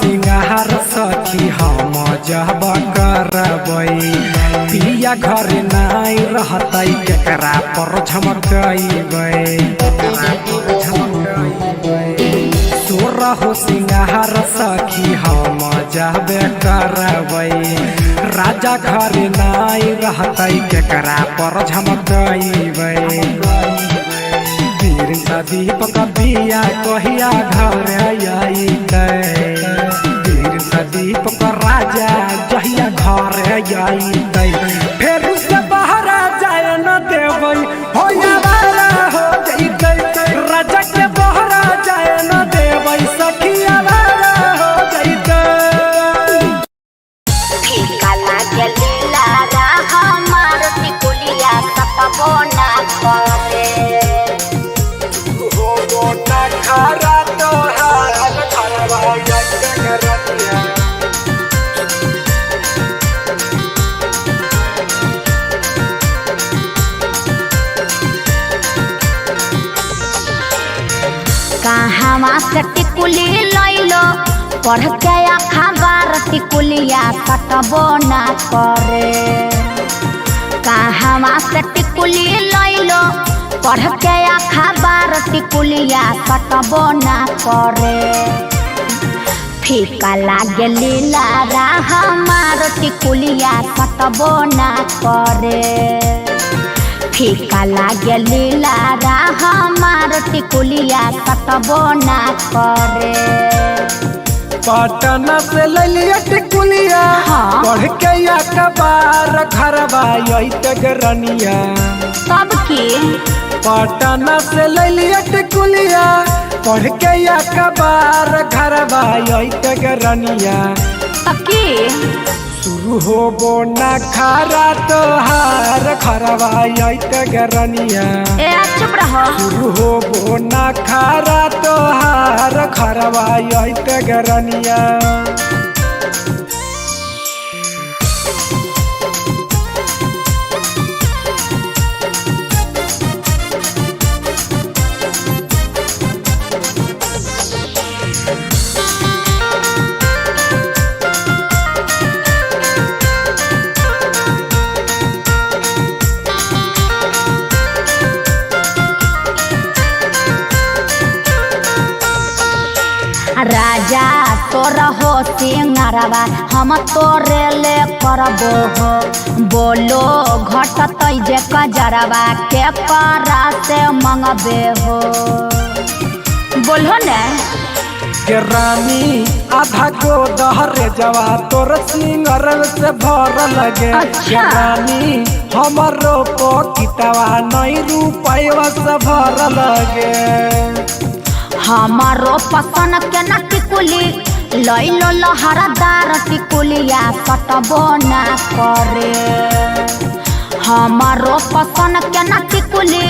सिंगार सखी हम जब करबै पिया घर नाई रहतै केकरा पर झमकैबै सोरह सिंगार सखी हम जब करबै राजा घर नाई रहतै केकरा पर झमकैबै दीपक बिया कहिया घर आइतै दीपक राजा जहिया घर आइतै फेर से बाहर जाय न देबै हो आवारा हो जइतै राजा के बाहर जाय न देबै सखी आवारा हो जइतै फीका लागे लीला रा हमार टिकुलिया सतबो ना करे खरा तो हाल खरवा जगरतिया कहाँ से टिकुली लैलो पढ़ के अखबार टिकुलिया सतबो ना करे कहाँ से टिकुली लैलो पढ़ के अखबार टिकुलिया सतबो ना करे फीका लागे लीला रा हमार टिकुलिया सतबो ना करे फीका लागे लीला रा हमार टिकुलिया सतबो ना करे पटना से ललिया टिकुलिया हाँ। पढ़ के अखबार घरवा गरनिया सब की पटना से ललिया टिकुलिया पढ़ के अखबार घरवा गरनिया की शुरू होबो ना खरा तोहार खरवा गरनिया ए चुप रहो शुरू होबो ना खरा तोहार खरवा गरनिया राजा तोर हो सिंगारवा हम तोरे ले करबो हो बोलो घटतै जे कजरवा के करा से मंगबे हो बोलो ने के रानी आधा को दहरे जवा तोर सिंगर से भर लगे के रानी हमारो पकिटवा नहीं रुपया से भर लगे हमारो पसंद के ना टिकुली लैलो लहरदार टिकुलिया सतबो ना करे हमारो पसंद के ना टिकुली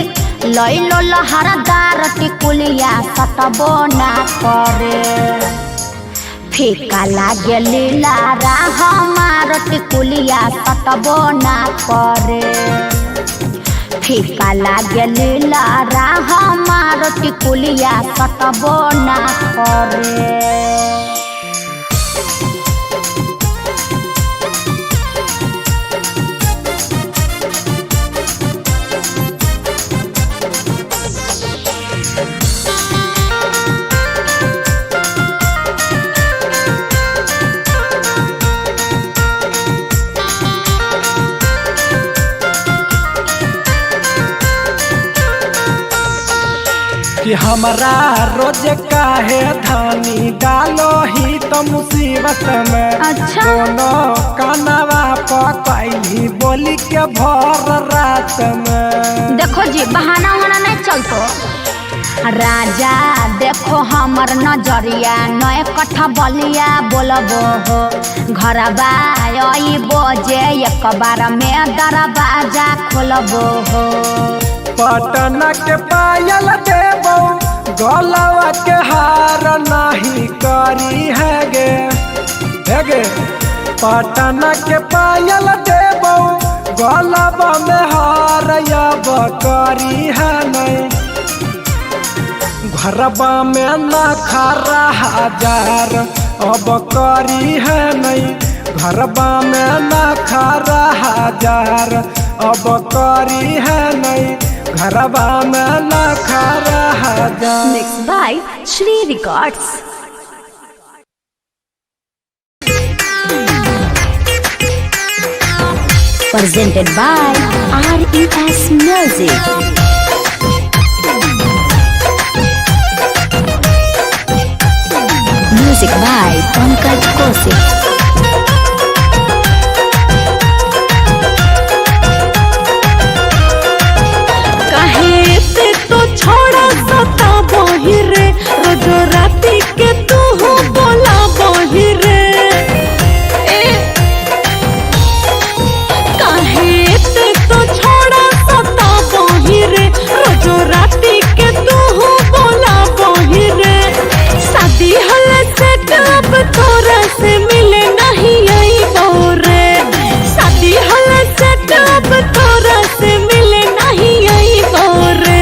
लैलो लहरदार टिकुलिया सतबो ना करे फीका लागे लीला रा हमार टिकुलिया सतबो ना करे फीका लागे लीला रा हमार टिकुलिया सतबो ना करे कि हमरा रोज काहे धानी डालो ही तो मुसीबत में अच्छा। दोनों कानवा पकैली बोली के भर रात में देखो जी बहाना होना नहीं चलतो राजा देखो हमर नजरिया नए कट्ठा बलिया बोलबो हो घरबा आई बोजे एक बार में दरवाजा खोलबो हो पटना के पायल देबो गलवा के हार नहीं करी है गे पटना के पायल देबो गलवा में हार या बकरी है नहीं घरबा में न खरा हजार अब करी है नहीं घरबा में ना खरा हजार। अब करी है नहीं घरबा में ना खरा हजार। Mixed by Shri Records. Presented by RES Music. Music by Pankaj Kaushik. काहे से तो छोड़ा सता बहिरे रोजो राती के तू हो बोला बहिरे। काहे से तो छोड़ा सता बहिरे रोजो राती के तू हो बोला बहिरे। शादी हले से अब तोरा से मिले नहीं आई बोरे। शादी हले से अब तोरा से मिले नहीं आई बोरे।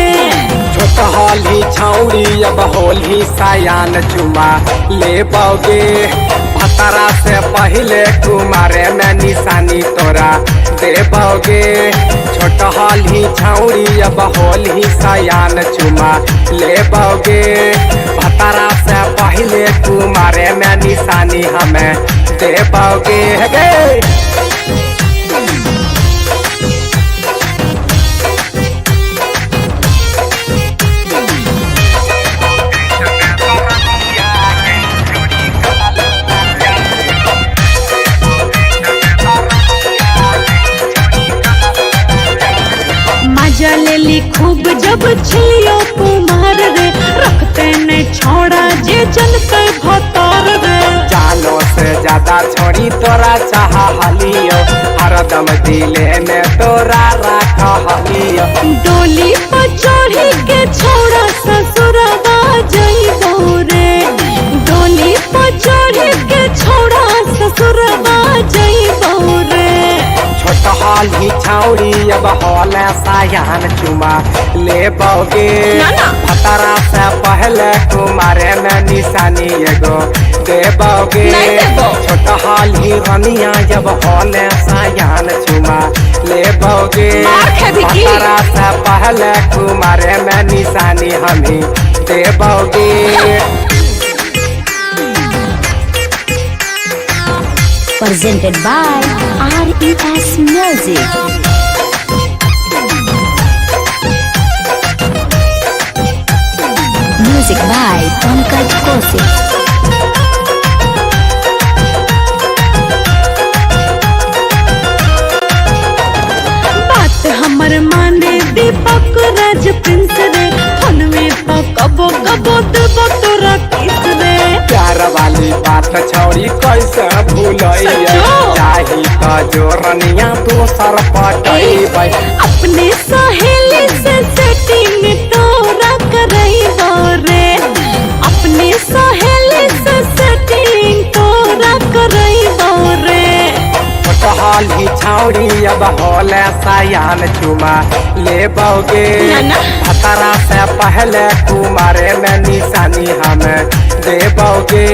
होली छौड़ी अब होली सायान चुमा ले बोगे। भतरा से पहले कुमारे में निशानी तोरा दे बोगे। छोट होली छौड़ी अब होली सायान चुमा ले बोगे। भतरा से पहले कुमारे में निशानी हमें दे बोगे। मजा ले ली खूब जब छिलियो कुमार रे। रखते ने छोड़ा जे जन के भतार रे। जानो से ज्यादा छोड़ी तोरा चाहलियो। हरदम दिले में तोरा रखलियो। डोली पर चढ़ी के छोड़ा ससुरवा जइबो रे। डोली पर चढ़ी के छोड़ा ससुरवा जइबो रे। छोट होली छौड़ी अब होले सायान चुमा ले बोगे। भतरा से पहले कुमारे में निशानी एगो दे बोगे। छोट होली रनिया जब होले सायान चुमा ले बोगे। भतरा से पहले कुमारे में निशानी हमी दे बोगे। Presented by RES Music. Music by Pankaj Kaushik. बात हमर माने दीपक राज प्रिंस रे। फन में तो कबो कबो देबो तोरा किस रे। प्यार वाली बात छौड़ी कैसे भूलैया। चाही तो जोरनिया दोसर पटैबै। अपने सहेली से सेटिंग तोरा करैबो रे। अपने सहेली से सेटिंग तोरा करैबो रे। होली छौड़ी अब होले सायान चुमा ले बोगे। भतरा से पहले कुमारे में निशानी हमें दे बोगे।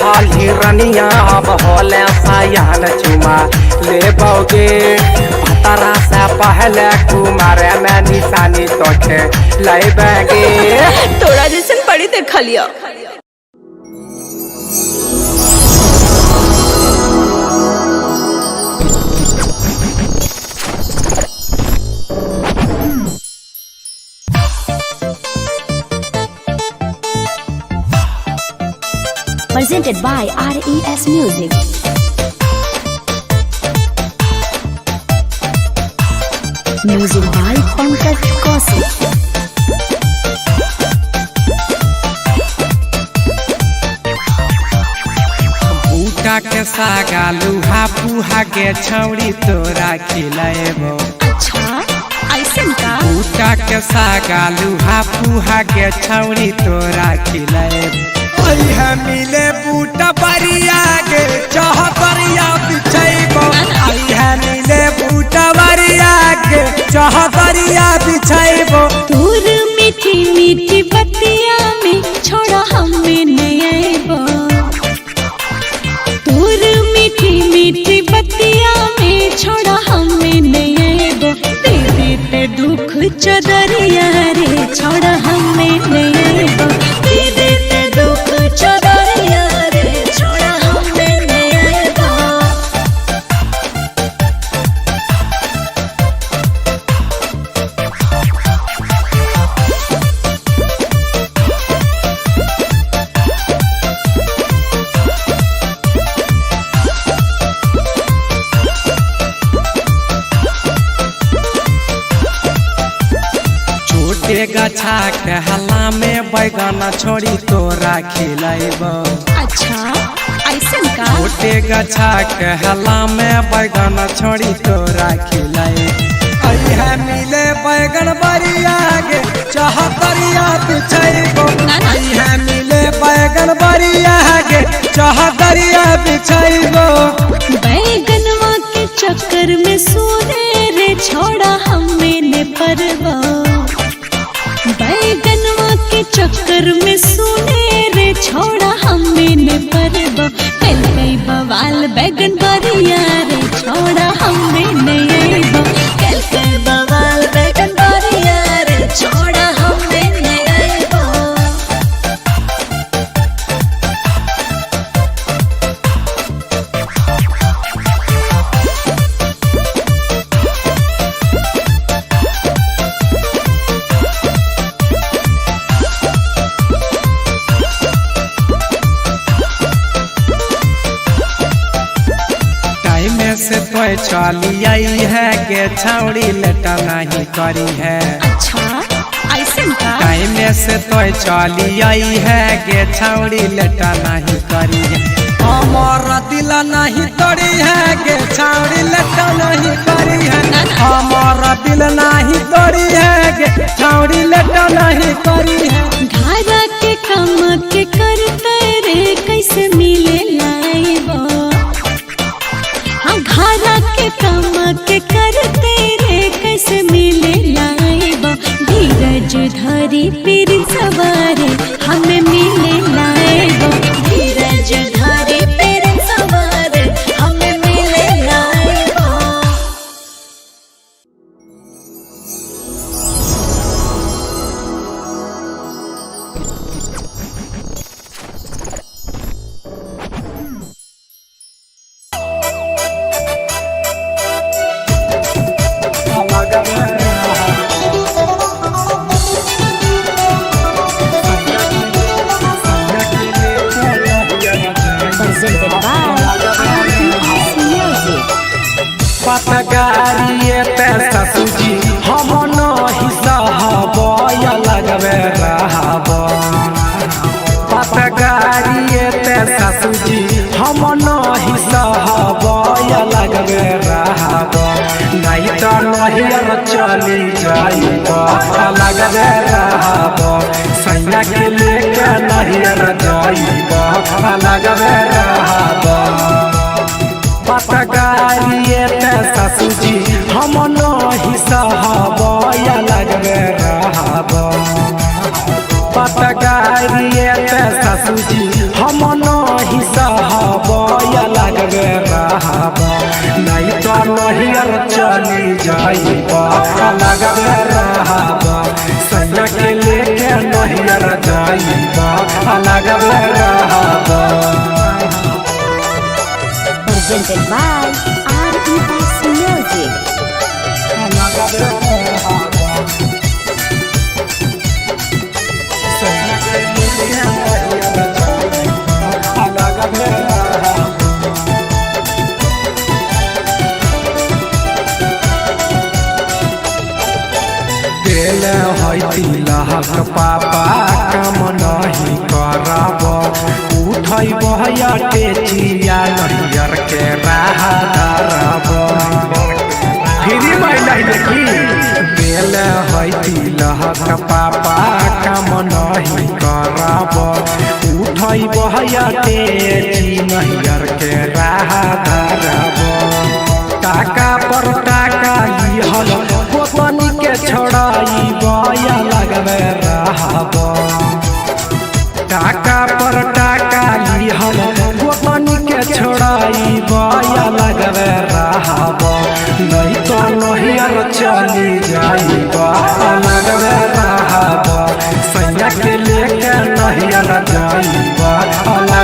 होली रनिया अब होले सायान चुमा ले बोगे। भतरा से पहले कुमारे में निशानी तोके ले बैगे। तोरा जैसन पड़ी देखा लिया। Presented by RES Music. Music by Pankaj Kaushik. बूटा के सागा लुहा पुहा के छौड़ी तोरा खिलाएबो। अच्छा ऐसन का? बूटा के सागा लुहा पुहा के छौड़ी तोरा खिलाएबो। है मिले बूटा बरिया के चाह बरिया बिछैबो। है मिले बूटा बरिया के चाह बरिया बिछैबो। तोर मीठी मीठी बतिया में छोड़ा हमें नहीं आइबो। रतिया में छोड़ा हमें नहीं गो दे देते दुख चदरिया रे छोड़ा हमें नहीं गो दे देते दुख चदरिया रे छोड़ा हमें नहीं गो। छोटे गछा के हल्ला में बैगन छोड़ी तोरा खिलाइब। अच्छा ऐसे का छोटे गछा के हल्ला में बैगन छोड़ी तोरा खिलाइब। अइहे मिले बैगन बरिया गे चहतरिया बिछाइब। अइहे मिले बैगन बरिया गे चहतरिया बिछाइब। बैगनवा के चक्कर में सोने रे छोड़ा हमें ने परवा बैगनवा के चक्कर में सोने रे छोड़ा हमें ने परवा कल कई बवाल बैगन बरिया रे छोड़ा हमें नहीं बा कल कई बवाल बैगन बरिया रे छोड़ा हमें नहीं बा। से तो चली आई है के छौड़ी लेटा नहीं करी है। अच्छा ऐसे का टाइम से तो चली आई है के छौड़ी लेटा नहीं करी है। हमारा दिल नहीं तोड़ी है के छौड़ी लेटा नहीं करी है। हमारा दिल नहीं तोड़ी है के छौड़ी लेटा नहीं करी है। धारा के काम के करते रे कैसे मिले लाइबा घरा के काम के करते रे कैसे मिले लाइबा धीरज धरी पीर सवारे हमें मिले लाइबा धीरज धरी पीर सवारे हमें मिले लाइबा। पतगारिए पैसा सूजी हम नहीं सहबय लगबे रहब। पतगारिए पैसा सूजी हम नहीं सहबय लगबे रहब। नहीं तो नहियर चली जाइब लगबे रहब। सैया के लेके नहियर जाइब लगबे रहब। पतगारिए पैसा सूजी हम नहीं सहबय लगबे रहब। पतगारिए पैसा सूजी हम नहीं सहबय लगबे रहब। नहीं तो नहियर चली जाइब लगबे रहब। सैया के लेके नहियर जाइब लगबे रहब। Presented by RES Music. दिल है तिलहक पापा काम नहीं करब। उठई बहया टेचिया नहियर के राह धरब। फ्री महिला की दिल है तिलहक पापा काम नहीं करब। उठई बहया टेची नहियर के राह धरब। टाका पर टाका लिहल गोतनी के छोड़ाई बया लगबे रहब। टाका पर टाका लिहल गोतनी के छोड़ाई बया लगबे रहब।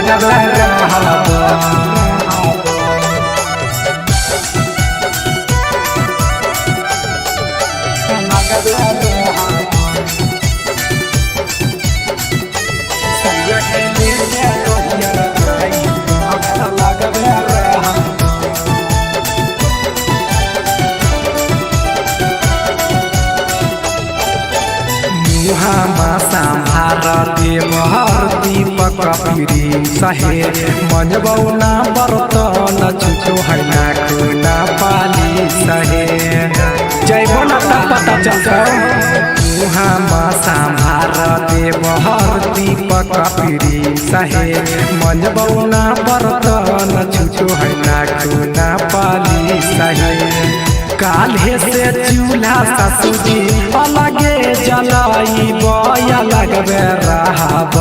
लगबे रहब भारती महर दीपक पीरी सहे मंजबौना बर्तन छुछो है ना खुना पाली सहे जय बोला पता चलता भारती महर दीपक पीरी सहे मंजबौना बर्तन छुछो है ना खुना पाली सहे काल्हे से चूल्हा ससुरी अलगे जलाई बया लगबे रहब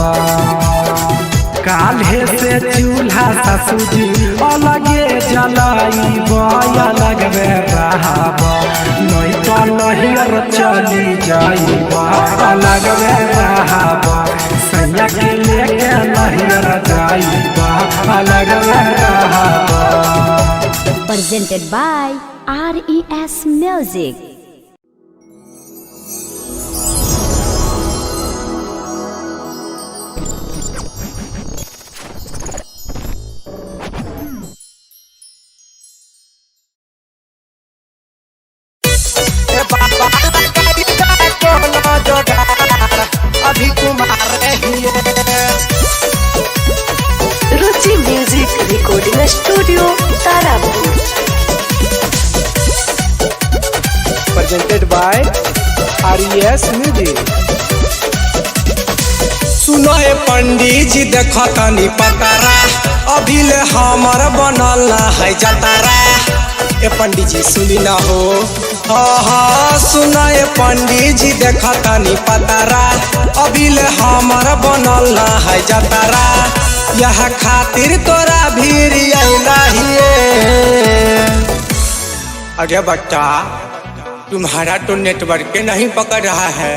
काल्हे से चूल्हा ससुरी अलगे जलाई बया लगबे रहब नहीं तो नहियर चली जाइब लगबे रहब सैया के लेके नहियर जाइब लगबे रहब। Presented by RES Music. अभी Kumar Ruchi music recording studio Tarapur. presented by RES Music। सुनो हे पंडित जी देखो तनी पतारा अभी ले हमर बनल है जतारा ए पंडित जी सुनी ना हो हाँ सुनो हे पंडित जी देखो तनी पतारा अभी ले हमर बनल है जतारा यह खातिर तोरा भीड़ अइला हिए। अरे बच्चा तुम्हारा तो नेटवर्क नहीं पकड़ रहा है।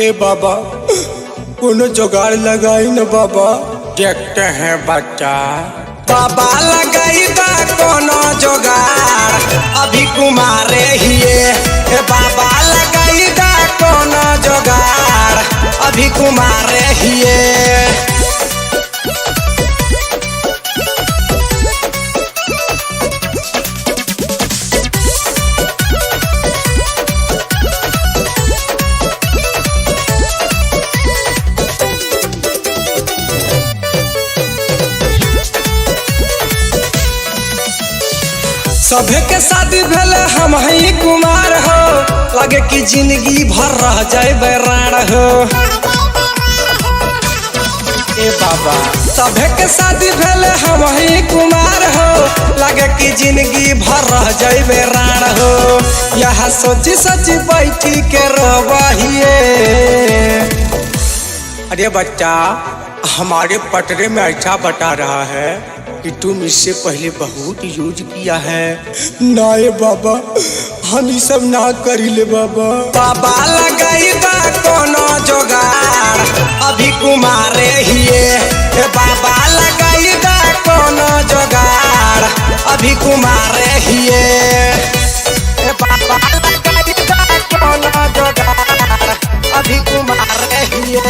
ए बाबा कोनो जुगाड़ लगाई न बाबा देखते हैं बच्चा बाबा लगाई दा कोनो जुगाड़ अभी कुमारे हिए ए बाबा लगाई दा कोनो जुगाड़ अभी कुमारे हिए। सभे के शादी भेले हम ही कुमार हो लगे कि जिंदगी भर रह जाए बैरान हो। ए बाबा सभे के शादी भेले हम ही कुमार हो लगे कि जिंदगी भर रह जाए बैरान हो। यहाँ सोची सोची बैठी के रोबहिए। अरे बच्चा हमारे पटरे में ऐसा बता रहा है कि तुम इससे पहले बहुत यूज किया है। ना ये बाबा हम ये सब ना करी ले बाबा बाबा लगाई दा कोनो जुगाड़ अभी कुमारे हिए ए बाबा लगाई दा कोनो जुगाड़ अभी कुमारे हिए ए बाबा लगाई दा कोनो जुगाड़ अभी कुमारे हिए।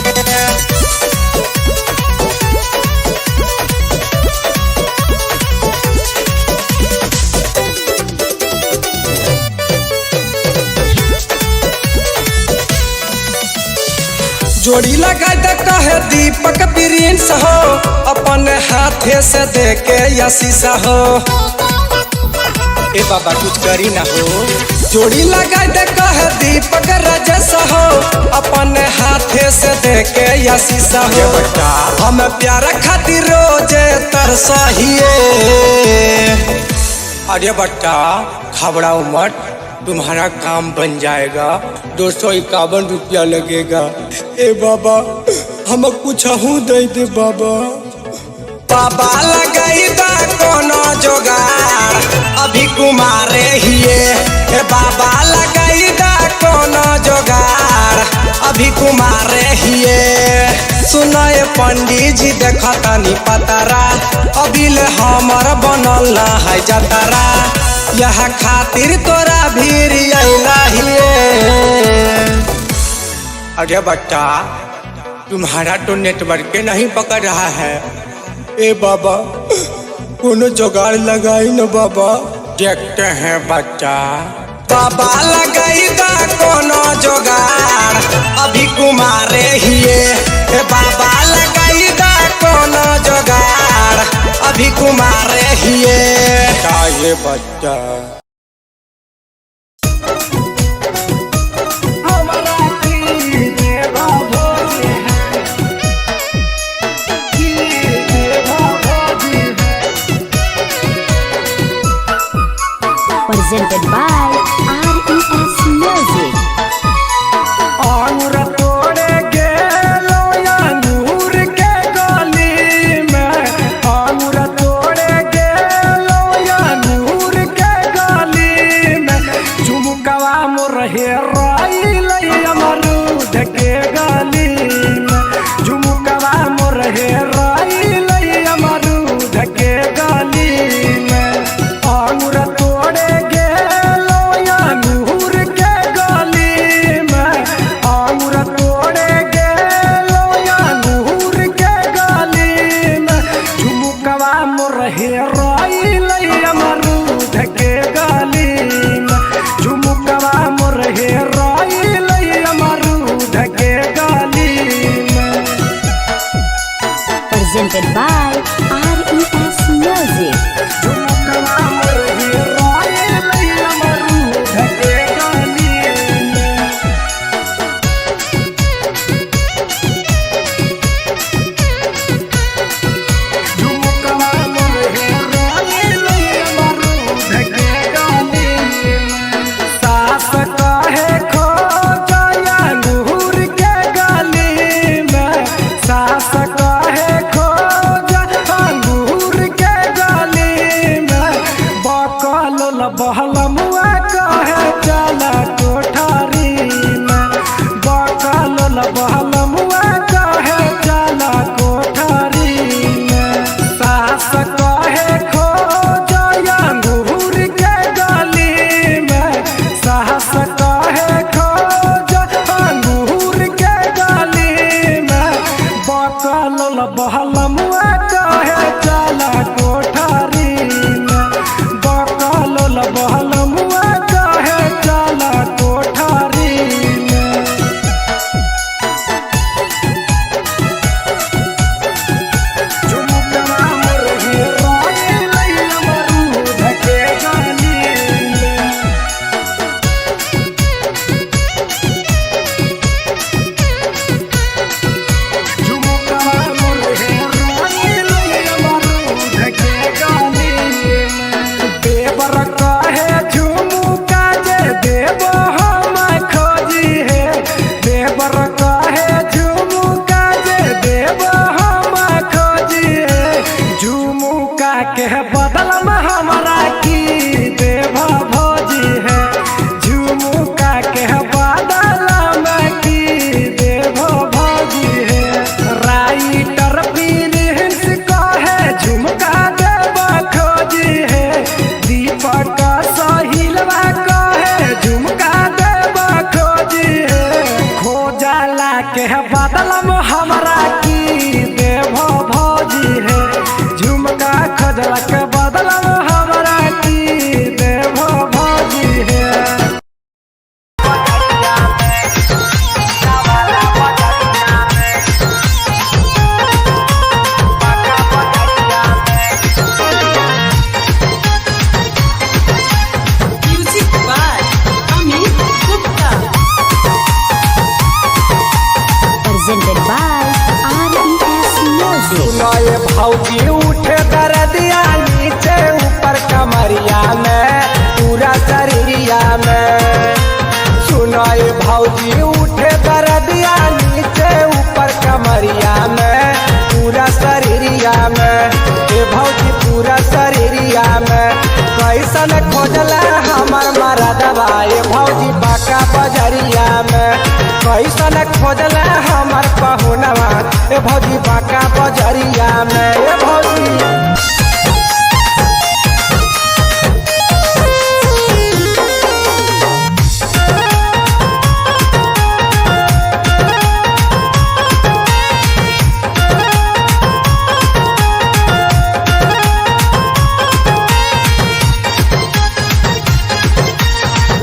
जोड़ी लगा दे कहे दीपक प्रिंस हो अपन हाथे से दे के आशीष हो। ए बाबा कुछ करी ना हो जोड़ी लगा दे कहे दीपक राजेश हो अपन हाथे से दे के आशीष हो। हम प्यार खातिर रोजे तरसहिए। अरे बट्टा घबराओ मत तुम्हारा काम बन जाएगा 251 रुपया लगेगा। ए बाबा हम कुछ दे दे बाबा बाबा लगाई दा कोनो जुगाड़ अभी कुमारे हिए ए बाबा लगाई दा कोनो जुगाड़ जोगाड़ अभी कुमारे हिए। सुनाए पंडित जी देखतनी पतरा अभी ले हमर बनल ना है जतरा यह खातिर तोरा भीड़ अइला हिए। अरे बच्चा तुम्हारा तो नेटवर्क नहीं पकड़ रहा है। ए बाबा कोनो जुगाड़ लगाई न बाबा। देखते हैं बच्चा बाबा लगाईगा कोनो जुगाड़ अभी कुमारे हिए। ए बाबा लगाईगा कोनो जुगाड़ अभी कुमारे हिए। ये बच्चा presented by RES Music. अंगूर तोड़े गेलो अंगूर के गली में। अंगूर तोड़े गेलो अंगूर के गली में। झुमकवा मोर हेराइल अमरूद के गली में। झुमकवा मोर हेराइल अमरूद के गली में। अंगूर तोड़े गेलो अंगूर के गली में। अंगूर तोड़े गेलो अंगूर के गली में। झुमकवा मोर हेराइल अमरूद के गली में। झुमकवा मोर हेराइल अमरूद के गली में। Presented by RES Music. झुमकवा मोर हेराइल अमरूद के गली में। झुमकवा मोर हेराइल अमरूद के गली में। सास कहे खो जाया अंगूर के गली में। सास कहे खो जा अंगूर के गली में। बकल बहल मुआ कहे चला कोठारी में। बकल बहल मुआ कहे चला कोठारी में। सास कहे खो जाया अंगूर के गली में। सास कहे खो जा अंगूर के गली में। बकल बहल मुआ कहे चला कोठारी में। बकल बहल मुआ कहे चला कोठारी में। झुमकवा मोर हेराइल अमरूद के गली में। झुमकवा मोर हेराइल अमरूद के गली में। देवर कहे झुमका जे देव हम खोजी है। देवर कहे झुमका जे देव हम खोजी है। झुमका के बदल में हमारा की देव भोजी है। झुमका के बदल में की देव भोजी है। राइटर प्रिंस कहे झुमका देव खोजी है। दीपक सहिलवा कहे झुमका देव खोजी है। खोजला के बदल में हमारा की देव भोजी है। झुमका खोजला के बदल में हमारा की देव भोजी है। Music by Amit Gupta. Presented by RES Music. सुनाए भौजी उठे दर्दिया नीचे कैसन खोजला हमर पहुनवा ए भौजी बाका बजरिया में ए भौजी।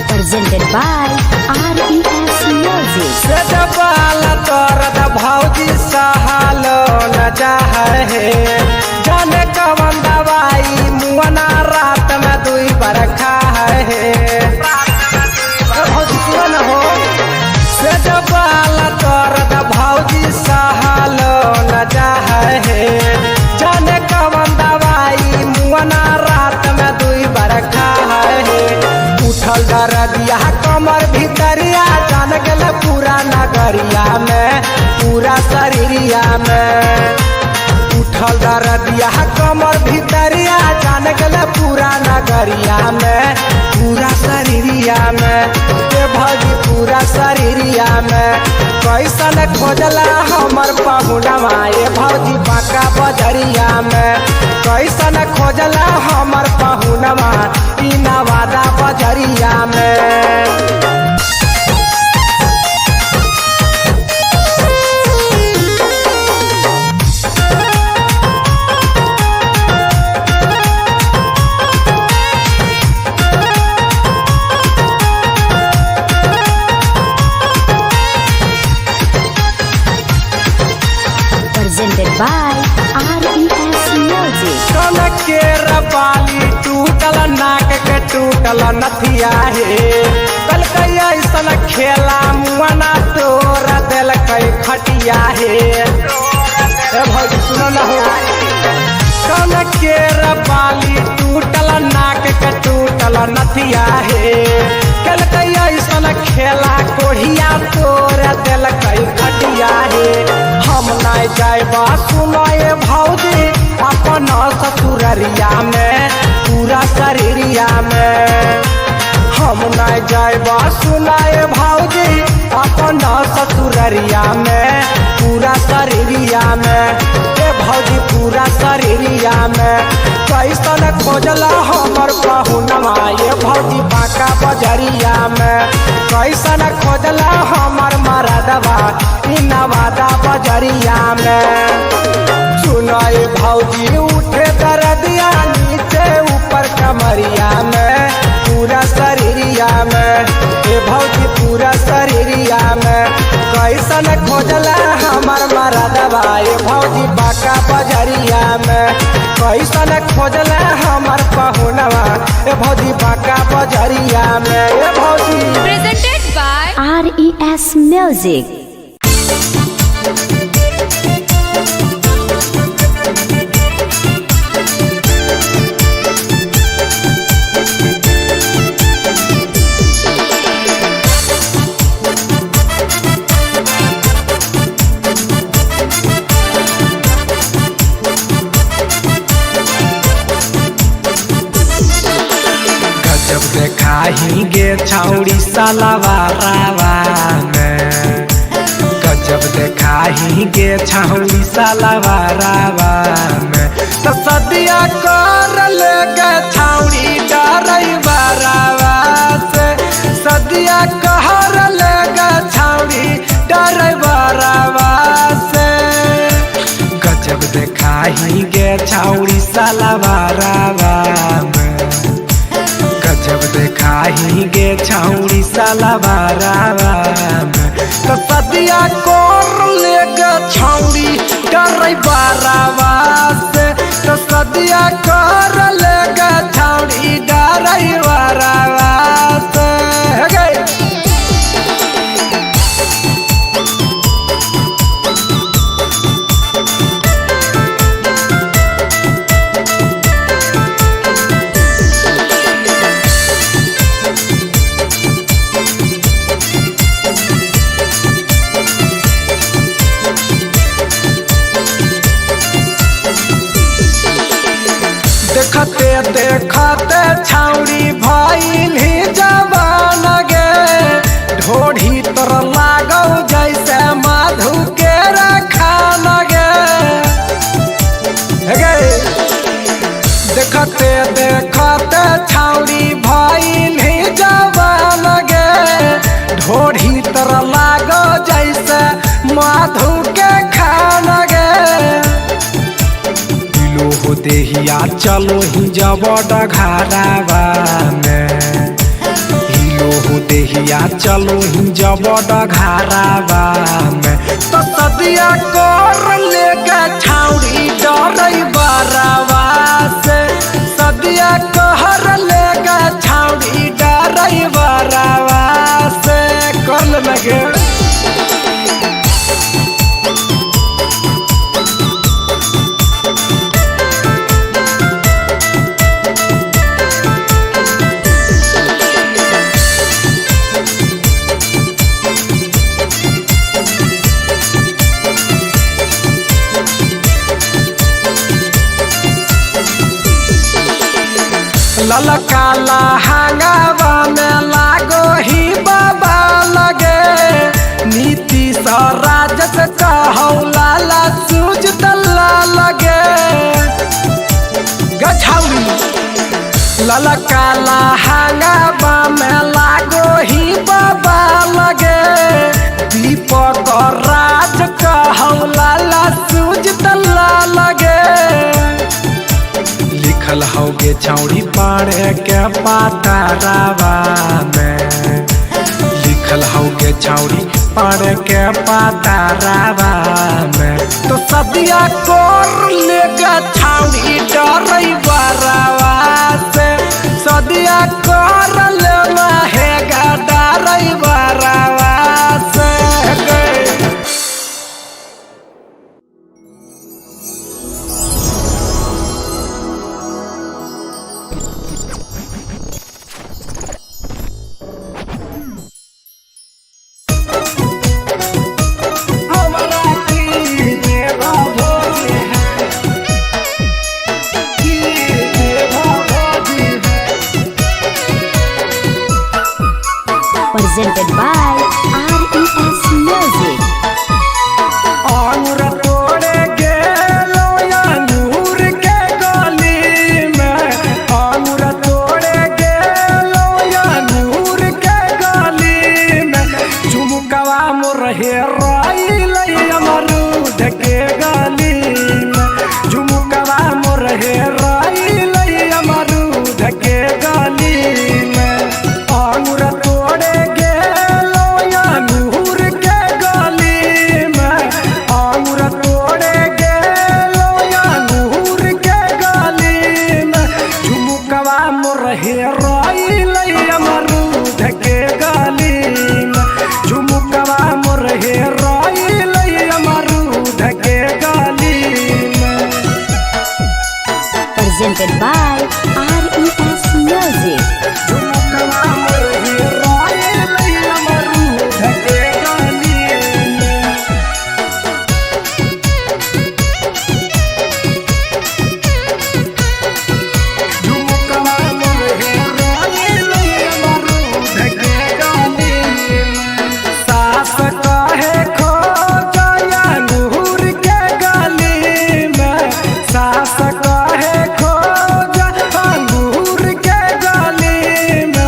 Presented by RES Music. सजबाल दर्द भौजी सहलो न चाहे जाने कवन दवाई मुअना रात में दुई बार खाए भौजी सुन हो। सजबाल दर्द भौजी सहलो न चाहे जाने कवन दवाई मुअना रात में दुई बार खाए। उठल दर्दिया कमर भीतरिया जान गल पूरा नगरिया में पूरा शरीरिया में। उठल दर्दिया कमर भीतरिया जान गल पूरा नगरिया में पूरा शरीरिया में ए भौजी पूरा शरीरिया में। कैसन खोजला हमर पहुनवा ए भौजी बाका बजरिया में। कैसन खोजला हमर पहुनवा ई नवादा बजरिया में। Presented by RES Music. कनक के रबाली टूटल नाक के टूटल नथिया हे कल कैया ऐसन खेला मुआना तोरा दिल कई खटिया हे ए भौजी सुन न हो। कनक के रबाली टूटल नाक के टूटल नथिया हे कल कैया ऐसन खेला कोढ़िया तोरा दिल कई खटिया हे। हम नहीं जाएबा सुनाए भौजी अपन ससुररिया में पूरा शरीरिया में। हम नहीं जाएबा सुनाए भौजी अपन ससुररिया में पूरा शरीरिया में ए भौजी पूरा शरीरिया में। कैसन खोजला हमर पहुनवा ए भौजी बाका बजरिया में। कैसन खोजला हमर मरदवा ई नवादा बजरिया में। सुनाए भौजी उठे दर्दिया नीचे ऊपर कमरिया में पूरा शरीरिया में ए भौजी पूरा शरीरिया में। कैसन खोजला हमर मरदवा ए भौजी बाका बजरिया में। कैसन खोजला हमर पहुनवा ए भौजी बाका बजरिया में ए भौजी। Presented by RES Music. गजब देखाही गे छौड़ी सलवारावा में। गजब देखाही गे छौड़ी सलवारावा में। तो सदिया कर ले गे छौड़ी डरैबरावा से सदिया कहर ले गे छौड़ी डरैबरावा से। गजब देखाही गे छौड़ी सलवारावा में। गजब देखाही गे छौड़ी सलवारावा में। तो सदिया कोर ले गे छौड़ी डरैबरावा से तो सदिया कर ले गे छौड़ी डरैबरावा से। देखते देखते छौड़ी भइल ही जवान गे ढोढ़ी तर लागौ जै देखते देखते छाउरी भइल ही जवान गे ढोढ़ी तरह लागो जैसे मधु के खान गे दिलो हो देहिया चलो ही जब डघारावा में हिलो हो देहिया चलो ही जब डघारावा में तो सदिया कर लेके छाउरी डरई बरावा से सदिया कहर लेके छाउरी डरई बरावा से कल लगे ललका लहंगावा में लागो ही बाबा लगे नीति स्वराज से कहौला सूझ दल्ला लगे गछाउरी ललका लहंगावा में लागो ही बाबा लगे दीपक राज कहौला सूझ दल्ला लगे लिखल होगे छौड़ी पढ़े के पातारावा में लिखल होगे छौड़ी पढ़े के पातारावा में तो सदिया कोर लेके छौड़ी डरई बरावा से सदिया कोर लेना है डरई बरावा से presented by RES Music. अंगूर तोड़े गेलो अंगूर के गली में अंगूर तोड़े गेलो अंगूर के गली में झुमकवा मोर हेराइल अमरूद के गली में झुमकवा मोर हेराइल अमरूद के गली में अंगूर तोड़े गेलो अंगूर के गली में अंगूर तोड़े गेलो अंगूर के गली में झुमकवा मोर हेराइल अमरूद के गली में झुमकवा मोर हेराइल अमरूद के गली में Presented by RES Music. झुमकवा मोर हेराइल अमरूद के गली में झुमकवा मोर हेराइल अमरूद के गली में सास कहे खो गया अंगूर के गली में सास कहे खो गया अंगूर के गली में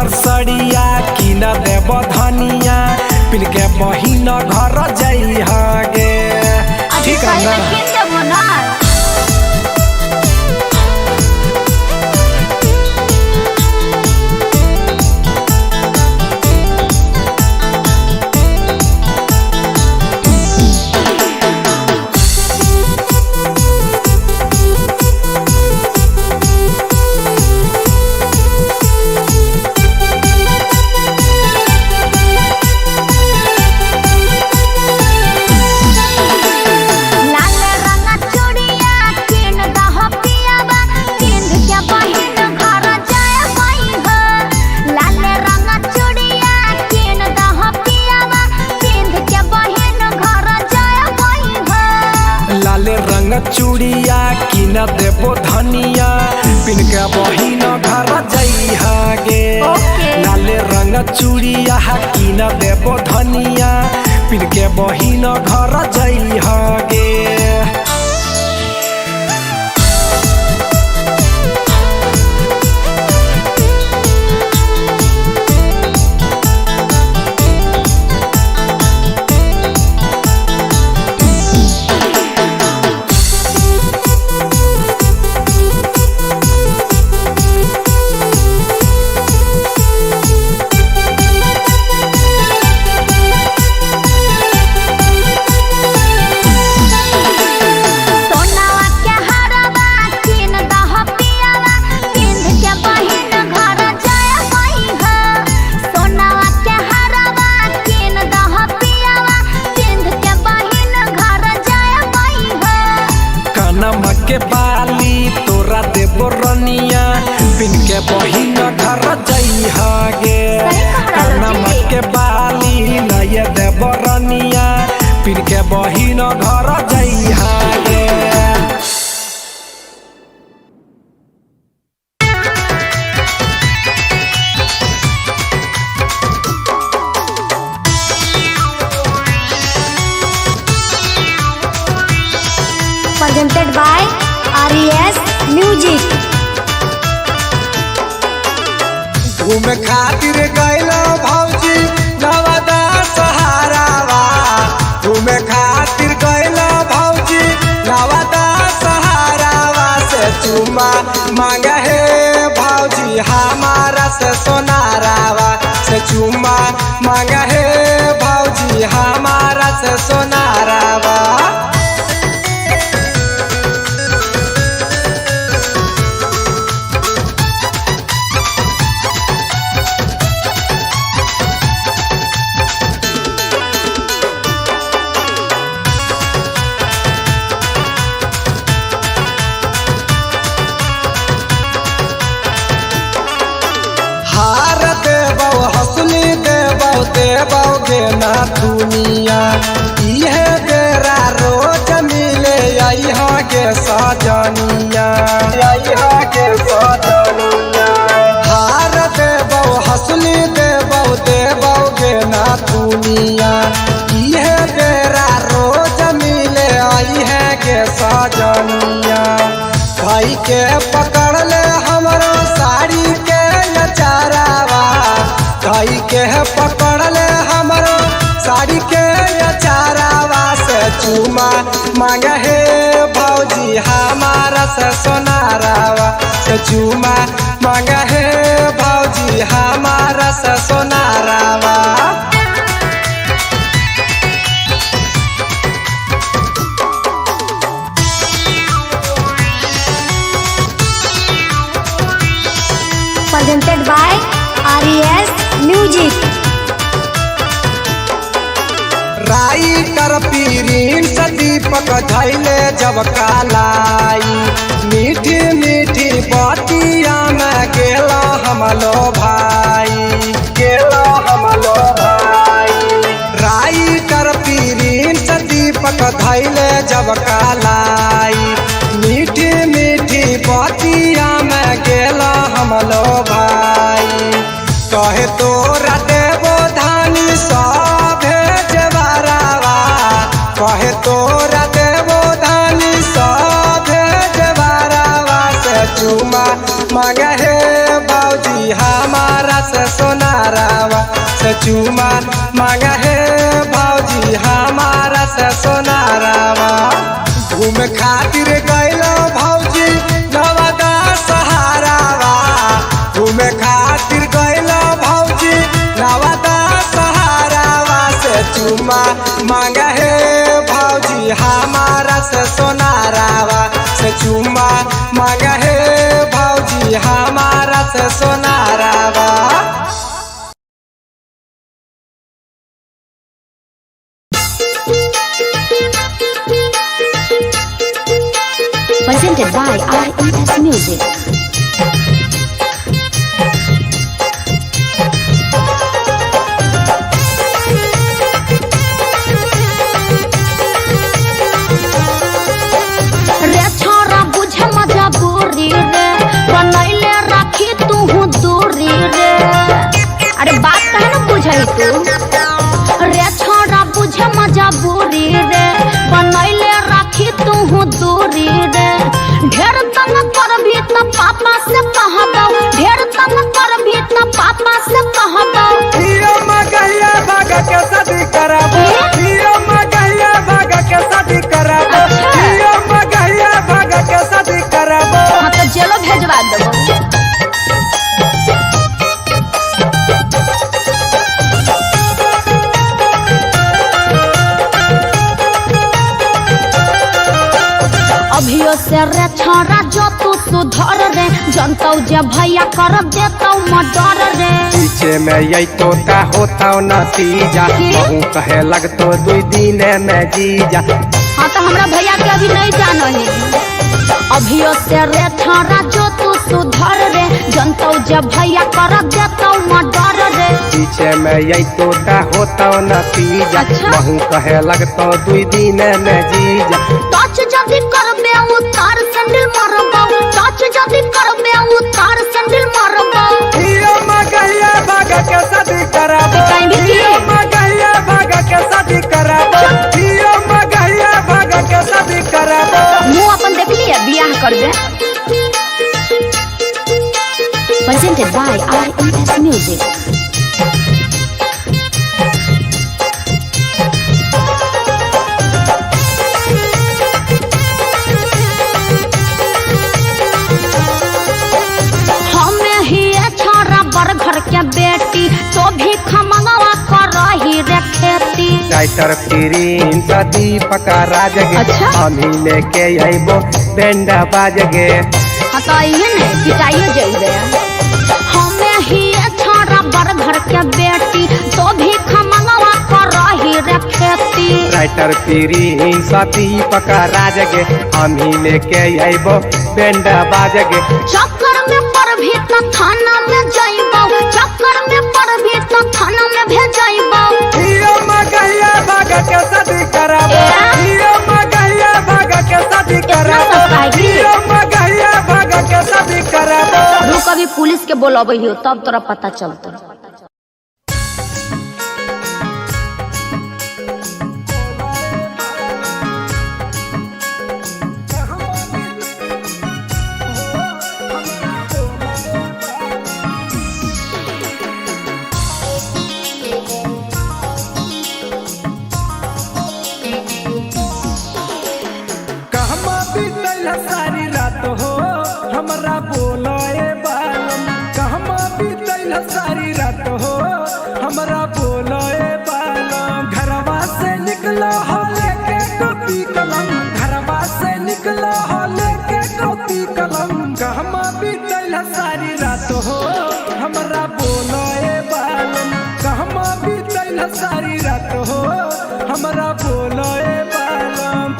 कलर सड़िया की न देव धनिया पिन के बहिन घर जाइ गे। ठीक है ना? चूड़िया की न देबो धनिया पिन के बहिन घर जाइ गे। लाले रंग चूड़िया की न देबो धनिया पिन के बहिन घर जाइ गे। के बाली तोरा देबो रनिया पिन के बहिन घर जाइ गे। कनमा के बाली नय देबो रनिया पिन के बहिन घर जाइ गे। Presented by RES Music। घूमे खातिर गइलो भौजी नवादा सहारावा। घूमे खातिर गइलो भौजी नवादा सहारावा से चुमा मांगे हे भौजी हमारा से सोनारावा से चुमा मांगे हे भौजी हमारा से सोनारावा। देबौ गे ना दुनिया इहे बेरा रोज मिले यहाँ के सजनिया। के सजनिया हार देबौ हंसली देबौ गे ना दुनिया इहे बेरा रोज मिले यहाँ के सजनिया। भाई के पकड़ ले हमरो साड़ी के नचारावा। भाई के पकड़ ले हमरो साड़ी के नचारावा से चुमा मांगे हे भौजी हमारा से सोनारावा से चुमा मांगे हे भौजी हमारा से सोनारावा। Presented by RES Music। Writer पीरीन से दीपक धैले जब कालाई मीठी मीठी बतिया में गेला हमलो भाई। राइटर पीरीन से दीपक धैले जब कालाई मीठी मीठी बतिया में गेला हमलो भाई। कहे तोरा देबो धानी सभे जवारावा। कहे तोरा देबो धानी सभे जवारावा से चुमा मांगे हे भौजी हमारा से से चूमा मांगा है भौजी हमारा से सोनारावा। घूम खातिर गइलो भौजी नवादा सहारावा। घूम खातिर गइलो भौजी नवादा सहारावा से चूमा मांगा है भौजी हमारा से सोनारावा। से चूमा मांगा है भौजी हमारा से सोनारावा। Presented by RES Music. रे छोरा बुझे मजबूरी रे, बनैले राखी तू दूरी रे। अरे बात कहे न बुझे तू। रे छोरा बुझे मजबूरी रे, बनैले राखी तू दूरी रे। ढेर तंग कर भी त पापा से कह दो, ढेर तंग कर भी त पापा से कह दो। हियो मगहिया भागा के शादी कराबो। हियो मगहिया भागा के शादी कराबो। हियो मगहिया भागा के शादी कराबो। हाँ तो जेलो भेजवा देबो। अभियो से रे छोरा जो तू सुधर रे, जनतौ जे भैया कर देतौ मर्डर रे। पीछे में यही तोता होता नतीजा, कहूँ कहे लगतो 2 दिन में जीजा। हाँ तो हमरा भैया के अभी नहीं जानो है। अभियो से रे छोरा जो तू सुधर रे, जनतौ जे भैया कर देतौ मर्डर रे। पीछे में यही तोता होता नतीजा, कहूँ कहे लगतो 2 दिन में जीजा। टच जदी करबे उतार सैंडल मारबो, टच जदी करबे उतार सैंडल मारबो। हियो मगहिया भागा के शादी कराबो। हियो मगहिया भागा के शादी कराबो। हियो मगहिया भागा के शादी कराबो। मुंह अपन देख लिया बियाह करबे। Presented by RES Music. घर के बेटी तो भी खमंगवा कर रही रे खेती। राइटर प्रिंस दीपक राजगे, अच्छा? हमी लेके आइबो बेंडा बाजगे। हाँ तो ये ने पिटाइयो जइबे। हमें ही छोरा बड़ घर के बेटी तो भी खमंगवा कर रही रे खेती। राइटर प्रिंस दीपक राजगे, हमी लेके आइबो बेंडा बाजगे। चक्कर में पर भी तो थाना में जाइबो, चक्कर में पर भी तो थाना में भेजाइबो। हियो मगहिया भागा के शादी कराबो। हियो मगहिया भागा के शादी कराबो। हियो मगहिया भागा के शादी कराबो। रुक अभी पुलिस के बोलबे हो तब तोरा पता चलतो। सारी रात हो हमरा बोलो ए बालम, कहमा बीतल सारी रात हो हमरा बोलो ए बालम। घरवा से निकला हो लेके कॉपी कलम, घरवा से निकला हो लेके कॉपी कलम। कहमा बीतल सारी रात हो हमरा बोलो ए बालम, कहमा बीतल सारी रात हो हमरा बोलो ए बालम।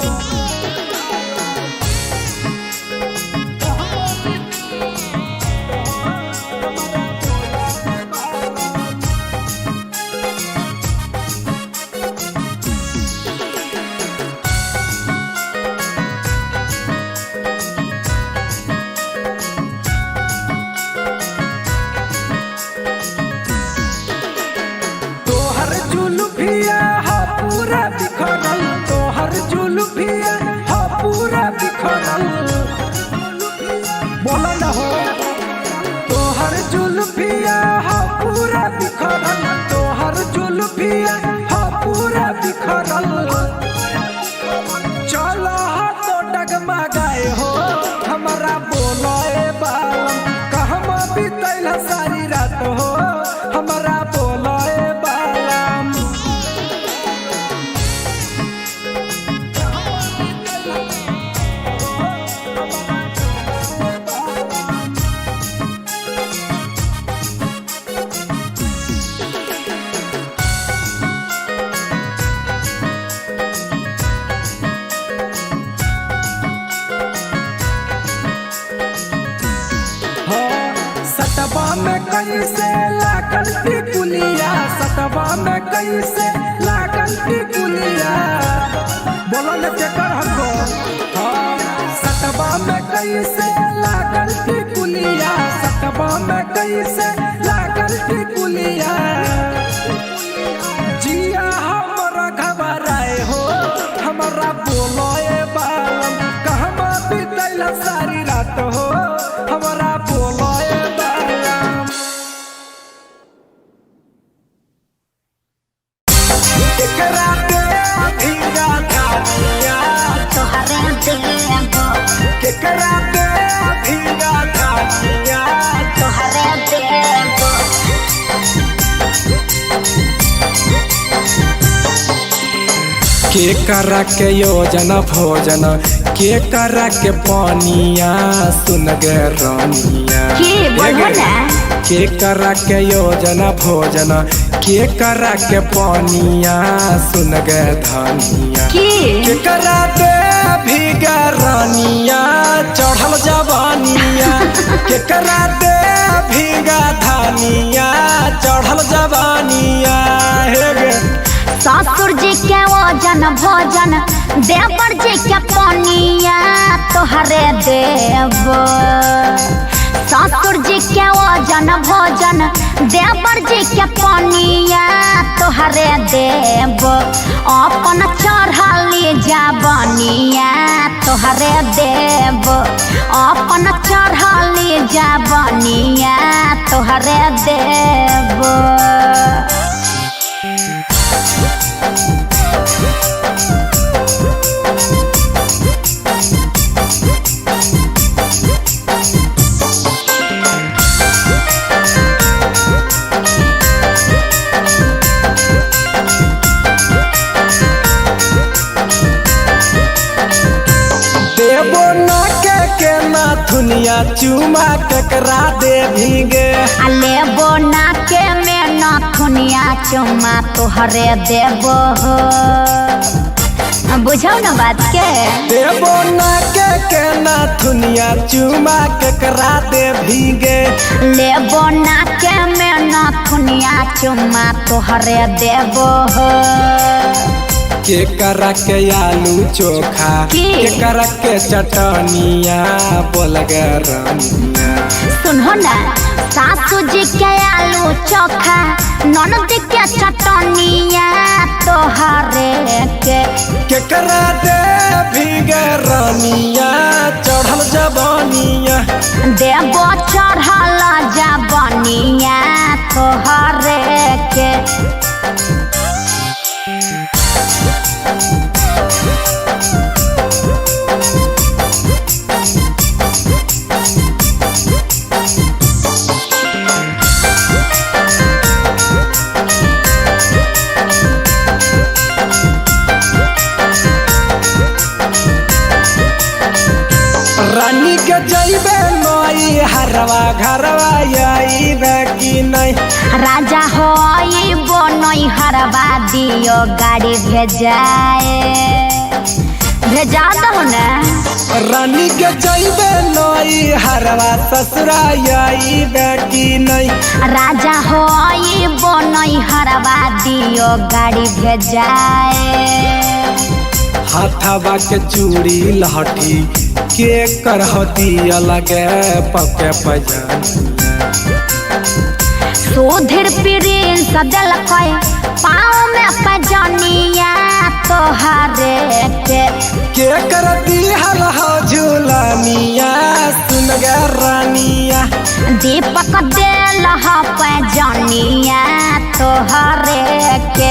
कैसे लागल टिकुलिया, सतवा में कैसे लागल टिकुलिया, बोलो न केकर हमको। हाँ सतवा में कैसे लागल टिकुलिया, सतवा में कैसे लागल टिकुलिया, जिया हमरा घबराए हो, हमरा बोलो ए बालम कहवा बीतल सारी रात हो, हमरा बोलो ए बालम। केकरा के भीगा धानिया तोहरे देबो, केकरा के भीगा धानिया तोहरे देबो। के करा के योजना भोजन, के करा के पानिया, सुन गे रानिया की बोलो ना, के करा के योजना भोजन, के करा के पानिया, सुन गे धानिया की के करा के भीगा रानिया चढ़ल जवानिया, के करा के भीगा धानिया चढ़ल जवानिया, हे गे ससुर जी के वजन भोजन, देवर जी के पनिया तोहरे देबो। ससुर जी के वजन भोजन, देवर जी के पनिया तोहरे देबो। अपन चढ़ली जवानिया तोहरे देबो, अपन चढ़ली जवानिया तोहरे देबो। देबो न के नाथुनिया चुमा केकरा दे भीगे, लेबो ना के में नथुनिया चुमा तोहरे देबो हो। बुझौ न बात के, देबो न के नाथुनिया चुमा केकरा दे भीगे, लेबो ना के में नथुनिया चुमा तोहरे देबो हो। के करा के आलू चोखा, की? के करा के चटनिया, बोल गे रानिया सुनो ना, सासू जी के आलू चोखा, ननद के चटनिया तोहरे के करा दे भीगे रानिया चढ़ल जवानिया, देबो चढ़ल जवानिया तोहरे के। रानी के जइबे नई हरवा घरवा आइबे कि नहीं, राजा हो वो नई हरवा दियो गाड़ी भेजाए, भेजा दो ना। रानी के जइबे नई हरवा ससुरा आइबे कि नहीं, राजा हो वो नई हरवा दियो गाड़ी भेजाए। हाथवा के चूड़ी लहठी के करहती अलगे पके पजानिया, सुधीर प्रिंस दिलकै पाँव में पजनिया तोहरे के करती हल झूलानिया, सुन गे रानिया दीपक दिल पजनिया तोहरे के।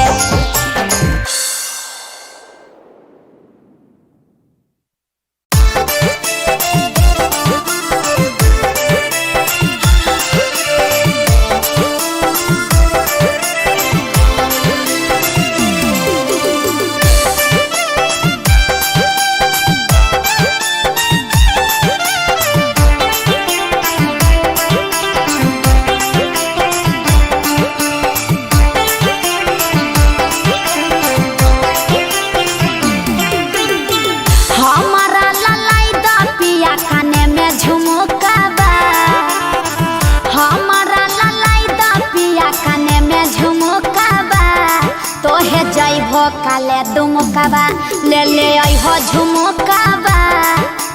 काले दुमुकाबा ले ले आई हो झुमुकाबा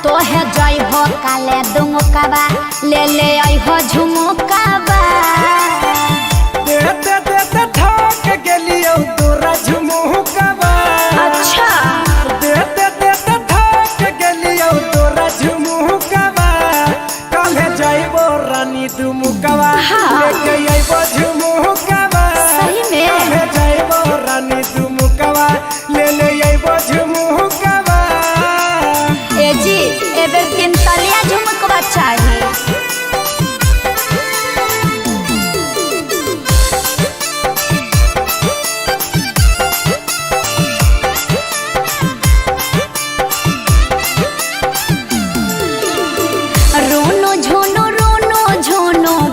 तोहे जई हो काले दुमुकाबा ले ले आई हो झुमुकाबा देते देते ठोक गेलियो तोरा झुमुकाबा अच्छा देते देते ठोक गेलियो तोरा झुमुकाबा काले जाइबो रानी दुमुकाबा लेके आइबो झुमुकाबा सही में काले जाइबो रानी दुमुकाबा ले ले आइबो झुमुकाबा ए जी एबे तीन तलिया झुमुकवा चाहिए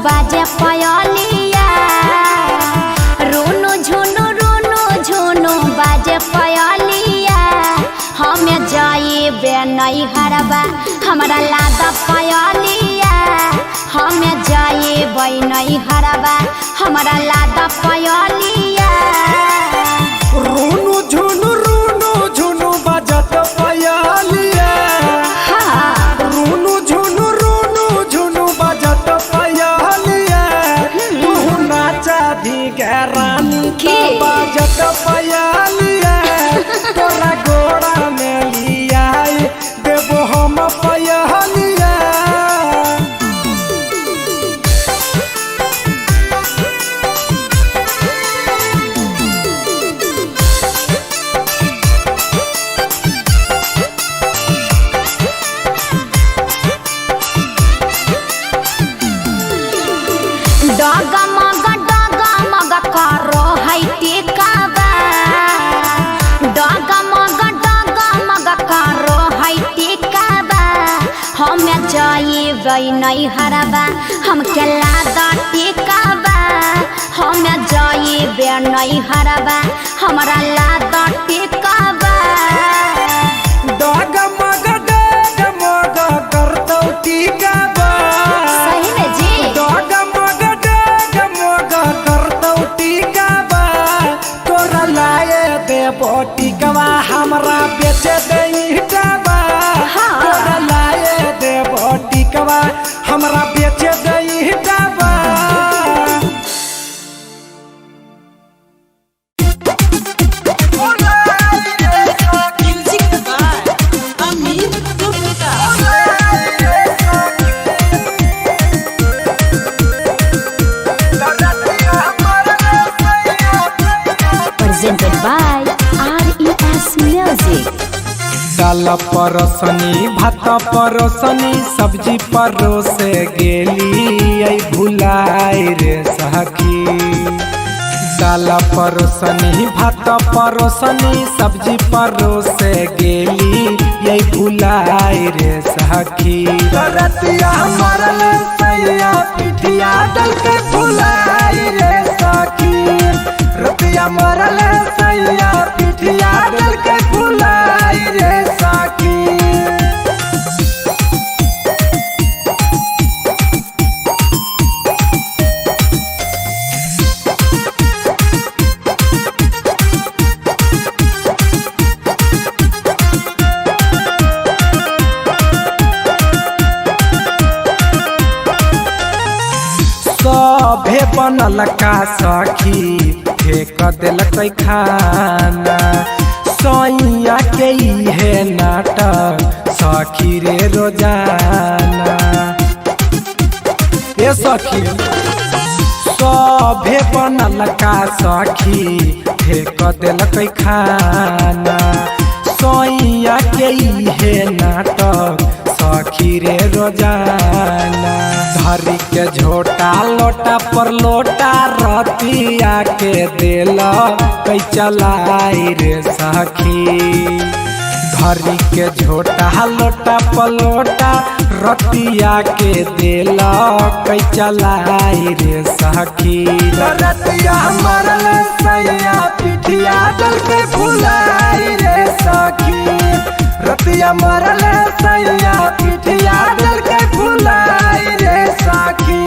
बाजे पयलिया रोनो झुनो बाजे पयलिया हमें जाइबे नहीं हरबा हमारा लादा पयलिया हमें जाइबे नहीं हरबा हमारा लादा पयलिया रोनो झुनो बाजत पयलिया रोनो झुनो बाजत पयलिया तू नाचा भीगे रानी के बाजत पयलिया तोरा गोड़ा में लिया देबो हम पयलिया डगमग करो है टिकाबा डगमग करो है टिकाबा हमें जाइबे नहीं हरबा हमके लादा टिकाबा हमें जाइबे नहीं हरबा हमारा लादा टिकाबा डगमग करतौ टिकाबा सही में जी डगमग करतौ टिकाबा तोरा लाए देबो टिकाबा हमरा बेचे दैटाबा तोरा लाए देबो टिकाबा हमरा बेचे दैटाबा presented by RES Music. दाल परसनी भात परसनी सब्जी परोसे गेली आई भुलाई रे सखी दाल परसनी भात परसनी सब्जी परोसे गेली आई भुलाई रे सखी रतिया मरल सैया पिठिया डल के भुलाई रे सखी रतिया मरल सैया पिठिया डल के भुलाई रे सखी सभे बनल का सखी फेंक दिलक खाना सैया के इहे नाटक सखी रे रोजाना ए सखी सभे बनल का सखी फेंक दिलक खाना सैया के इहे नाटक सखी रे रोजाना धरी के झोटा लोटा पर लोटा रतिया के दिल कई चलाई रे सखी धरी के झोटा लोटा पर लोटा रतिया के दिल कई चलाई रे सखी रतिया मरल सैया पिठिया डल के भुलाई रे सखी रतिया मरल सैया पिठिया डल के भुलाई रे सखी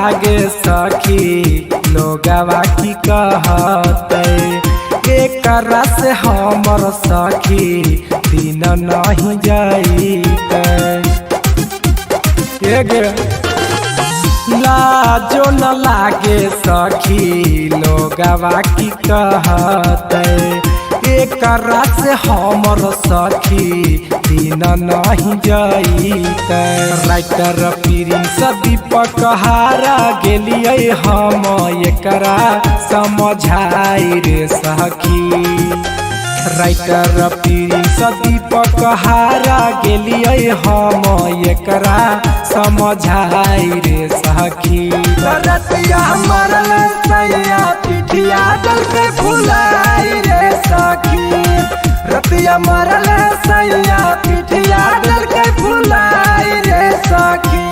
लागे सखी लोगवा की कहते एकरा से हमर सखी दिन नहीं जाइते लाजो न लागे सखी लोगवा की कहते एकरा से हमर सखी दिन नहीं जाइते राइटर प्रिंस दीपक हारा गेलिए हम एकरा समझाई रे सखी राइटर प्रिंस दीपक हारा गेलिए हम एकरा समझाई रे सखी रतिया मरल सैया पिठिया जल के फुलाई रे सखी रतिया मरल सैया पिठिया जल के फुलाई रे सखी।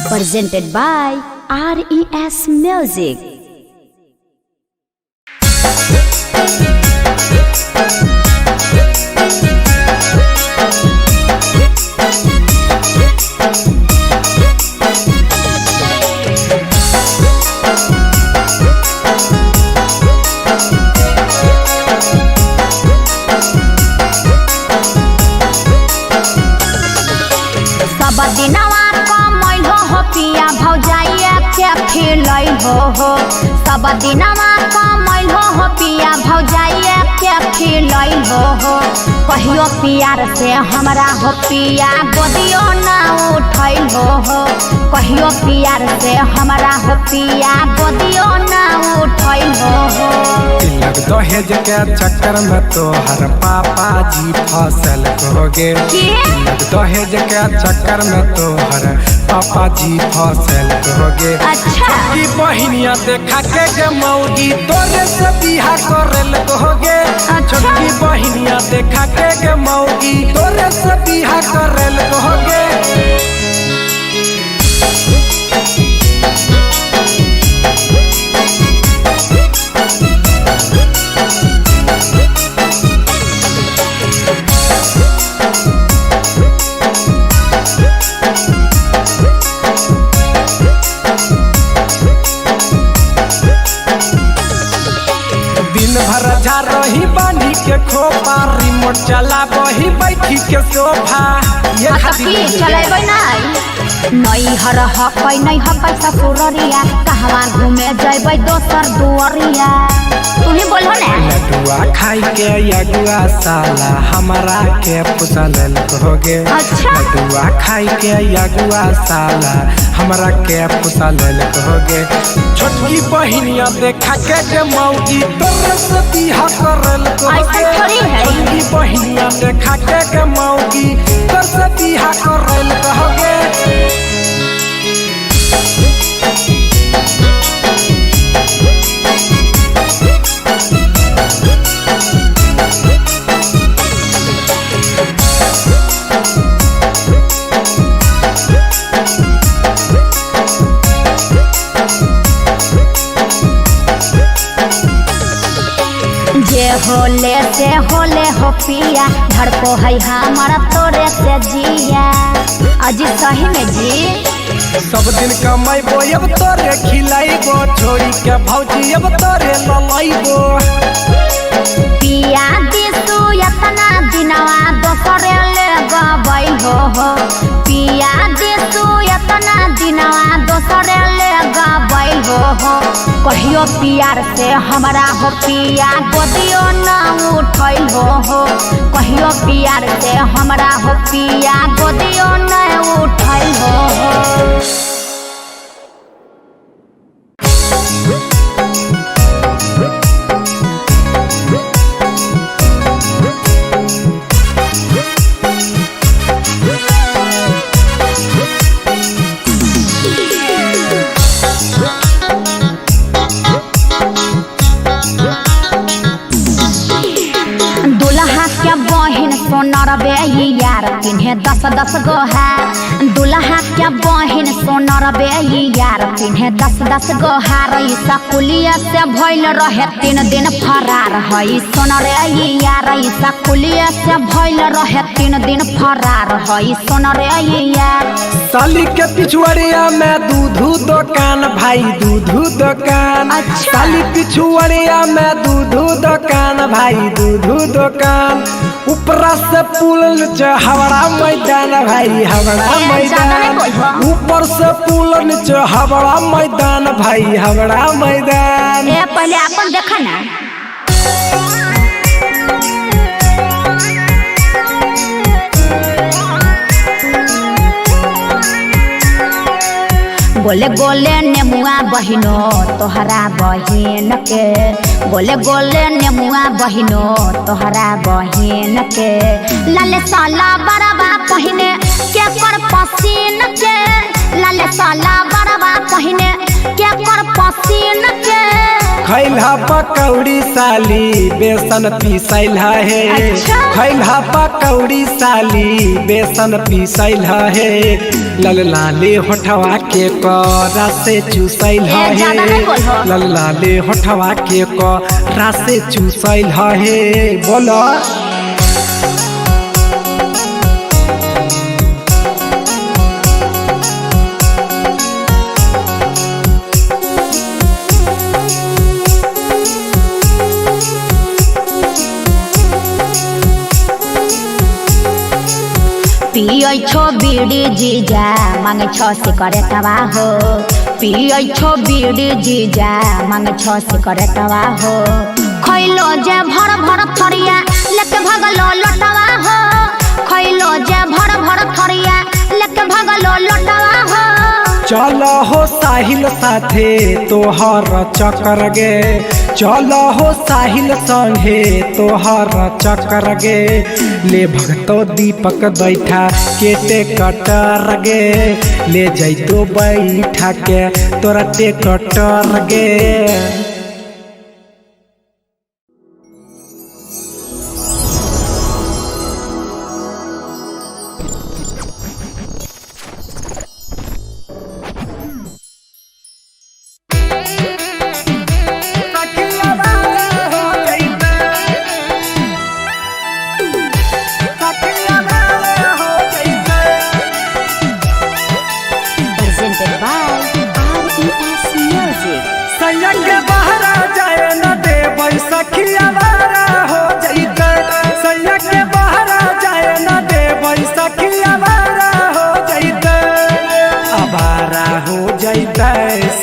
Presented by RES Music. सब दिनवा कमैल हो पिया भौजाइया के खिलैल हो कहियो पियार से हमरा हो पिया गोदियो ना उठैल हो कहियो पियार से हमरा हो पिया गोदियो ना उठैल हो। तिलक दहेज के चक्कर में तोहर पापा जी फसल होगे तिलक दहेज के चक्कर में तोहर पापा जी फसल होगे। अच्छा बहिनिया देखा के मौगी तोरे से बिहा करल होगे छोटकी बहिनिया देखा के मौगी तोरे से बिहा करल होगे। रही बानी के खोपा रिमोट चला बही बैठी के सोफा ये खातिर चलेबै नहीं हर हकै नहीं हकै ससुररिया कहवा घूमे जइबै दोसर दुअरिया तू ही बोलहो ना लडुआ खाई के यगुआ साला हमारा के पुसल होगे। अच्छा लडुआ खाई के यगुआ साला हमारा के पुसल होगे। छोटकी बहिनिया देखा के मौगी तोरे से बिहा करल होगे छोटकी बहिनिया देखा के मौगी तोरे से बिहा करल होगे। होले से होले हो पिया धड़को है हमारा तोरे से जिया अजी सही में जी सब दिन कमाइबो अब तोरे खिलाइबो छोरी के भौजी अब तोरे ललाइबो पिया दिसु यतना दिनवा दोसरे ले गबै हो पिया दिसु यतना दिनवा दोसरे ले गबै हो कहियो पियार से हमरा हो पिया गोदियो ना उठैल हो कहियो पियार से हमरा हो पिया गोदियो ना उठैल हो। यार पिन्हे 10 गो है दुल्हा क्या बहिन सोनर बे यार पिन्हे 10-10 गो हार स्कूलिया से भइल रहे 3 दिन फरार है सोना रे यार स्कूलिया से भइल रहे 3 दिन फरार है सोना रे यार। साली के पिछुआड़िया में दूधू दुकान भाई दूधू दुकान। अच्छा। साली पिछुआड़िया में दूधू दुकान भाई दूधू दुकान। ऊपर से पुल नीचे हवड़ा मैदान भाई हवड़ा मैदान। ऊपर से पुल नीचे हवड़ा मैदान भाई हवड़ा मैदान। पहले अपन देखा ना गोले गोले नेमुआ बहिनो तोहरा बहिन के गोले गोले नेमुआ बहिनो तोहरा बहिन के लाले साला बड़वा पहिने के कर पसीन के लाले साला बड़वा पहिने के कर पसीन के। खैला पकौड़ी साली बेसन पीसल है। अच्छा। खैला पकौड़ी साली बेसन पीसल है। लल लाले होठवा के करा से चूसल है। लल लाले होठवा के करा से चूसल है। बोलो पियै छो बीड़ी जीजा मांगे छो सिकरेटवा हो पियै छो बीड़ी जीजा मांगे छो सिकरेटवा हो खैलो जे भर भर थरिया लेके भगलो लटवा हो खैलो जे भर भर थरिया लेके भगलो लटवा हो। चलो हो साहिल साथे तोहर चक्कर गे चलो हो साहिल संगे तोहर चक्कर गे ले भगतो दीपक बैठा केटे कटर गे ले जैतो बैठा के तोरा ते कटर गे।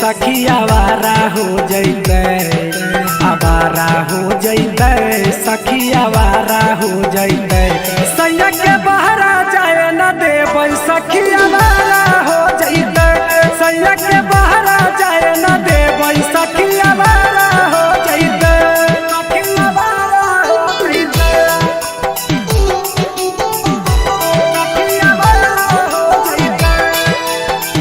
सखी आवारा हो जैते आवारा हो जैते सखी आवारा हो जैते सैया के बहरा जाए न देबै सखी आवारा हो जैते सैया के बहरा जाए न देबै सखी आवारा हो जैते सखी आवारा हो जैते सखी आवारा हो जैते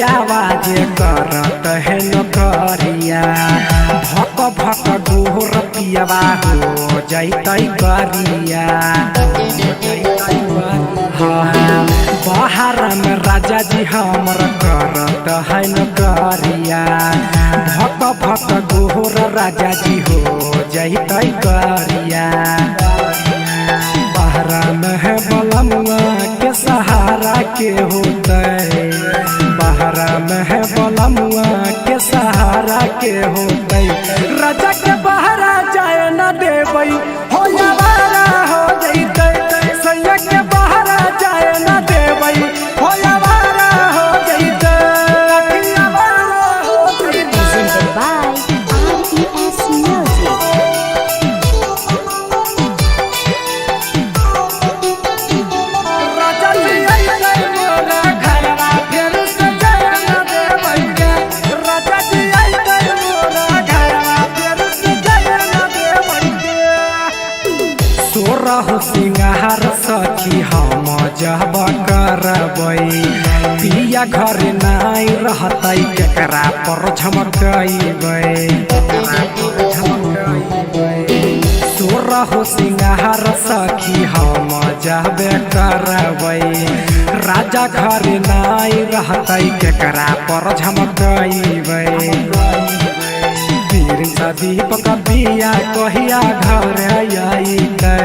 आवाज करत है नौकरिया भक भक गोर पियावा हो जैतै करिया। हाँ बाहर में राजा जी हमर करत है नौकरिया भक भक गोर राजा जी हो जैतै करिया। बाहर में है बलमुआ के सहारा के होते बहरा में है बलमुआ के सहारा के होते राजा के बहरा जाए न देबै हो आवारा हो जैते सैया के बहरा जाए न देबै हो आवारा हो जैते आवारा हो पिया घर नाई रहता केकरा पर झमकइबे तोरा हो सिंगार सखी हम जाबे करबै राजा घर नाई रहता केकरा पर झमकइबे तीर दीपक बिया कहिया घर आइते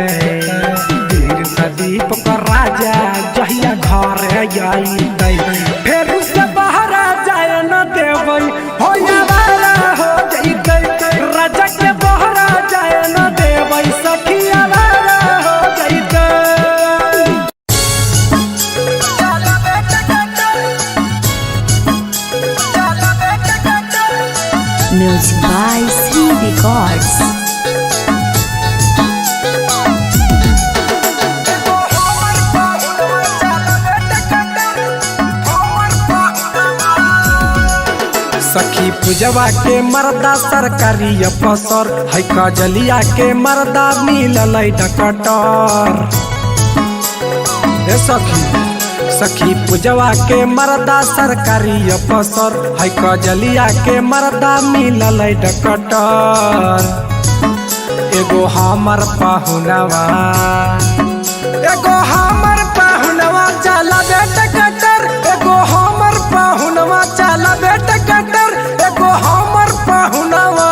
तीर दीपक राजा जहिया घर आइते फेर से बाहर जाए न देबै हो यावारा हो जइते राजा के बाहर जाए न देबै सखी यावारा हो जइते Music by Sri Records. सखी पूजवा के मर्दा सरकारी अफसर है कजलिया के मर्दा मिलल डकटर सखी पूजवा के मर्दा सरकारी अफसर है कजलिया के मर्दा मिलल डकटर एगो हमर पाहुनवा चला बेटा कटर एगो हमर पाहुनवा चला बेटा कटर एगो हमर पाहुनवा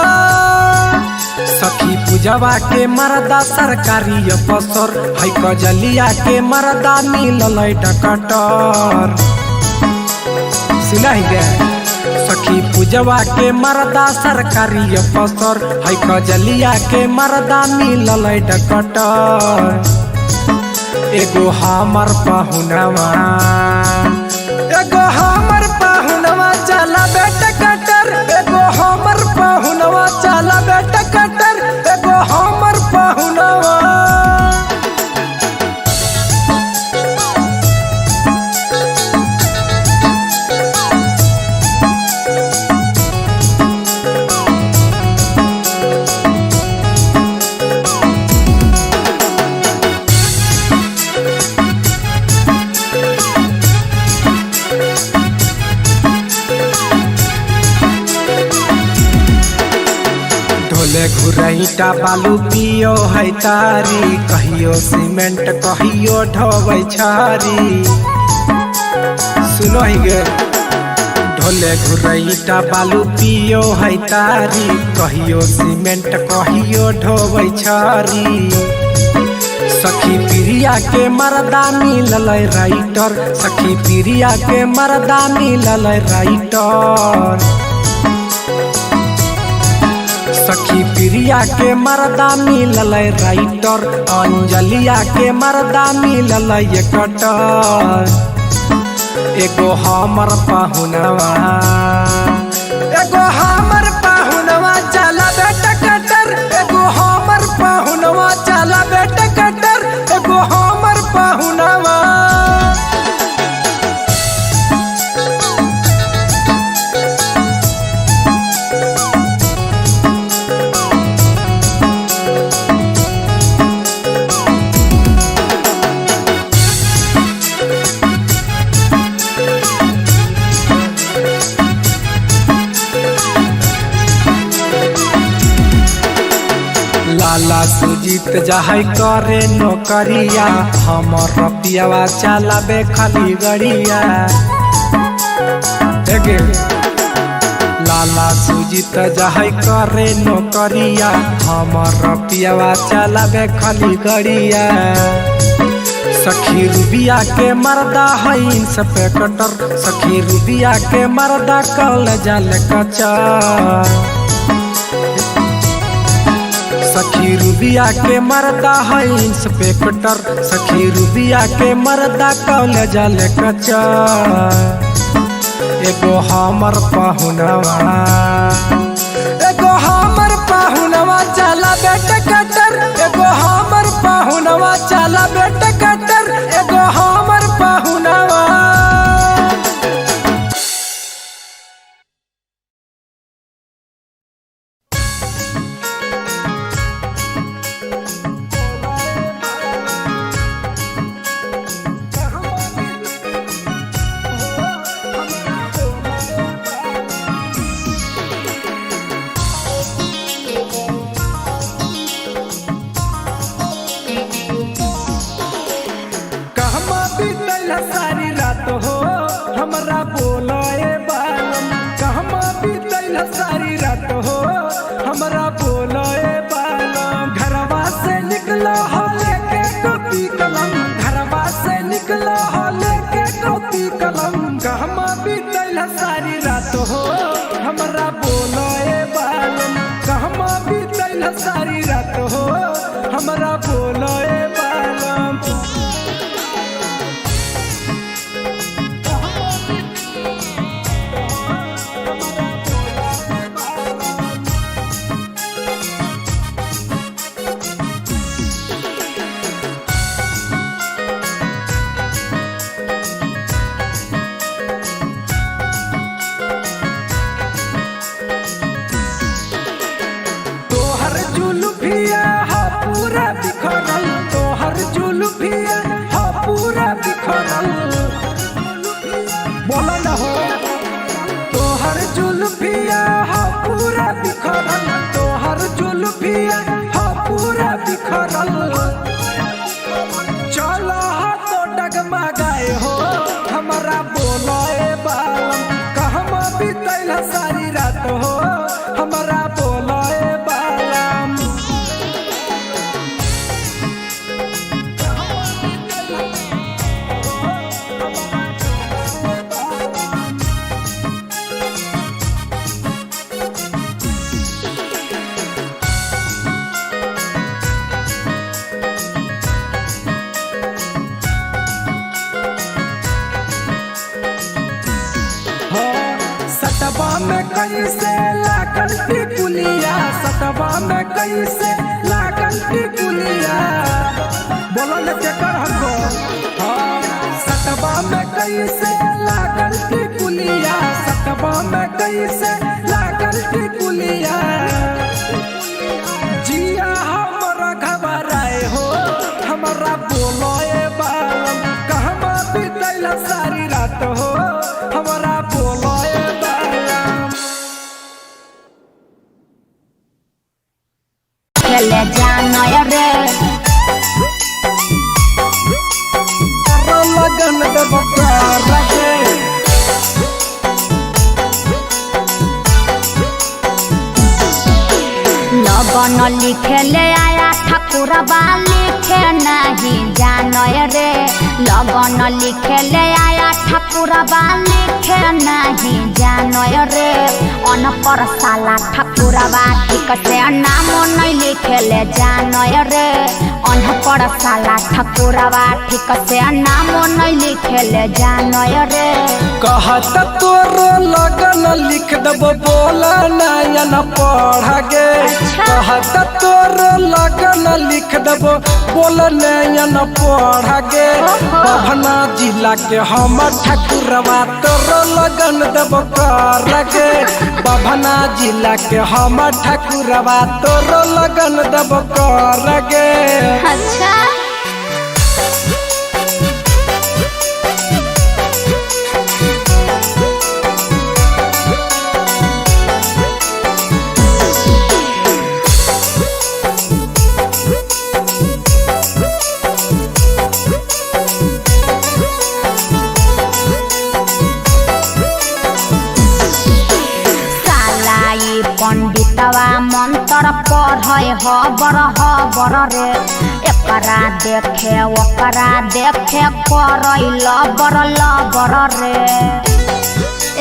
सखी पूजवा के मर्दा सरकारी अफसर है कजलिया के मर्दा मिलल डकटर सुनाई गे सखी पूजवा के मर्दा सरकारी अफसर है कजलिया के मर्दा मिलल डकटर एगो हमर पाहुनवा चला बेटा कटर एगो हमर पाहुनवा चला बेटा कटर एगो हमर पाहुनवा घुरैटा बालू पियो है तारी कहियो सीमेंट कहियो ढोबै छारी सुनो गे ढोले घुरैटा बालू पियो है तारी कहियो सीमेंट कहियो ढोबै छारी सखी प्रिया के मर्दा मिलल राइटर सखी प्रिया के मर्दा मिलल राइटर सखी प्रिया के मर्दा मिलल राइटर अंजलिया के मर्दा मिलल कटर एगो हमर पाहुनवा चला बेटा कटर एगो हमर पाहुनवा चला बेटा कटर एगो हमर पाहुनवा लाला सुजीत जाहे करे नौकरिया हमर रपियावा चलाबे खाली गड़िया लाला सुजीत जाहे करे नौकरिया हमर रपियावा चलाबे खाली गड़िया सखी रूबिया के मर्दा है इंस्पेक्टर सखी रूबिया के मर्दा कल जल कचर सखी रूबिया के मर्दा है इंस्पेक्टर सखी रूबिया के मर्दा कॉलेज कचर एगो हमर पाहुनवा चला बेटा कटर एगो हमर पाहुनवा चला बेटा कटर एगो हमर पाहुनवा रात हो हमरा बोले बालम घरवा से निकला हो लेके कॉपी कलम घरवा से निकला हो लेके कॉपी कलम कहमा बीतल सारी रात हो हमरा बोले बालम कहमा बीतल सारी रात हो हमरा बोले बालम जुल्फिया हा पूरा बिखरल तोहर जुल्फिया हा पूरा बिखरल बोला न हो तोहर जुल्फिया हा पूरा बिखरल तोहर जुल्फिया हा पूरा बिखरल चला तो डगमगाए हो हमारा बोलाए बालम कहमा बीतल सारी रात हो हमारा बोलाए सतबा में कैसे लागल टिकुलिया सतबा में कैसे लागल टिकुलिया बोलो न केकर हमको हाँ सतबा में कैसे लागल टिकुलिया सतबा में कैसे लागल टिकुलिया जिया हमरा घबराए हो हमरा बोलोए बालम कहमा बीतल सारी रात हो हमरा बोलोए खेले जानो रे लगन दबका रखे लगन लिखेले आया ठाकुरबा लिखे नहीं जानो रे लगन लिखेले आया ठाकुरबा लिखे नहीं जानो रे अनपर साला ठाकुरबा ठीक से नाम नहीं लिखेले जानो रे अनपर साला ठाकुरबा ठीक से नाम नहीं लिखेले जानो रे कहत तोरो लगन लिख दब बोला नयन पढ़ गे कहत तोरो लगन लिख दब बोल नयन पढ़ गे पवना जिला के हम ठाकुरबा तोरो लगन दब कर गे पवना जिला के हम ठाकुरबा तोरो लगन दब कर गे अच्छा पंडितवा मंत्र पढ़े हबर रे एकरा देखे ओकरा देखे करई लबर रे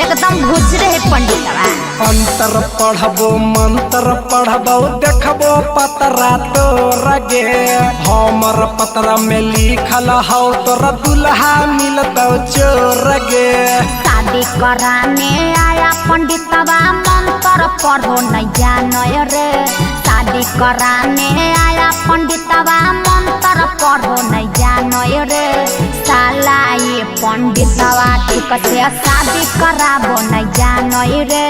एकदम घुजरे है पंडितवा अंतर पढ़बो मंत्र पढ़बो देखबो पतरा तोर गे हमर पतरा में लिखल हौ तोरा दुल्हा मिलतौ चोर गे शादी कराने आया पंडितवा मंत्र पढ़ो नहीं जानो रे शादी कराने आया पंडितवा मंत्र पढ़ो नहीं जानो रे साला ये पंडितवा ठीक से शादी कराबो नहीं जानो रे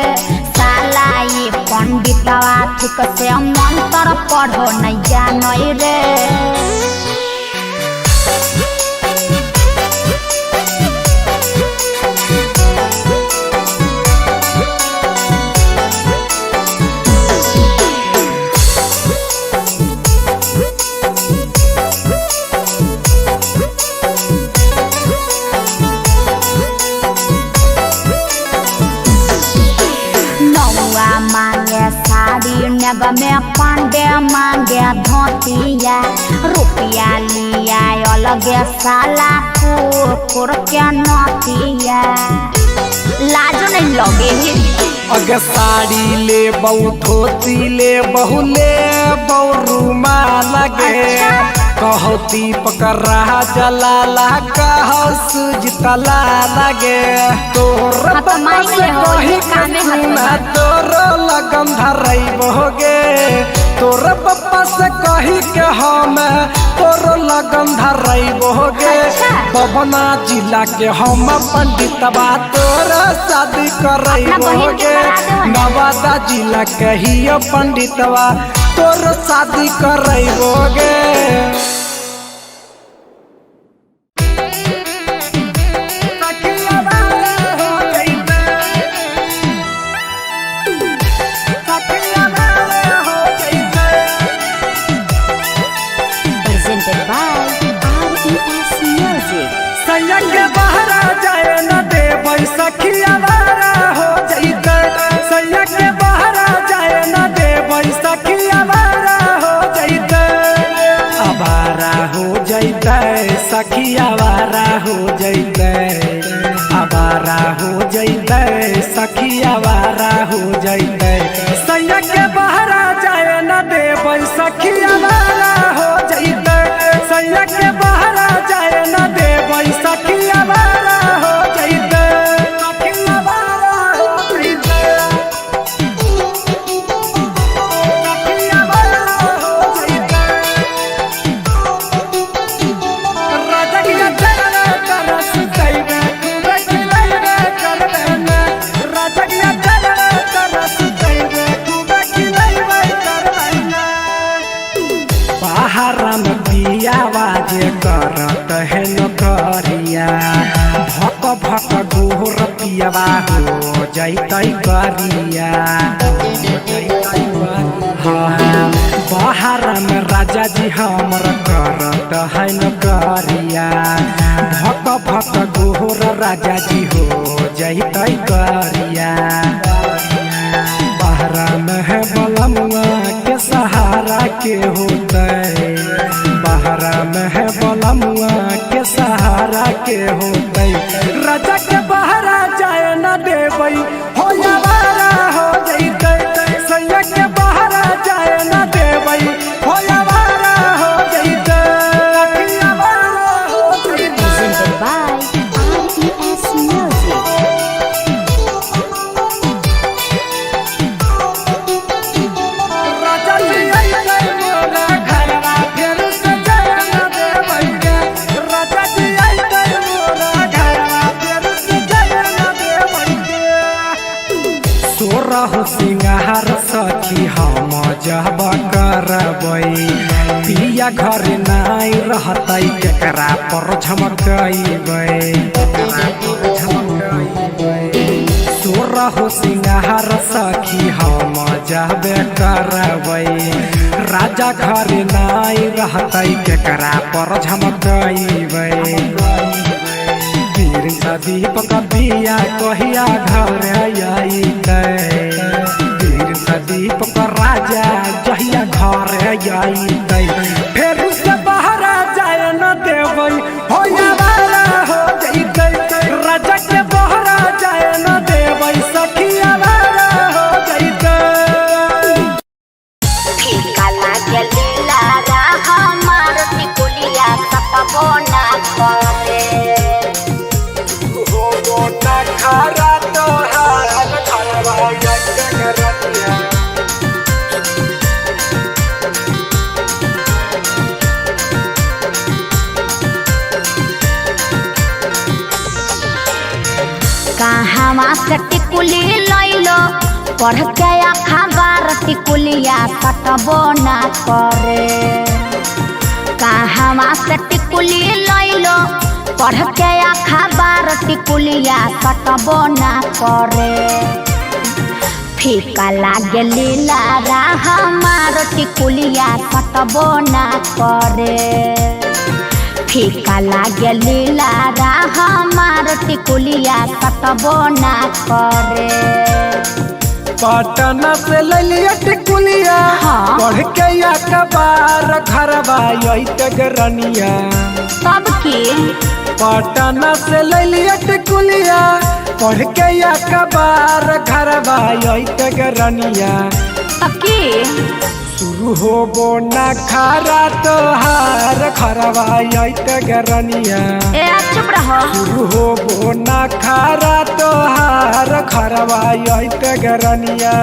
साला ये पंडितवा ठीक से मंत्र पढ़ो नहीं जानो रे साड़ी नेब में पांडे मांगे धोतिया रुपया लिया अलगे साला कुकुर के नतिया लाजो नहीं लगे अगे साड़ी ले बहु धोती ले बहु ले बहु रुमाल लगे कहो दीपक रहा जलाला कहो सुजतला लगे तोर बाबा से कही के सुना तोर लगन धरई बहोगे तोर बाबा से कही के हम तोर लगन धरई बहोगे पवना जिला के हम पंडितबा तोर शादी करई बहोगे नवादा जिला के ही पंडितबा तोर शादी करई बहोगे सखिया बारा हो जइते सैया के बहरा जाए न दे सखिया बारा हो जइते अबारा हो जइते सखिया बारा हो जइते अबारा हो जइते सखिया बारा हो जइते सैया के बहरा जाए न दे सखिया बारा हो जइते सैया के बहरा जाए न दे सखिया बारा हो जइते आवाजे करत है नौकरिया भक भक गोर पियावा हो जैतै करिया बाहर में राजा जी हमर करत है नौकरिया भक भक गोर राजा जी हो जैतै करिया बाहर में है बलमुआ के सहारा के होते बहरा में है बलमुआ के सहारा के होते राजा के बहरा जाए न देबई हो यावारा हो जइते सैया के बहरा जाए न देबई हो यावारा हो जइते यावारा हो जइते सिंगार सखी हम जब करबै पिया घर नाई रहतै केकरा पर झमकैबै सोरहु सिंगार सखी हम जब करबै राजा घर नाई रहतै केकरा पर झमकैबै वीर दीपक बिया कहिया घर आइतै वीर दीपक राजा जहिया घर आइतै फेर से बहरा जाए न देबै हो यावारा हो जइतै राजा के बहरा जाए न देबै सखिया बारा हो जइतै काला के लीला रा हमार टिकुलिया सतबो ना करे खरा तो हाल खरवा जगरतिया कहाँ से टिकुली लैलो पढ़ के अखबार टिकुलिया सतबो ना करे कहाँ से टिकुली लैलो पढ़ के अखबार टिकुलिया सतबो ना करे फीका लागे लीला रा हमार टिकुलिया सतबो ना करे फीका लागे लीला रा हमार टिकुलिया सतबो ना करे पटना से ललिया टिकुलिया हाँ। पढ़ के या कबार घरवा गरनिया तब की पटना से ललिया टिकुलिया पढ़ के या कबार घरवा गरनिया तब की शुरू होबो ना खारा तोहार घरवा गरनिया ए चुप रहो। शुरू होबो ना खारा तोहार घरवा गरनिया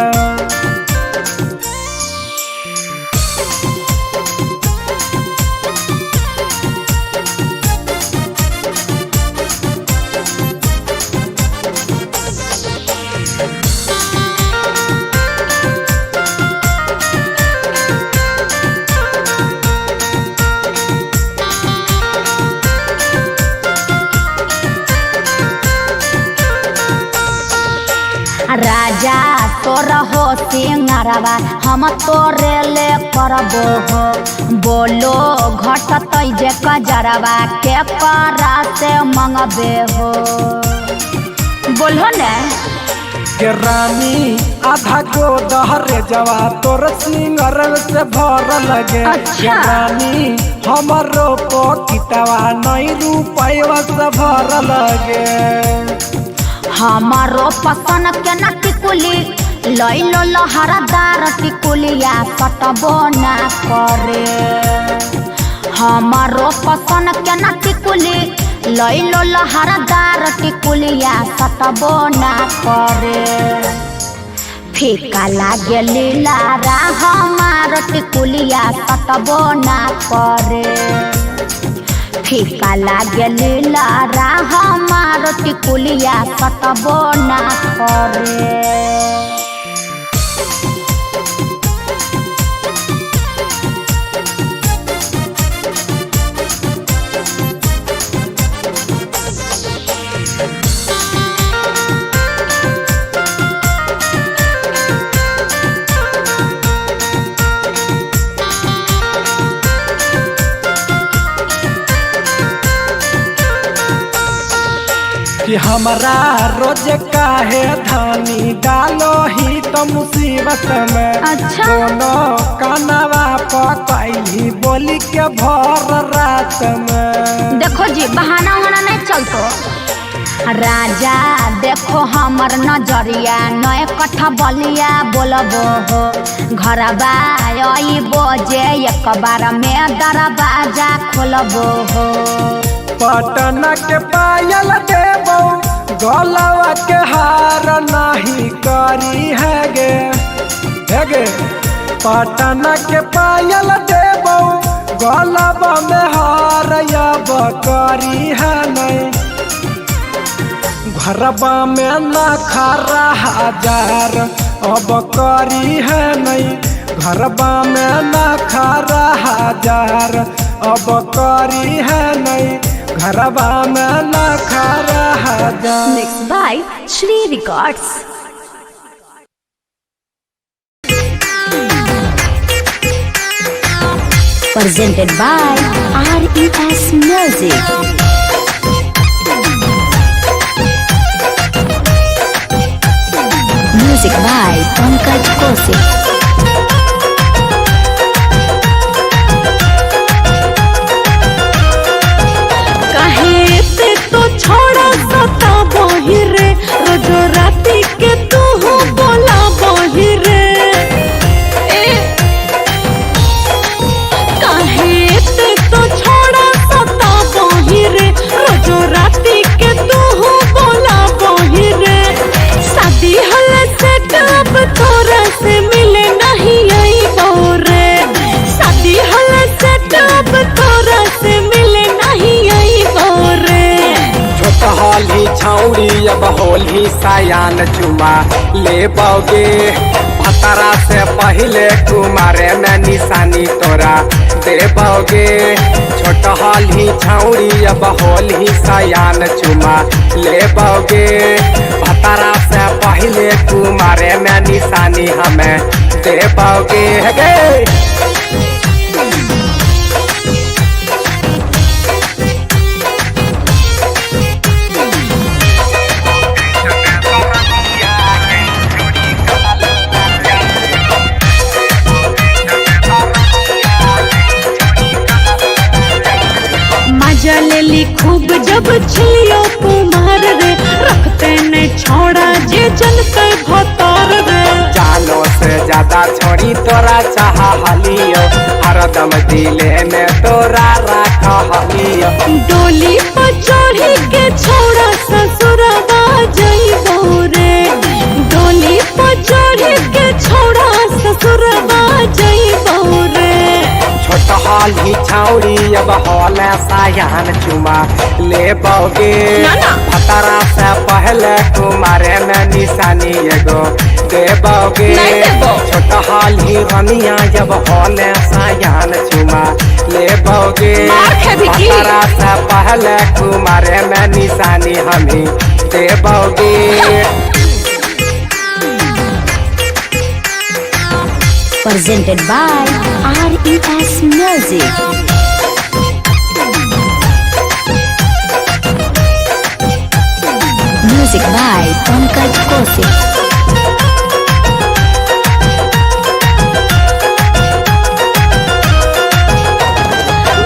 राजा तोरा हो सिंगारवा हम तोरे ले करबो हो बोलो घटत जे कजरवा के पारा से मंगबे हो बोलो ने के रानी आधा को दहरे जवा तोर सिंगर से भर लगे अच्छा। के रानी हमारो पकिटवा नहीं रुपया से भर लगे हमारो पसंद के ना टिकुली लइलो लहरदार टिकुलिया कटबो ना करे हमारो पसंद के ना टिकुली लइलो लहरदार टिकुलिया कटबो ना करे फीका लागे लीला रा हमार टिकुलिया कटबो ना करे फीका लागे लीला रा हमार टिकुलिया कटबो ना करे कि हमारा रोज काहे धानी डालो ही तो मुसीबत में अच्छा। दोनों कानवा पकई बोली के भर रात में देखो जी बहाना होना नहीं चलतो राजा देखो हमर नजरिया नए कट्ठा बलिया बोलबो हो घरबा आई बोजे एक बार में दरवाजा खोलबो हो पटना के पायल देबो गलवा के हार नहीं करी है गे पटना के पायल देबो गलवा में हार अब करी है नहीं घरबा में ना खरा हजार अब करी है नहीं घरबा में ना खरा हजार अब करी है नहीं घरबा में ना खरा हजार। Mixed by Shri Records. Presented by RES Music. Music by Pankaj Kaushik. छोड़ा सता बहिरे रोजो राती के तू हो बोला बहिरे काहे ते तो छोड़ा सता बहिरे रोजो राती के तू हो बोला बहिरे शादी हल से कब तोरा से मिले नहीं आई बोरे शादी हल से कब तोरा से मिले नहीं आई बोरे होली छौड़ी अब होली सायान चुमा ले बोगे भतरा से पहले कुमारे में निशानी तोरा दे बोगे छोट होली छौड़ी अब होली सायान चुमा ले बोगे भतरा से पहले कुमारे में निशानी हमें दे बोगे गे खूब जब छिलियो कुमार रे रखते नहीं छोड़ा जे जनते भतार रे जानो से ज्यादा छोड़ी तोरा चाहलियो हरदम दिले में तोरा रखलियो डोली पर चढ़ी के छोड़ा ससुरवा जइबो रे डोली पर चढ़ी के छोड़ा ससुरवा जइबो रे छोटहल ही छौड़ी अब हौले सायान चुमा ले बोगे भतरा से पहले तुम्हारे में निशानी एगो दे बोगे छोटहल ही रनिया जब हौले सायान चुमा ले बोगे भतरा से पहले तुम्हारे में निशानी हमी दे बोगे। Presented by RES Music. Music by Pankaj Kaushik.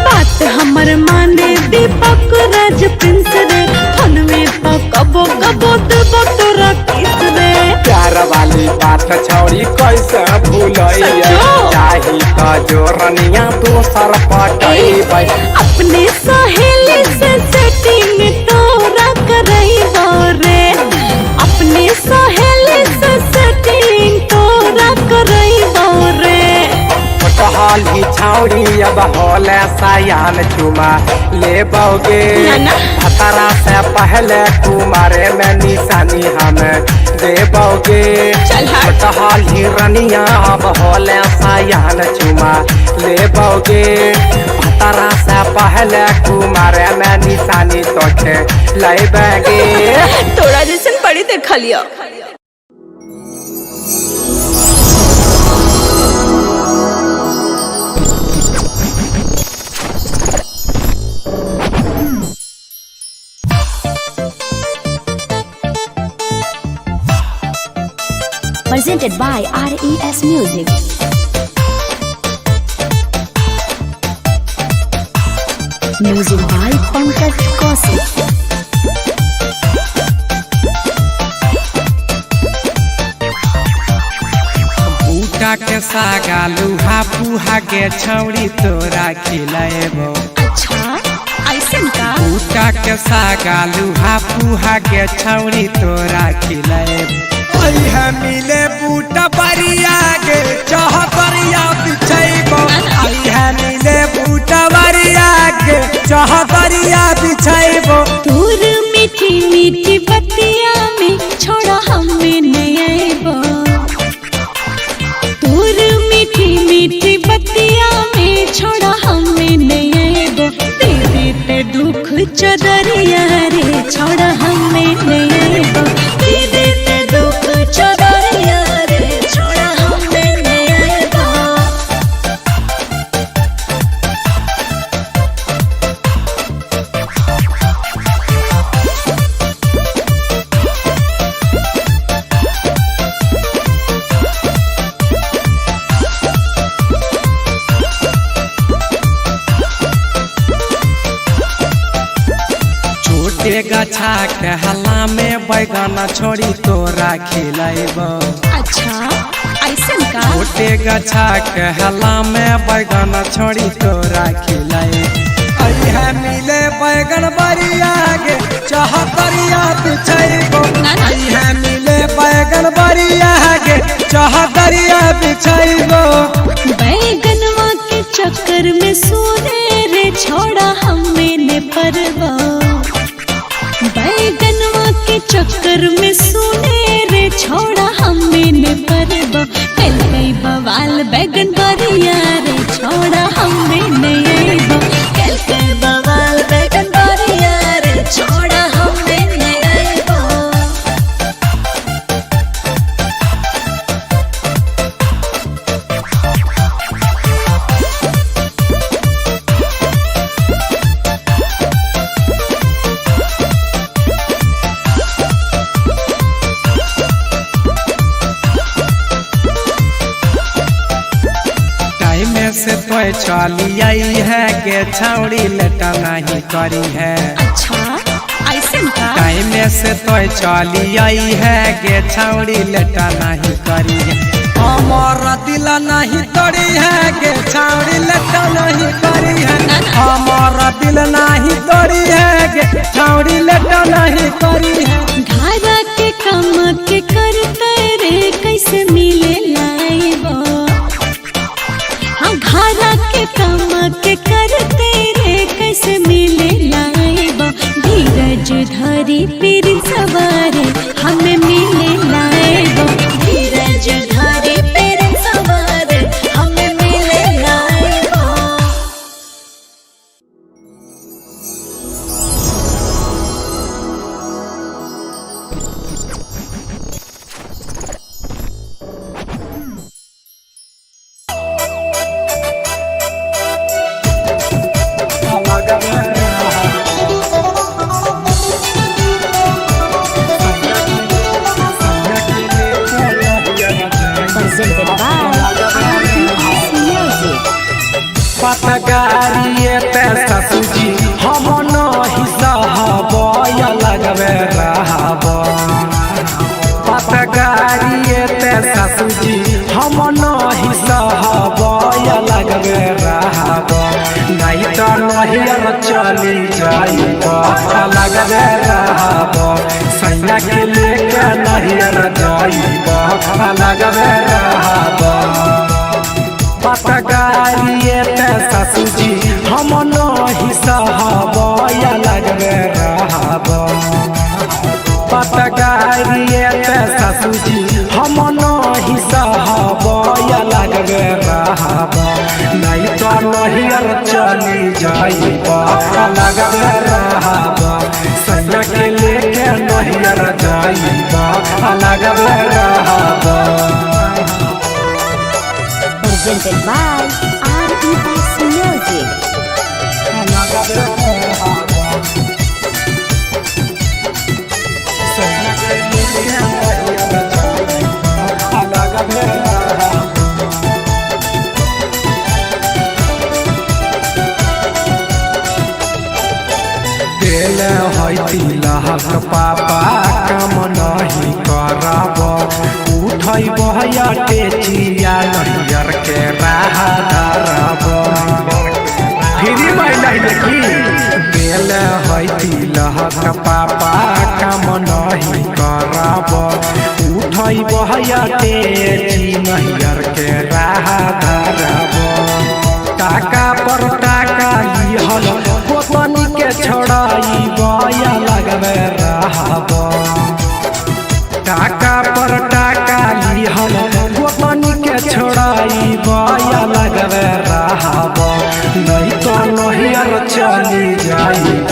बात हमर माने दीपक राज प्रिंस रे फन में तो कबो कबो देबो तोरा किस रे प्यार वाली बात छौड़ी कैसे भूलैया चाही तो जोरनिया दूसर पटैबै अपने सहेली से सेटिंग तोरा करैबो रे अपने सहेली से सेटिंग तोरा करैबो रे छोटहल ही छौड़ी अब हौले सायान चुमा ले बोगे भतरा से पहले तुम्हारे में निशानी हमें दे बोगे छोटहल ही रनिया अब हौले सायान चुमा ले बोगे भतरा से पहले तुम्हारे में निशानी तो ले बैगे तोरा जैसन पड़ी देखा लिया। Presented by RES Music. Music by Pankaj Kaushik. बूटा के सागा लुहा पुहा के छौड़ी तोरा खिलाएबो अच्छा ऐसन का बूटा के सागा लुहा पुहा के छौड़ी तोरा खिलाएबो है मिले बूटा बरिया के चहतरिया बिछैबो है मिले बूटा बरिया के चहतरिया बिछैबो दूर मीठी मीठी बतिया में छोड़ा हमें नहीं आएबो दूर मीठी मीठी बतिया में छोड़ा हमें नहीं आएबो दे देते दुख चदरिया रे छोड़ा हमें नहीं आएबो दे देते दुख चदरिया रे छोड़ा हमें नहीं आएबो। छोटे गछा के हल्ला में बैगन छोड़ी तोरा खिलाएबो अच्छा ऐसन का छोटे गछा के हल्ला में बैगन छोड़ी तोरा खिलाएबो है मिले बैगन बरिया के चहतरिया बिछैबो है मिले बैगन बरिया के चहतरिया बिछैबो बैगनवा के चक्कर में सोने रे छोड़ा हमें ने परवा बैगनवा के चक्कर में सोने रे छोड़ा हमें ने परवा कल गई बवाल बैगन बरिया रे छोड़ा हमें नहीं आएबो कल गई बवाल बैगन बरिया रे छोड़ा हमें नहीं आएबो। में से तो चली आई है के छौड़ी लेटा नहीं करी है। अच्छा ऐसे का टाइम में से तो चली आई है के छौड़ी लेटा नहीं करी है। हमार दिल नहीं तोड़ी है के छौड़ी लेटा नहीं करी है। हमार दिल नहीं तोड़ी है के छौड़ी लेटा नहीं करी है। घरा के काम के करते रे कैसे मिले लाइबो। हाँ घरा के काम के करते रे कैसे मिले लाइबो। धीरज धरी पीर सवारे हमें मिले लाइबो। धीरज धरी पीर सवारे हमें मिले लाइबो। पतगारिए पैसा सूजी हम नहीं सहबय लगबे रहब। पतगारिए पैसा सूजी हम नहीं सहबय लगबे रहब। नहीं तो नहियर चली जाइब लगबे रहब। सैया के लेके नहियर जाइब लगबे रहब। पतगारिए पैसा सूजी हम नहीं सहबय लगबे रहब। पतगारिए पैसा सूजी हम नहीं सहबय लगबे रहब। नहीं तो नहियर चली जाइब लगबे रहब। सैया के लेके नहियर जाइब लगबे रहब। Presented by RES Music. दिल है तिलहक पापा काम नहीं करब। उठई बहया टेचिया नहियर के राह धरब। फ्री महिला देखी दिल है तिलहक पापा काम नहीं करब। उठई बहया टेची नहियर के राह धरब। टाका पर टाका लिहल गोतनी के छोड़ाई बया लगबे रहब। टाका पर टाका लिहल गोतनी के छोड़ाई बया लगबे रहब। नहीं तो नहियर चली जाइब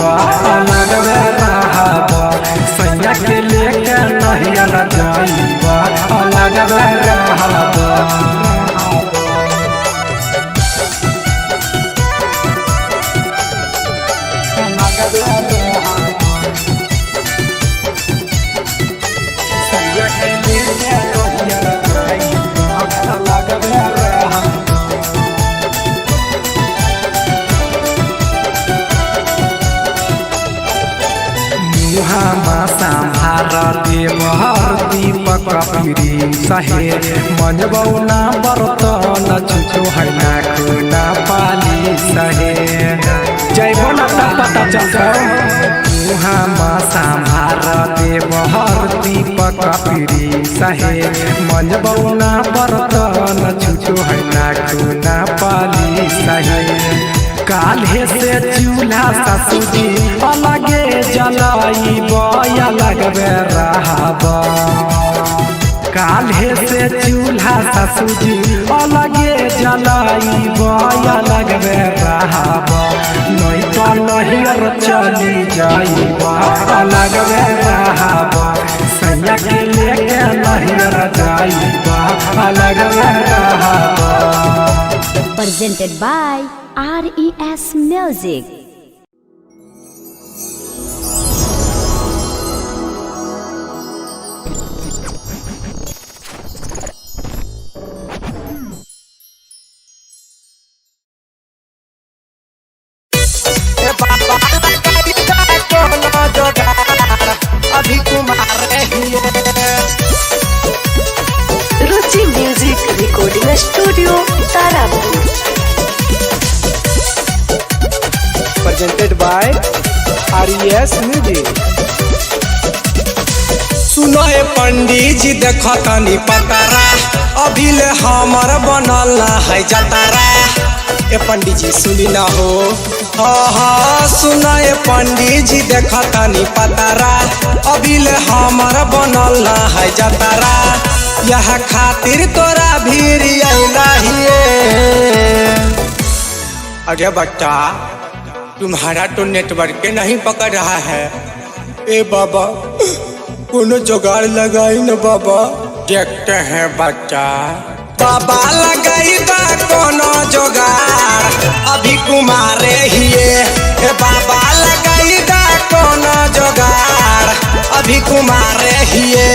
लगबे रहब। सैया के लेके नहियर जाइब लगबे रहब। संभार देवहर दीपक पीरी सहे मंजबौना बर्तन छुछो है ना खुना पाली सहे। जय बोला पता चल मुहामा संभार देवहर दीपक पीरी सहे मंजबौना बर्तन छुछो है ना खुना पाली सहे। काल्हे से चूल्हा ससुरी अलगे जलाई बया लगबे रहब। काल्हे से चूल्हा ससुरी अलगे जलाई बया लगबे रहब। नहीं तो नहियर चली जाइब लगबे रहब। सैया के लेके नहियर जाइब लगबे रहब। Presented by RES Music. Recording studio Tarapur. presented by RES Music। सुनो हे पंडित जी देखो तनी पतारा, अभी ले हमर बनल ना है जतारा। ए पंडित जी सुनी ना हो, हाँ सुनो हे पंडित जी देखो तनी पतारा, अभी ले हमर बनल ना है जतारा। यह खातिर तोरा भीड़ अइला हिए। अरे बच्चा तुम्हारा तो नेटवर्क के नहीं पकड़ रहा है। ए बाबा कोनो जुगाड़ लगाई न बाबा। देखते हैं बच्चा। बाबा लगाई बा कोनो जुगाड़, अभी कुमारे हिए। ए बाबा लगाई बा कोनो जुगाड़, अभी कुमारे हिए।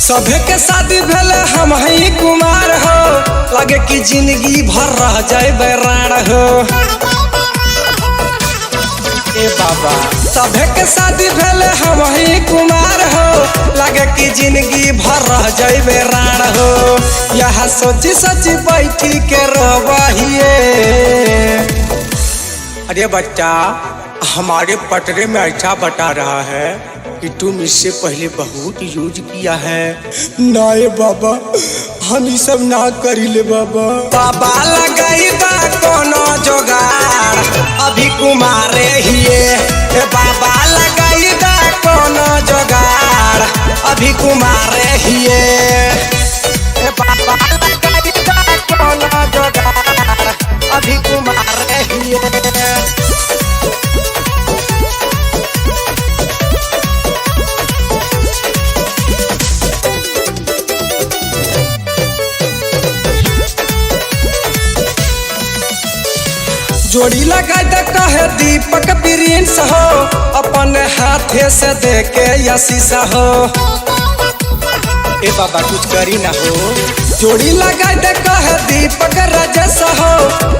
सभे के शादी भेले हम ही कुमार हो, लगे कि जिंदगी भर रह जाए बैरान हो। ए बाबा सभे के शादी भेले हम ही कुमार हो, लगे कि जिंदगी भर रह जाए बैरान हो। यह सोची सोची बैठी के रोबहिए। अरे बच्चा हमारे पटरे में ऐसा बता रहा है कि तुम इससे पहले बहुत यूज किया है। ना ये बाबा हम ये सब ना करी ले बाबा। बाबा लगाई बा कोनो जुगाड़, अभी कुमारे हिए। ए बाबा लगाई बा कोनो जुगाड़, अभी कुमारे हिए। ए बाबा लगाई बा कोनो जुगाड़, अभी कुमारे हिए। जोड़ी लगा दे कहे दीपक प्रिंस हो, अपन हाथे से देके यशीसा हो। ए बाबा कुछ करी ना हो। जोड़ी लगा दे कहे दीपक राजेश हो,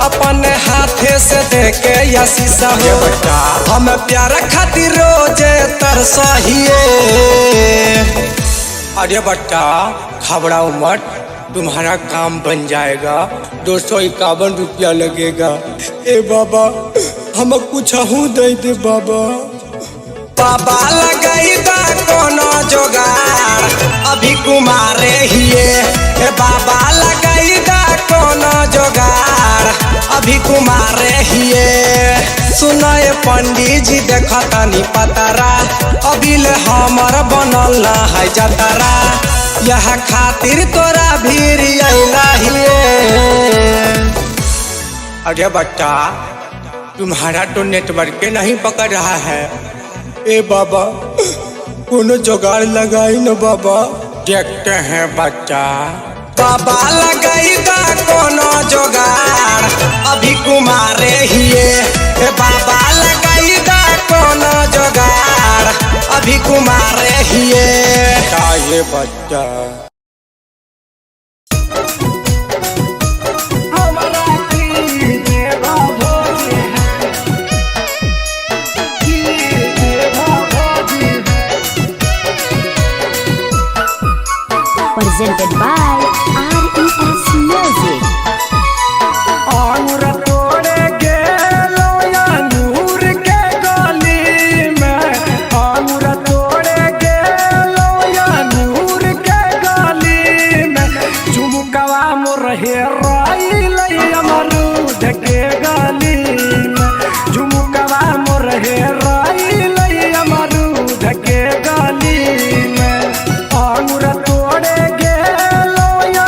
अपन हाथे से देके यशीसा हो। हम प्यार खातिर रोजे तरसहिए। अरे बच्चा घबराओ मत, तुम्हारा काम बन जाएगा। 251 रुपया लगेगा। ए बाबा हम कुछ दे दे बाबा। बाबा लगाई बा कोनो जुगाड़, अभी कुमारे हिए। ए बाबा लगाई बा कोनो जुगाड़, अभी कुमारे हिए। सुनो ए पंडित जी देखो तनी पतारा, अभी ले हमर बनल ना है जतारा। यह खातिर तोरा भीड़ अइला हिए। अरे बच्चा तुम्हारा तो नेटवर्क के नहीं पकड़ रहा है। ए बाबा कोनो जुगाड़ लगाई न बाबा। देखते हैं बच्चा। बाबा लगाई बा कोनो जुगाड़, अभी कुमारे हिए। ए बाबा लगाई बा कोनो जुगाड़, अभी कुमारे हिए। ये बच्चा presented by RES Music। अंगूर तोड़े गेलो या नूर के गली में, अंगूर तोड़े गेलो या नूर के गली में। झुमकवा मोर हेराइल अमरूद के गली में, झुमकवा मोर हेराइल अमरूद के गली में। अंगूर तोड़े गेलो या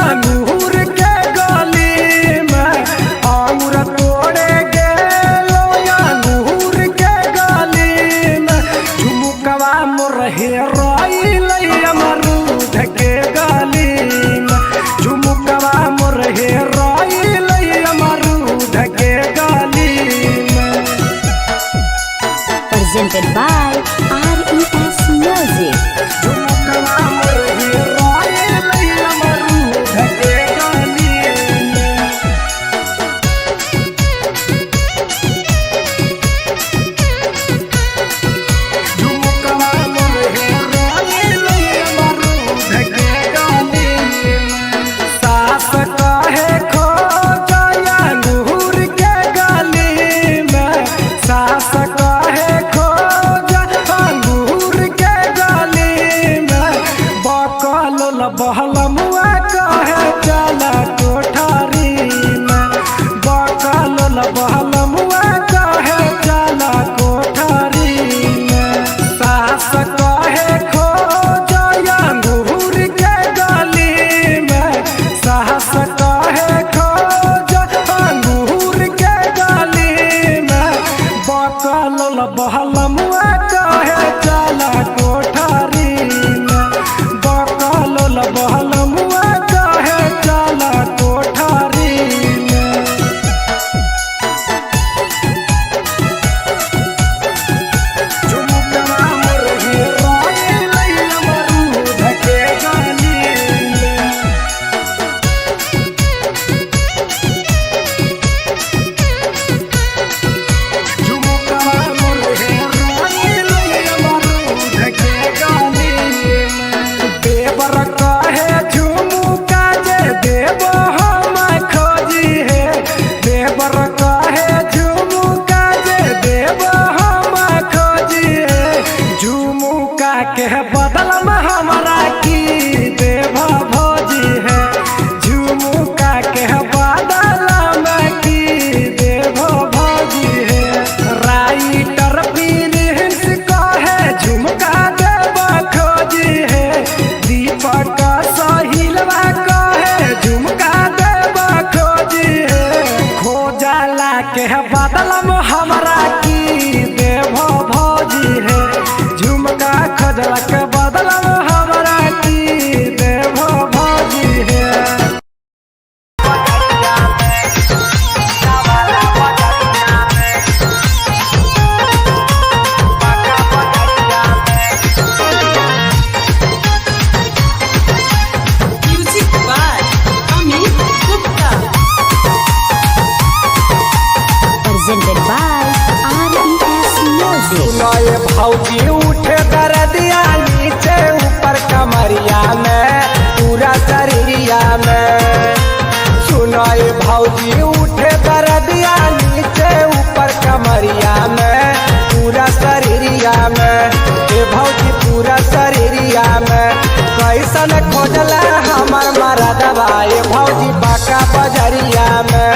बहल मुआ कहे चला कोठारी में बकल बहल मुआ कहे चला कोठारी में सास कहे खो जया अंगूर के गली में सास कहे खो अंगूर के गली में बकल बहल मुआ कहे चला कोठारी में बकल बहल मुआ कहे चला कोठारी में झुमकवा मुर्गी रानी लैला मरूद के गानी में झुमकवा मुर्गी रानी लैला मरूद के गानी में देवर कहे झुमुका जे देव हम खोजी है देवर कहे झुमुका जे देव हम खोजी है झुमुका के बदल में हमारा की देव भोजी है झुमुका के बदल में की देव भोजी है राइटर प्रिंस कहे झुमका देव खोजी है दीपक सहिलवा कहे झुमका देव खोजी है खोजला के बदल में हमरा की देव भोजी है झुमका खोजला के बदल में हमरा की देव भोजी है Music by Amit Gupta. presented by RES Music. सुनाए भौजी उठे दरदिया नीचे ऊपर कमरिया में पूरा शरीरिया में सुनाए भौजी उठे दरदिया नीचे ऊपर कमरिया में पूरा शरीरिया में ए भौजी पूरा शरीरिया में कैसन खोजला हमर मरदवा ए भौजी बाका बजरिया में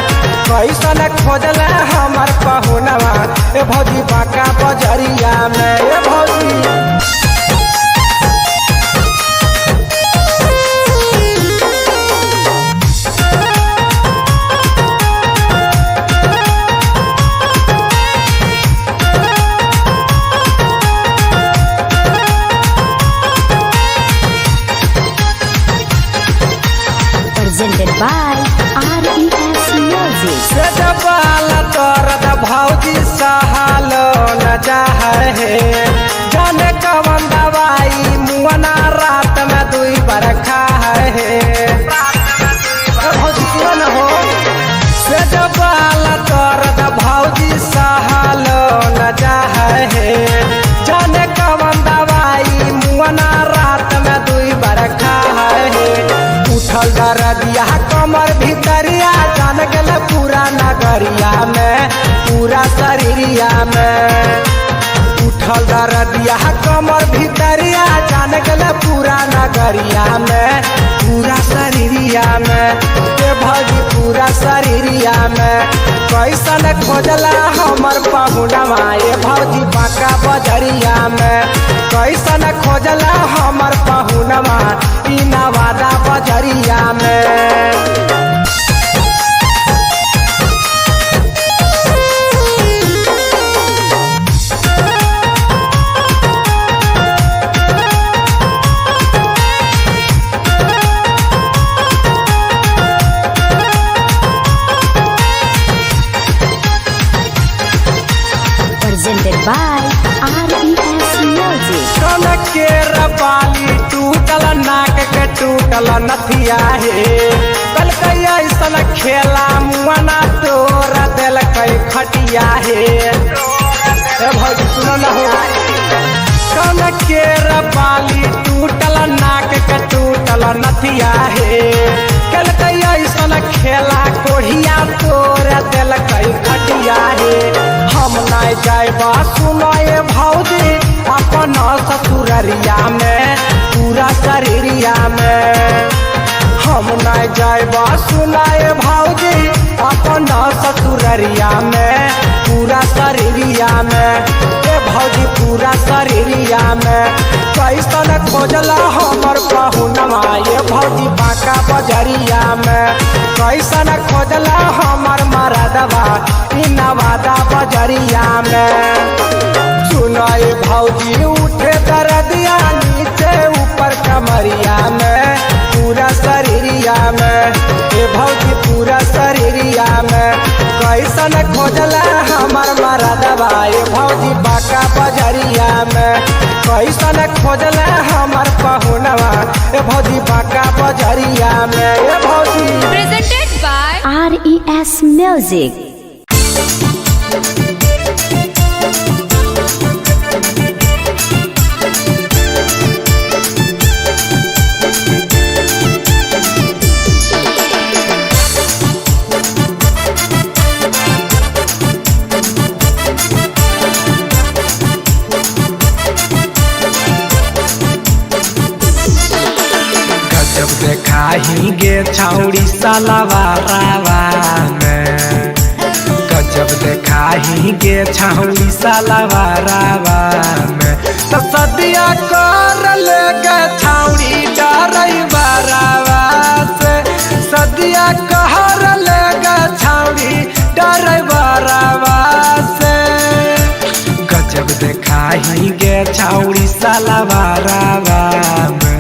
कैसन खोजला हमर पहुनवा ए भौजी बाका बजरिया में ए भौजी Presented by RES Music. से जबाल तोरद भौजी सहाल न चाहे जाने कवन दवाई मुअना रात में दुई बार खाए भौजी सुन हो से जबाल तोरद भौजी सहाल न चाहे जाने कवन दवाई मुअना रात में दुई बार खाए उठल दरदिया कमर भीतरिया जान गल पूरा नगरिया में पूरा शरीरिया में उठल दरदिया कमर भीतरिया जान गल पूरा नगरिया में पूरा शरीरिया में ए भौजी पूरा शरीरिया में कैसन खोजला हमर पहुनवा ए भौजी बाका बजरिया में कैसन खोजला हमर पहुनवा ई नवादा बजरिया में Presented by RES Music. कनक के रबाली टूटल नाक के टूटल नथिया हे कल कैया ऐसन खेला मुआना तोरा दिल कै खटिया हे ए भौजी सुनो न हो कनक के रबाली टूटल नाक के टूटल नथिया हे कल कैया ऐसन खेला कोढ़िया तोरा दिल कै खटिया हे हम नहीं जाएबा सुनाए भौजी अपन ससुररिया में पूरा शरीरिया में नजरिया में पूरा शरीरिया में ए भौजी पूरा शरीरिया में कैसन खोजला हमर पहुनवा ये भौजी बाका बजरिया में कैसन खोजला हमर मरदवा ई नवादा बजरिया में सुनाए भौजी उठे दरदिया नीचे ऊपर कमरिया में पूरा शरीरिया में ए भौजी पूरा शरीरिया में कैसन खोजला हमर मरदवा ए भौजी बाका बजरिया में कैसन खोजला हमर पहुनवा ए भौजी बाका बजरिया में ए भौजी Presented by RES Music. गजब देखाही गे छौड़ी सलवारावा में गजब देखाही गे छौड़ी सलवारावा में तो सदिया कर ले गे छौड़ी डरई बरावा से सदिया कहर ले गे छौड़ी डरई बरावा से गजब देखाही गे छौड़ी सलवारावा में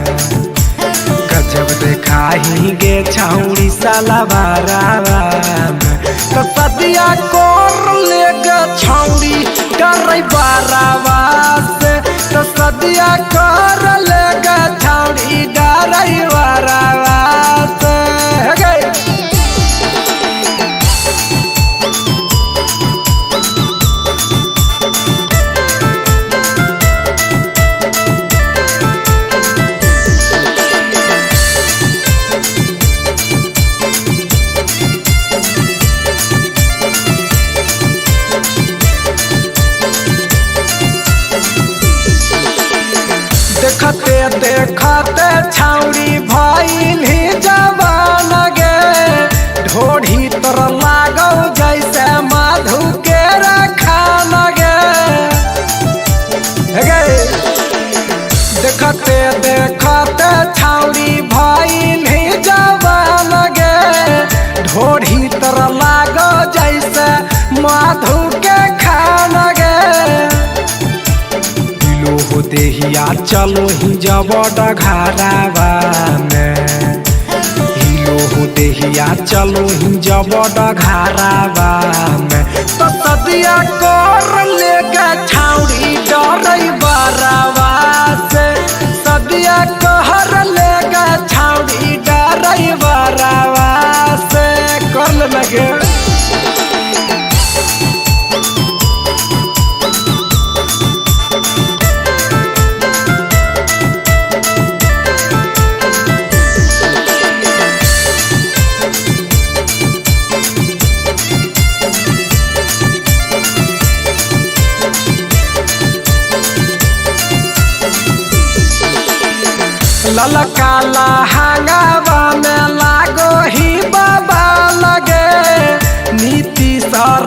गजब देखाही गे छौड़ी सलवारावा में तो सदिया कोर ले गे छौड़ी डरै बारावा से तो सदिया कर ले गे छौड़ी डरै बारावा से गे देखते देखते छौड़ी भइल ही जवान गे ढोढ़ी तर लागौ जैसे मधु के रखान गे देखते देखते छौड़ी भइल ही जवान गे ढोढ़ी तर लागौ जैसे मधु के खान गे हो देहिया चलो ही जब डघारावा में हिलो हो देहिया चलो ही जब डघारावा में तो सदिया कर ले गे छौड़ी डरै बरावा से सदिया कहर ले गे छौड़ी डरै बरावा से कर लगे ललका लहंगावा में लागो ही बाबा लगे नीति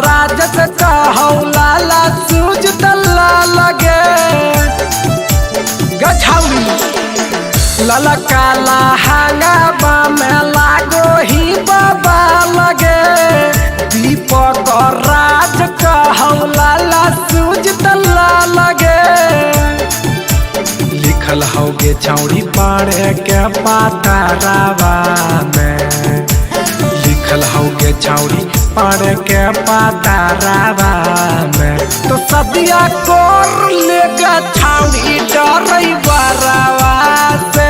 राजस कहौला सूज तल्ला लगे गछौड़ी ललका लहंगावा में लागो ही बाबा लगे दीपक राज कहौला सूज तल्ला लगे लिखल हौगे छौड़ी पढ़े के पातारावा में लिखल हौगे छौड़ी पढ़े के पातारावा में तो सदिया कोर ले गे छौड़ी डरै बरावा से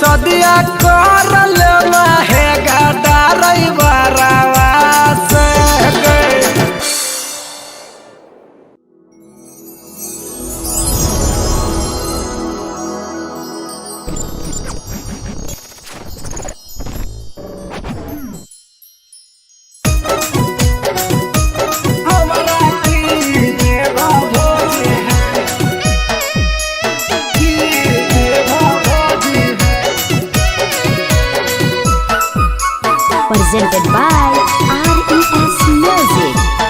सदिया कोर ले हेगा डरै बरावा से Presented by RES Music.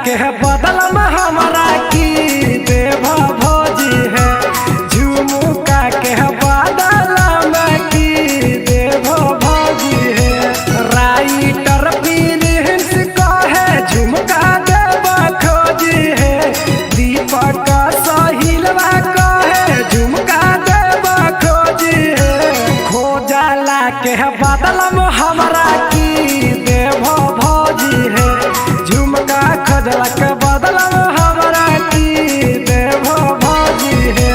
के बदल में हमारा की देव भौजी है, झुमका के बदल में की देव भौजी है। राइटर प्रिंस कहे झुमका देव खोजी है, दीपक सहिलवा कहे झुमका देव खोजी है। खोजला के बदल में हमारा की देव भौजी है, झुमका खोजला के बदल में हमारा की देव भौजी है।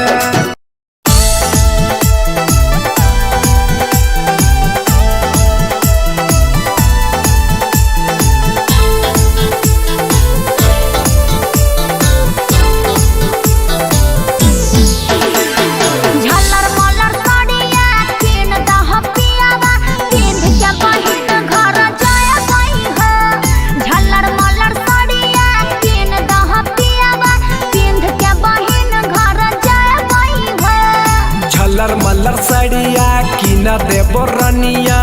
झल्लर मल्लर साड़िया किन दह पियावा, पिंध के बहिन घर जाय गई हो। झल्लर मल्लर साड़िया किन दह पियावा, पिंध के बहिन घर जाय गई हो। झल्लर मल्लर साड़िया किन देबो रनिया,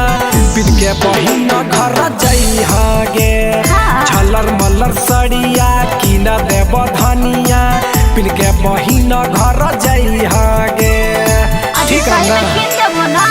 पिन के बहिन घर जइहा गे। झल्लर मल्लर साड़िया किन देबो धनिया, पिन के बहिन घर जइहा गे। ठीक है ना? किन देबो ना।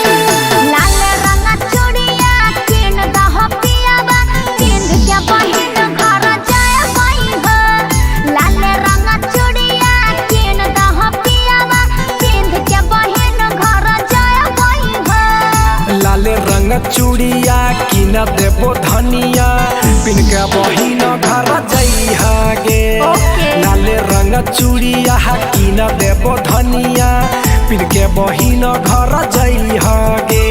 लाल रंग चूड़िया किन दह पियावा, पिंध के बहिन घर जाय गई हो। लाल रंग चूड़िया किन दह पियावा, पिंध के बहिन घर जाय गई हो। लाल रंग चूड़िया किन देबो धनिया, पिन के बहिन घर जइहा गे। लाल रंग चूड़िया किन देबो धनिया, पिन के बहिन घर जइहा गे।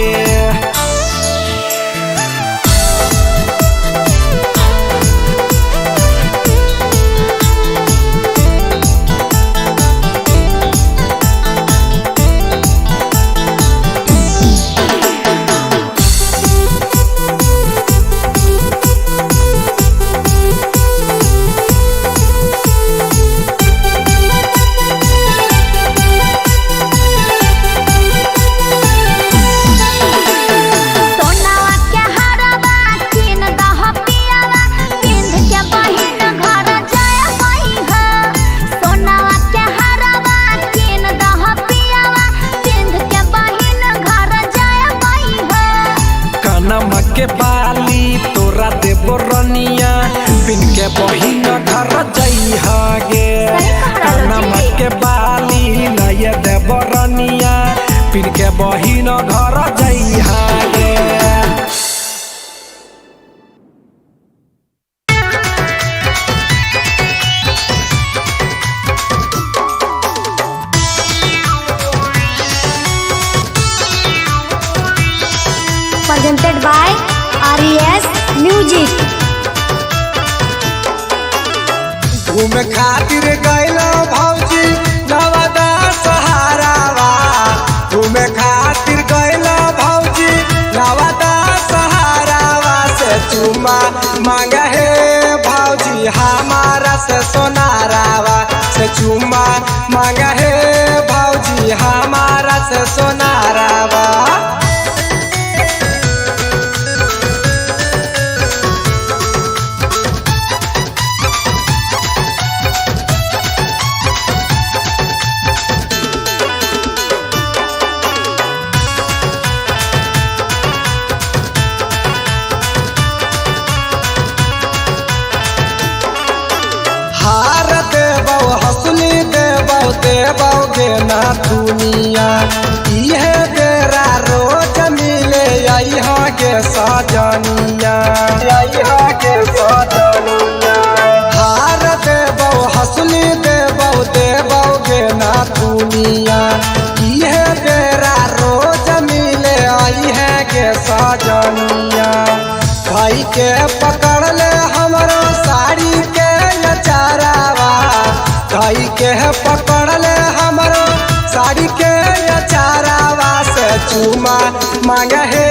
सोनावा के हरवा किन दह पियावा, पिंध के बहिन घर जाय गई हो। सोनावा के हरवा किन दह पियावा, पिंध के बहिन घर जाय गई हो। कानमा के बाली तोरा देबो रनिया, पिन के बहिन घर जइहा गे। कानमा के बाली नय देबो रनिया, पिन के बहिन घर जइहा गे। Presented by RES Music. घूमे खातिर गइलो भौजी नवादा सहारावा, घूमे खातिर गइलो भौजी नवादा सहारावा। से चुमा मांगे हे भौजी हमारा से सोनारावा, से चुमा मांगे हे भौजी हमारा से सोनारावा। हार देबौ हंसली देबौ देबौ गे ना दुनिया, इहे बेरा रोज मिले अइहा गे सजनिया, अइहा गे सजनिया। हार देबौ हंसली देबौ देबौ गे ना दुनिया, इहे बेरा रोज मिले अइहे गे सजनिया। भाई के पकड़ ले हमरो साड़ी के नचारावा, पकड़ले हमरो साड़ी के अचारावा से चूमा मांगे हे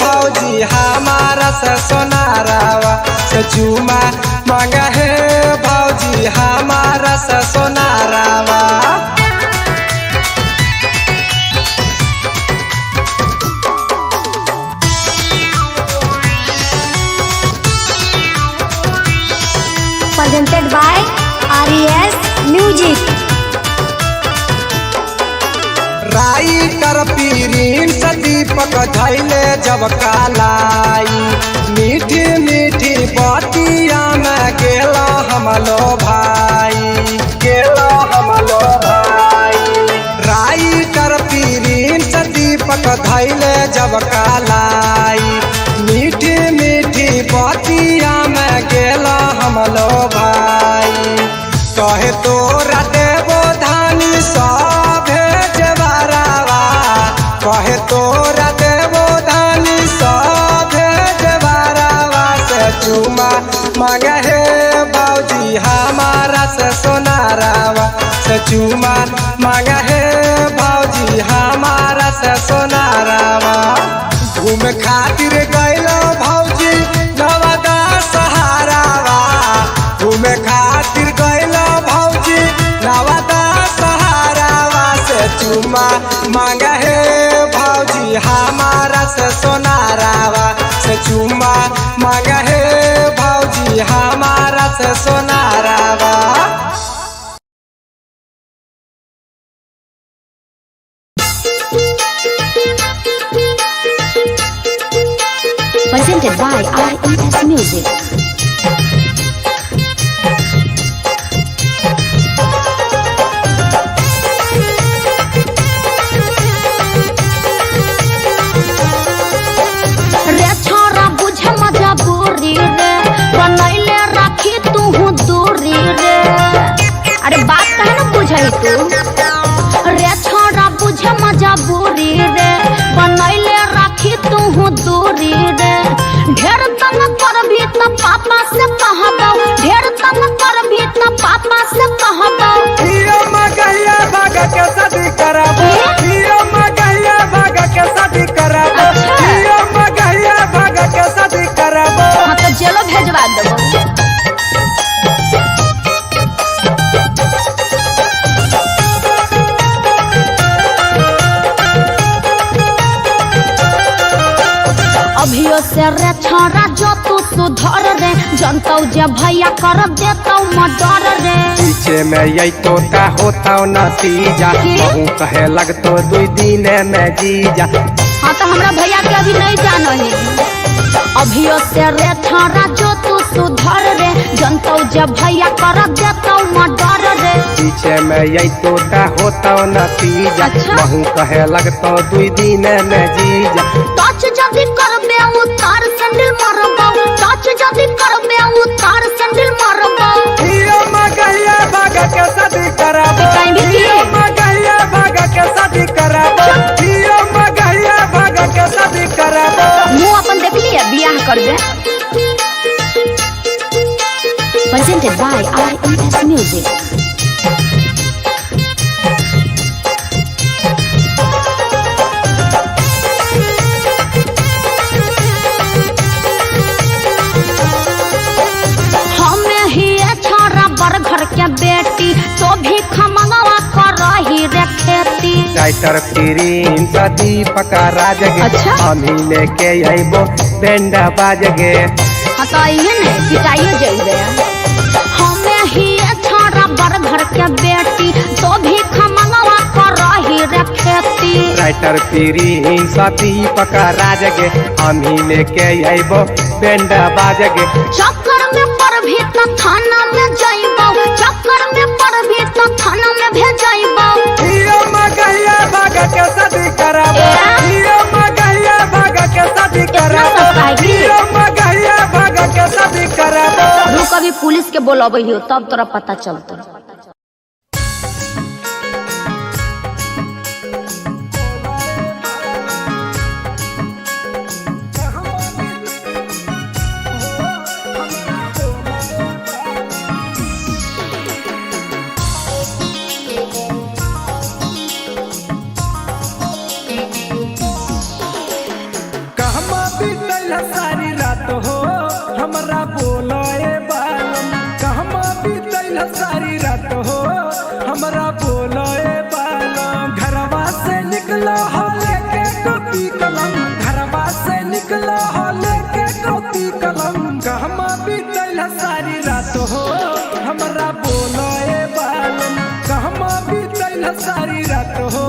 भौजी हमारा से सोनारावा से चूमा मांगे हे भौजी हमारा से सोनारावा। Presented by RES Music। Writer पीरीन से दीपक धैले जब कालाई मीठी मीठी बतिया में गेला हमलो भाई गेला हमलो भाई। राइटर पीरीन से दीपक धैले जब कालाई मीठी मीठी बतिया में गेला हमलो भाई। कहे तोरा देवो धानी सभे जवारावा कहे तोरा देवो धानी सभे जवारावा से चूमा मांगे हे भौजी हमारा से सोनारावा से चूमा मांगे हे भौजी हमारा से सोनारावा। घूम खातिर गइलो भौजी नवादा सहारावा घूम खातिर गइलो भौजी नवादा सहारावा से चूमा मांगे हे भौजी हमारा से सोनारावा से चूमा मांगे हे भौजी हमारा से सोनारावा। Presented by RES Music। रे छोरा बुझे मजबूरी रे बनैले राखी तू दूरी रे। अरे बात कहे न बुझे तू रे छोरा बुझे मजबूरी रे बनैले राखी तू दूरी रे। ढेर तंग कर भी त पापा से कह दो ढेर तंग कर भी त पापा से कह दो। हियो मगहिया भागा के शादी कराबो हियो मगहिया भागा के शादी कराबो हियो मगहिया भागा के शादी कराबो। हाँ तो जेलो भेजवा देबो। अभियो से रे छोरा जो तू सुधर रे जनतौ जे भैया कर देतौ मर्डर रे। पीछे में यही तोता होता नतीजा बहु कहे लगतो 2 दिन में जीजा। हाँ तो हमरा भैया के अभी नहीं जानो है। अभियो से रे छोरा जो तू सुधर रे जनतौ जे भैया कर देतौ मर्डर रे। पीछे में यही तोता होता नतीजा अच्छा? बहु कहे लगतो 2 दिन में जीजा। टच जदी करबे उतार सैंडल मारबो टच जदी करबे उतार सैंडल मारबो। हियो मगहिया भागा के शादी कराबो कहीं भी की? हियो मगहिया भागा के शादी कराबो हियो मगहिया भागा के शादी कराबो। मुंह अपन देख लिए बियाह करबे। Presented by RES Music। घर के बेटी तो भी खमंगवा कर रही रे खेती। राइटर पीरीन से दीपक राजगे अच्छा? हमी लेके अइबो बेंडा बाजगे। हाँ तो ये ने पिटाइयो जइबे। हमें ही छोरा बड़ घर के बेटी तो भी खमंगवा कर रही रे खेती। राइटर पीरीन से दीपक राजगे हमी लेके अइबो बेंडा बाजगे। चक्कर में पड़ भी तो थाना में जाइबो चक्कर में पड़ भी तो थाना में भेजाइबो। हियो मगहिया भागा के शादी कराबो हियो मगहिया भागा के शादी कराबो हियो मगहिया भागा के शादी कराबो। रुक अभी पुलिस के बोलबे हो तब तोरा पता चलतो। रात हो हमरा बोलाए बालम घरवा से निकला हो लेके कॉपी कलम घरवा से निकला हो लेके कॉपी कलम कहमा बीतल सारी रात हो हमरा बोलाए बालम कहमा बीतल सारी रात हो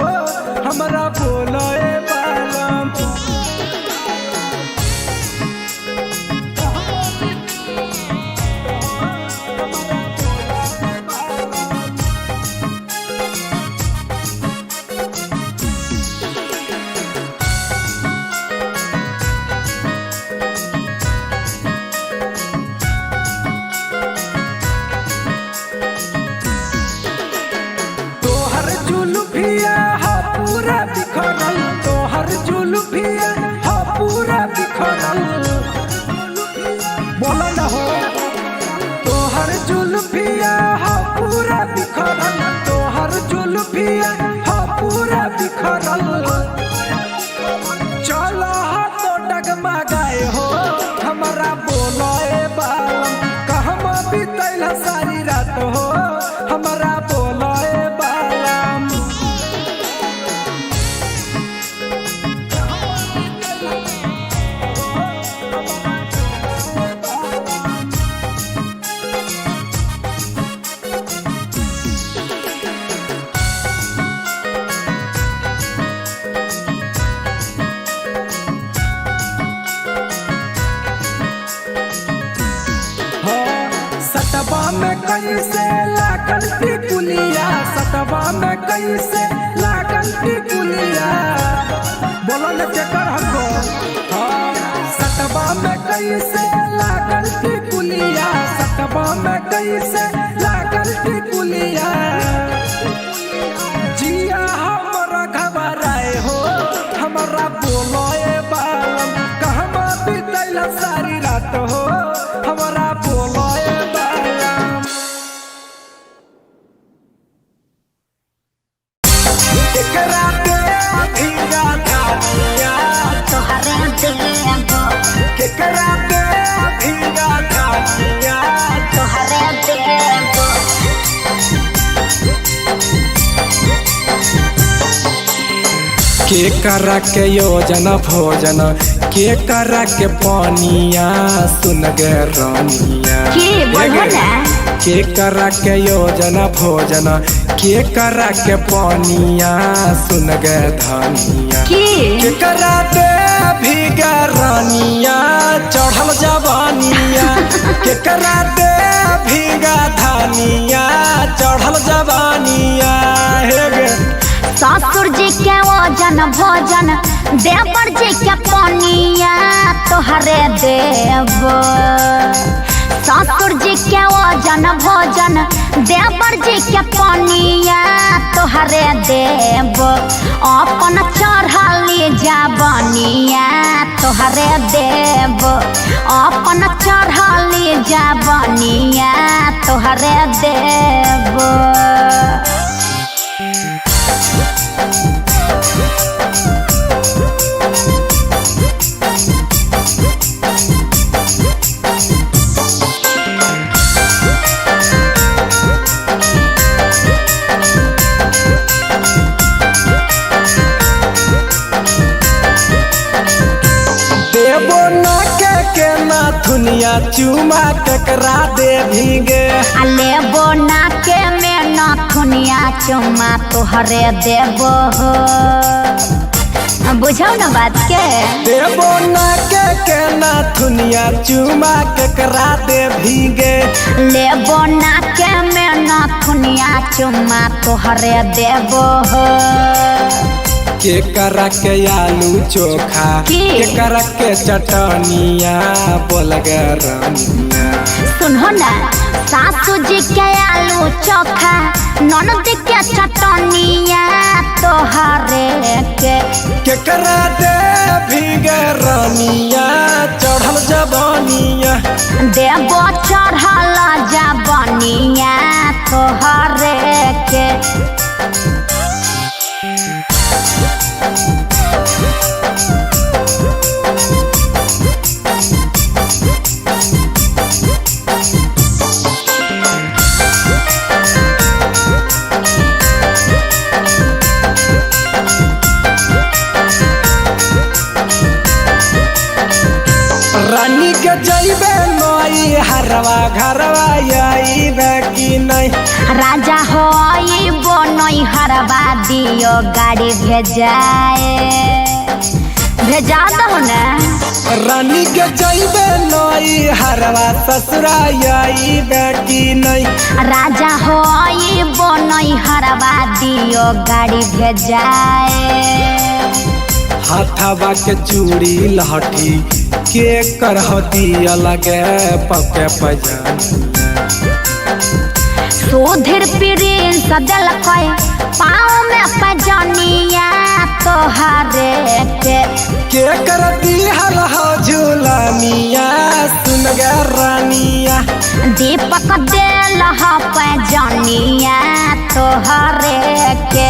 हमरा बोलाए बालम तोहर जुल्फिया हा पूरा बिखरल तोहर जुल्फिया हा पूरा बिखरल बोला न हो तोहर जुल्फिया हा पूरा बिखरल तोहर जुल्फिया हा पूरा बिखरल चला तो डगमगाए हो हमरा बोलाए बालम कहमा बीतल सारी रात हो हमरा बोलाए बालम सतबा में कैसे लागल टिकुलिया सतबा में कैसे लागल टिकुलिया बोलो न चकर हमको सतबा में कैसे लागल टिकुलिया सतबा में कैसे लागल टिकुलिया जिया हमरा घबराए हो हमरा बोलाए बालम कहमा बीतल सारी रात हो हमरा बोलाए बालम केकरा के भीगा धानिया तोहरे देबो केकरा के भीगा धानिया तोहरे देबो के करा के योजना भोजन के करा के पानिया सुन गे रानिया की बोलो ना के करा के योजना भोजन के करा के पानिया सुन गे धानिया की के करा दे भीगा रानिया चढ़ल जवानिया के करा दे भीगा धानिया चढ़ल जवानिया हे गे ससुर जी के वजन भोजन देवर जी के पनिया तोहरे देबो ससुर जी के वजन भोजन देवर जी के पनिया तोहरे देबो अपन चढ़ली जवानिया तोहरे देबो अपन चढ़ली जवानिया तोहरे देबो देबो ना के ना दुनिया चुमा ककरा दे भीगे लेबो ना के में नथुनिया चुमा तोहरे देबो हो बुझौ न बात के देबो ना के ना दुनिया चुमा ककरा दे भीगे लेबो ना के में नथुनिया चुमा तोहरे देबो हो के करा के आलू चोखा की? के करा के चटनिया बोल गे रानिया सुनो ना सासू जी के आलू चोखा ननद के चटनिया तोहरे के करा दे भीगे रानिया चढ़ल जवानिया देबो चढ़ल जवानिया तोहरे के नहीं। राजा हो वो नई हरवा दियो गाड़ी भेजा दो ना। रानी के जइबे नई हरवा ससुराई बेटी नहीं। राजा हो वो नई हरवा दियो गाड़ी भेजाए। हाथावा के चूड़ी लहठी के करहती अलग पके पजान। सुधीर प्रिंस दिल पाँव में पजनिया तोहरे के करती हल हो झूलानिया सुन गे रानिया। दीपक दिल पजनिया तोहरे के।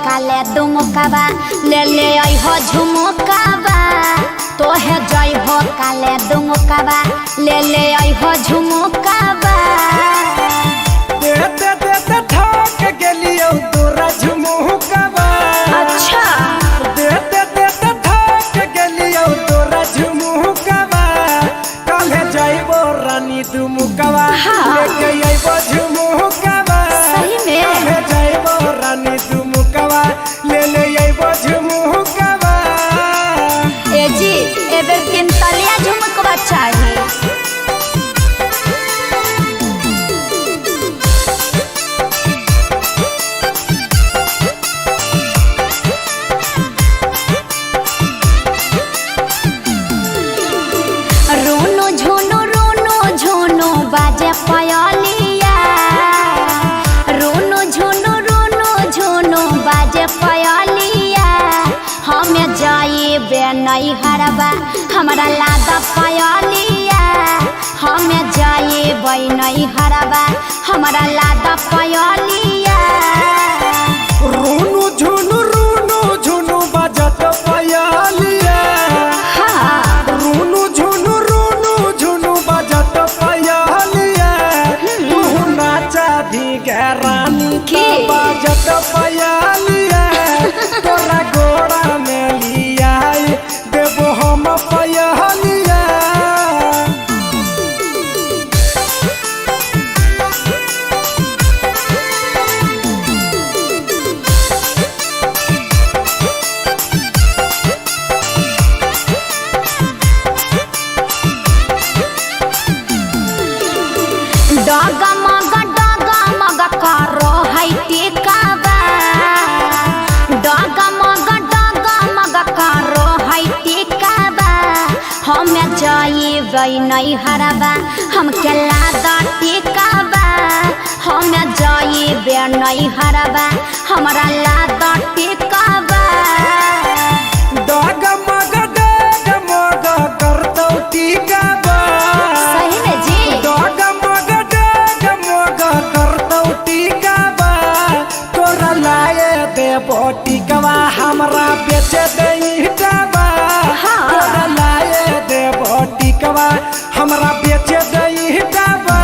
काले दुमुकाबा ले आई हो झुमुकाबा तोहे जई हो काले दुमुकाबा ले आई हो झुमुकाबा। दे दे दे दे ठोक गेलियो तोरा झुमुकाबा। अच्छा दे दे दे दे ठोक गेलियो तोरा झुमुकाबा। काले जाइबो रानी दुमुकाबा लेके आइबो झुमुकाबा। सही में काले जाइबो रानी दुमुकाबा ले ले आइबो झुमुकाबा। ए जी एबे तीन तलिया झुमुकवा चाहिए। रोनो झोनो बाजे पयलिया। रोनो झोनो बाजे पयलिया। हमें जाइबे नई हरबा हमरा लादा पयलिया। हमें जाइबे नई हरबा हमरा लादा पयलिया। रोनो झुनु बाजत पयलिया। रोनो झुनु बाजत पयलिया। तू नाचा भीगे रानी के बाजत पयलिया। तोरा गोड़ा में लिया देबो हम पयलिया। डगमग करो है टिकाबा। डगमग करो है टिकाबा। हमें जाइबे नई हरबा हमके लादा टिकाबा। हमें जाइबे नई हरबा हमरा लादा टिकाबा। डगमग करतौ टिकाबा। सही में जी डगमग करतौ टिकाबा। तोरा लाए देबो टिकाबा हमरा बेचे दैटाबा। तोरा लाए देबो टिकाबा हमरा बेचे दैटाबा।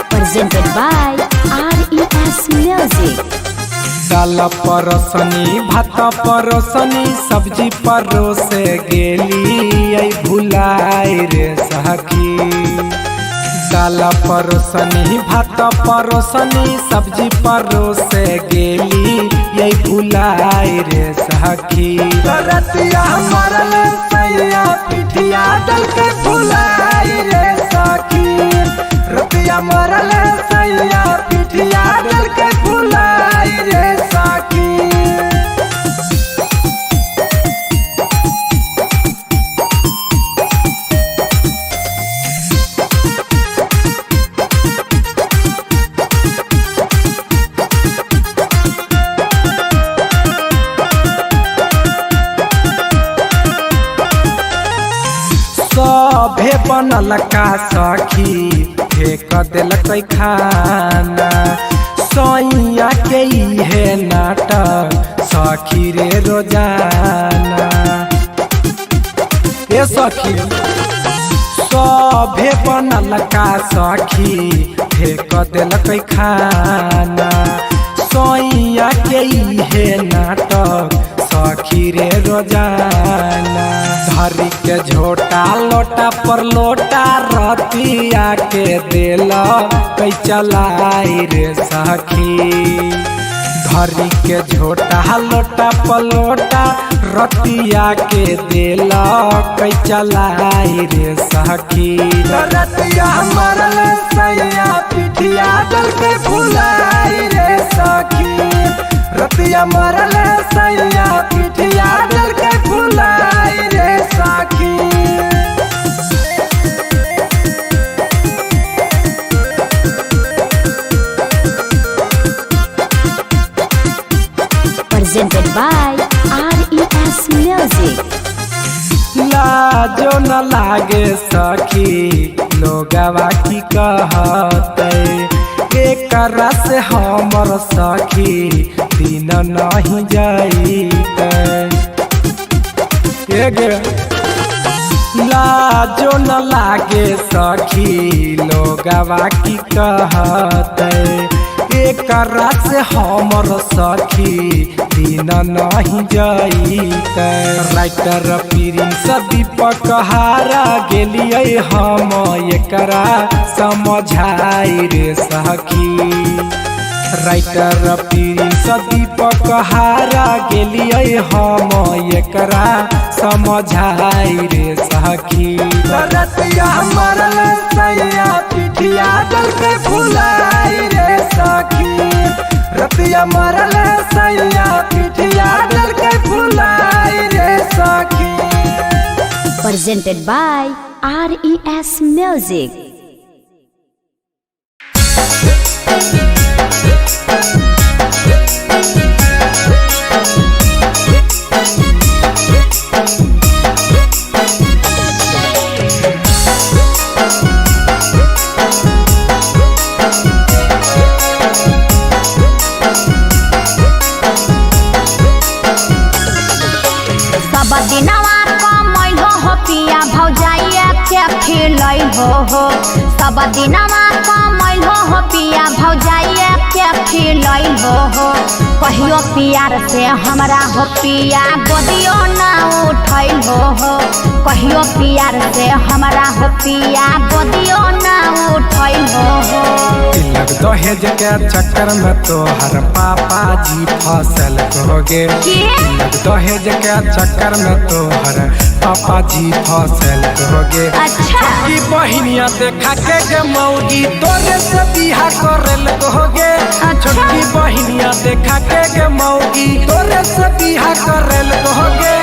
presented by RES Music। दाल परसनी भात परसनी सब्जी परोसे गेली आई भुलाई रे सखी। दाल परसनी भात परसनी सब्जी परोसे गेली ये भुलाई रे सखी। रतिया मरल सैया पिठिया डल के भुलाई रे सखी। रतिया मरल सैया पिठिया डल के भुलाई रे सखी। सभे बनल का सखी फेंक दिलक खाना। सैया के इहे नाटक सखी रे रोजाना। ए सखी सभे बनल का सखी फेंक दिलक खाना। सैया के इहे नाटक सखी रे रोजाना। धरी के झोटा लोटा पर लोटा रतिया के दिल कई चलाई रे सखी। धरी के झोटा लोटा पर लोटा रतिया के दिल कई चलाई रे सखी। रतिया मरल सैया पिठिया डल के भुलाई रे सखी। रतिया मरल सैया पिठिया डल के भुलाई रे सखी। Presented by RES Music. Lajo न लागे सखी लोगवा की कहते। एकरा से हमर सखी दिन नहीं जाइते। लाजो न लागे सखी लोगवा की कहते। एकरा से हमर सखी दिन नहीं जाइते। राइटर प्रिंस दीपक हारा गेलिए हम एकरा समझाई रे सखी। राइटर प्रिंस दीपक हारा गेलिए हम एकरा समझाई रे सखी। रतिया मरल सैया पिठिया डल के भुलाई रे सखी। रतिया मरल सैया पिठिया डल के भुलाई रे सखी। Presented by RES Music. सब दिनवा कमैल हो पिया भौजाइया के खिलैल हो। कहियो पियार से हमरा हो पिया गोदियो ना उठैल हो। कहियो पियार से हमरा हो पिया गोदियो ना उठैल हो। तिलक दहेज के चक्कर में तोहर पापा जी फसल होगे। तिलक दहेज के चक्कर में तोहर पापा जी फसल होगे। अच्छा बहिनिया देखा के मौगी तोरे से बिहा करल होगे। छोटकी बहिनिया देखा के मौगी तोरे से बिहा करल होगे।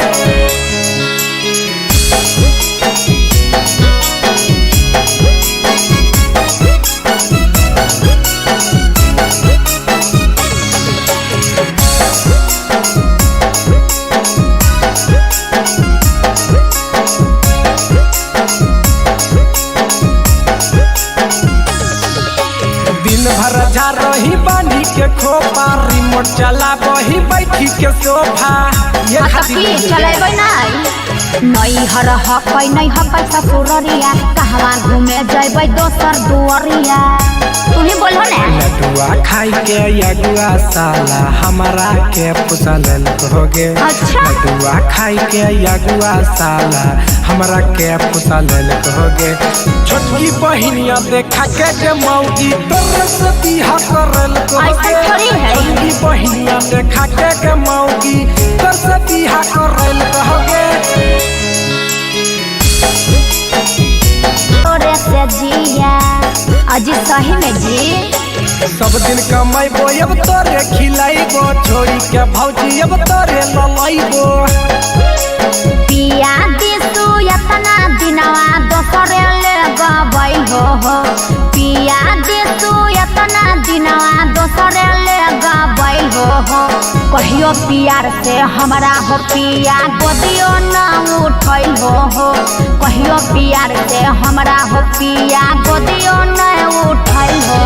रही बानी के खोपा रिमोट चला बही बैठी के सोफा। ये खातिर चलेबै नहीं हर हकै नहीं हकै ससुररिया। कहवा घूमे जैबै दोसर दुअरिया। तू ही बोलो ना। लडुआ खाई के यगुआ साला हमारा के पुसल होगे। अच्छा लडुआ खाई के यगुआ साला हमारा के पुसल होगे। छोटकी बहिनिया देखा के मौगी तोरे से बिहा करल होगे। ऐसा थोड़ी है। छोटकी बहिनिया देखा के मौगी तोर से बिहा करल कहोगे तोरे से जिया अजी सही में जी सब दिन कमाइबो अब तोरे खिलाइबो छोड़ी के भौजी अब तोरे ललाइबो पिया दिसु यतना दिनवा दोसरे ले गबै हो पिया दिसु यतना दिनवा दोसरे ले गबै हो कहियो पियार से हमरा हो पिया गोदियो ना उठैल हो कहियो पियार से हमरा हो पिया गोदियो ना उठैल हो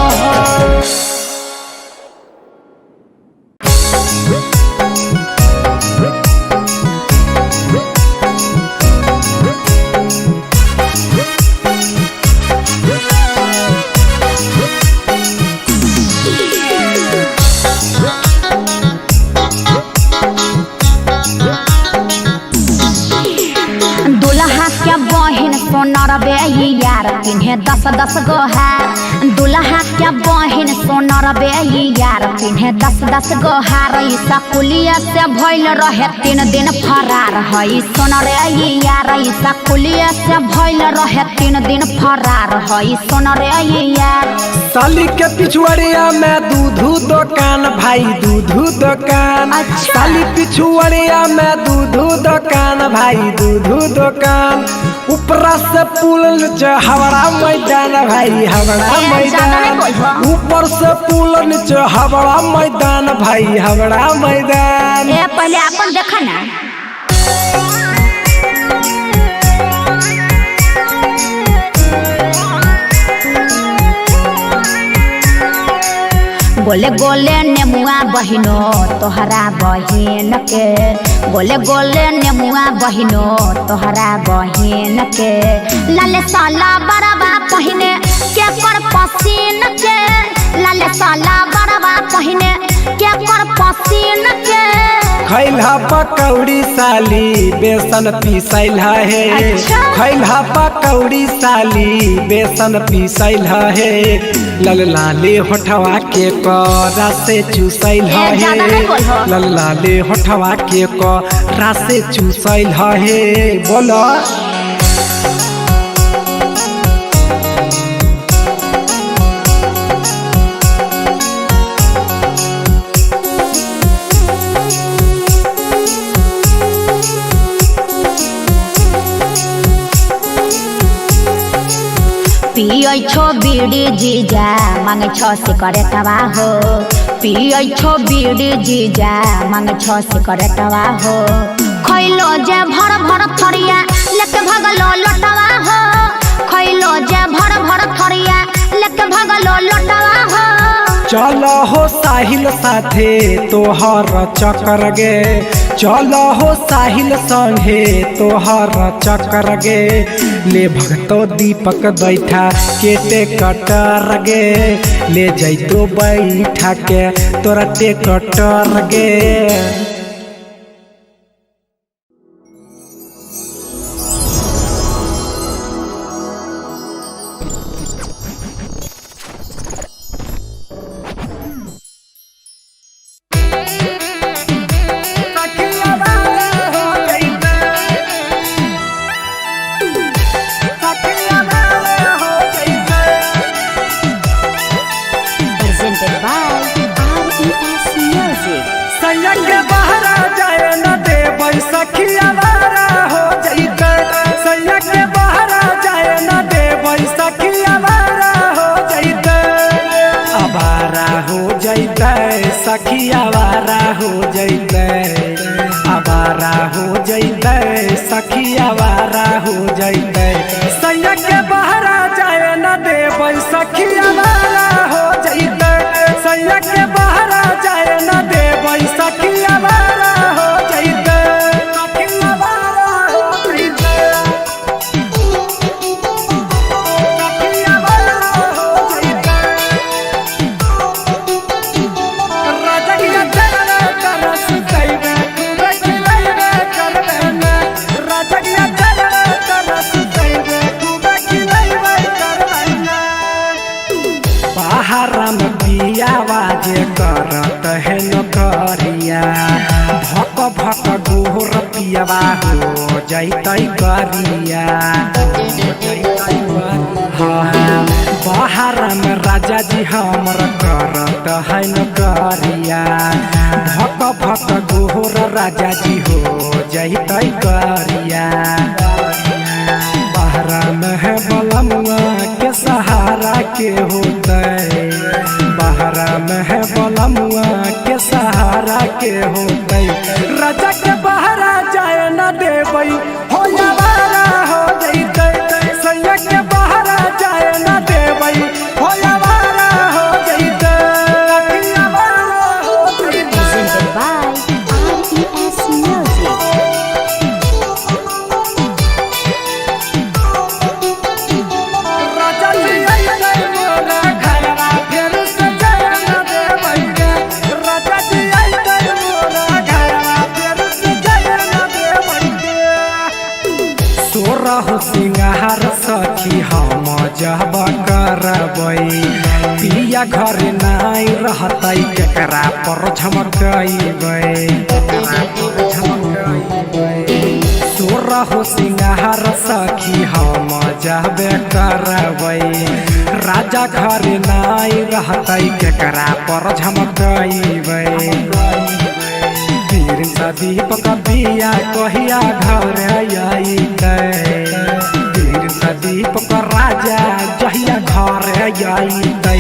सोनर बे यार पिन्हे 10-10 गो हार दुल्हा के बहिन सोनर बे यार पिन्हे 10-10 गो हार सकुलिया से भइल रहे 3 दिन फरार है सोनर यार सकुलिया से भइल रहे 3 दिन फरार है सोनर यार साली के पिछुआरिया में दूध दुकान भाई दूध दुकान अच्छा। साली पिछुआरिया में दूध दुकान भाई दूध दुकान ऊपरा से पुल नीचे हवड़ा मैदान भाई हवड़ा मैदान ऊपर से पुल नीचे हवड़ा मैदान भाई हवड़ा मैदान पहले अपन देखा ना गोले गोले नेमुआ बहिनो तोहरा बहिन के गोले गोले नेमुआ बहिनो तोहरा बहिन के लाले साला बड़बा पहिने के कर पसीन के लाले साला बड़बा पहिने के कर पसीन के खैलहा पकौड़ी साली बेसन पीसैल है अच्छा। खैलहा पकौड़ी साली बेसन पीसैल है लल लाले होठवा के करा से चूसैल है लल लाले होठवा के करा से चूसैल है बोलो पियै छो बीड़ी जीजा मांगे छो सिकरेटवा हो पियै छो बीड़ी जीजा मांगे छो सिकरेटवा हो खैलो जे भर भर थरिया लेके भगलो लोटवा हो खैलो जे भर भर थरिया लेके भगलो लोटवा हो चलो हो साहिल साथे तोहर चक्कर गे चलो हो साहिल संगे तोहर चक्कर गे ले भगतो दीपक बैठा केटे कटर गे ले जैतो बैठा के तोरा ते कटर गे सखिया वारा हो जैते आवारा हो जैते सखिया वारा हो जैते सैया के बहरा जाए न देबै सखिया वारा हो जैते सैया के बहरा जाए न देबै सखिया वारा हो जैते सखिया वारा हो जैते सखिया वारा हो जैते राजगिया चला तरस तैबे खूबे खिलैबे करबे ना राजगिया चला तरस तैबे खूबे खिलैबे करबे ना बाहर में पियावा जे करत है नौकरिया भक भक गोर पियावा हो जैतै गरिया हाँ बाहर में राजा जी हमर करत है नौकरिया भक भक गोर राजा जी हो जैतै गरिया बहरा में है बलमुआ के सहारा के होतै बहरा में है बलमुआ के सहारा के होतै राजा के बहरा जाए न देबै हो यावारा हो जैतै सैया के बहरा जाए न देबै हो यावारा हो जैतै यावारा हो जैतै। Presented by RES Music. राजा जी अइतै मोरा घरवा फेर से जाए न देबै गे राजा जी अइतै मोरा घरवा फेर से जाए न देबै गे सोरह सिंगार सखी हम जब करबै पिया घर नाई रहतै केकरा पर झमकैबै सोरह सिंगार सखी हम जबे करबै राजा घर नाई रहतै केकरा पर झमकैबै वीर दीपक बिया कहिया घर अइतै वीर दीपक राजा जहिया घर अइतै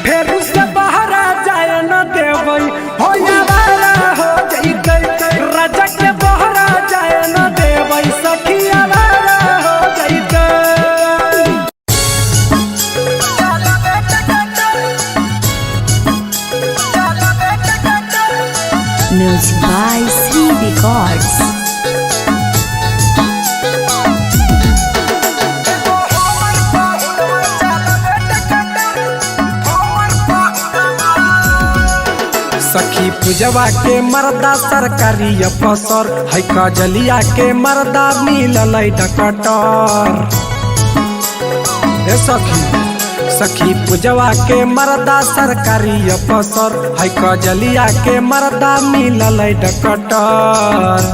फेर से बहरा जाए न देबै हो यावारा हो जैतै राजा के बहरा जाए न देबै सखी यावारा हो जैतै। Music by Sri Records. सखी पूजवा के मर्दा सरकारी अफसर है कजलिया के मर्दा मिलल डकटर सखी पूजवा के मर्दा सरकारी अफसर है कजलिया के मर्दा मिलल डकटर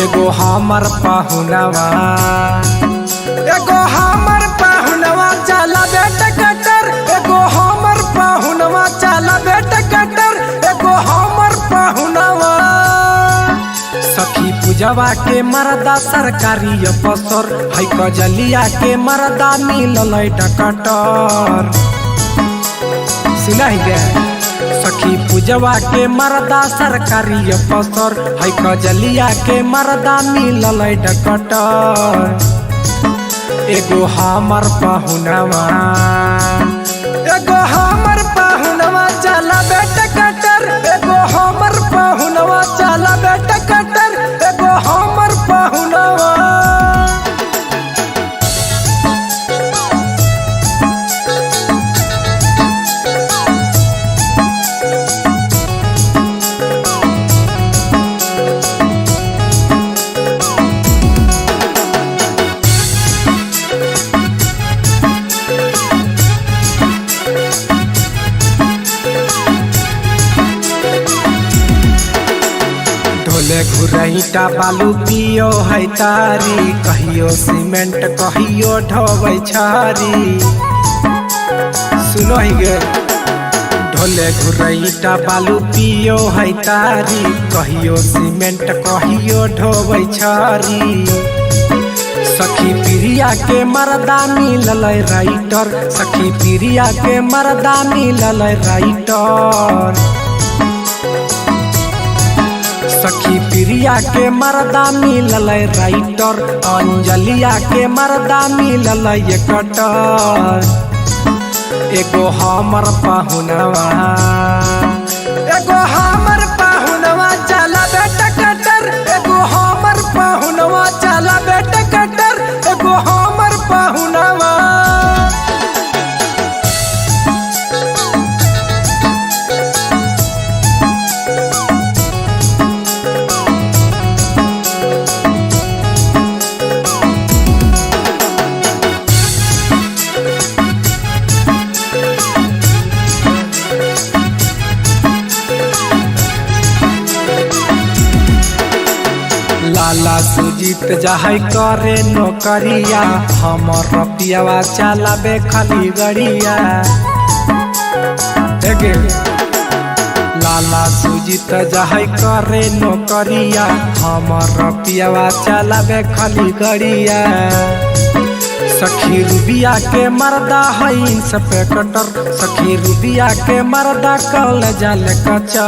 एगो हमर पाहुनवा चला बेटा कटर एगो हमर पाहुनवा चला बेटा कटर एगो हमर पाहुनवा सखी पूजवा के मर्दा सरकारी अफसर है कजलिया के मर्दा मिलल डकटर सुनाई गे सखी पूजवा के मर्दा सरकारी अफसर है कजलिया के मर्दा मिलल डकटर एगो हमर पाहुनवा चला बेटा कटर एगो हमर पाहुनवा चला बेटा कटर एगो हमर पाहुनवा। ढोले घुरैटा बालू पियो है तारी कहियो सीमेंट कहियो ढोबै छारी सुनो ही गे ढोले घुरैटा बालू पियो है तारी कहियो सीमेंट कहियो ढोबै छारी सखी प्रिया के मर्दा मिलल राइटर सखी प्रिया के मर्दा मिलल राइटर सखी प्रिया के मर्दा मिलल राइटर अंजलिया के मर्दा मिलल कटर एगो हमर पाहुनवा चला बेटा कटर एगो हमर पाहुनवा चला बेटा कटर एगो हमर पाहुनवा। सुजीत जहाई करे नौकरिया हमर रपियावा चलाबे खाली गड़िया। लाला सुजीत जहाई करे नौकरिया हमर रपियावा चलाबे खाली गड़िया। सखी रूबिया के मर्दा है इंस्पेक्टर, सखी रूबिया के मर्दा कल जाल कचा।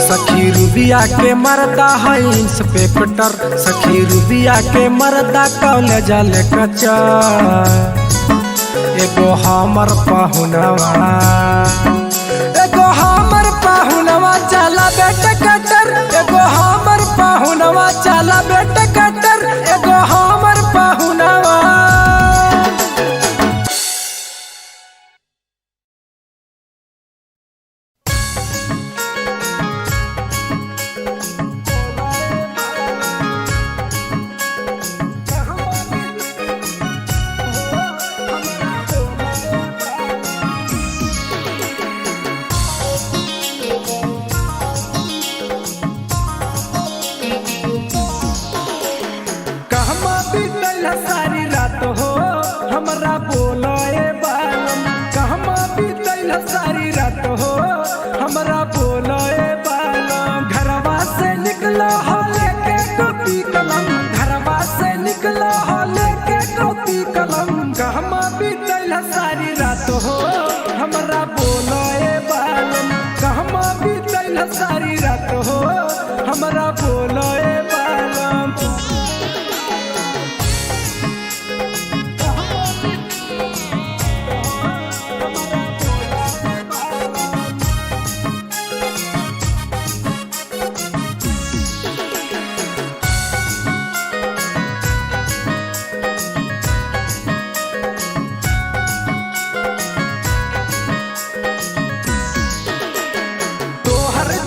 सखी रूबिया के मर्दा है इंस्पेक्टर, सखी रूबिया के मर्दा कल जाल कचा। एगो हमर पाहुनवा, एगो हमर पाहुनवा चला बेटा कटर, एगो हमर पाहुनवा चला बेटा कटर, एगो हमर पाहुनवा। सारी रात हो हमरा बोलो ए बालम, कहमा बीतल सारी रात हो हमरा बोलो ए बालम। घरवा से निकला हो लेके कॉपी कलम, घरवा से निकला हो लेके कॉपी कलम। कहमा बीतल सारी रात हो हमरा बोलो ए बालम, कहमा बीतल सारी रात हो हमरा बोलो ए बालम।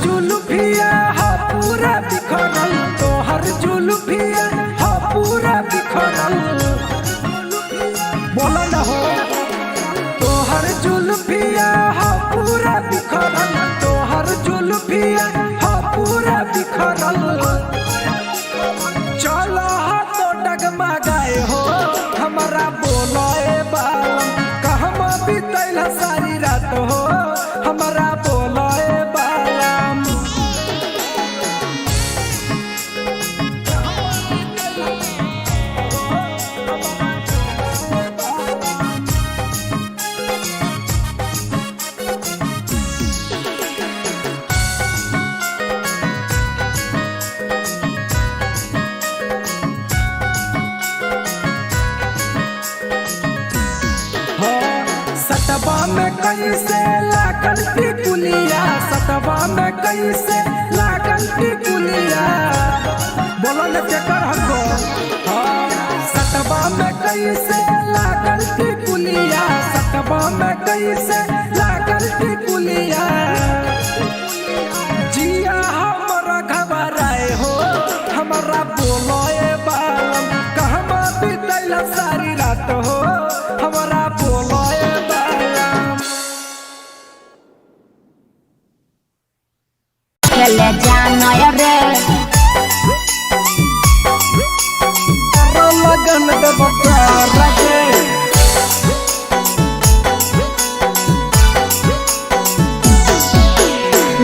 जुल्फिया हा पूरा बिखरल, तोहर जुल्फिया हा पूरा बिखरल। बोला न हो तोहर जुल्फिया हा पूरा बिखरल, तोहर जुल्फिया हा पूरा बिखरल। चलो हा तो डगमगाए हो हमारा बोलो ए बालम, कहमा बीतल सारी रात हो हमारा बोलो ए बालम। सतबा में कैसे लागल टिकुलिया, सतबा में कैसे लागल टिकुलिया। बोलो न केकर हको सतबा में कैसे लागल टिकुलिया, सतबा में कैसे लागल टिकुलिया। जिया हमरा घबराए हो हमरा बोलो ए बालम, कहमा बीतल सारी रात हो हमरा बोलो ए बालम। खेले जानो रे लगन देव रखे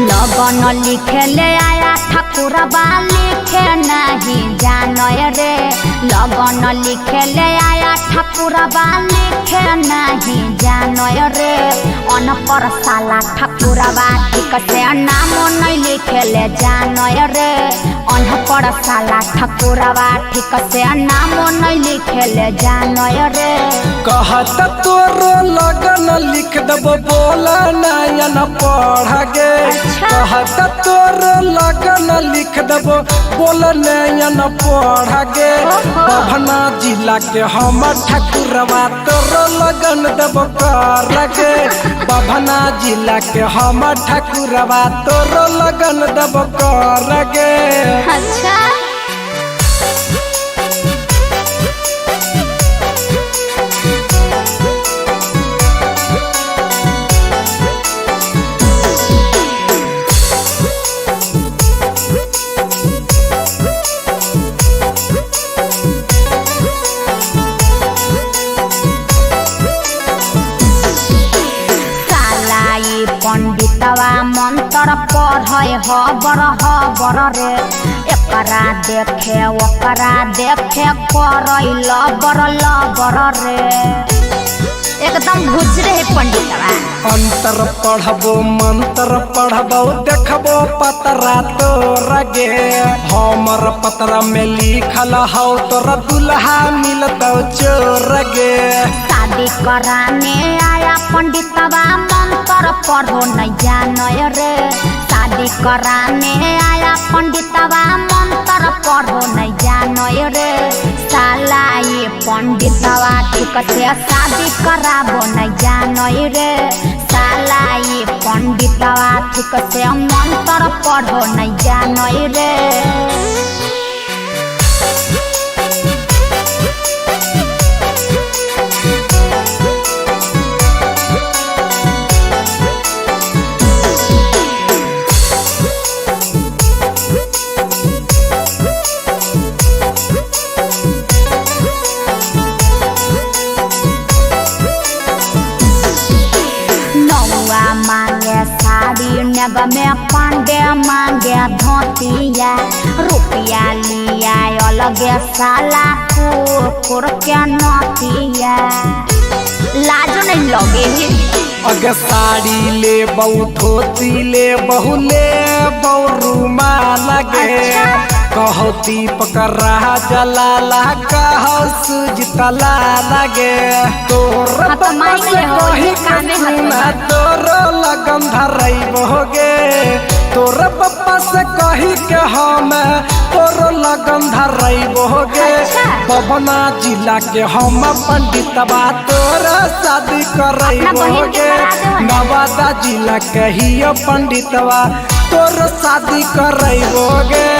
लगन लिखे ले आया ठाकुरबा लिखे नहीं जानो रे। लगन लिखे ले आया ठाकुरबा लिखे नहीं जानो रे। अनपर साला ठाकुरबा ठीक से नाम नहीं लिखे ले जानो रे। अनपर साला ठाकुरबा ठीक से नाम नहीं लिखे ले जानो रे। कहत तोरो लगन लिख दब बोला नयन पढ़ गे। कहत तोरो लगन लिख दब बोला नयन पढ़ गे। बभना जिला के हम ठाकुरबा तोरो लगन दब कर गे। बभना जिला के हम ठाकुरबा तोरो लगन दब कर गे। अच्छा पढ़े हबर रे एकरा देखे ओकरा देखे करई लबर रे एकदम घुसरे है पंडितवा। अंतर पढ़बो मंत्र पढ़बो देखबो पतरा तोरा गे हमर पतरा में लिखल हौ तोरा दुल्हा मिलतौ चोर गे। शादी कराने आया पंडितवा मंत्र पढ़ो नहीं जानो रे शादी कराने आया पंडितवा मंत्र पढ़ो नहीं जानो रे साला ये पंडितवा ठीक से शादी कराबो नहीं जानो रे साला ये पंडितवा ठीक से मंत्र पढ़ो नहीं जानो रे। नग में पांडे मांगे धोतिया रुपया लिया अलगे साला कुकुर के नतिया लाजो नहीं लगे अगे साड़ी ले बहु धोती ले बहु ले बहु रुमाल लगे कहो दीपक रहा जलाला कहो सुजतला लगे तोर तोरो लगन धरई बोगे तोर पप्पा से कही के हम तोरो लगन धरई बोगे बबना जिला के हम पंडितवा तोर शादी करई बोगे नवादा जिला के ही पंडितवा तोर शादी करई बोगे।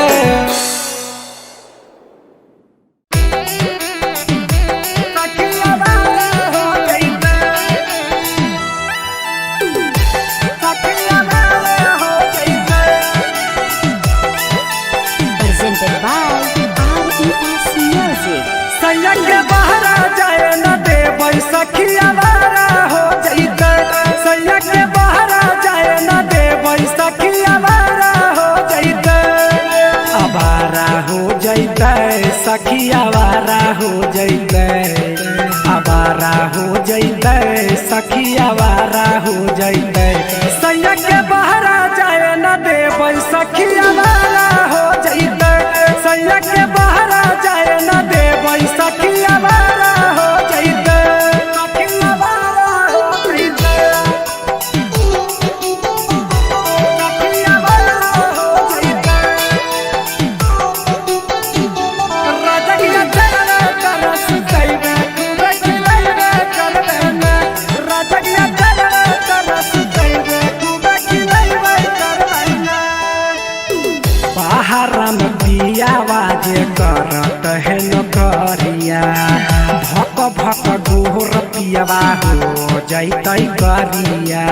सैया बहरा जाए न दे बैसखिया बारा हो जैते सैया के बहरा जाए न दे बैसखिया बारा हो जैते अबारा हो जैते सखिया बारा हो जैते अबारा हो जैते सखिया बारा हो जैते सैया के बहरा जाए न दे बैसखिया बारा हो जैते सैया के बहरा जाए न दे सखिया बारा हो जैते सखिया बारा हो जैते सखिया बारा हो जैते राजा की जरा तरस दैवे खूबे खिलाइवे कर देना राजा की जरा तरस दैवे खूबे खिलाइवे कर देना बाहर में पिया बाजे करत है नौकरिया भक भक गोर पियावा हो जैते करिया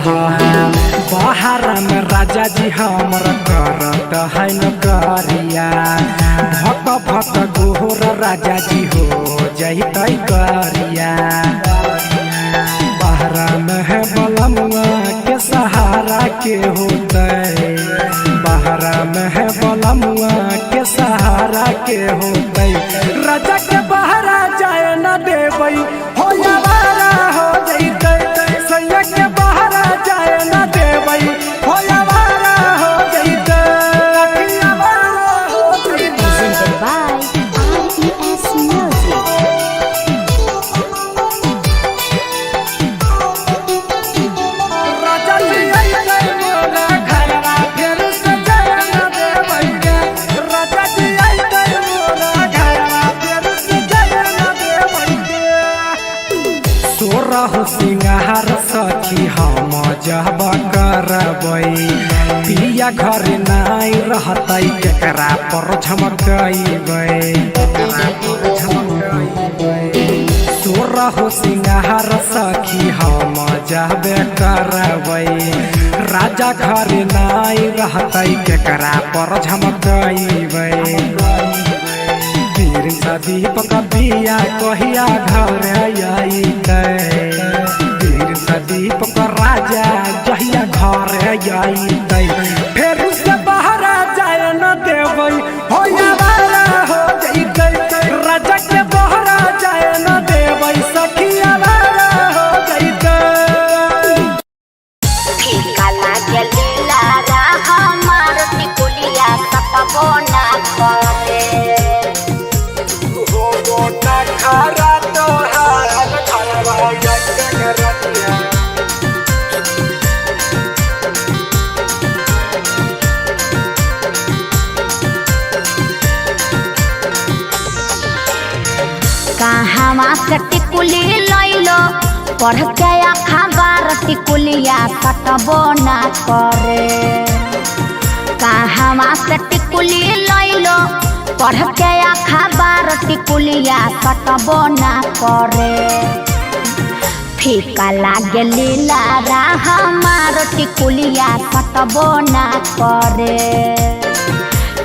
हाँ बाहर में राजा जी हमर करत है नौकरिया भक भक गोर राजा जी हो जैते करिया बाहर में है बलमुआ के सहारा के होते बहरा में है बलमुआ के सहारा के होते राजा के बहरा जाए न देबै हो यावारा हो जैते सैया के बहरा जाए न देबै हो यावारा हो जैते यावारा हो जैते। हो सिंगार सखी हम जब करबै पिया घर नाई रहतै केकरा पर झमकैबै तोरा हो सिंगार सखी हम जब करबै राजा घर नाई रहतै केकरा पर झमकैबै दीपक बिया कहिया घर आइते दीपक राजा जहिया जाई फिर से बाहर जाए न देबै हो यावारा हो जइतै राजा के बहरा जाए न देबै सखिया वारा हो जइतै फीका लागे लीला रा हमार टिकुलिया सतबो ना करे हो ना खरा तो हाल खरवा जइतै रतिया कहाँ से टिकुली लैलो पढ़ के अखबार टिकुलिया सतबो ना करे कहाँ से टिकुली लैलो पढ़ के अखबार टिकुलिया सतबो ना करे फीका लागे लीला रा हमार टिकुलिया सतबो ना करे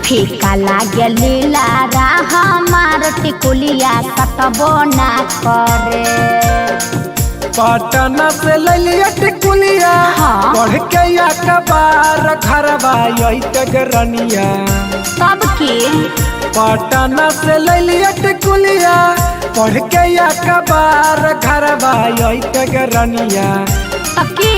फीका लागे लीला रा हमार टिकुलिया सतबो ना करे पटना से ललिया टिकुलिया हाँ। पढ़ के अखबार घरवा अइतै रनिया तब की पटना से ललिया टिकुलिया पढ़ के अखबार घरवा अइतै रनिया तकी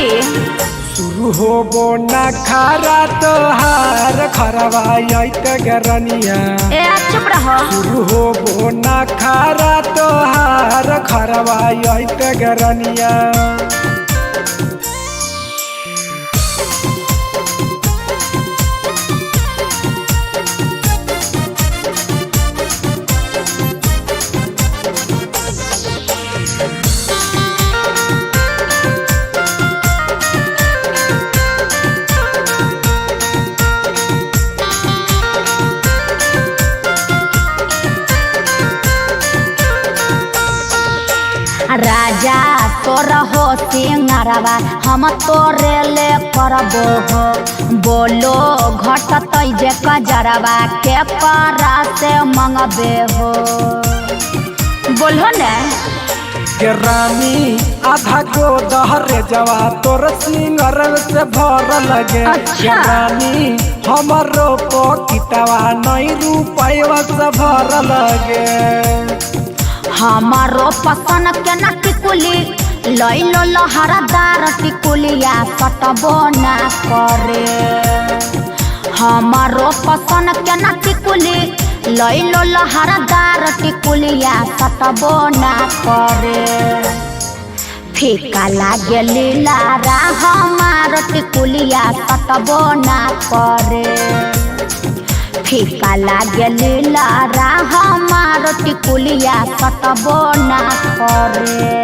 शुरू होबो ना खरा तोहार घरवा अइतै रनिया ए चुप रहो शुरू होबो ना खरा तोहार घरवा अइतै रनिया राजा तोर हो सिंगारवा हम तोरे ले करबो हो बोलो घटतै जे कजरवा के पारा से मंगबे हो बोलो ने के रानी आधा को दहरे जवा तोर सिंगर से भर लगे अच्छा। के रानी हमरो पकिटवा नहीं रुपैया से भर लगे हमारो पसंद के न टिकुली लैलो लहरदार टिकुलिया सतबो ना करे हमारो पसंद के न टिकुली लैलो लहरदार टिकुलिया सतबो ना करे फीका लागे लीला रा हमार टिकुलिया सतबो ना करे फीका लागे लीला रा हमार टिकुलिया सतबो ना करे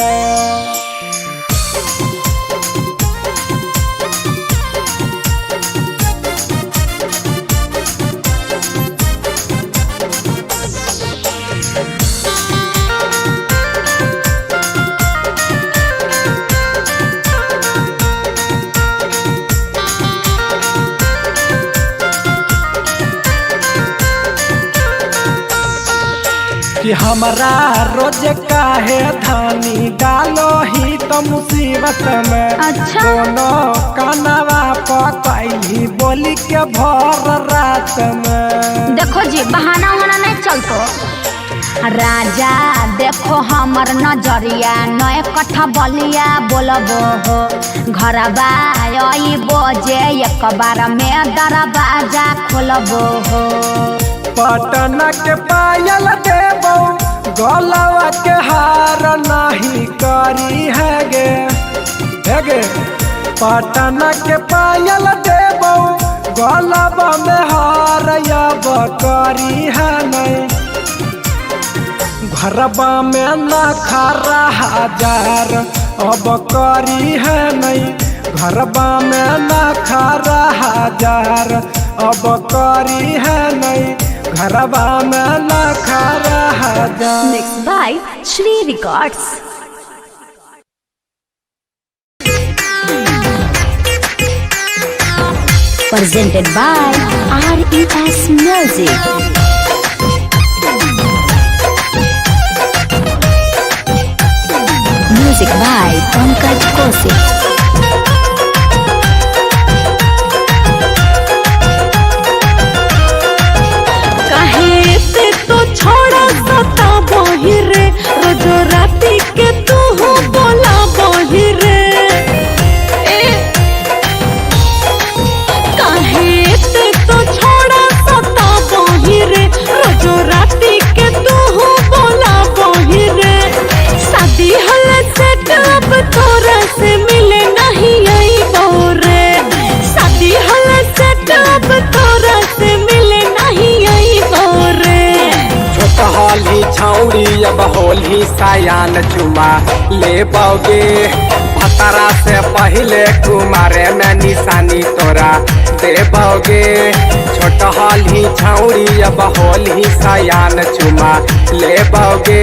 कि हमरा रोज काहे धानी डालो ही तो मुसीबत में अच्छा। दोनों कानवा पकैली बोली के भर रात में देखो जी बहाना वहाना नहीं चलतो राजा देखो हमर नजरिया नए कट्ठा बलिया बोलबो हो घरबा अइबो जे एक बार में दरवाजा खोलबो हो पटना के पायल देबो गलवा के हार नहीं करी है गे पटना के पायल देबो गलवा में हार अब करी है नहीं घरबा में ना खरा हजार अब करी है नहीं घरबा में ना खरा हजार अब करी है नहीं घरबा में ना खरा हजार Mixed by Shri Records. Presented by RES Music. Music by Pankaj Kaushik. छौड़ी अब होली सायान चुमा ले बोगे भतरा से पहले कुमारे में निशानी तोरा दे बोगे छोट हाली छौड़ी अब होली सायान चुमा ले बोगे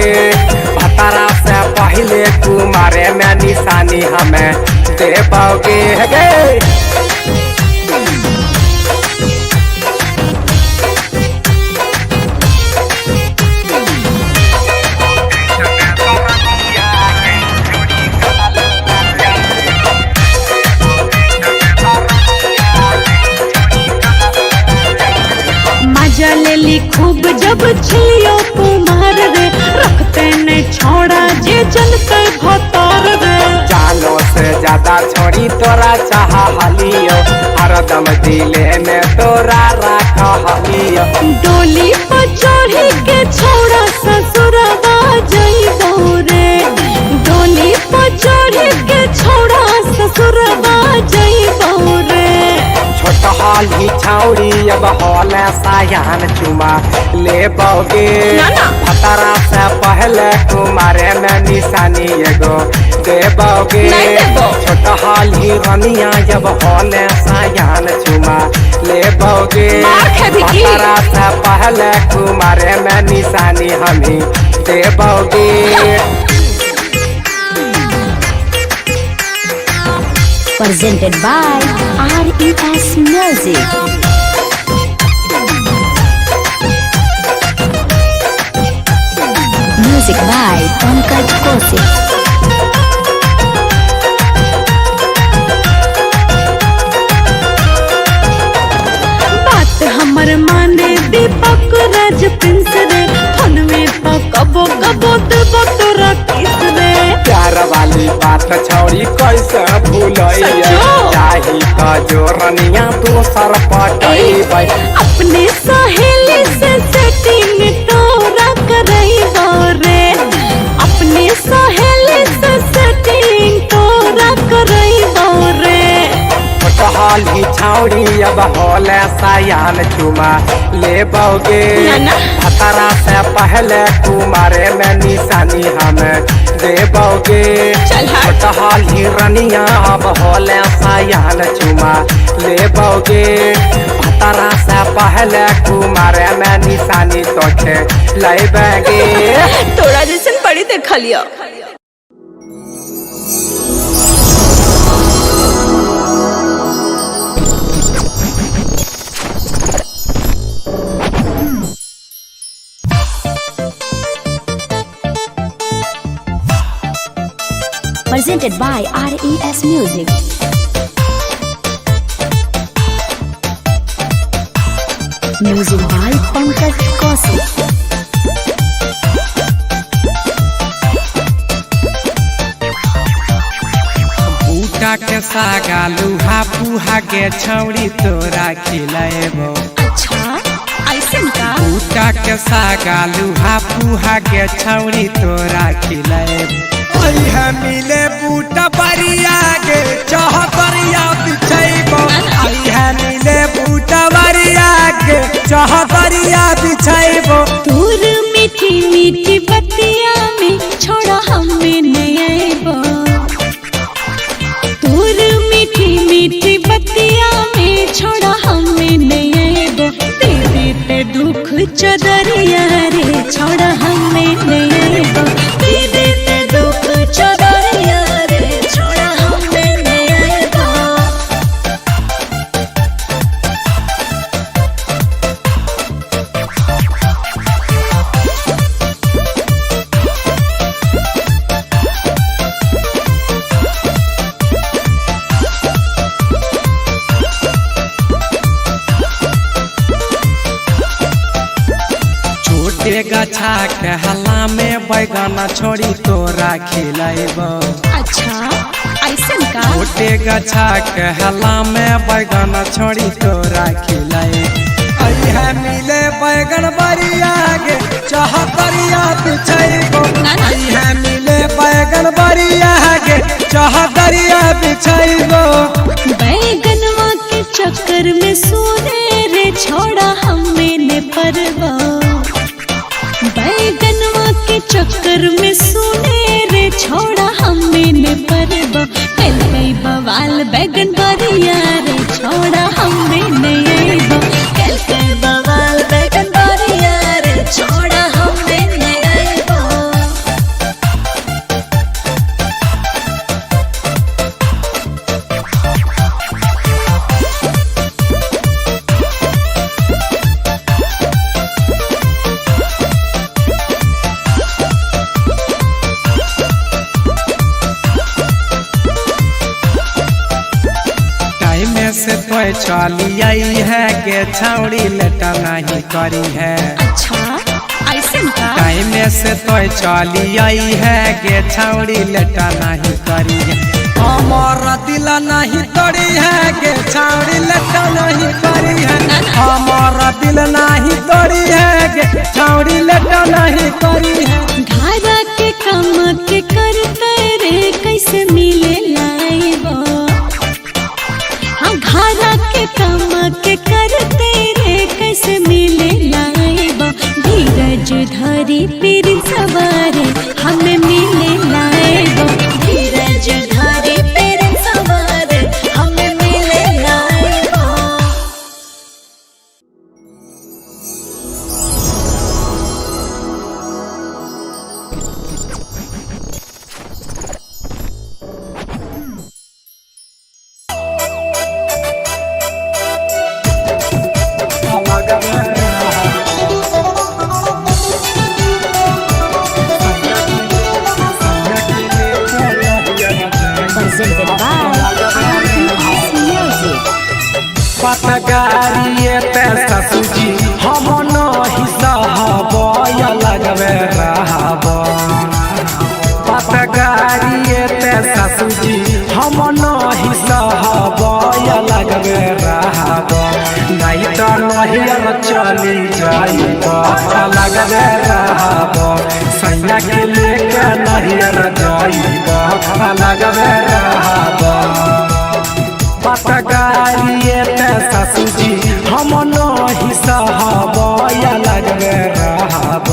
भतरा से पहले कुमारे में निशानी हमें दे बोगे गे। मजा ले ली खूब जब छियो कुमार रे रखते ने छोड़ा जे जनते भतार रे जानो से ज्यादा छोड़ी तोरा चाहलियो हरदम दिले में तोरा रखलियो डोली पर चढ़ी के छोड़ा ससुरवा जइबो रे डोली पर चढ़ी के छोड़ा ससुरवा जइबो रे छोट हाली छौड़ी अब होले सायान चुमा ले बोगे भतरा से पहले कुमारे में निशानी एगो दे बोगे छोट हाली रनिया जब होले सायान चुमा ले बोगे भतरा से पहले कुमारे में निशानी हमी दे बोगे। Presented by RES Music. Music by Pankaj Kaushik. बात हमर माने दीपक राज प्रिंस रे फोन में तो कबो कबो देबो तोरा किस रे प्यार वाली बात छौड़ी कैसे भूलैया चाही का जोरनिया तू सर पटैबै अपने सहेली से सेटिंग तोरा करैबो रे अपने सहेली से सेटिंग तोरा करैबो रे हाली छौड़ी अब होले सायान चुमा ले बोगे भतरा से पहले कुमारे में निशानी हमें दे बोगे छोट हाली रनिया अब होले सायान चुमा ले बोगे भतरा से पहले कुमारे में निशानी तोखे ले बेगे तोरा जैसन पड़ी देख लिया। Presented by RES Music. Music by Pankaj Kaushik. बूटा के सागा लुहा पुहा के छौड़ी तोरा खिलाएबो अच्छा ऐसे का बूटा के सागा लुहा पुहा के छौड़ी तोरा खिलाएबो है मिले बूटा बरिया गे चहतरिया बिछैबो है मिले बूटा बरिया गे चहतरिया बिछैबो तोर मीठी मीठी बतिया में छोड़ा हमें नहीं आइबो तोर मीठी मीठी बतिया में छोड़ा हमें नहीं आइबो दे देते दुख चदरिया रे छोड़ा हमें नहीं आइबो दे देते दुख चदरिया रे छोड़ा हमें नहीं आइबो छोटे गछा के हल्ला में बैगन छोड़ी तोरा खिलाएबो अच्छा ऐसे का छोटे गछा के हल्ला में बैगन छोड़ी तोरा खिलाएबो है मिले बैगन बरिया गे चहतरिया बिछैबो है मिले बैगन बरिया गे चहतरिया बिछैबो बैगनवा के चक्कर में सोने रे छोड़ा हमें ने परवा बैगनवा के तो चली आई है के छौड़ी लेटा नहीं करी है। अच्छा ऐसे का टाइम से तो चली आई है के छौड़ी लेटा नहीं करी है। हमार दिल नहीं तोड़ी है के छौड़ी लेटा नहीं करी है। हमार दिल नहीं तोड़ी है के छौड़ी लेटा नहीं करी है। घारा के काम के करते रे कैसे मिले लाइबो। हाँ घारा के काम के करते रे कैसे मिले लाइबो। धीरज धरी पीर सवारे हमें मिले लाइबो। धीरज धरी पीर सवारे हमें मिले लाइबो। पतगारिए पैसा सूजी हम नहीं सहब लगवे रहब। पतगारिए पैसा सूजी हम नहीं सहब लगवे रहब। नहीं तो नहियर चली जाइब लगवे रहब। सैया के लेके नहियर जाइब लगवे रहब। पतगारिए पैसा सूजी हम नहीं सहब लगवे रहब।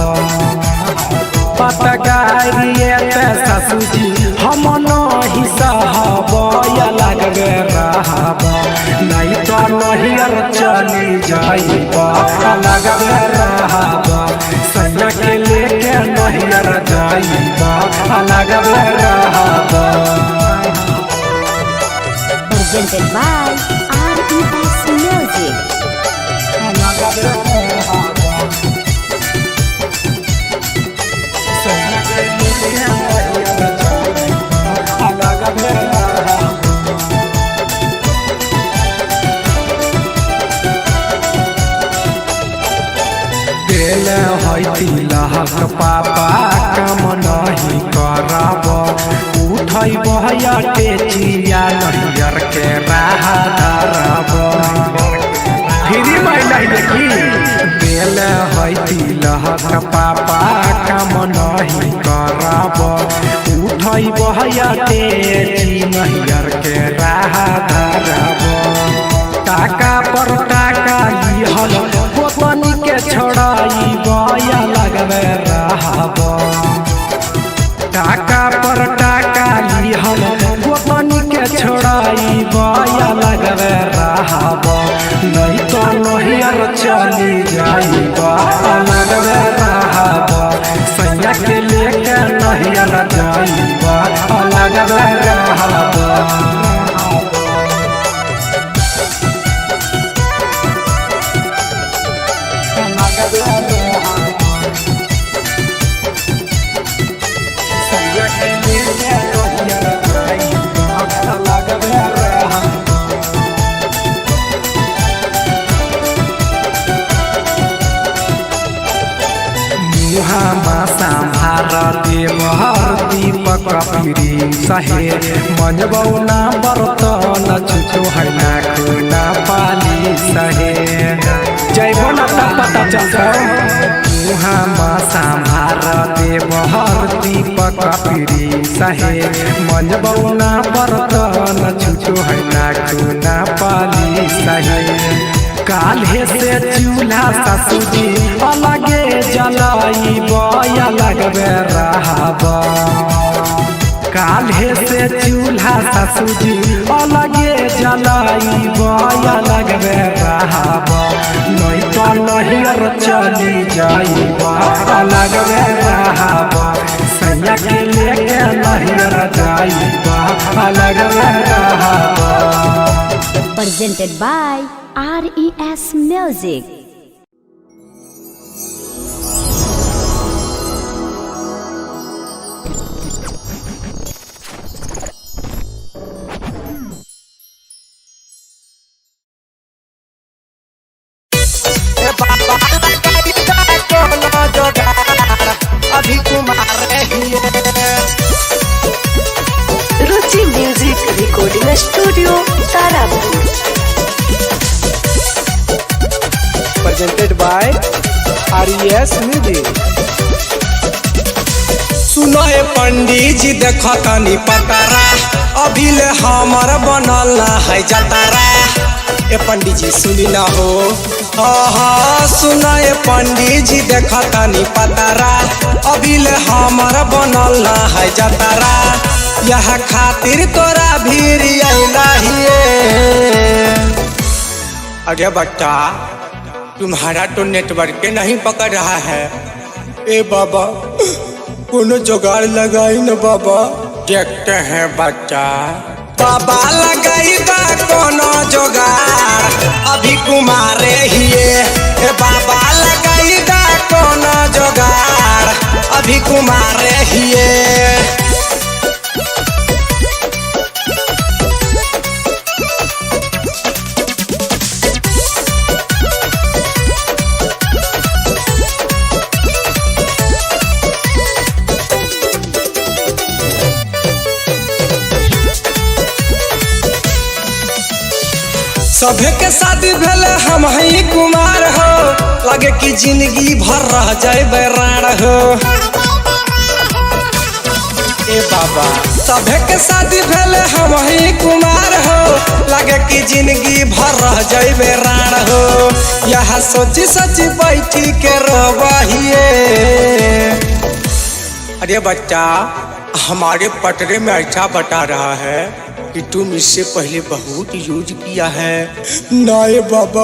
पतगारिए पैसा सूजी हम नहीं सहब लगवे रहब। नहीं तो नहियर चली जाइब लगवे रहब। सैया के लेके नहियर जाइब लगवे रहब। Presented by RES Music. दिल है लहक पापा काम नहीं करब। उठै बहया टेचिया नहियर के राह धरब। फ्री महिला देखी दिल है लहक पापा काम नहीं करब। उठै बहया टेची नहियर के राह धरब। टाका पर टाका लिहल गोतनी के छोड़ाई बया लगवे रहब। टाका पर टाका लिहल गोतनी के छोड़ाई बया लगवे रहब। नहीं तो नहियर चली जाइब लगवे रहब। सैया के लेके नहियर जाइब लगवे रहब। दीपक पीरी सहे मंजबौना बर्तन छुचो है ना खुना पाली सहे। जैबो ना पता चलता मुहाँ संभार देवहर दीपक पीरी सहे मंजबौना बर्तन छुचो है ना खुना पाली सहे। काल्हे से चूल्हा ससुजी अलगे जलाई बया लगवे रहब। काल्हे से चूल्हा ससुजी अलगे जलाई बया लगवे रहब। नहीं तो नहियर चली जाइब लगवे रहब। सैया के लेके नहियर जाइब लगवे रहब। Presented by RES Music. Kumar हिए। Ruchi music recording studio Tarapur. Presented by RES music. सुनो ए पंडित जी देखो तनी पतारा, अभी ले हमर बनल ना है जतारा। ए पंडित जी सुनी ना हो, हाँ सुनो ए पंडित जी देखो तनी पतारा, अभी ले हमर बनल ना है जतारा। यह खातिर तोरा भीड़ अइला हिए। अरे बच्चा तुम्हारा तो नेटवर्क नहीं पकड़ रहा है। ए बाबा कोनो जुगाड़ लगाई न बाबा। देखते हैं बच्चा, बाबा लगाई बा कोनो जुगाड़, अभी कुमारे हिए। ए बाबा लगाई बा कोनो जुगाड़, अभी कुमारे हिए। सभे के शादी भेले हम ही कुमार हो, लगे कि जिंदगी भर रह जाए बैरान हो। ए बाबा सभे के शादी भेले हम ही कुमार हो, लगे कि जिंदगी भर रह जाए बैरान हो। यह सोची सोची बैठी के रोबहिए। अरे बच्चा हमारे पटरे में ऐसा बता रहा है कि तुम इससे पहले बहुत यूज किया है। ना ये बाबा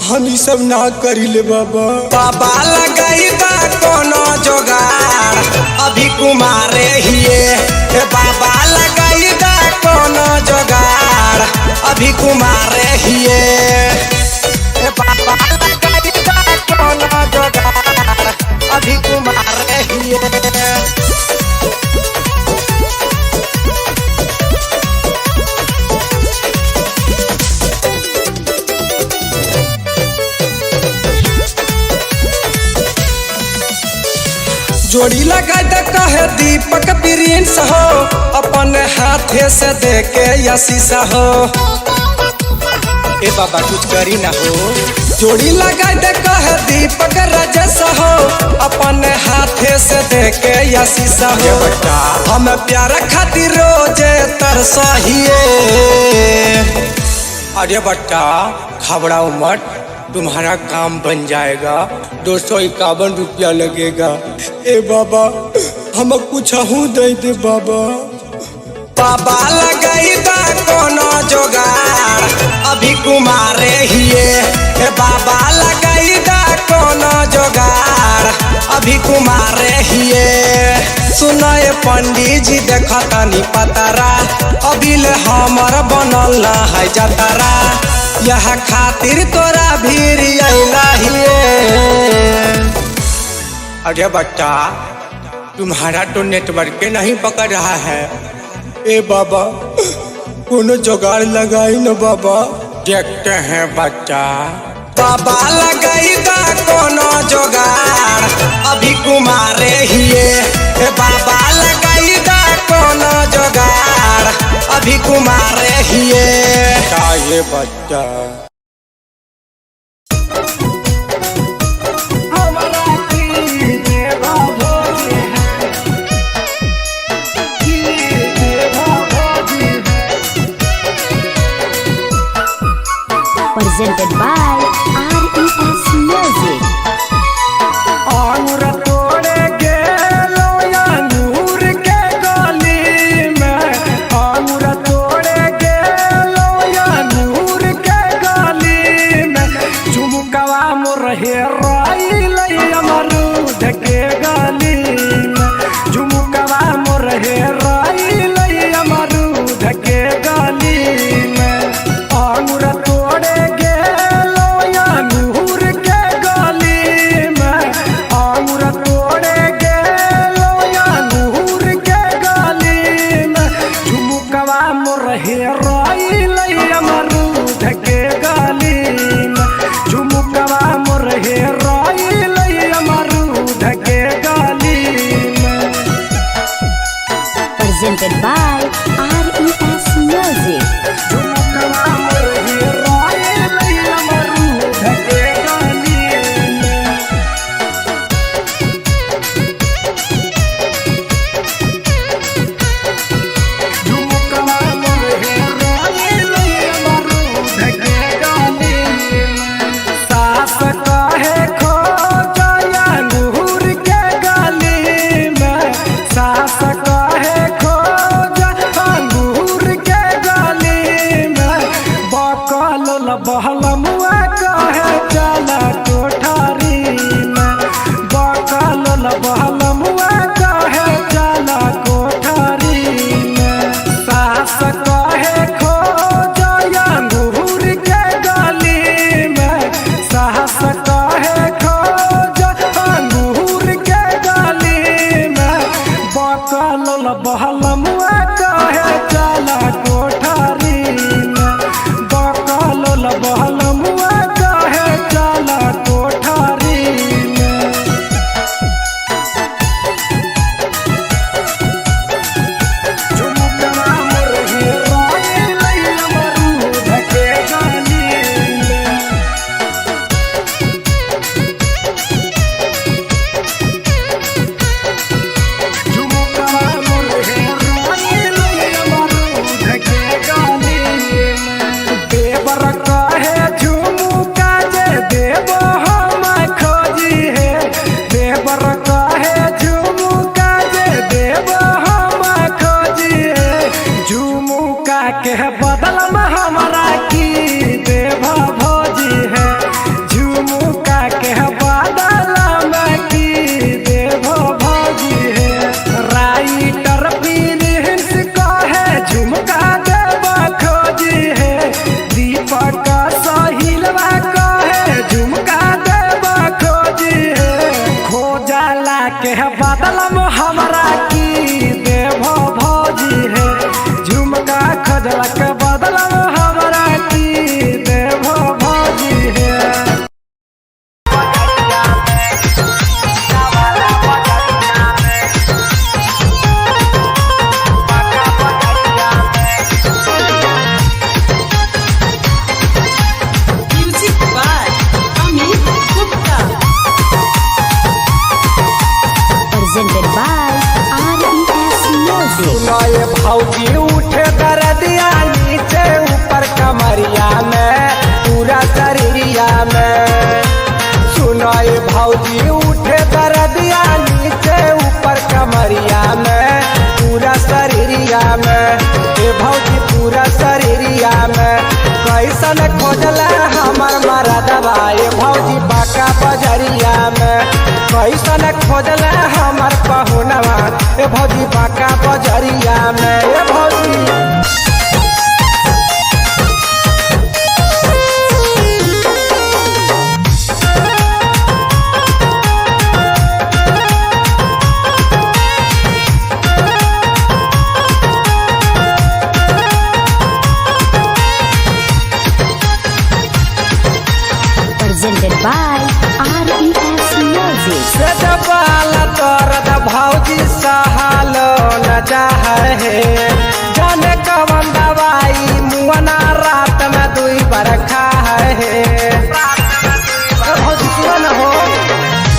हम ये सब ना करी ले बाबा। बाबा लगाई बा कोनो जुगाड़, अभी कुमारे हिए। ए बाबा लगाई बा कोनो जुगाड़, अभी कुमारे हिए। ए बाबा लगाई बा कोनो जुगाड़, अभी कुमारे हिए। जोड़ी लगा दे कहे दीपक प्रिंस हो, अपन हाथे से देके आशीष हो। ए बाबा कुछ करी ना हो। जोड़ी लगा दे कहे दीपक राजेश हो, अपन हाथे से देके आशीष हो। हम प्यार खातिर रोजे तरसहिए। अरे बच्चा घबराओ मत, तुम्हारा काम बन जाएगा। 251 रुपया लगेगा। ए बाबा हम कुछ दे बाबा। बाबा लगाई बा कोनो जुगाड़, अभी कुमारे हिए। ए बाबा लगाई बा कोनो जुगाड़, अभी कुमारे हिए। सुनो ए पंडित जी देखो तनी पतारा, अभी ले हमर बनल ना है जतारा। यह खातिर तोरा भीड़ अइला हिए। अरे बच्चा तुम्हारा तो नेटवर्क नहीं पकड़ रहा है। ए बाबा कोनो जुगाड़ लगाई न बाबा। देखते हैं बच्चा, बाबा लगाई बा कोनो जुगाड़, अभी कुमारे हिए। ए बाबा लगाई बा कोनो जुगाड़, अभी कुमारे हिए। ये बच्चा presented by RES Music. अंगूर तोड़े गेलो अंगूर के गली में, अंगूर तोड़े गेलो अंगूर के गली में। झुमकवा मोर हेराइल अमरूद के गली में, झुमकवा मोर हेराइल अमरूद के गली में। अंगूर तोड़े गेलो presented by RES Music. बहलमुआ कहे चला कोठारी में बकल बहलमुआ कहे चला कोठारी में सास कहे खो जया अंगूर के गली में सास कहे खो अंगूर के गली में बकल बहलमुआ कहे चला कोठारी में बकल बहलमुआ कहे चला कोठारी में झुमकवा मुर्गी रोए लैला मरूद के गाली में झुमकवा मुर्गी रोए लैला मरूद के गाली में देवर कहे झुमुका जे देव हम खोजी है देवर कहे झुमुका जे देव हम खोजी है झुमुका के बदल में हमारा की देव भोजी है झुमुका के बदल में की देव भोजी है राइटर प्रिंस कहे झुमका देव खोजी है दीपक सहिलवा कहे झुमका देव खोजी है खोजला के बदल में हमरा की देव भौजी है झुमका खोजला के बदल में हमरा की देव भौजी है Music by Amit Gupta. Presented by RES Music. सुनाए भौजी उठे दरदिया नीचे ऊपर कमरिया में पूरा शरीरिया में सुनाए भौजी उठे दरदिया नीचे ऊपर कमरिया में पूरा शरीरिया में ए भौजी पूरा शरीरिया में कैसन खोजला हमर मरदवा ए भौजी बाका बजरिया में कैसन खोजला हमर पहुनवा ए भौजी बाका बजरिया में ए भौजी Presented by RES Music. से जबाला तोरद भौजी सहालो न चाहे जाने कवन दवाई मुअना रात में दुई बार खाए भौजी सुन हो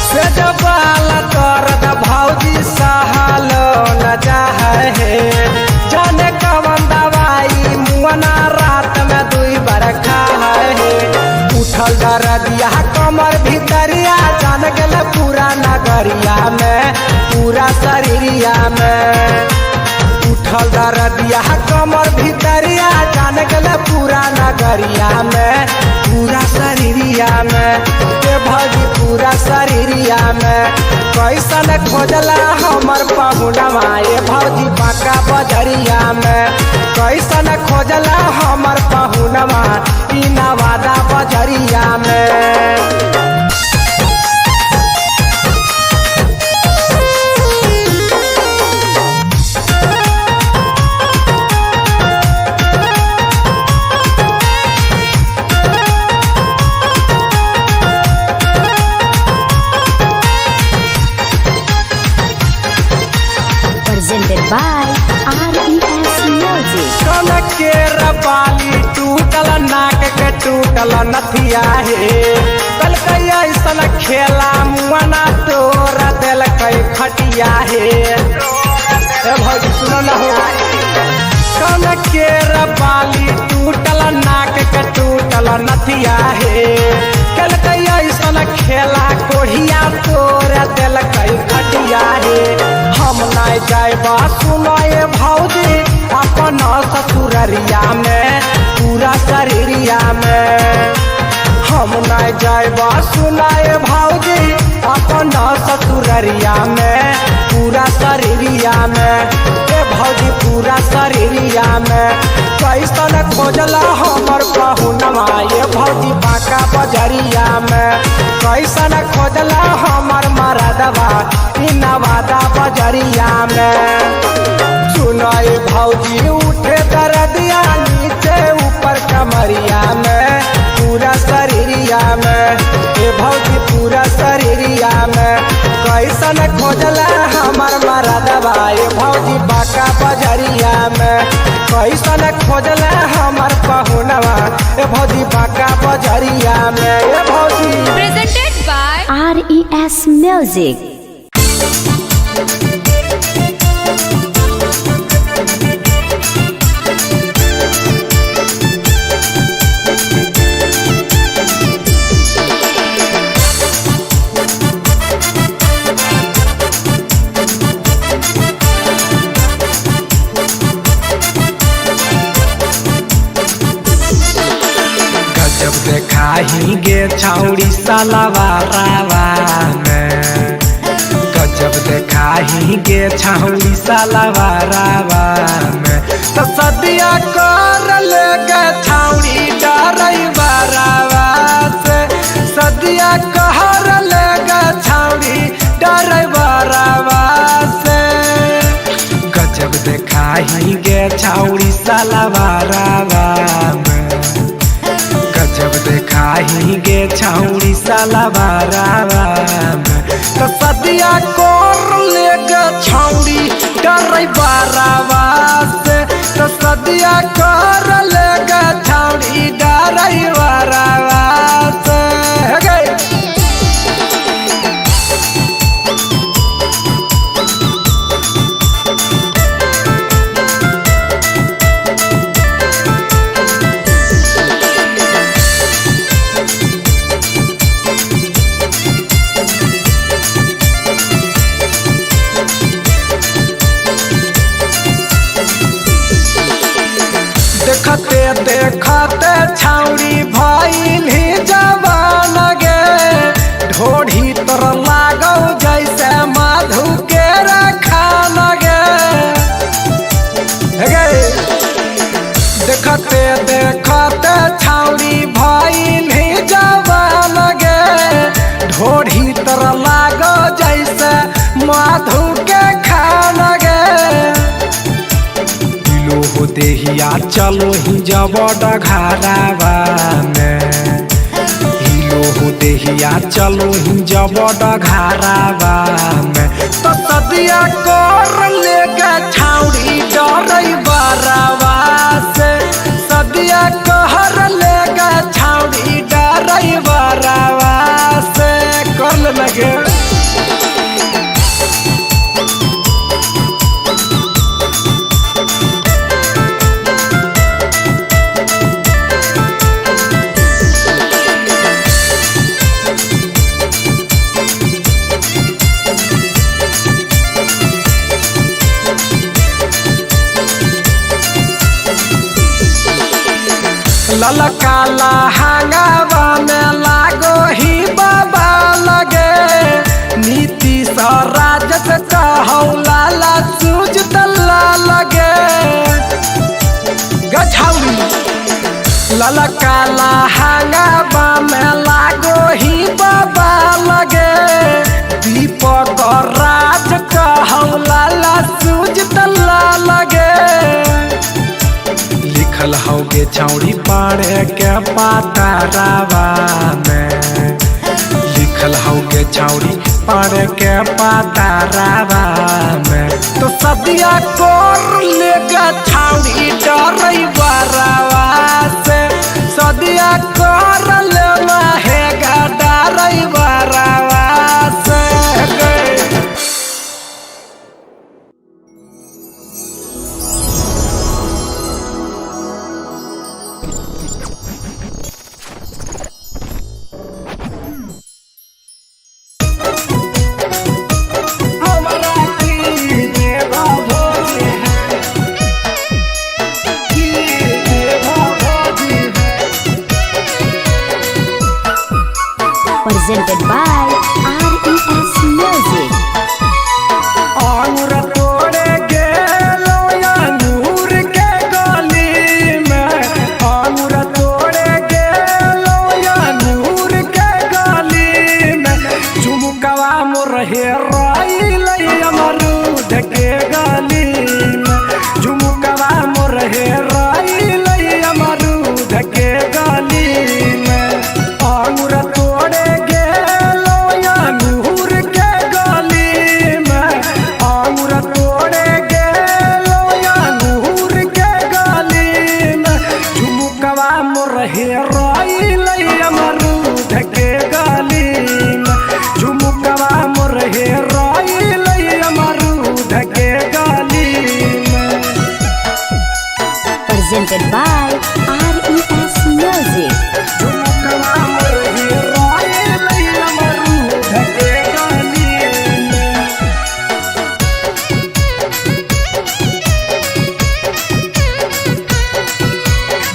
से जबाला तोरद भौजी सहालो न चाहे जाने कवन दवाई मुअना रात में दुई बार खाए उठल दरदिया कमर भीतरिया जान गेल पूरा नगरिया में पूरा शरीरिया में उठल दरदिया कमर भीतरिया जान गेल पूरा नगरिया में पूरा शरीरिया में ए भौजी पूरा शरीरिया में कैसन खोजला हमर पहुनवा ए भौजी बाका बजरिया में कैसन खोजला हमर पहुनवा ई नवादा बजरिया में Presented by RES रबाली टूटल नाक के टूटल नथिया हे कल ऐसन खेला मुआना तोर दिल कई खटिया हे भौजी सुनो न हो कल के रबाली टूटल नाक के टूटल नथिया हे कल ऐसन खेला कोढ़िया तोर दिल कई खटिया हे हम नहीं जाएबा सुनाए भौजी अपन ससुररिया में पूरा शरीरिया में हम नहीं जाएबा सुनाए भौजी अपन ससुररिया में पूरा शरीरिया में ए भौजी पूरा शरीरिया में कैसन खोजला हमर पहुनवा ये भौजी बाका बजरिया में कैसन खोजला हमर मरदवा इ नवादा बजरिया में सुनाए भौजी उठे दर्दिया नीचे ऊपर कमरिया में पूरा शरीरिया में ए भौजी पूरा शरीरिया में कैसन खोजला हमर मरदवा ए भौजी बाका बजरिया में कैसन खोजला हमर पहुनवा ए भौजी बाका बजरिया में ए भौजी Presented by RES Music. गजब देखाही गे छौड़ी सलवारावा में गजब देखाही गे छौड़ी सलवारावा में तो सदिया कर ले गे छौड़ी डरई बारावा से सदिया कहर ले गे छौड़ी डरई बारावा से गजब देखाही गे छौड़ी सलवारावा में गजब देखाही गे छौड़ी सलवारावा में तो सदिया कोर ले गे छौड़ी डरै बारावा से तो सदिया कोर ले गे छौड़ी डरै बारावा से गे देखते देखते छौड़ी भइल ही जवान गे ढोढ़ी तर लागौ जैसे मधु के रखान गे देखते देखते छौड़ी भइल ही जवान गे ढोढ़ी तर लागौ जैसे मधु के खान गे हो देहिया चलो ही जब डघारावा में हिलो हो देहिया चलो ही जब डघारावा में तो सदिया कर ले गे छौड़ी डरै बारावा से सदिया कहर ले गे छौड़ी डरै बारावा से कर लगे ललका लहंगावा में लागो ही बाबा लगे नीति राजस कहौ लाला सूझ तल्ला लगे गछौड़ी ललका लहंगावा में लागो ही बाबा लगे दीपक राज कहौ लाला सूझ तल्ला लगे लिखल हौगे छौड़ी पढ़े के पातारावा में लिखल हौगे छौड़ी पढ़े के पातारावा में तो सदिया कोर ले गे छौड़ी डरै बारावा presented by RES Music. झुमकवा मोरे रोए लैला मरूद के गानी में।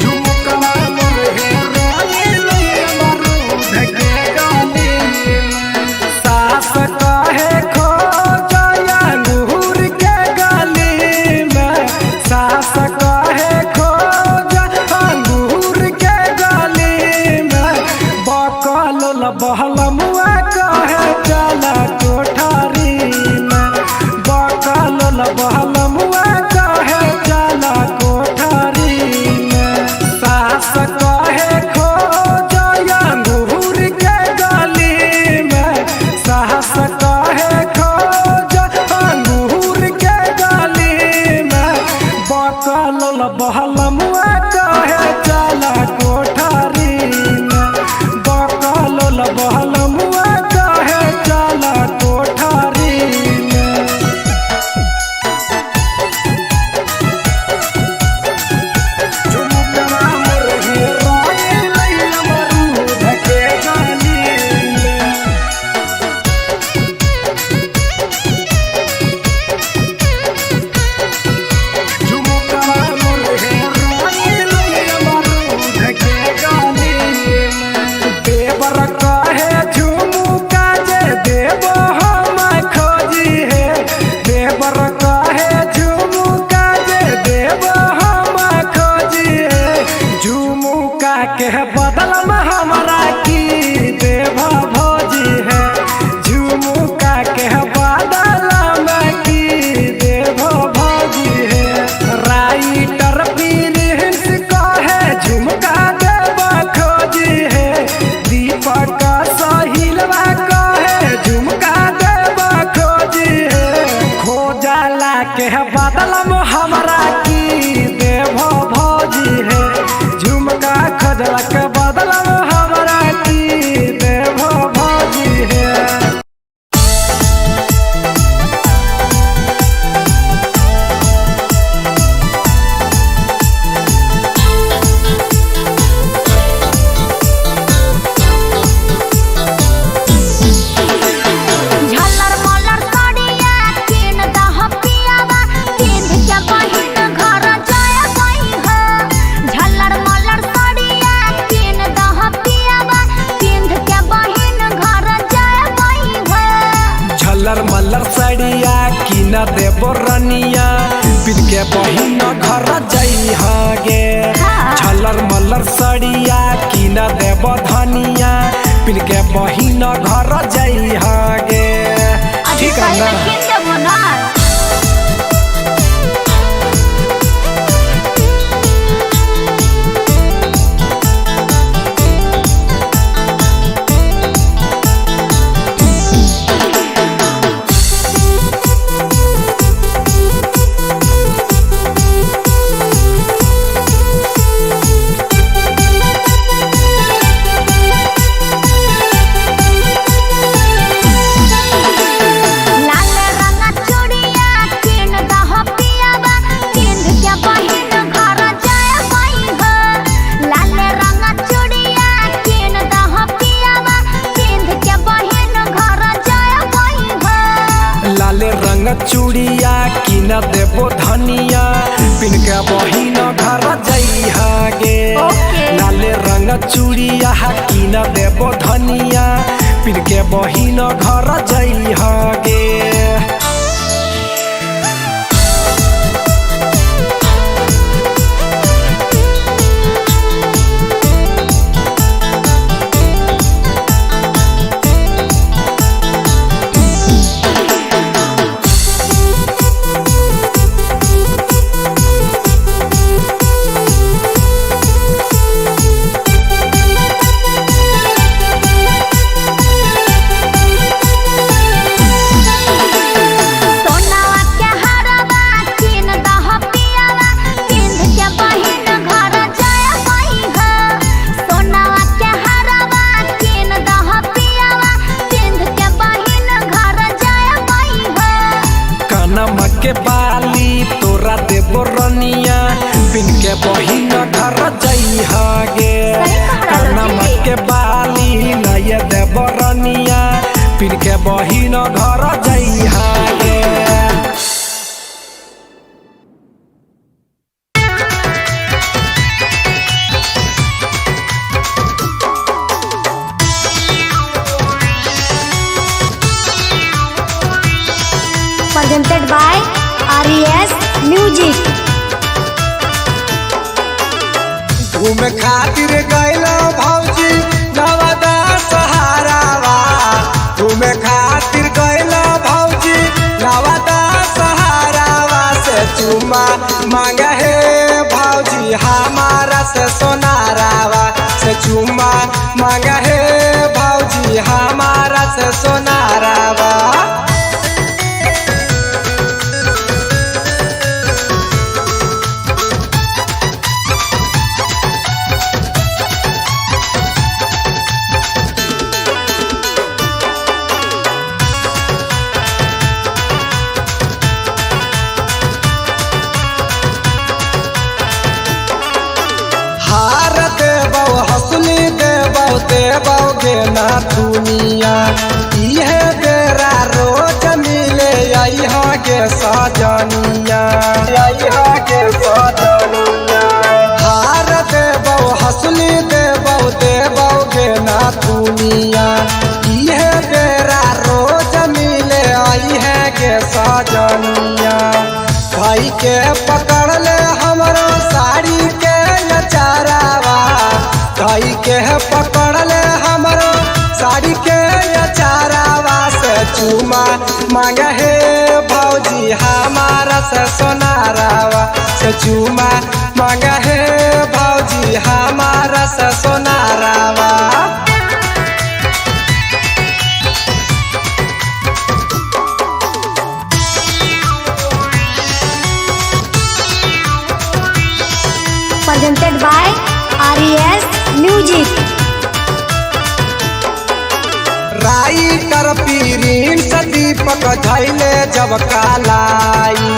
झुमकवा मोरे रोए लैला मरूद के गानी में। सास कहे खो जाया अंगूर के गाली में। सास कहे खो जा अंगूर के गाली में। बकल बहल मुआ कहे चला कोठारी में। बकल बहल मुआ कहे चला कोठारी में। सास कहे खो जाया अंगूर के गाली में। सास कहे खो जा अंगूर के गाली में। बकल बहल मुआ कहे चला कोठारी में। बकल बहल मुआ कहे चला कोठारी में। झुमकवा मोरे रोए लैला मरूद के गानी में। झुमकवा मोरे रोए लैला मरूद के गानी में। देवर कहे झुमुका जे देबो हम खोजी है। देवर कहे झुमुका जे देबो हम खोजी है। झुमुका के बदल में हमरा की देव भोजी है। झुमुका के बदल में की देव भोजी है। राइटर प्रिंस कहे झुमका देव खोजी है। दीपक सहिलवा कहे झुमका देव खोजी है। खोजला के बदल में हमरा की देव भोजी है। झुमका खोजला के बदल में हमरा की देव भोजी है। झल्लर मल्लर साड़िया किन दह पियावा पिंध के बहिन घर जाय गई है। झल्लर मल्लर साड़िया किन दह पियावा पिंध के बहिन घर जाय गई है। झल्लर मल्लर साड़िया किन देबो रनिया पिन के बहिन घर जइहा गे। झल्लर मल्लर साड़िया किन देबो धनिया पिन के बहिन घर जइहा गे। ठीक है ना? किन देबो ना लाल रंग चूड़िया किन दह पियावा पिंध के बहिन घर जाय गई है। लाल रंग चूड़िया किन दह पियावा पिंध के बहिन घर जाय गई है। लाल रंग चूड़िया किन देबो धनिया पिन के बहिन घर जइहा गे। लाल रंग चूड़िया किन देबो धनिया पिन के बहिन घर जइहा गे। पिन के बहिन घर जइहा गे नमक के बाली नय देवरनिया पिन के बहिन घर जइहा गे। Presented by RES Music। घूमे खातिर गइलो भौजी नवादा सहारावा घूमे खातिर गइलो भौजी नवादा सहारावा से चुमा मांगे हे भौजी हमारा से सोनारावा से चुमा मांगे हे भौजी हमारा से सोनारावा। देबौ गे ना दुनिया इहे बेरा रोज मिले अइहा गे सजनिया अइहा गे सजनिया हार देबौ हंसली देबौ गे ना दुनिया इहे बेरा रोज मिले अइहे गे सजनिया। भाई के पकड़ ले हमरो साड़ी के नचारावा भाई के पकड़ ले हमरो साड़ी के नचारावा से चुमा मांगे हे भौजी हमारा से सोनारावा से चुमा मांगे हे भौजी हमारा से सोनारावा। Presented by RES Music। Writer पीरीन से दीपक धैले जब कालाई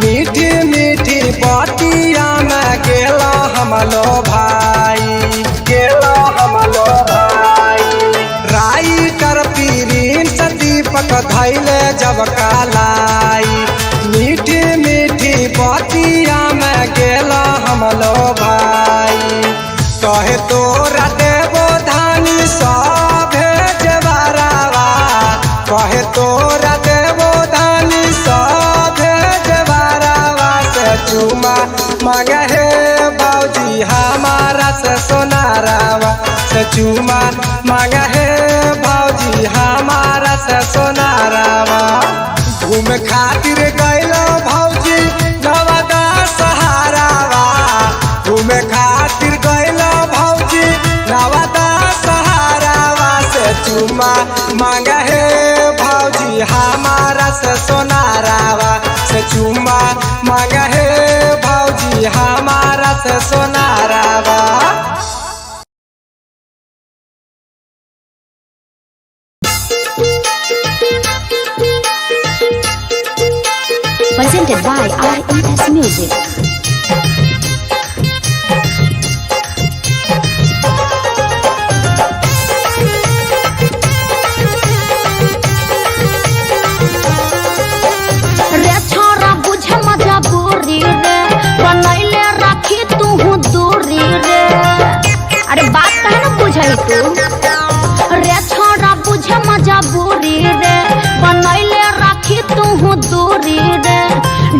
मीठी मीठी बतिया में गेला हमलो भाई गेला हमलो भाई। राइटर पीरीन से दीपक धैले जब कालाई मीठी मीठी बतिया में गेला हमलो भाई। कहे तोरा देवो धानी सब जवारावा कहे तोरा देवो धानी सब जवारावा से चुमा मांगे हे भौजी हमारा से सोनारावा से चुमा मांगे हे भौजी हमारा से सोनारावा। घूमे खातिर गइलो भौजी नवादा सहारावा घूमे खातिर गइलो भौजी नवादा सहारावा से चुमा मांगे हे भौजी हमारा से सोनारावा से चुमा मांगे हे भौजी हमारा से सोनारावा। Presented by RES Music। रे छोरा बुझे मजबूरी रे बनैले राखी तू दूरी रे। अरे बात कहे ना बुझाई तू रे छोरा बुझे मजबूरी रे बनैले राखी तू दूरी रे।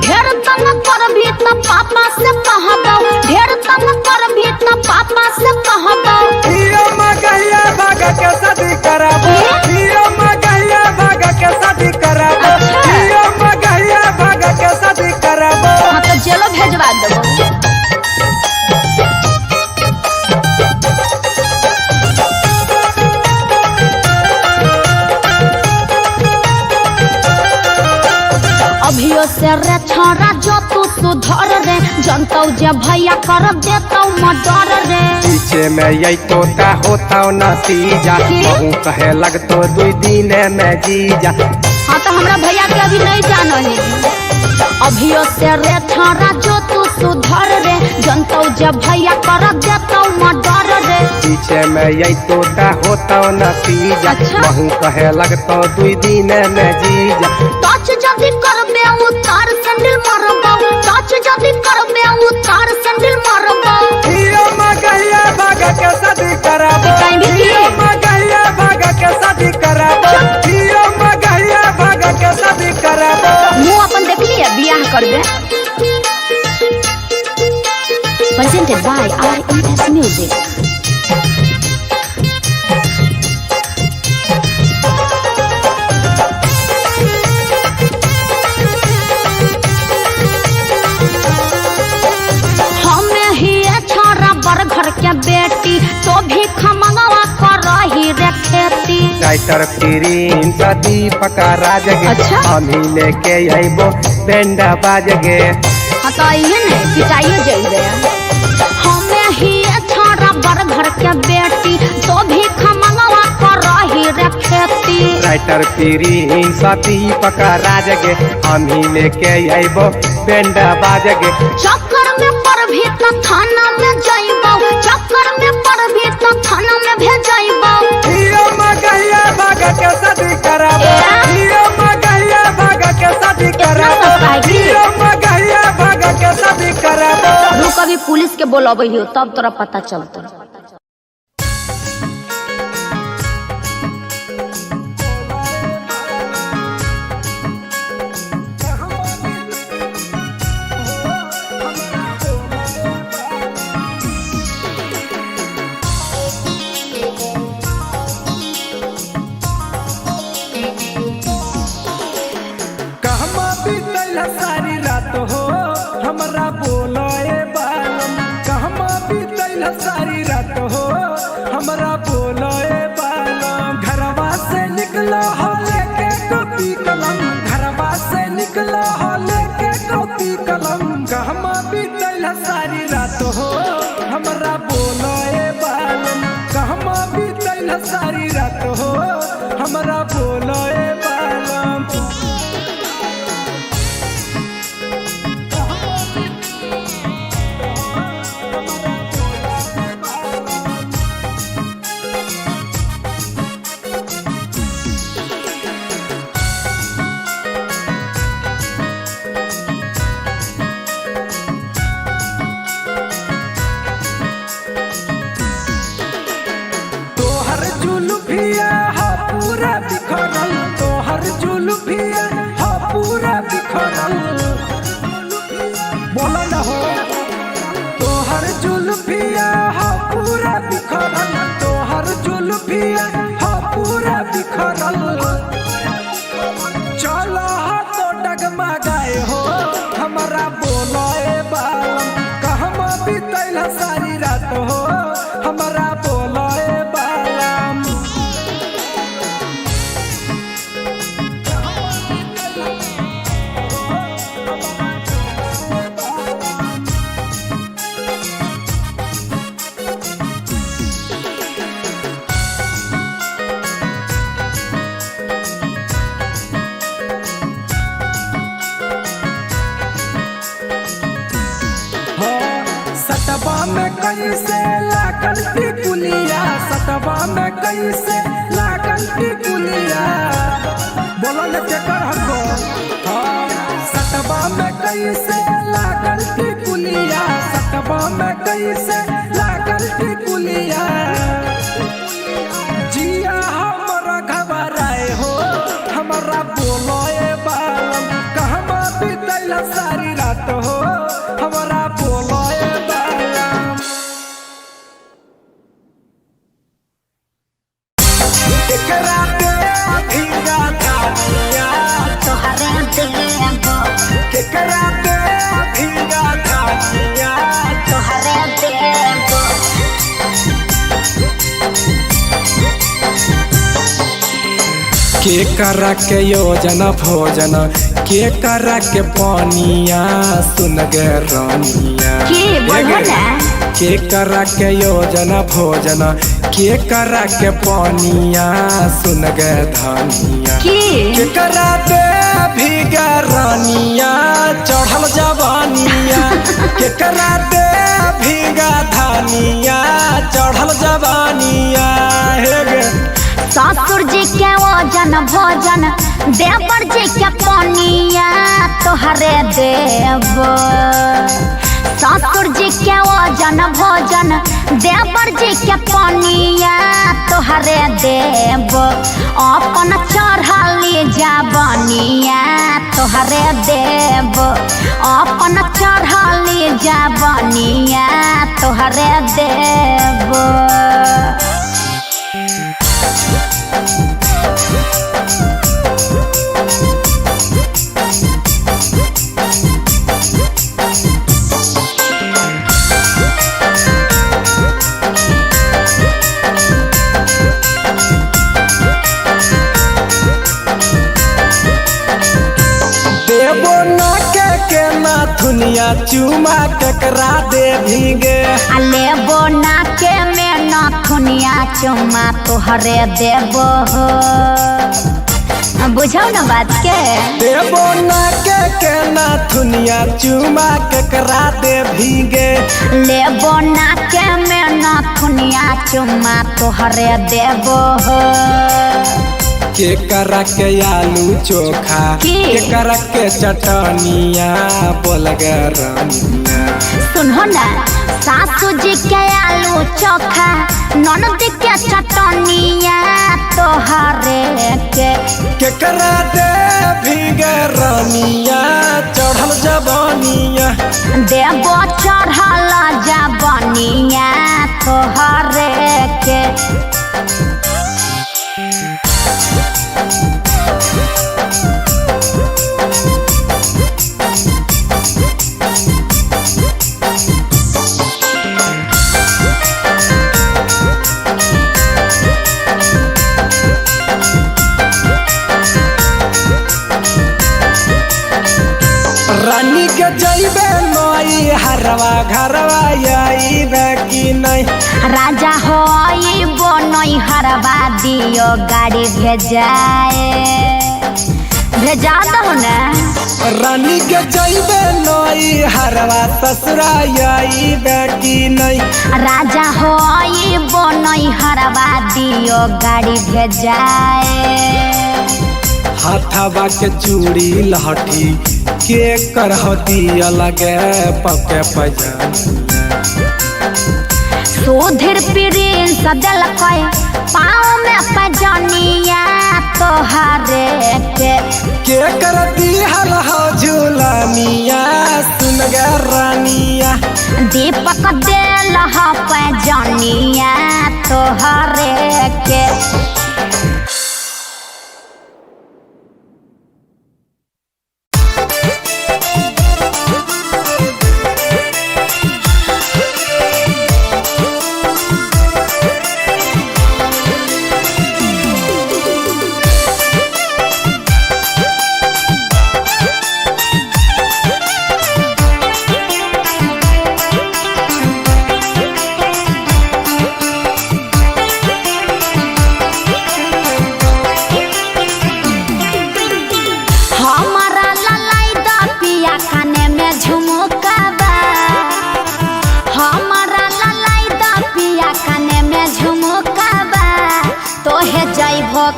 ढेर तंग कर भी त पापा से कहबो ढेर तंग कर भी त पापा से कहबो हियो मगहिया भाग के शादी कराबो हियो मगहिया भाग के शादी कराबो हियो मगहिया भाग के शादी कराबो। हाँ तो जेलो भेजवा देबो। अभियो से रे छोरा जो तू सुधर रे जनतौ जे भैया कर देतौ मर्डर रे। पीछे में यही तोता होता नतीजा बहु कहे लगतो 2 दिन में जीजा। हाँ तो हमरा भैया के अभी नहीं जानो है। अभियो से रे छोरा जो तू सुधर रे जनता जब भैया कर देता मर्डर रे। पीछे में यही तोता होता नतीजा। अच्छा। बहु कहे लगता 2 दिन में जीजा। टच जदी करबे उतार सैंडल मारबा, टच जदी करबे उतार सैंडल मारबा। हियो मगैया भागा के शादी कराबो, कहीं भी हियो मगैया भागा के शादी कराबो, हियो मगैया भागा के शादी कराबो। मुंह अपन देख लिया बियाह करबे। Presented by RES Music. हमें ही छोरा बर घर के बेटी तो भी खमंगवा कर रही रे खेती। राइटर फिरीन दीपक राज गे। अच्छा। हमी लेके आइबो बेंडा बाज गे। हाँ तो ये नहीं पिटाइए जाइए। हमें ही छोरा बर घर के बेटी तो भी खमंगवा कर रही रे खेती। राइटर फिरीन दीपक राज गे। हमी लेके आइबो बेंडा बाज गे। चक्कर में पड़ भी तो थाना में जाइबो, चक्कर में पड़ भी तो थाना में भेजाइबो। हियो मगैया भागा के शादी कराबो, हियो मगैया भागा के शादी कराबो, हियो मगैया भागा के शादी कराबो। रुक अभी पुलिस के बोलाबे हो तब तोरा पता चलतो। कहमा बीतल सारी रात हो हमरा बोलो ए बालम। कहमा बीतल सारी रात हो हमरा बोलो ए बालम। घरवा से निकला हो लेके कॉपी कलम, घरवा से निकला हो लेके कॉपी कलम। कहमा बीतल सारी रात हो हमरा बोलो ए बालम। कहमा बीतल सारी रात हो हमरा बोलो ए बालम। तोहर जुल्फिया हा पूरा बिखरल, तोहर जुल्फिया हा पूरा बिखरल। बोला न हो। तोहर जुल्फिया हा पूरा बिखरल, तोहर जुल्फिया हा पूरा बिखरल। चलो हा तो डगमगाए हो हमारा बोलो ए बालम। कहमा बीतल सारी रात हो हमारा बोलो ए बालम। सटवा में कैसे लागल टिकुलिया, सटवा में कैसे लागल टिकुलिया। बोलो न केकर हको। हाँ सटवा में कैसे लागल टिकुलिया, सटवा में कैसे लागल टिकुलिया। जिया हमरा घबराए हो हमरा बोलो ए बालम। कहमा बीतल सारी रात हो हमरा बोलो ए बालम। केकरा पे भीगा थानिया तोहरे देबो, केकरा पे भीगा थानिया तोहरे देबो। के करा के योजना भोजन के करा के पानिया सुन गे रानिया। के बोलला के करा के योजना भोजन के करा के पानिया सुन गे धानिया। के करा दे भीगा रानिया चढ़ल जवानिया। के करा दे भोजन देवर जी के पनिया तोहरे देव ससुर जी के वजन भोजन देवर जी के पनिया तोहरे देव अपन चढ़ली जाबनिया तोहरे देव अपन चढ़ली जाबनिया तोहरे देव। दुनिया चुमा केकरा दे भीगे लेबो ना के में नथुनिया चुमा तोहरे देबो बुझौ न बात के देबो ना के नथुनिया चुमा केकरा दे भीगे लेबो ना के में नथुनिया चुमा तोहरे देबो के करा के आलू चोखा के करा के चटनिया बोलगरनिया सुनो ना सासू जी के आलू चोखा ननद के चटनिया तोहरे के करा दे भीगरनिया चढ़ल जबनिया देबो चढ़ल जबनिया तोहरे के। रानी के जइबे नई हरवा घरवा आइबे कि नहीं राजा हो आइबो नई हरवा दियो गाड़ी भेजा दो ना रानी के जइबे नई हरवा ससुरा आइबे कि नहीं राजा हो आइबो नई हरवा दियो गाड़ी भेजाए हाथवा के चूड़ी लहठी के करहती अलग पके पजान सुधीर पीरिन सदल कय पाँव में पजनिया तोहरे के करती हल हो झूलनिया सुन गे रानिया दीपक देल ह पजनिया तोहरे के।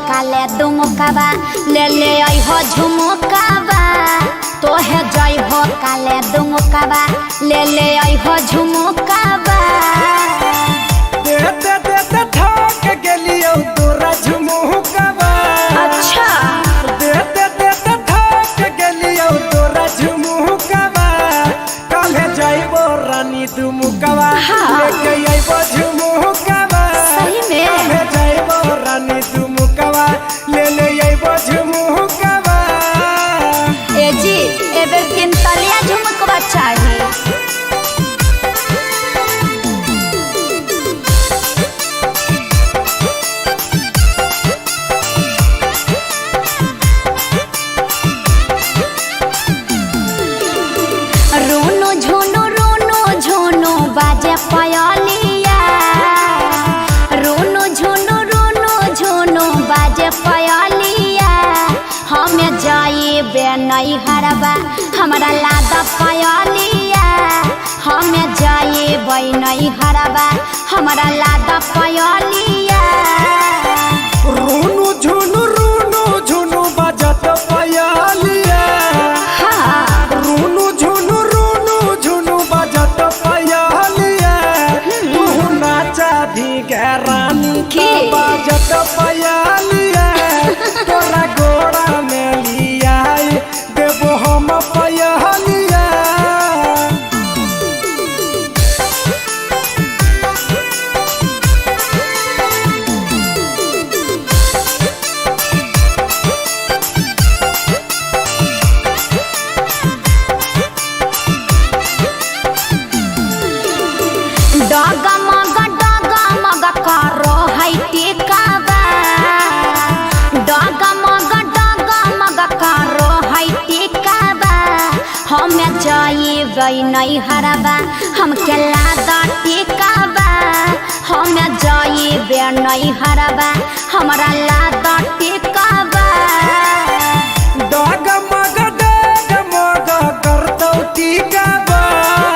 काले दुमुकाबा ले ले आई हो झुमुकाबा तोहे जई हो काले दुमुकाबा ले ले आई हो झुमुकाबा देते देते थक गेलियो तोरा झुमुकाबा अच्छा देते देते थक गेलियो तोरा झुमुकाबा काले जाइबो रानी दुमुकाबा लेके आइबो झुमुकाबा सही में काले जाइबो रानी दुमुकाबा ले ले आइबो झुमुकाबा ए जी एबे तीन तलिया झुमुकवा चाहिए पयलिया रोनो झुनो बाजे पयलिया हमें जाइबे नहीं हरबा हमारा लादा पयलिया हमें जाइबे नहीं हरबा हमारा लादा पयलिया रोनो जाई गई नहीं हरबा हम केला टिकाबा हम जाई बे नहीं हरबा हमरा ला टिकाबा डग मग करतौ टिकाबा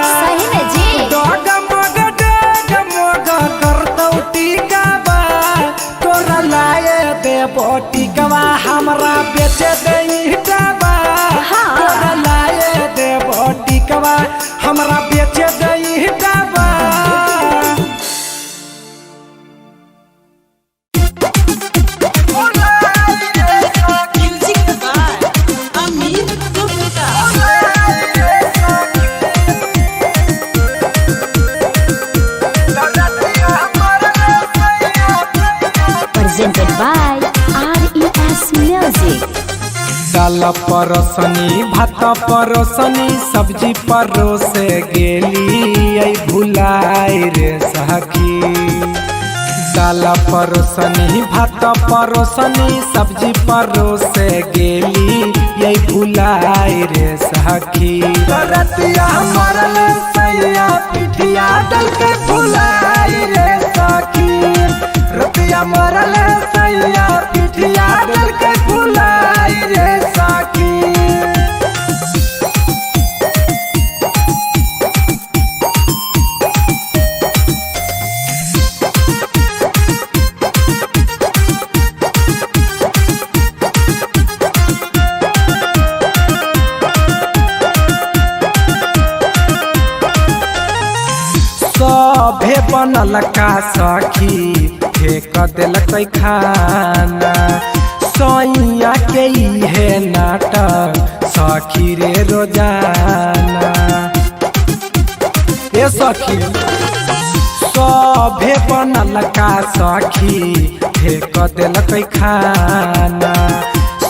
सही में जी डग मग करतौ टिकाबा तोरा लाए देबो टिकवा हमरा बेचे दई डाबा तोरा लाए देबो टिकवा हमरा बेचे दई डाबा presented by RES Music. दाल परसनी भात परसनी सब्जी परोसे गेली आई भुलाई रे सखी दाल परसनी भात परसनी सब्जी परोसे गेली आई भुलाई रे सखी रतिया मरल सैया पिठिया डल के भुलाई रे सखी रतिया मरल सैया पिठिया डल के भुलाई रे सखी सभे बनल का सखी फेंक दिलक खाना सैया के इहे नाटक सखी रे रोजाना ए सखी सभे बनल का सखी फेंक दिलक खाना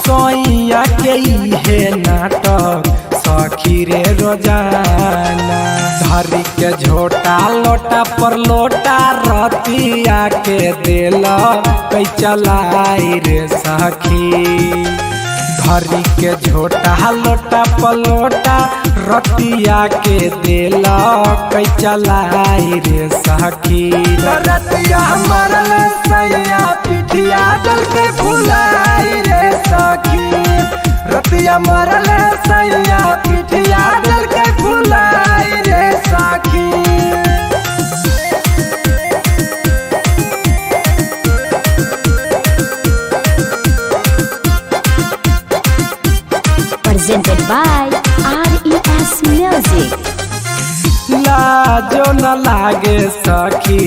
सैया के इहे नाटक सखी रे रोजाना धरी के झोटा लोटा पर लोटा रतिया के दिल कई चलाई रे सखी धरी के झोटा लोटा पर लोटा रतिया के दिल कई चलाई रे सखी रतिया मरल सैया पिठिया डल के भुलाई रे सखी रतिया मरल सैया पिठिया डल के भुलाई रे सखी presented by RES Music. Lajo न लागे सखी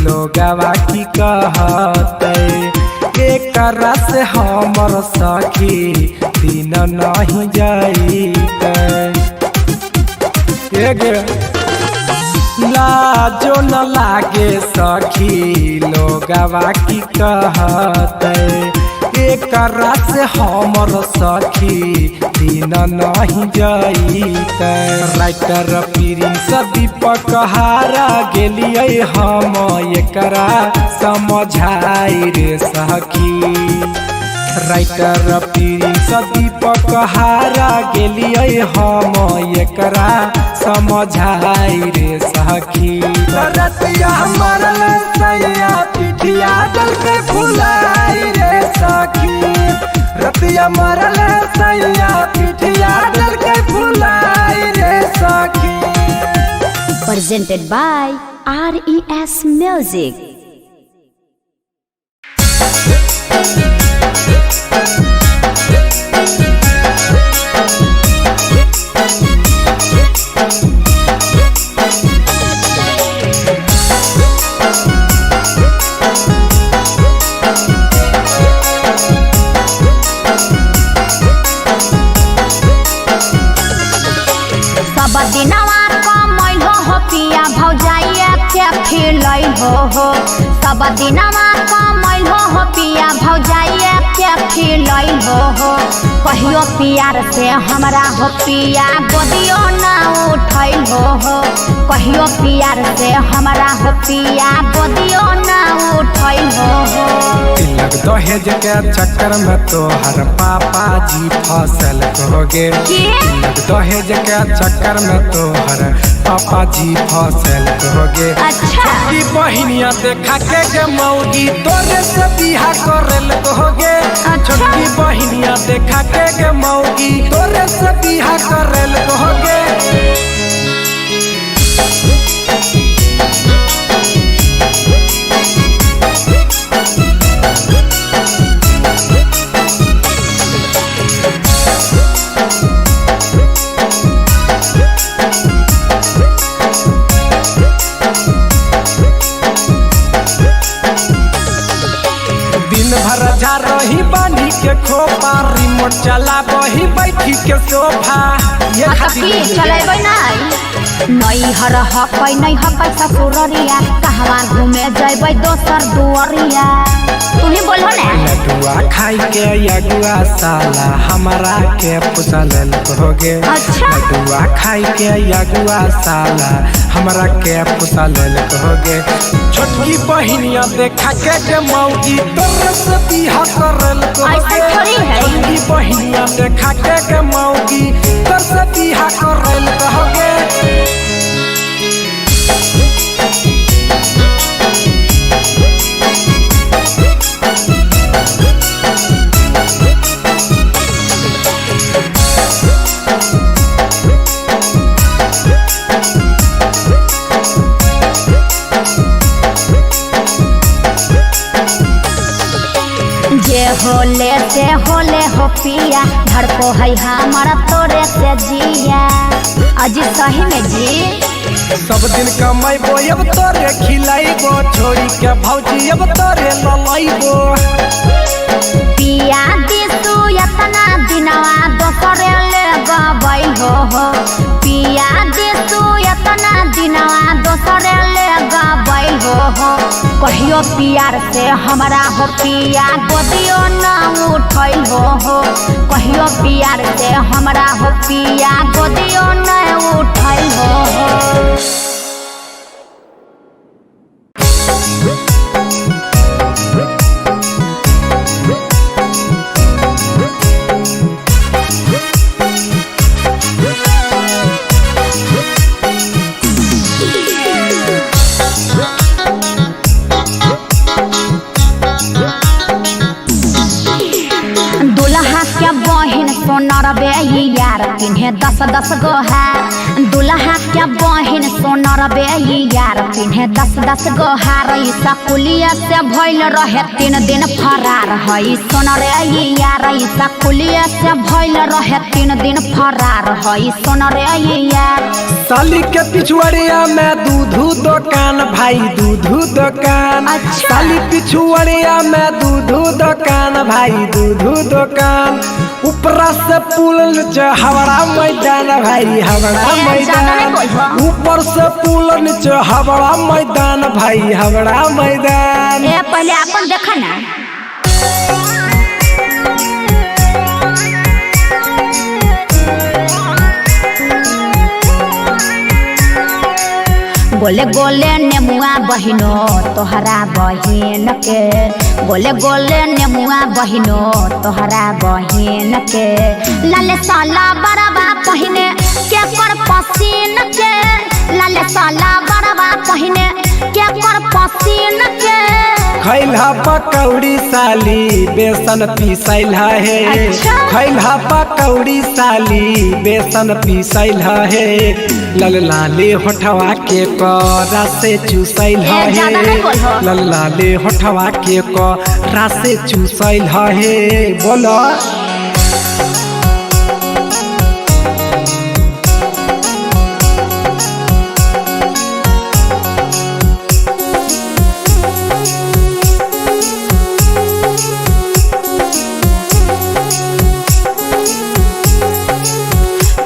लोगवा की कहते एकरा से हमर सखी दिन नहीं जाइते लाजो न लागे सखी लोगवा की कहते एकरा से हमर सखी दिन नहीं जाइते राइटर प्रिंस दीपक हारा गेलिए हम एकरा समझाई रे सखी राइटर प्रिंस दीपक हारा गेलिए हम एकरा समझाई रे सखी रतिया मरल सैया पिठिया डल के भुलाई रे सखी रतिया मरल सैया पिठिया डल के भुलाई रे सखी Presented by RES Music. सब दिनवा कमैल हो पिया भौजाइया के खिलै हो सब दिनवा कमैल हो पिया भौजाइया के खिलै हो कहियो पियार से हमरा हो पिया गोदियो ना उठैल हो कहियो पियार से हमरा हो पिया गोदियो ना उठैल हो लग दहेज के चक्कर में तो हर पापा जी फसल कहोगे। लग दहेज के चक्कर में तो हर पापा जी फसल कहोगे। छोटी बहनिया देखा के मौगी तोरे से बिहा करल कहोगे। छोटी बहनिया देखा के मौगी तोरे से बिहा करल कहोगे। भर जा रही बांधी के खोपा रिमोट चला बही बैठी के सोफा ये चलेबै नहीं हर हकै नहीं हकै ससुररिया कहवा घूमे जइबै दोसर दुअरिया तू ही बोल ना। लडुआ खाई के यगुआ साला हमरा के पुछल कहोगे। लडुआ खाई के यगुआ साला हमरा के पुछल कहोगे। छोटकी बहनिया देखा के मौगी तोरे से बिहा करल कहोगे। छोटकी बहनिया देखा के मौगी तोरे से बिहा करल कहोगे। जे होले से होले हो पिया घर को है हमारा तोरे से जिया अजी सही में जी। सब दिन कमाइबो अब तोरे खिलाइबो छोड़ी के भौजी अब तोरे ललाइबो। पिया दिसु यतना दिनवा दोसरे ले गबै हो पिया दिसु यतना दिनवा दोसरे ले गबै हो। कहियो पियार से हमरा हो पिया गोदियो न उठैल हो। कहियो पियार से हमरा हो पिया गोदियो न उठैल हो। सोनर बे यार पिन्हे 10-10 गो हार। दुल्हा के बहिन सोनर बे यार पिन्हे 10-10 गो हार। सकुलिया से भइल रहे 3 दिन फरार है सोनर यार। सकुलिया से भइल रहे 3 दिन फरार है सोनर यार। साली के पिछुआरिया में दूध दुकान भाई दूध दुकान। साली पिछुआरिया में दूध दुकान भाई दूध दुकान। ऊपरा से पुल नीचे हवड़ा मैदान भाई हवड़ा मैदान। ऊपर से पुल नीचे हवड़ा मैदान भाई हवड़ा मैदान। पहले अपन देखा ना गोले गोले नेमुआ बहिनो तोहरा बहिन के। गोले गोले नेमुआ बहिनो तोहरा बहिन के। लाले साला बरबा पहिने के कर पसीन के। लाले साला बरबा पहिने के कर पसीन के। खैला पकौड़ी साली बेसन पीसल है। खैला पकौड़ी साली बेसन पीसल है। लल लाले होठवा के करा से चूसल है। लल लाले होठवा के करा से चूसल है। बोलो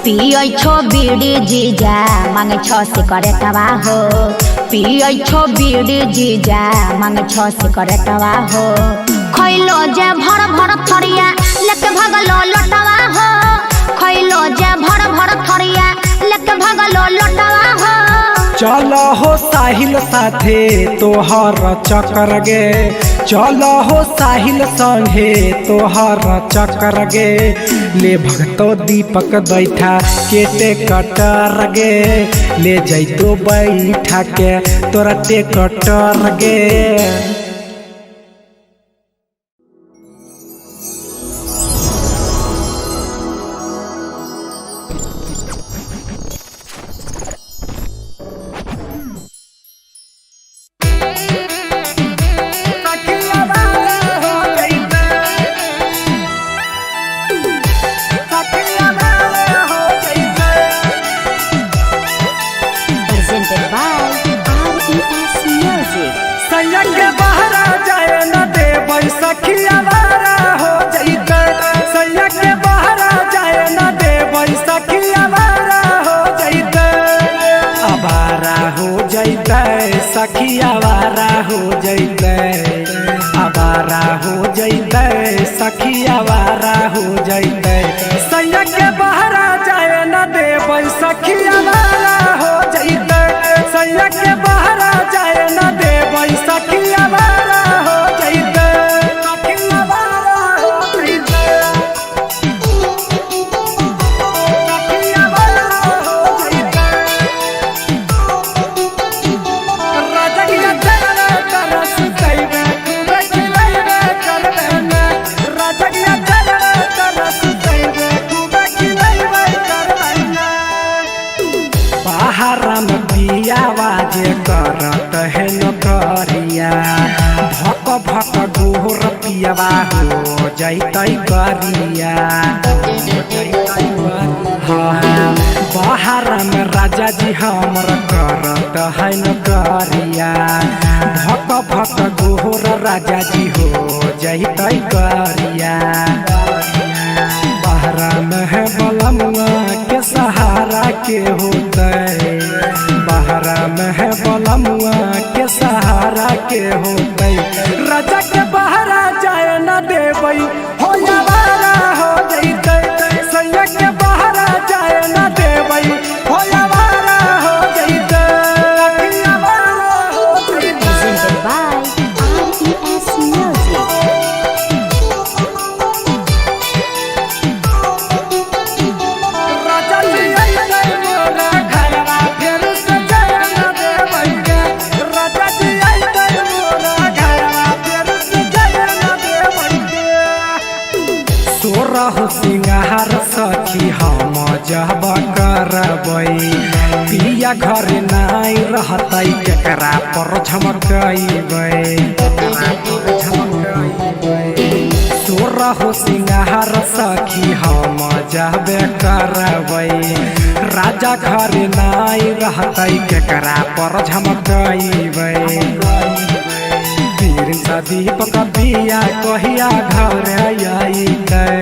पियै छो बीड़ी जीजा मांगे छो सिकरेटवा हो। पियै छो बीड़ी जीजा मांगे छो सिकरेटवा हो। खैलो जे भर भर थरिया लेके भगलो लोटवा हो। खैलो जे भर भर थरिया लेके भगलो लोटवा हो। चलो हो साहिल साथे तोहर चक्कर गे। चलो हो साहिल संगे तोहर चक्कर गे ले भगतो दीपक बैठा केटे कटर गे ले जैतो बैठा के तोरा ते कटर गे। सखी आवारा हो जैते आवारा हो जैते सखी आवारा हो जैते सैया के बहरा जाए न देबै सखी आवारा हो जैते सैया के बहरा जाए न देबै सखी आवारा हो जैते सखी आवारा हो जैते सखी आवारा हो जैते आवाजे करत है नौकरिया भक भक गोर पियावा हो जैतै गरिया हाँ बाहर में राजा जी हमर करत है नौकरिया भक भक गोर राजा जी हो जैतै गरिया बहरा में है बलमुआ के सहारा के होतै बहरा में है बलमुआ के सहारा के होतै राजा के बहरा जाए न देबै हो आवारा हो जैतै सैया के बहरा जाए न देबै हो आवारा हो जैतै आवारा हो जैतै। सिंगार सखी हम जब करबै पिया घर नाई रहतै केकरा पर झमकैबै सोरह सिंगार सखी हम जब करबै राजा घर नाई रहतै केकरा पर झमकैबै दीपक बिया कहिया घर आइतै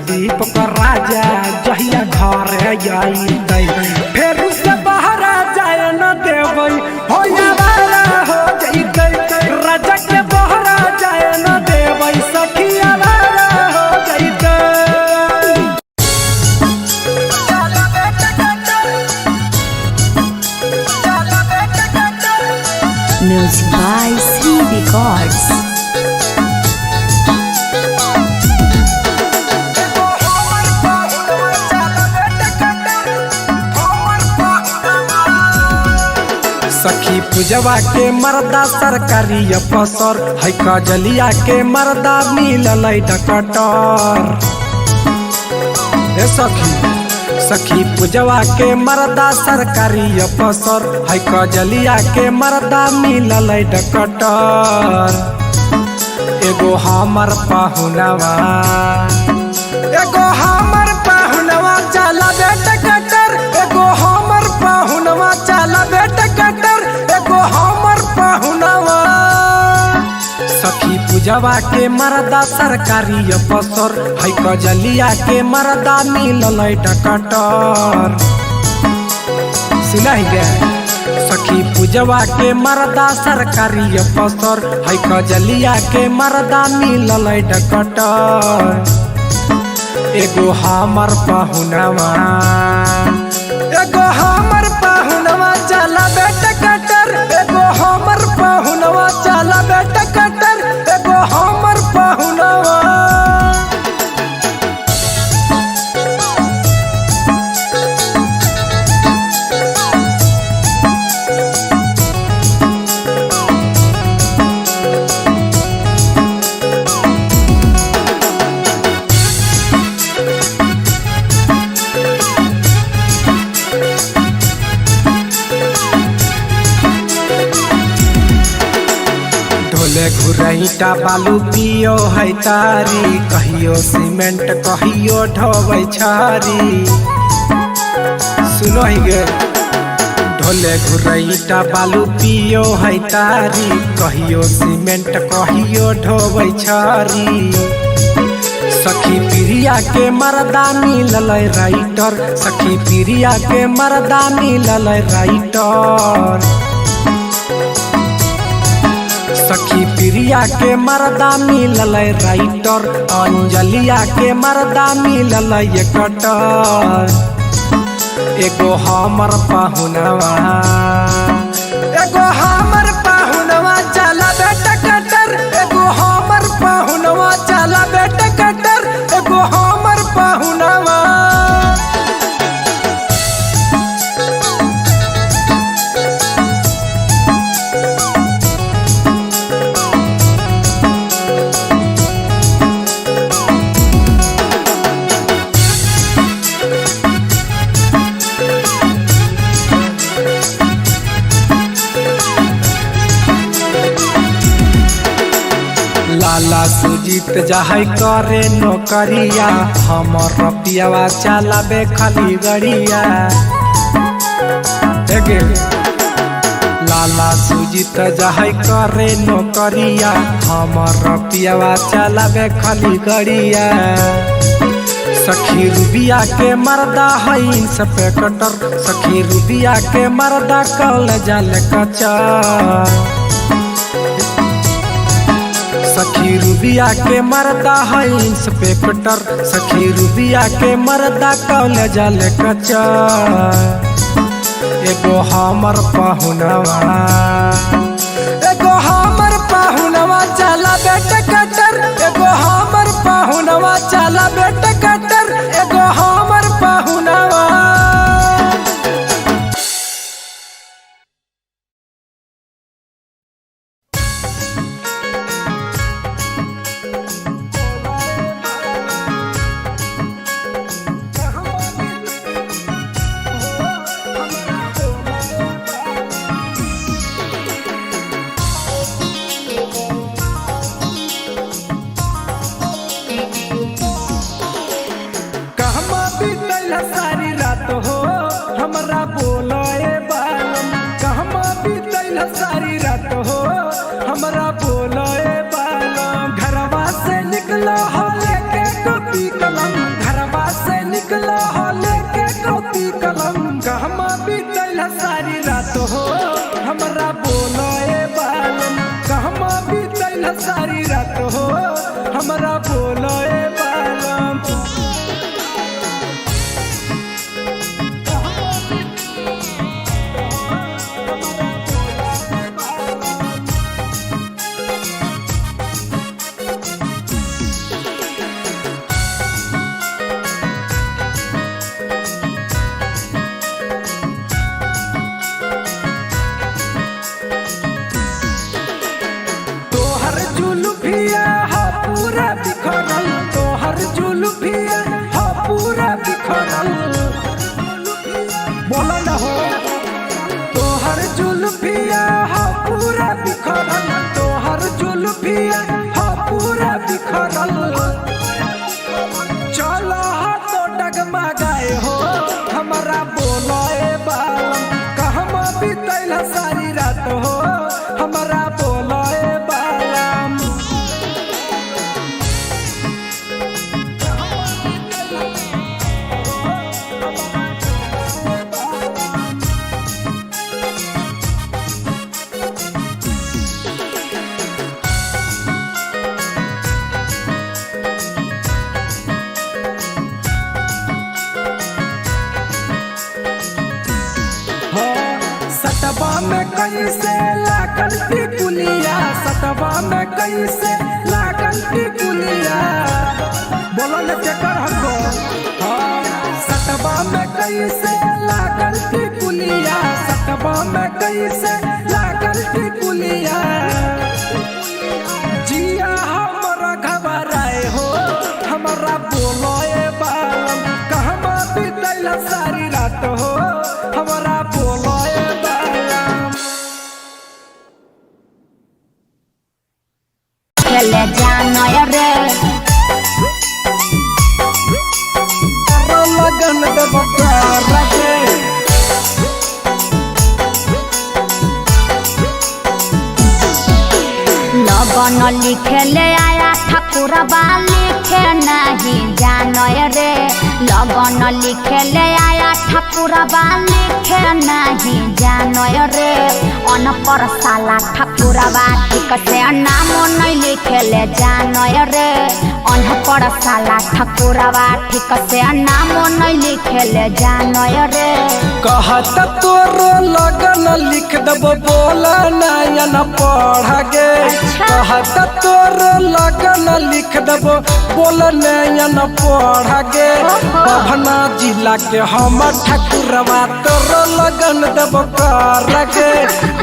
दीपक राजा जहिया घर आइतै फेर से बहरा जाए न देबै हो आवारा हो जैतै राजा के बहरा जाए न देबै सखी आवारा हो जैतै। Music by Sri Records. सखी पूजवा के मर्दा सरकारी अफसर है कजलिया के मर्दा मिलल डकटर। सखी पूजवा के मर्दा सरकारी अफसर है कजलिया के मर्दा मिलल डकटर। एगो हमर पाहुनवा चला बेटा कटर एगो हमर पाहुनवा चला बेटा कटर एगो हमर पाहुनवा। सखी पूजवा के मर्दा सरकारी अफसर है कजलिया के मर्दा मिलल डकटर। सुनाई गे सखी पूजवा के मर्दा सरकारी अफसर है कजलिया के मर्दा मिलल डकटर। एगो हमर पाहुनवा चला बेटा कटर एगो हमर पाहुनवा चला बेटा ढोले घुरैटा बालू पियो है तारी, कहियो सीमेंट कहियो ढोबै छारी। सुनो ही गे ढोले घुरैटा बालू पियो है तारी, कहियो सीमेंट कहियो ढोबै छारी। सखी प्रिया के मर्दा मिललै राइटर, सखी प्रिया के मर्दा मिललै राइटर। सखी प्रिया के मर्दा मिललै राइटर, अंजलिया के मर्दा मिललै कटर। एगो हमर पाहुनवा, एगो हमर पाहुनवा चला बेटा कटर, एगो हमर पाहुनवा चला बेटा कटर, एगो हमर पाहुनवा। लाला सुजीत जहाई करे नौकरिया, हमर रपियावा चलाबे खाली गड़िया। लाला सुजीत जहाई करे नौकरिया, हमर रपियावा चलाबे खाली गड़िया। सखी रूबिया के मर्दा है इंस्पेक्टर, सखी रूबिया के मर्दा कल जाल कचा। सखी रूबिया के मर्दा है इंस्पेक्टर, सखी रूबिया के मर्दा कॉलेज कचा। एगो हमर पाहुनवा, एगो हमर पाहुनवा चला बेटा कटर, एगो हमर पाहुनवा चला बेटा कटर, एगो हमर पाहुनवा। सारी रात हो हमरा बोलो ए बालम, कहमा बीतल सारी रात हो हमरा बोलो ए बालम। घरवा से निकला हो लेके कॉपी कलम, घरवा से निकला हो लेके कॉपी कलम। कहमा बीतल सारी रात हो हमरा बोलो ए बालम, कहमा बीतल सारी रात हो हमरा बोलो ए बालम। जुल्फिया हा पूरा बिखरल, तोहर जुल्फिया हा पूरा बिखरल। बोला न हो तोहर जुल्फिया हा पूरा बिखरल, तोहर जुल्फिया हा पूरा बिखरल। चलो हा तो डगमा गए हो हमारा बोलो ए बालम, कहमा बीतल सारी रात हो हमारा बोलो ए बालम। सतबा में कैसे लागल टिकुलिया, सतबा में कैसे लागल टिकुलिया। बोलो न चकर हमको सतबा में कैसे लागल टिकुलिया, सतबा में कैसे लागल टिकुलिया। जिया हमरा घबराए हो हमरा बोलो ए बालम, कहमा बीतल सारी रात हो हमरा बोलो ए बालम। लिखे ले आया ठाकुरबा लिखे नहीं जानो रे लगन लिखे ले आया ठाकुरबा लिखे नहीं जानो रे अनपढ़ साला ठाकुरबा ठीक से नाम नहीं लिखे ले जानो रे अनपढ़ साला ठाकुरबा ठीक से नाम नहीं लिखे ले जानो रे कहत तोर लगन लिख दब बोल नयन पढ़ गे कहत तोर लगन लिख दब बोल नयन पढ़ गे बभना जिला के हम ठाकुरबा तोर लगन दब कर गे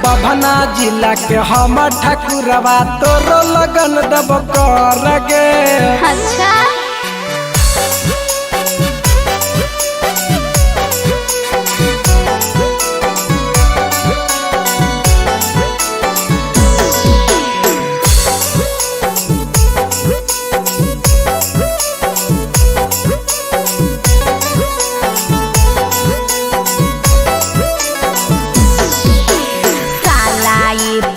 बभना जिला के हम ठाकुरबा तोर लगन दब कर गे। अच्छा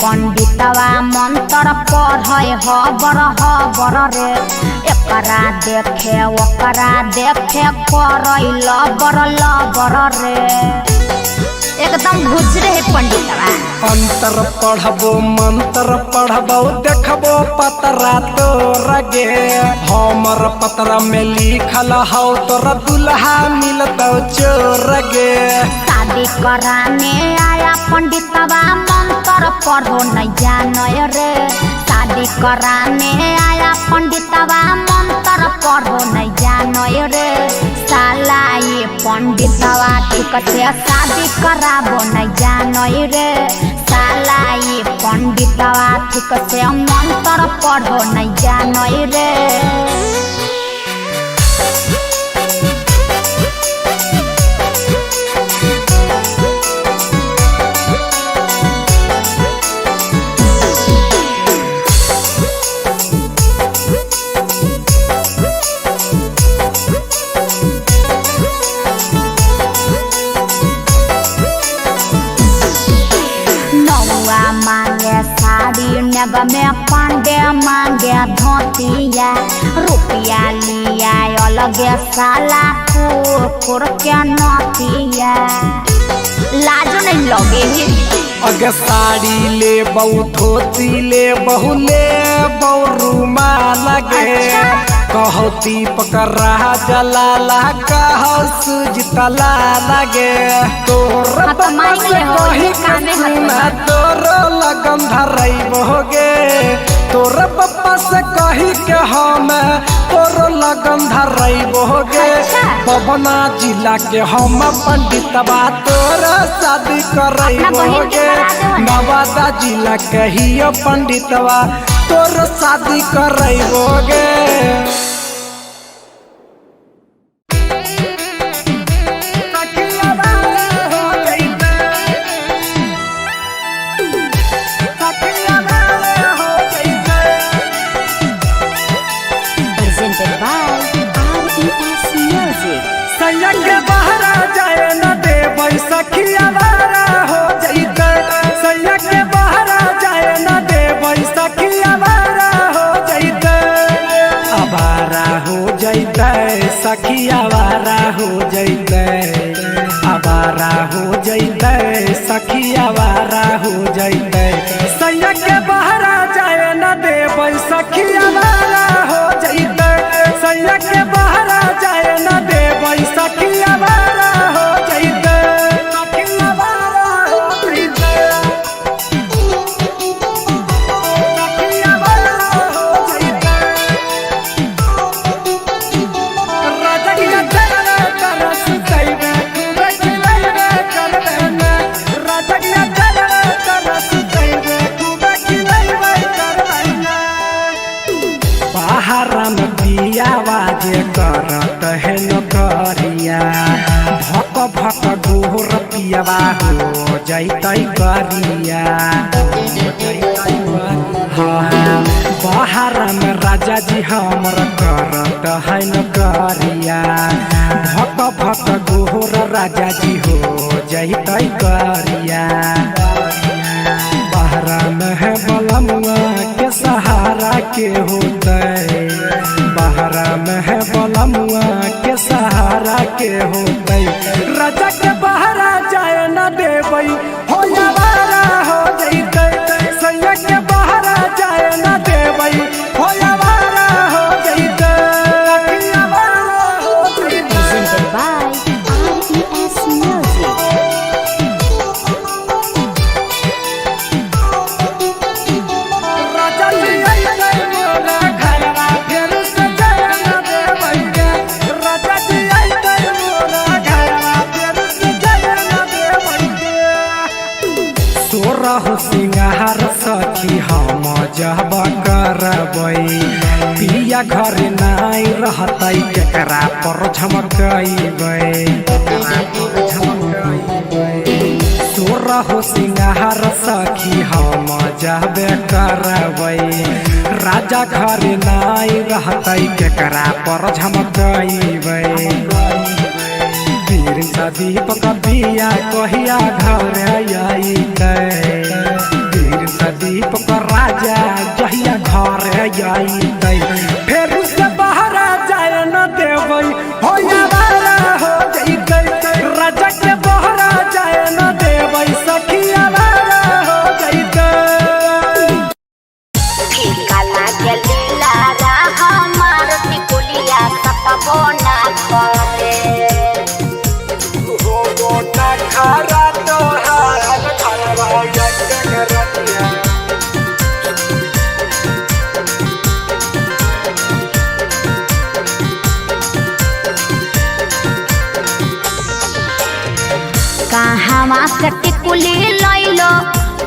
पंडितवा मंत्र पढ़े हबर रे एकरा देखे ओकरा देखे करई लबर रे एकदम गुजरे है पंडितवा। अंतर पढ़बो मंत्र पढ़बो देखबो पतरा तोर गे हमर पतरा में लिखल हौ तोर दुल्हा मिलतौ चोर गे शादी कराने आया पंडितवा मंत्र पढ़ो नहीं जानो रे शादी कराने आया पंडितवा मंत्र पढ़ो नहीं जानो रे साला ये पंडितवा ठीक से शादी कराबो नहीं जानो रे साला ये पंडितवा ठीक से मंत्र पढ़ो नहीं जानो रे। नग में पांडे मांगे धोतिया रुपया लिया अलगे साला कुकुर के नतिया लाजो नहीं लगे अगे साड़ी ले बहु धोती ले बहु ले बहु रुमाल गे कहो दीपक रहा जलाला कहो सुजतला लगे तोर तोर लगन धरई बोगे तोर पप्पा से कही के हम तोर लगन धरई बोगे बभना जिला के हम पंडितवा तोर शादी करई बोगे नवादा जिला के ही पंडितवा तोर शादी करई बोगे। सखी आवारा हो जैते आवारा हो जैते सखी आवारा हो जैते सैया के बहरा जाए न देबै सखी आवारा हो जैते सैया के बहरा जाए न देबै सखी आवारा हो जैते सखी आवारा हो जैते सखी आवारा हो जैते आवाजे करत है नौकरिया भक भक गोर पियावा हो जैतै करिया हाँ बाहर में राजा जी हमर करत है नौकरिया भक भक गोर राजा जी हो जैतै करिया बाहर में है बलमुआ के सहारा बलमुआ के सहारा के होते राजा के बहरा जाए न देबै हो यावारा हो जैते सैया के बहरा जाए न देबै हो यावारा हो जैते यावारा हो जैते। Presented by RES Music. राजा जी अइतै मोरा घरवा फेर से जाए न देबै गे राजा जी अइतै मोरा घरवा फेर से जाए न देबै गे। सोरह सिंगार सखी हम जब करबै पिया घर नाई रहतै केकरा पर झमकैबै सोरह सिंगार सखी हम जब करबै राजा घर नाई रहतै केकरा पर झमकैबै वीर दीपक बिया कहिया घर अइतै वीर दीपक राजा जहिया घर अइतै फेर से बहरा जाए न देबै हो यावारा हो जइतै राजा के बहरा जाए न देबै सखी यावारा हो जइतै। फीका लागे लीला हमार टिकुलिया सतबो ना करे हो ना खरा तोहार घरवा अइतै रतिया कहाँ से टिकुली लैलो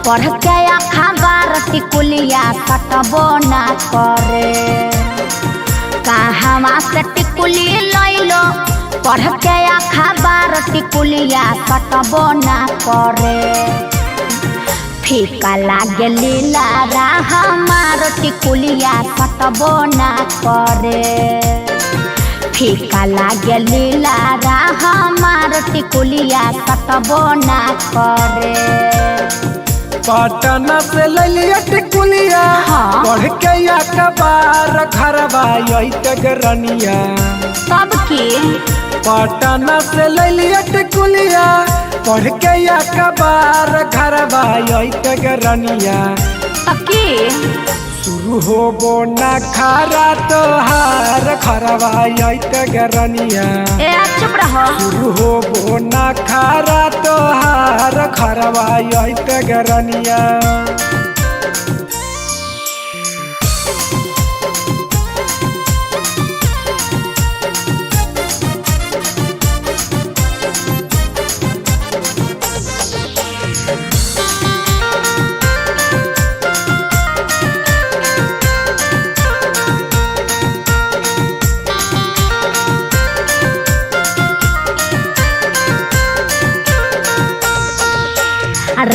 पढ़ के अखबार टिकुलिया सतबो ना करे कहाँ से टिकुली लैलो पढ़ के अखबार टिकुलिया सतबो ना करे फीका लागे लीला हमार टिकुलिया सतबो ना करे फीका लागे लीला हमार टिकुलिया सतबो ना करे। पटना से ललिया टिकुलिया हाँ। पढ़ के अखबार घरवा अइतै रनिया तब की पटना से ललिया टिकुलिया पढ़ के अखबार घरवा अइतै रनिया तब की शुरू होबो ना खरा तोहार घरवा अइतै रनिया ए चुप रहो शुरू होबो ना खरा तोहार घरवा अइतै रनिया।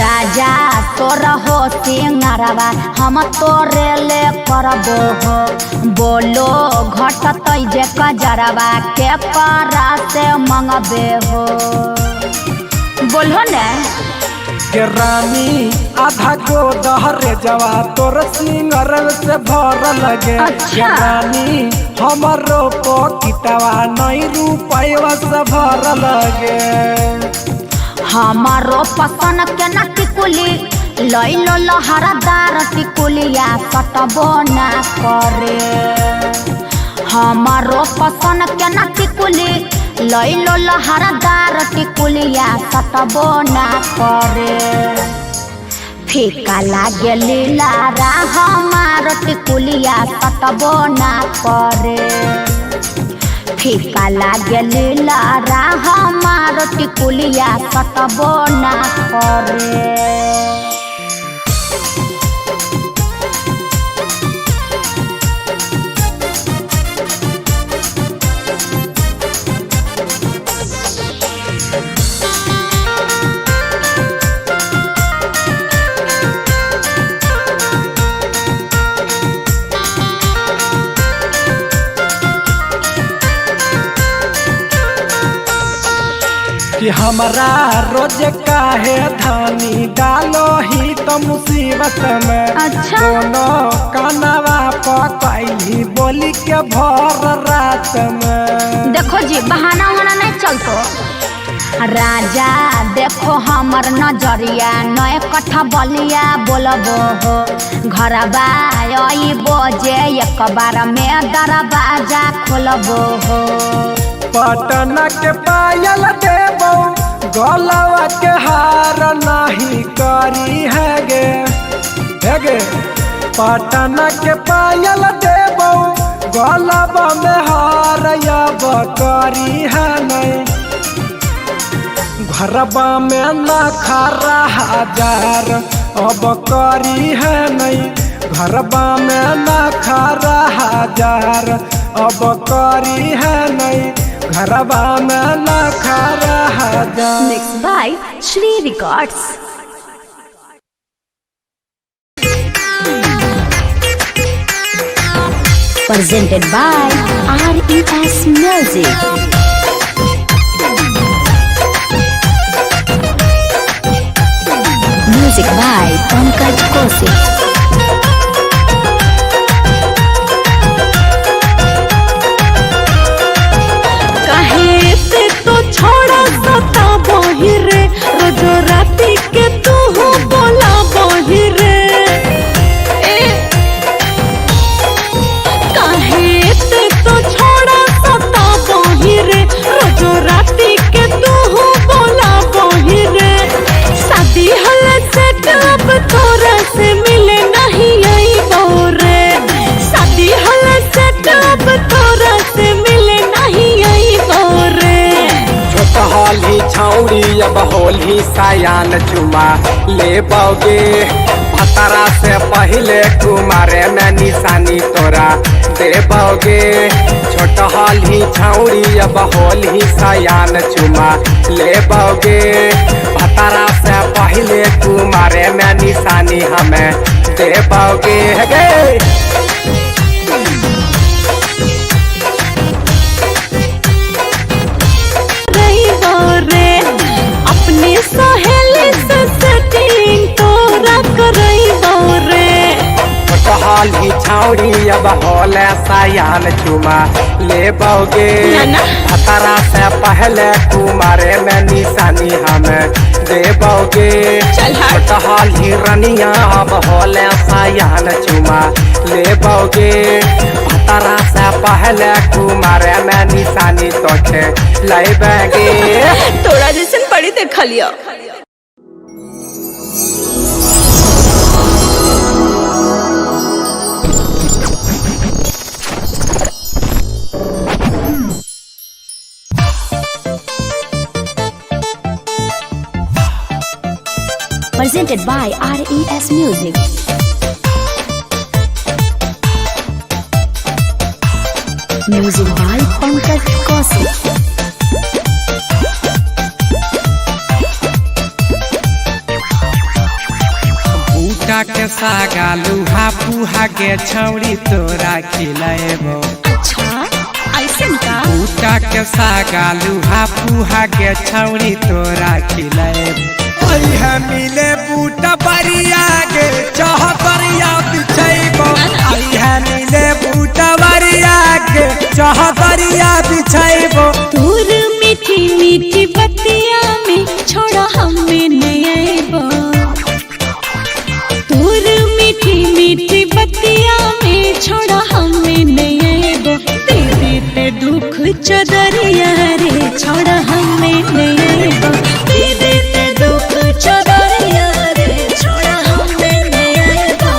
राजा तोर हो सिंगारवा हम तोरे ले करबो हो बोलो घटतै जे कजरवा के करा से मंगबे हो बोलो ने के रानी आधा को दहरे जवा तोर सिंगर से भर लगे अच्छा। के रानी हमरो पकिटवा नहीं रुपैया से भर लगे हमारो पसंद के न टिकुली लैलो लहरदार टिकुलिया सतबो ना करे हमारो पसंद के न टिकुली लैलो लहरदार टिकुलिया सतबो ना करे फीका लागे लीला हमार टिकुलिया सतबो ना करे फीका लागे लीला हमार टिकुलिया सतबो ना करे। कि हमरा रोज काहे धानी डालो ही तो मुसीबत में। अच्छा। दोनों कानवा पकैली बोली के भर रात में। देखो जी बहाना होना नहीं चलतो। राजा देखो हमर नजरिया नए कट्ठा बलिया बोलबो हो। घरबा आई बजे एक बार में दरवाजा खोलबो हो। पटना के पायल देबो गलवा के हार नहीं करी है गे पटना के पायल देबो गलवा में हार अब करी है नहीं। घरबा में न खरा हजार अब करी है नहीं। घरबा में न खरा हजार अब करी है नहीं। घरबा में न खरा हजार। Mixed by Shri Records. Presented by RES Music. Music by Pankaj Kaushik. काहे से तो छोड़ा सता बहिरे रोजो राती के तू हो बोला बहिरे। काहे से तो छोड़ा सता बहिरे रोजो राती के तू हो बोला बहिरे। शादी हल से अब तोरा से मिले नहीं आई बोरे। शादी हल से अब तोरा से मिले नहीं आई बोरे। छोटहली छौड़ी अब होली सायान चुमा ले बोगे। भतरा से पहले कुमारे में निशानी तोरा देबोगे। छोटहली छौड़ी अब होली सायान चुमा ले बोगे। भतरा से पहले कुमारे में निशानी हमें देबोगे गे। अपने सहेली से सेटिंग तोरा करई बोरे। छोटहली छौड़ी अब होले सायान चुमा ले बोगे। भतरा से पहले कुमारे में निशानी हमें देबोगे। छोटहली रनिया अब होले सायान चुमा ले बोगे। भतरा से पहले कुमारे में निशानी तोखे लेबेगे। तोरा जैसन पढ़ी देखा लिया। Presented by RES Music. Music by Pankaj Kaushik. बूटा के सागा लूहा पुहा के छौड़ी तोरा खिलाएबो। अच्छा ऐसन का? बूटा के सागा लूहा पुहा के छौड़ी तोरा खिलाएबो। है मिले बूटा बरिया गे चाह बरिया बिछैबो। है मिले बूटा बरिया गे चाह बरिया बिछैबो। तोर मीठी मीठी बतिया में छोड़ा हमें नहीं आएबो। तोर मीठी मीठी बतिया में छोड़ा हमें नहीं आएबो। तेरे ते दुख चदरिया रे छोड़ा हमें नहीं आएबो। तेरे ते दुख चदरिया रे छोड़ा हमें नहीं आएबो।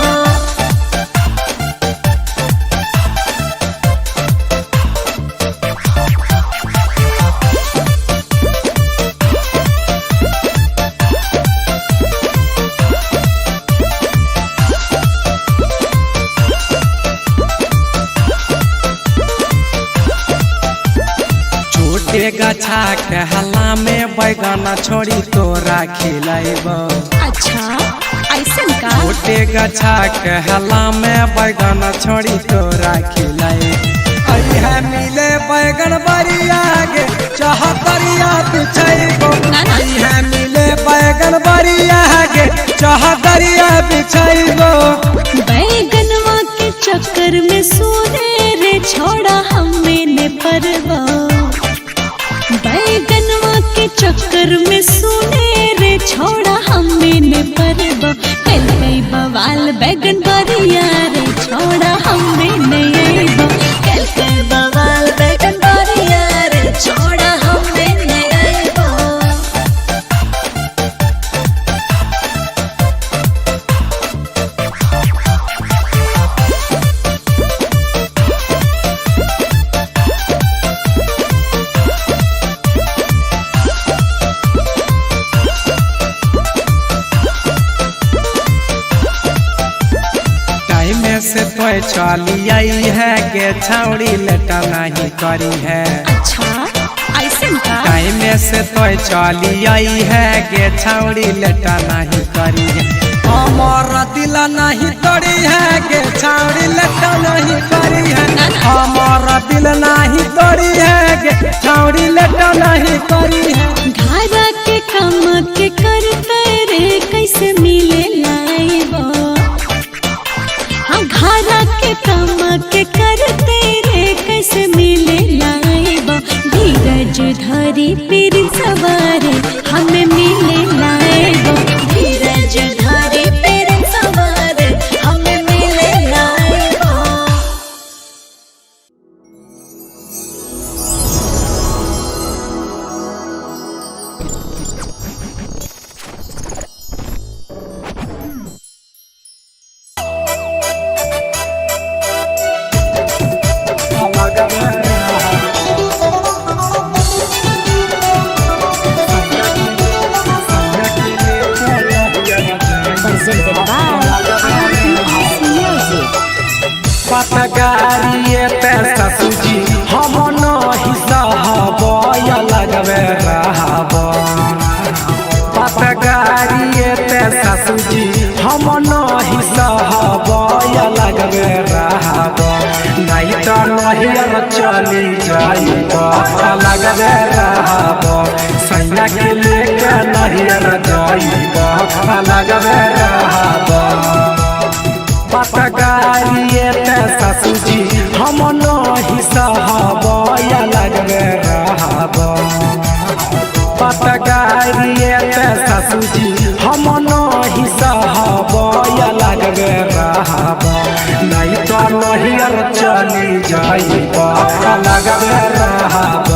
छोटे गछा के हल्ला में बैगन छोड़ी तोरा खिलाएबो। अच्छा ऐसन का? छोटे गछा के हल्ला में बैगन छोड़ी तोरा खिलाएबो। आई है मिले बैगन बरिया गे चाहतरिया बिछैबो आई है मिले बैगन बरिया गे चाहतरिया बिछैबो बैगनवा के चक्कर में सोने रे छोड़ा हमें ने परवा बैगनवा के चक्कर में सोने रे छोड़ा हमें ने परवा कल कई बवाल बैगन बरिया रे छोड़ा हमें ने आइबो कल कई बवाल बैगन बरिया रे छोड़ा हमें ने आइबो से तो चली आई है के छौड़ी लेटा नहीं करी है अच्छा ऐसे का टाइम से तो चली आई है के छौड़ी लेटा नहीं करी है हमार दिल नहीं तोड़ी है के छौड़ी लेटा नहीं करी है हमार दिल नहीं तोड़ी है के छौड़ी लेटा नहीं करी है धारा के काम के करते रे कैसे मिले लाइबो घरा के काम के करते रे कैसे मिले लाइबो धीरज धरी पीर सवारे हमें मिले लाइबो धीरज धरी पीर सवारे हमें मिले लाइबो पतगारिए पैसा सूजी हम नहीं सहबय लगबे रहब पतगारिए पैसा सूजी हम नहीं सहबय लगबे रहब नहीं तो नहियर चली जाइब लगबे रहब सैया के लेके नहियर जाइब लगबे रहब पतगारिए पैसा सूजी हम नहीं सहबय लगबे रहब पतगारिए पैसा सूजी हम नहीं सहबय लगबे रहब नहीं तो नहियर चली जाइब लगबे रहब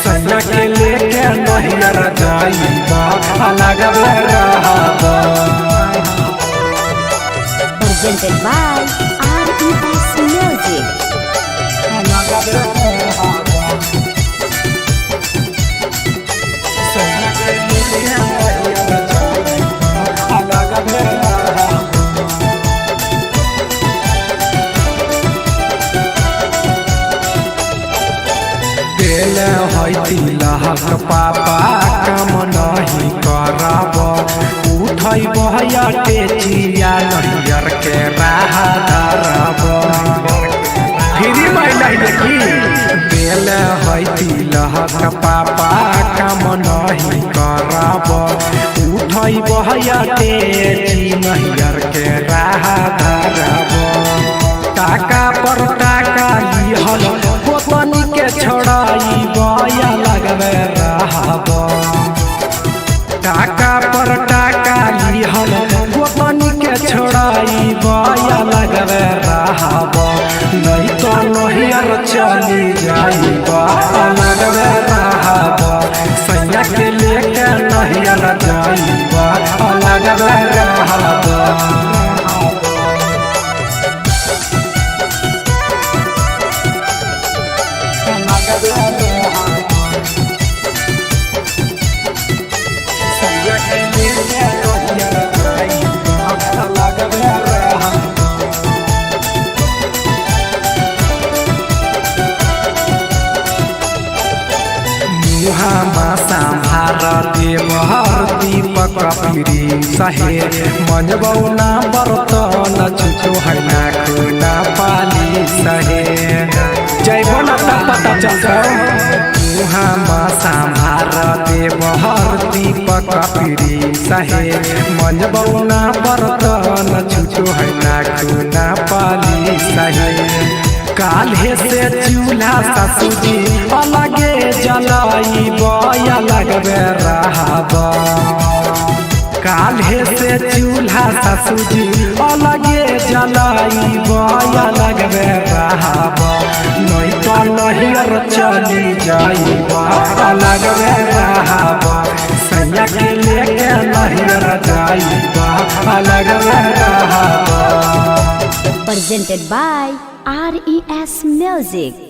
सैया के लेके नहियर जाइब लगबे रहब Presented by RES Music. तिलहक पापा काम नहीं करब उठै बहया टेचिया नहियर के राह धरब फिरी महिला देखी बेल है तिलहक पापा काम नहीं करब उठै बहया टेची नहियर के राह धरब टाका पर टाका लिहल गोतनी के छोड़ाई बया लगबे रहब टाका पर टाका लिहल गोतनी के छोड़ाई बया लगबे रहब नहीं तो नहियर चली जाइब लगबे रहब सैया के लेके नहियर जाइब लगबे रहब दीपक पीरी सहे मनबौना बर्तन छुचो हैना खुना पाली सहे जैबो न तब पता चलता मुहाँ माँ संभार दे बहर दीपक पीरी सहे मन बउना बर्तन छुछो है ना खुना पाली सहे काल्हे से चूल्हा ससुजी अलगे जलाई बया लगबे रहबा काल्हे से चूल्हा ससुजी अलगे जलाई बया लगबे रहबा नहीं तो नहियर चली जाइबा लगबे रहबा सैया के लेके नहियर जाइबा लगबे रहबा। Presented by RES Music.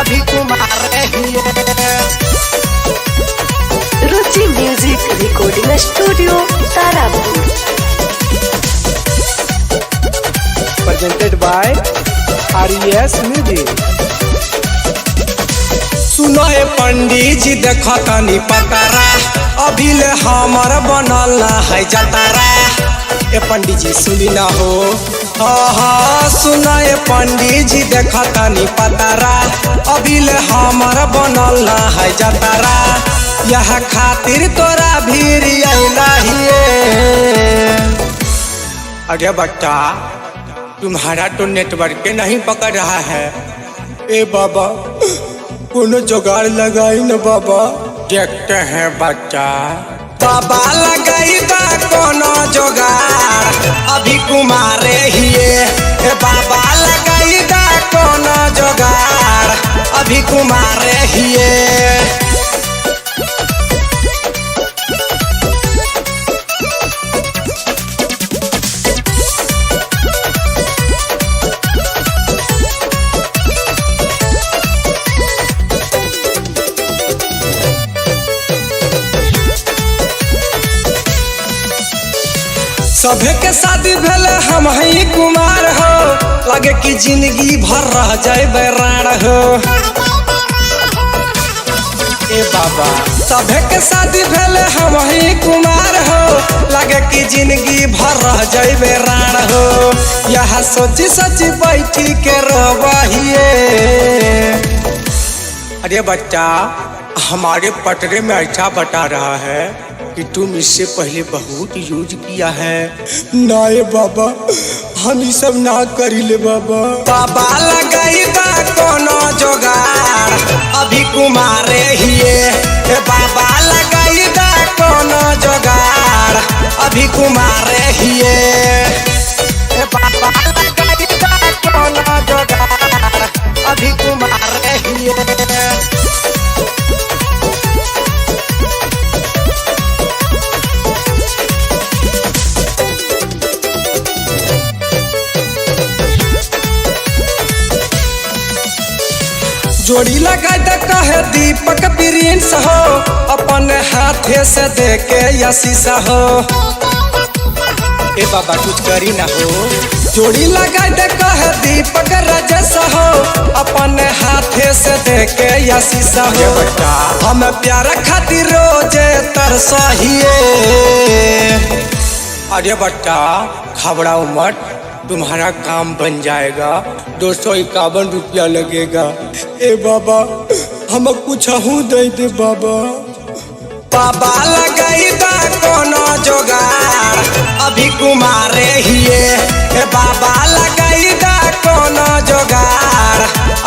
अभी Kumar Ruchi music recording studio Tarapur. presented by RES Music। सुनो ए पंडित जी देखो तनी पतारा अभी ले हमर बनल ना है जतारा। ए पंडित जी सुनी ना हो हाँ सुनो ए पंडित जी देखो तनी पतारा अभी ले हमर बनल ना है जतारा। यह खातिर तोरा भीड़ अइलाहिए। अरे बच्चा तुम्हारा तो नेटवर्क नहीं पकड़ रहा है। ए बाबा कोनो जुगाड़ लगाई न बाबा। देखते हैं बच्चा बाबा लगाई दा कोनो जुगाड़ अभी कुमारे हिए। ए बाबा लगाई दा कोनो जुगाड़ अभी कुमारे हिए। सभे के शादी भेले हम ही कुमार हो लगे कि जिंदगी भर रह जाए बैरान हो। ए बाबा सभे के शादी भेले हम ही कुमार हो लगे कि जिंदगी भर रह जाए बैरान हो। यह सोची सोची बैठी के रोवाहिए। अरे बच्चा हमारे पटरे में ऐसा बता रहा है कि तुम इससे पहले बहुत यूज किया है। ना ये बाबा हम ये सब ना करी ले बाबा। बाबा लगाई दा कोनो जुगाड़ अभी कुमारे हिए। ए बाबा लगाई दा कोनो जुगाड़ अभी कुमारे हिए। ए बाबा लगाई दा कोनो जुगाड़ अभी कुमारे हिए। जोड़ी लगा दे कहे दीपक प्रिंस हो अपन हाथे से दे के यशीसा हो। ए बाबा कुछ करी ना हो। जोड़ी लगा दे कहे दीपक राजेश हो अपन हाथे से दे के यशीसा हो। हम प्यार खातिर रोजे तरसहिए। अरे बच्चा घबराओ मत तुम्हारा काम बन जाएगा। 251 रुपया लगेगा। ए बाबा हम कुछ दे दे बाबा। बाबा लगाई दा कोनो जुगाड़ अभी कुमारे हिए। ए बाबा लगाई दा कोनो जुगाड़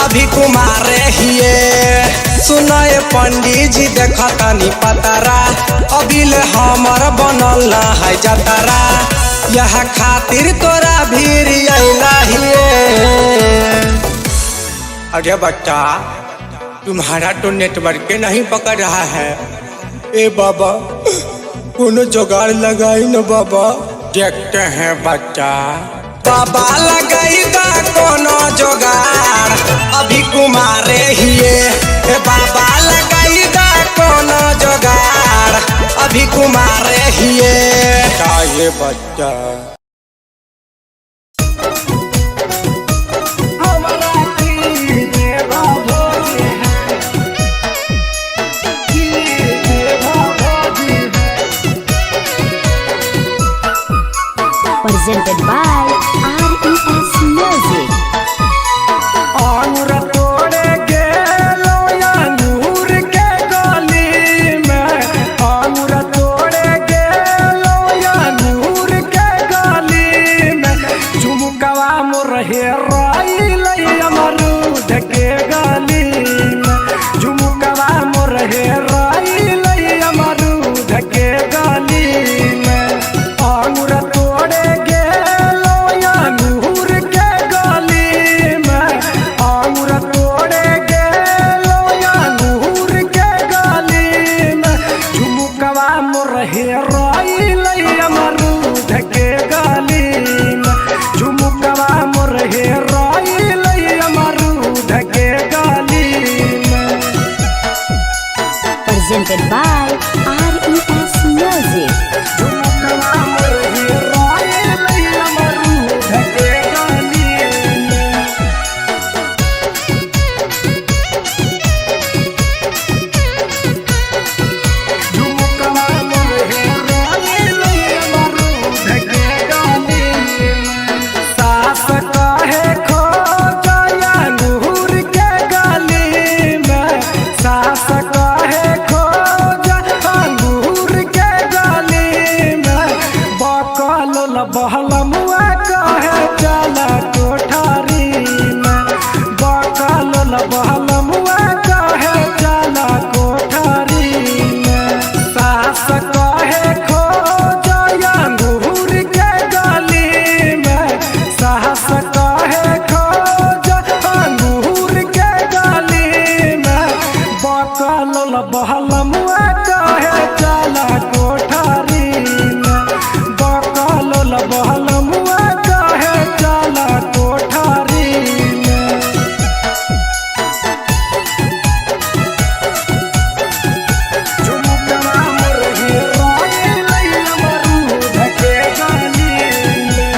अभी कुमारे हिए। सुनो ए पंडित जी देखो तनी पतारा अभी ले हमर बनल ना है जतारा। यह खातिर तोरा भीड़ अइलाहिए। अरे बच्चा तुम्हारा तो नेटवर्क नहीं पकड़ रहा है। ए बाबा कोनो जुगाड़ लगाई न बाबा। देखते हैं बच्चा बाबा लगाई दा कोनो जुगाड़ अभी कुमारे हिए। ए बाबा लगाई दा कोनो जुगाड़ अभी कुमारे हिए। ये बच्चा presented by RES Music. अंगूर तोड़े गेलो अंगूर के गली में, अंगूर तोड़े गेलो अंगूर के गली में, झुमकवा मोर हेराइल अमरूद के गली में, झुमकवा मोर हेराइल अमरूद के गली में, अंगूर तोड़े गेलो अंगूर के गली में, अंगूर तोड़े गेलो अंगूर के गली में, झुमकवा मोर हेराइल अमरूद के गली में, झुमकवा मोर हेराइल अमरूद के गली में। Presented by RES Music. झुमकवा मोर हेराइल अमरूद के गली में। झुमकवा मोर हेराइल अमरूद के गली में। सास कहे खो जाया अंगूर के गली में, सास कहे खो जा अंगूर के गली में, बकल बहलमुआ कहे चला कोठारी में, बकल बहलमुआ कहे चला कोठारी में, सास कहे खो जाया अंगूर के गली में, सास कहे खो जा अंगूर के गली में, बकल बहलमुआ कहे चला कोठारी में, बकल बहलमुआ कहे चला कोठारी में। झुमकवा मोर हेराइल अमरूद के गली में।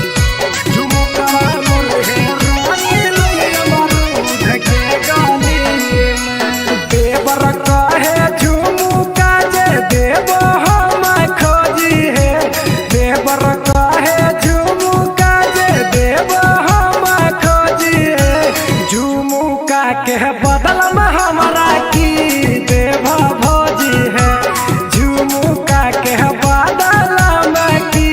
झुमकवा मोर हेराइल अमरूद के गली में। देवर कहे झुमुका जे देव हम खोजी है, देवर कहे झुमुका जे देव हम खोजी है, झुमुका के बदल में हमरा की देव भोजी है, झुमुका के बदल में की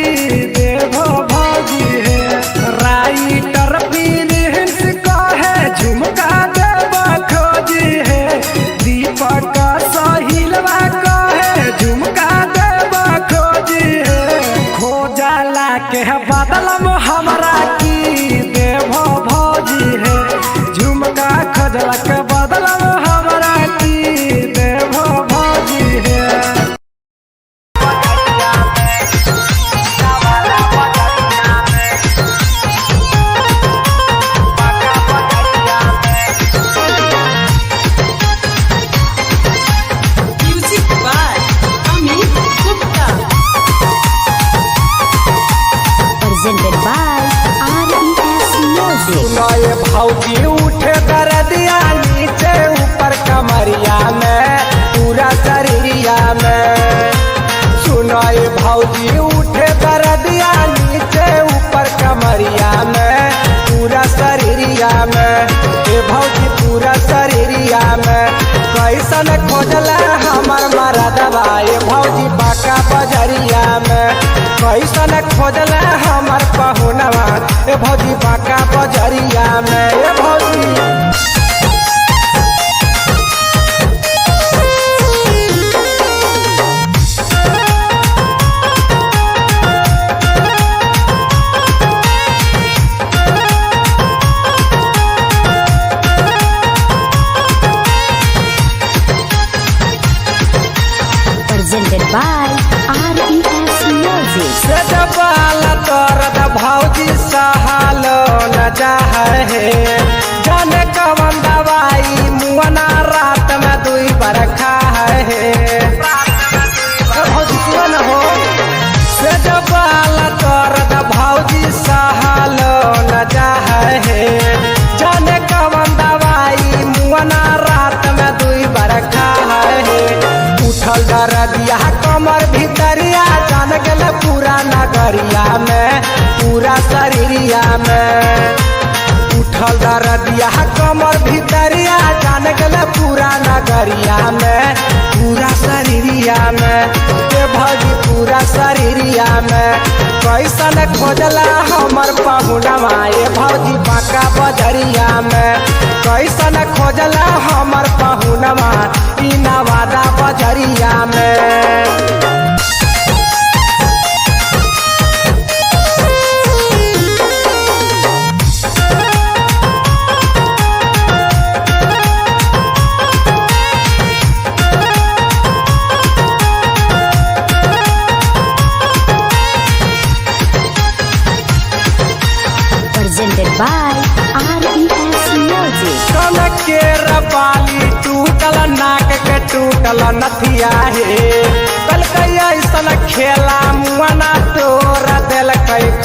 देव भोजी है, राइटर प्रिंस कहे झुमका देव खोजी है, दीपक सहिलवा कहे झुमका देव खोजी है, खोजला के बदल में हमरा की देव भोजी है, झुमका खोजला के बदल में हमरा की देव भोजी है। Music by Amit Gupta. Presented by RES Music. सुनाए भौजी उठे दरदिया नीचे ऊपर कमरिया में, पूरा शरीरिया में, सुनाए भौजी उठे दरदिया नीचे ऊपर कमरिया में, पूरा शरीरिया में, ए भौजी पूरा शरीरिया में, कैसन खोजला हमर मरदवा ए भौजी बाका बजरिया में, कैसन खोजला हमर पहुनवा ए भौजी बाका बजरिया में, ए भौजी। Presented by RES Music. से जबाल दर्द भौजी सहालो न चाहे दरदिया कमर भीतरिया जान गेल पूरा नगरिया में पूरा शरीरिया में उठल दरदिया कमर भीतरिया जान गेल पूरा नगरिया में पूरा शरीरिया में के भौजी पूरा शरीरिया में कैसन खोजला हमर पहुनवा ये भौजी बाका बजरिया में कैसन खोजला हमर पहुनवा ई नवादा बजरिया में presented by RES Music. कनक के रबाली टूटल नाक के टूटल नथिया हे कल ऐसन खेला मुआना तोर दिल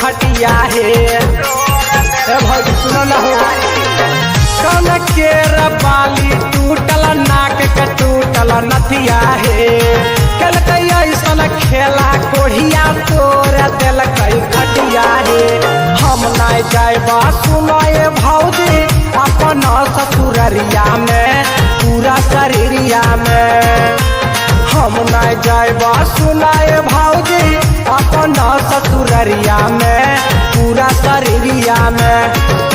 खटिया हे भौजी सुनो न हो कनक के रबाली टूटल नाक के टूटल नथिया हे कल ऐसन खेला कोढ़िया तोर दिल खटिया हे हम नहीं जाएबा सुनाए भौजी अपन ससुररिया में पूरा शरीरिया में हम नहीं जाएबा सुनाए भौजी अपन ससुररिया में पूरा शरीरिया में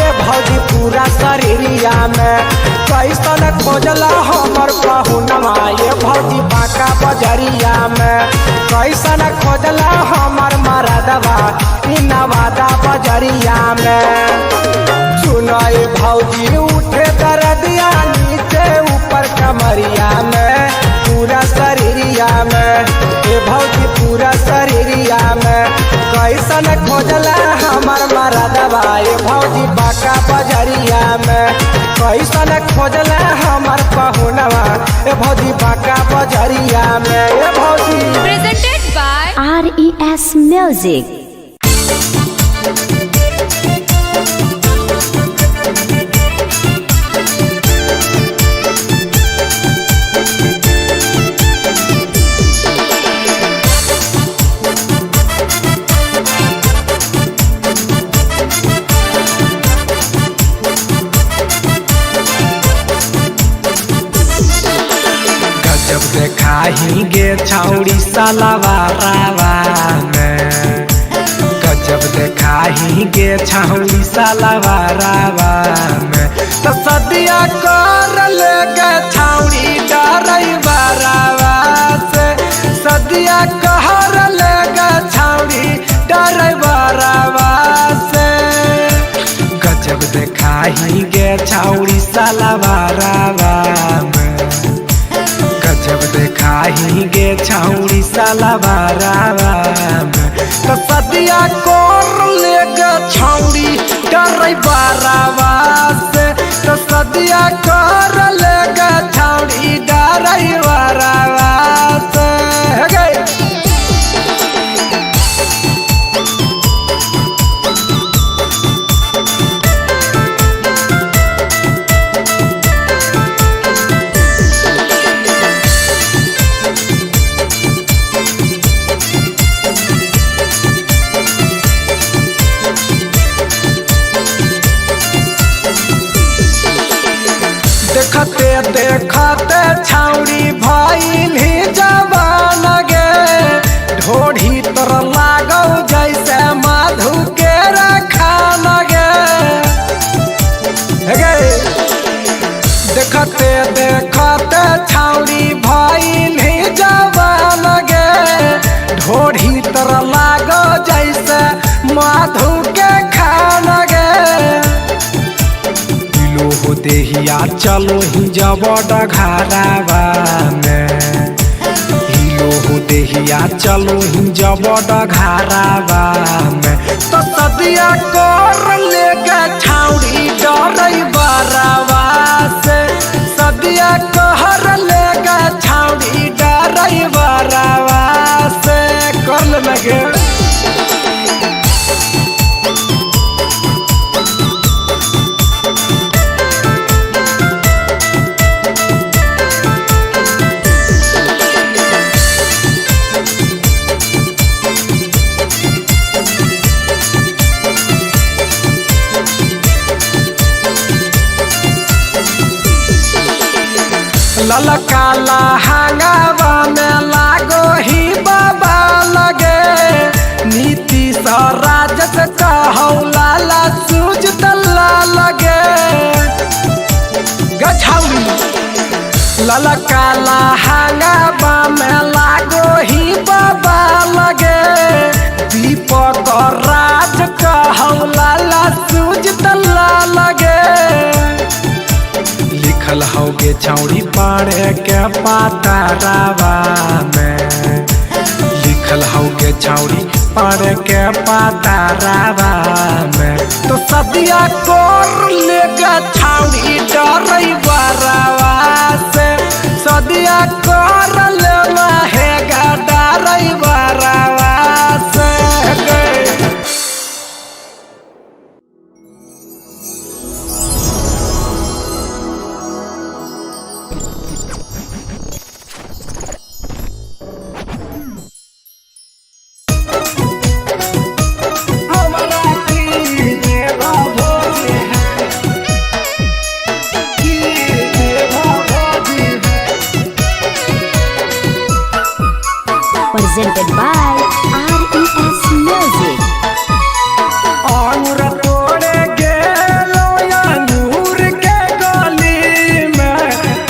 ए भौजी पूरा शरीरिया में कैसन खोजला हमर पहुनवा ये भौजी बाका बजरिया में कैसन खोजला हमर मरदवा ई नवादा बजरिया में सुनाए भौजी उठे दरदिया नीचे ऊपर कमरिया में पूरा शरीरिया में ए भौजी पूरा शरीरिया में कैसन खोजला हमर मरदवा ए भौजी बाका बजरिया में कैसन खोजला हमर पहुनवा ए भौजी बाका बजरिया में ए भौजी Presented by RES Music. गजब देखाही गे छौड़ी सलवारावा में गजब देखाही गे छौड़ी सलवारावा में तो सदिया कर ले गे छौड़ी डरई बारावा से सदिया कहर ले गे छौड़ी डरई बारावा से गजब देखाही गे छौड़ी सलवारावा में गजब देखाही गे छौड़ी सलवारावा में तो सदिया कोर ले गे छौड़ी डरै बारावा से तो सदिया कोर ले गे छौड़ी डरै बारावा से गे देखते देखते छौड़ी भइल ही जवान गे ढोढ़ी तर लागौ जैसे मधु के रखान गे देखते देखते छौड़ी भइल ही जवान गे ढोढ़ी तर लागौ जैसे मधु के खान गे हो देहिया चलो ही जब डघारावा में हिलो हो देहिया चलो ही जब डघारावा में तो सदिया कर ले गे छौड़ी डरै बारावा से सदिया कहर ले गे छौड़ी डरै बारावा से कर लगे ललकाला हंगावा में लागो ही बाबा लगे नीति राजस कहौला सूझ तल्ला लगे गछाउरी ललकाला हंगावा में लागो ही बाबा लगे दीपक राज कहौला सूझ तल्ला लगे लिखल होगे छौड़ी पढ़े के पातारावा में लिखल होगे छौड़ी पढ़े के पातारावा में तो सदिया कोर लेगा छौड़ी डरई बरावा से सदिया कोर लेवा हेगा डरई बरावा से presented by RES Music. अंगूर तोड़े गेलो अंगूर के गली में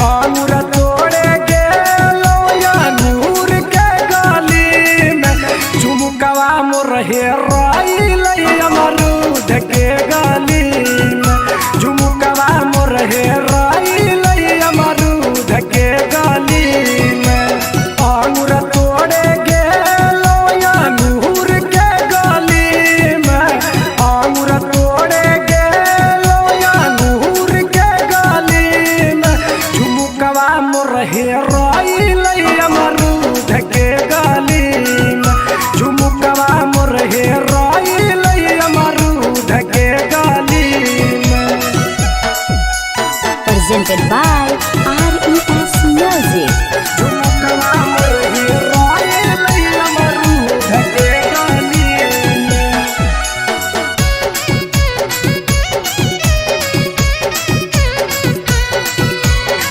अंगूर तोड़े गेलो अंगूर के गली में झुमकवा मोर हेराइल अमरूद के गली में झुमकवा मोर हेराइल अमरूद के गली में अंगूर तोड़े गेलो अंगूर के गली में अंगूर तोड़े गेलो अंगूर के गली में झुमकवा मोर हेराइल अमरूद के गली में झुमकवा मोर हेराइल अमरूद के गली में Presented by RES Music. झुमकवा मोर हेराइल अमरूद के गली में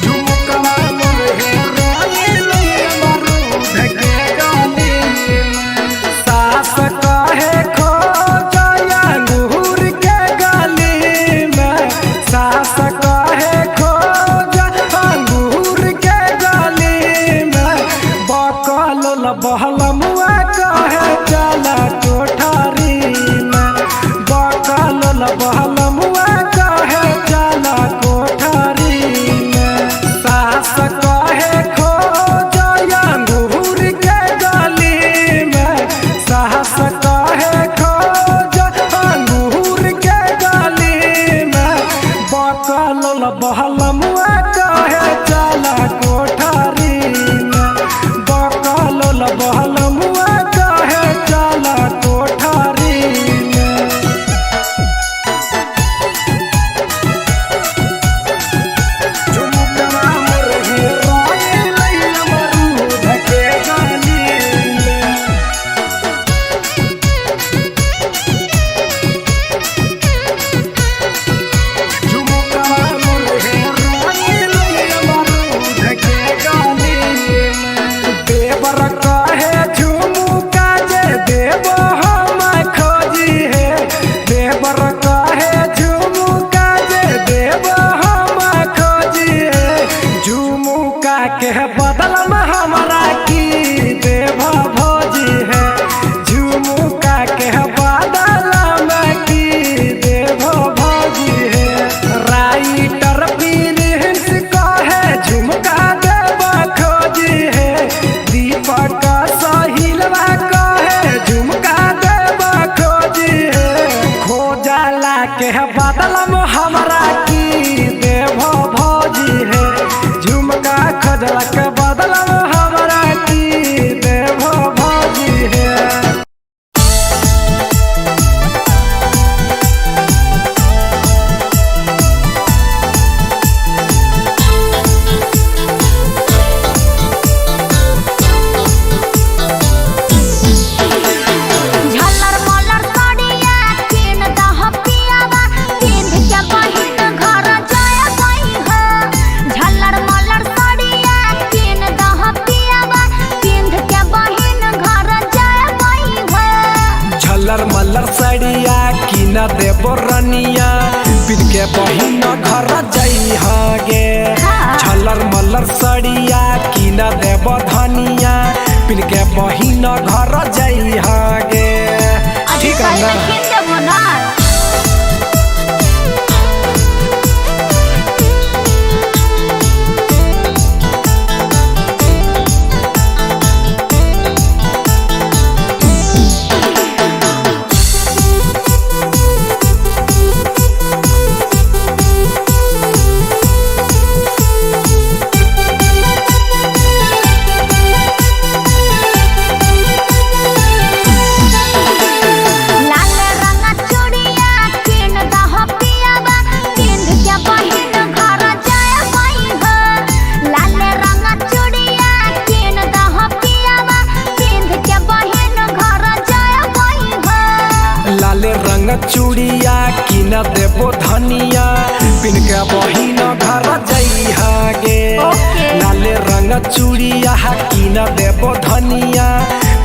झुमकवा मोर हेराइल अमरूद के गली में सास कहे खो अंगूर के गली में सास कहे खो अंगूर के गली में बकल बहल मुआ कहे चला कोठारी में बकल बहल मुआ कहे चला कोठारी में सास कहे खो अंगूर के गली में सास कहे खो अंगूर के गली में बकल बहल मुआ कहे चला कोठारी में बकल बहल मुआ कहे चला कोठारी में झुमकवा मोर हेराइल अमरूद के गली में झुमकवा मोर हेराइल अमरूद पिन के बहिन घर जइहागे। ठीक है ना? चूड़िया किन देबो धनिया पिन के बहिन घर जइहागे। लाले रंग चूड़िया किन देबो धनिया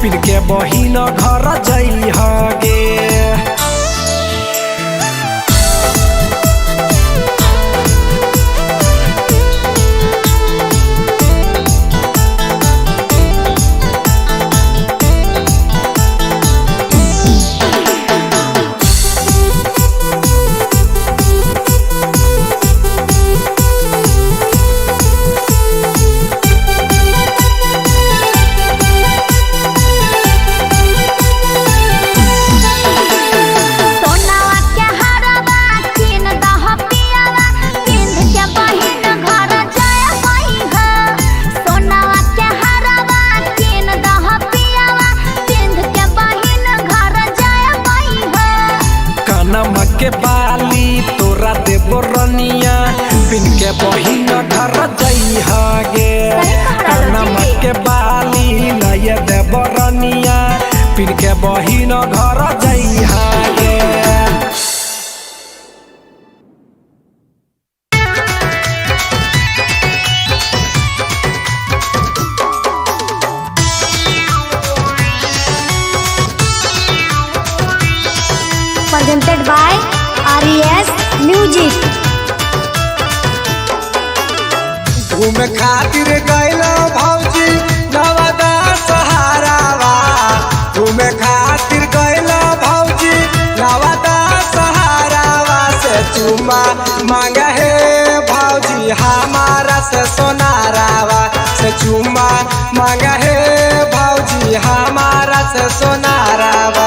पिन के बहिन घर जइहागे। के बाली तोरा देबो रनिया पिन के बहिन घर जइहागे। कर्नमा के बाली नय देबो रनिया पिन के बहिन घर जइहागे। Presented by RES Music। घूमे खातिर गइलो भौजी नवादा सहारावा। घूमे खातिर गइलो भौजी नवादा सहारावा। से चुमा मांगे हे भौजी हमारा से सोनारावा। से चुमा मांगे हे भौजी हमारा से सोनारावा।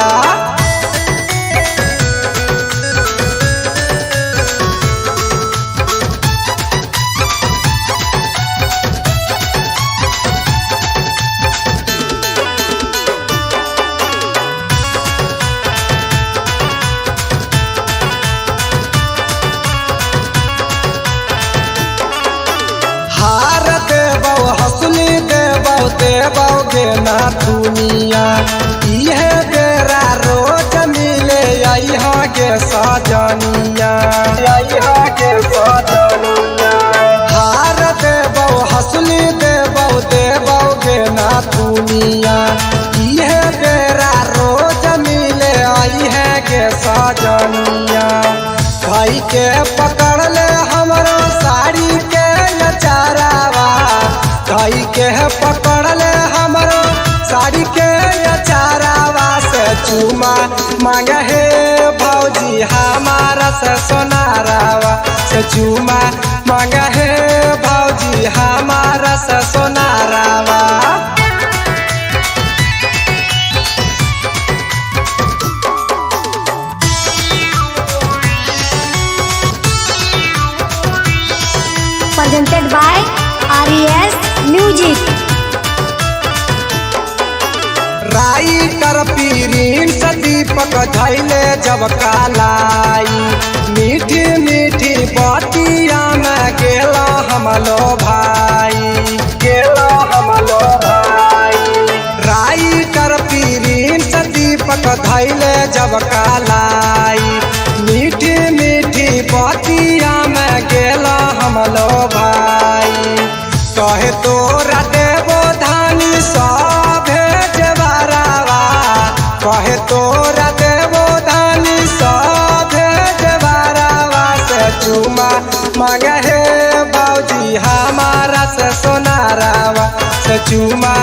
देबोगे ना दुनिया इहे बेरा रोज मिले अइहागे सजनिया। हार देबो हंसली देबोगे ना दुनिया इहे बेरा रोज मिले अइहागे सजनिया। भाई के पकड़ ले हमरो साड़ी के नचारावा। भाई के पकड़ ले हमरो साड़ी के नचारावा। से चुमा मांगे हे भौजी हमारा से सोनारावा। से चुमा मांगे हे भौजी हमारा से सोनारावा। Presented by RES Music। Writer पीरिन दीपक धैले जब कालाई। मीठी मीठी बतिया में गेलो हमलो भाई। राइटर पीरिन दीपक धैले जब कालाई। मीठी मीठी बतिया में गेलो हमलो भाई। कहे तोरा देबो धानी सब जवारावा। कहे तोरा देबो धानी सब जवारावा। से चुमा मांगे हे भौजी हमारा से सोनारावा। से चूमा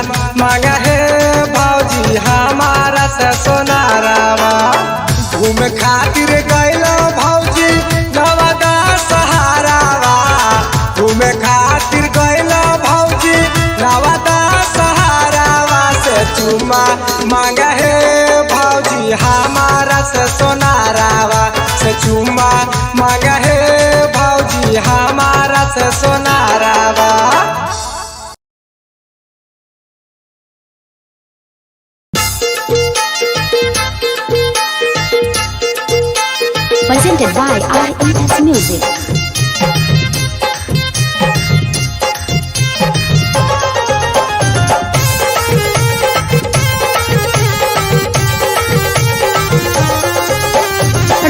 मांगा है भौजी हमारा से सोनारावा। घूम खातिर गइलो भौजी नवादा सहारावा। घूम खातिर गइलो भौजी नवादा सहारावा से चूमा मांगा है भौजी हमारा से सोनारावा। से चूमा मांगा है भौजी हमारा से सोनारावा। Presented by RES Music.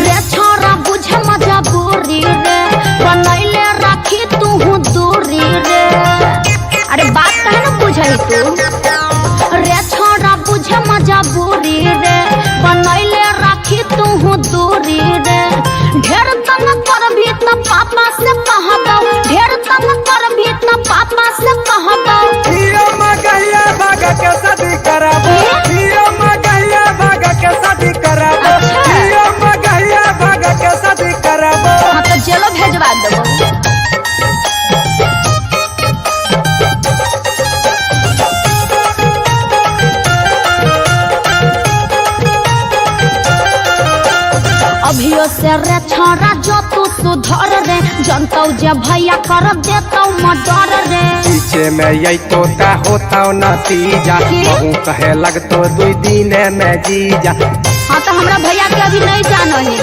रे छोरा बुझे मजबूरी रे, बनैले राखी तू दूरी रे। अरे बात कहे न बुझाई तू। रे छोरा बुझे मजबूरी रे, बनैले राखी तू दूरी रे। ढेर तंग कर भी त पापा से कहबो, ढेर तंग कर भी त पापा से कहबो। हियो मगहिया भागा के शादी कराबो। हियो मगहिया भागा के शादी कराबो। हियो मगहिया भागा के शादी कराबो। हाँ तो जेलो भेजवा देबो। अभियो से रे छोरा जो तू सुधर रे, जनतौ जे भैया कर देतौ मर्डर रे। पीछे में यही तोता होता नतीजा, कहूँ कहे लगतो 2 दिन में जीजा। हाँ तो हमरा भैया के अभी नहीं जानो है।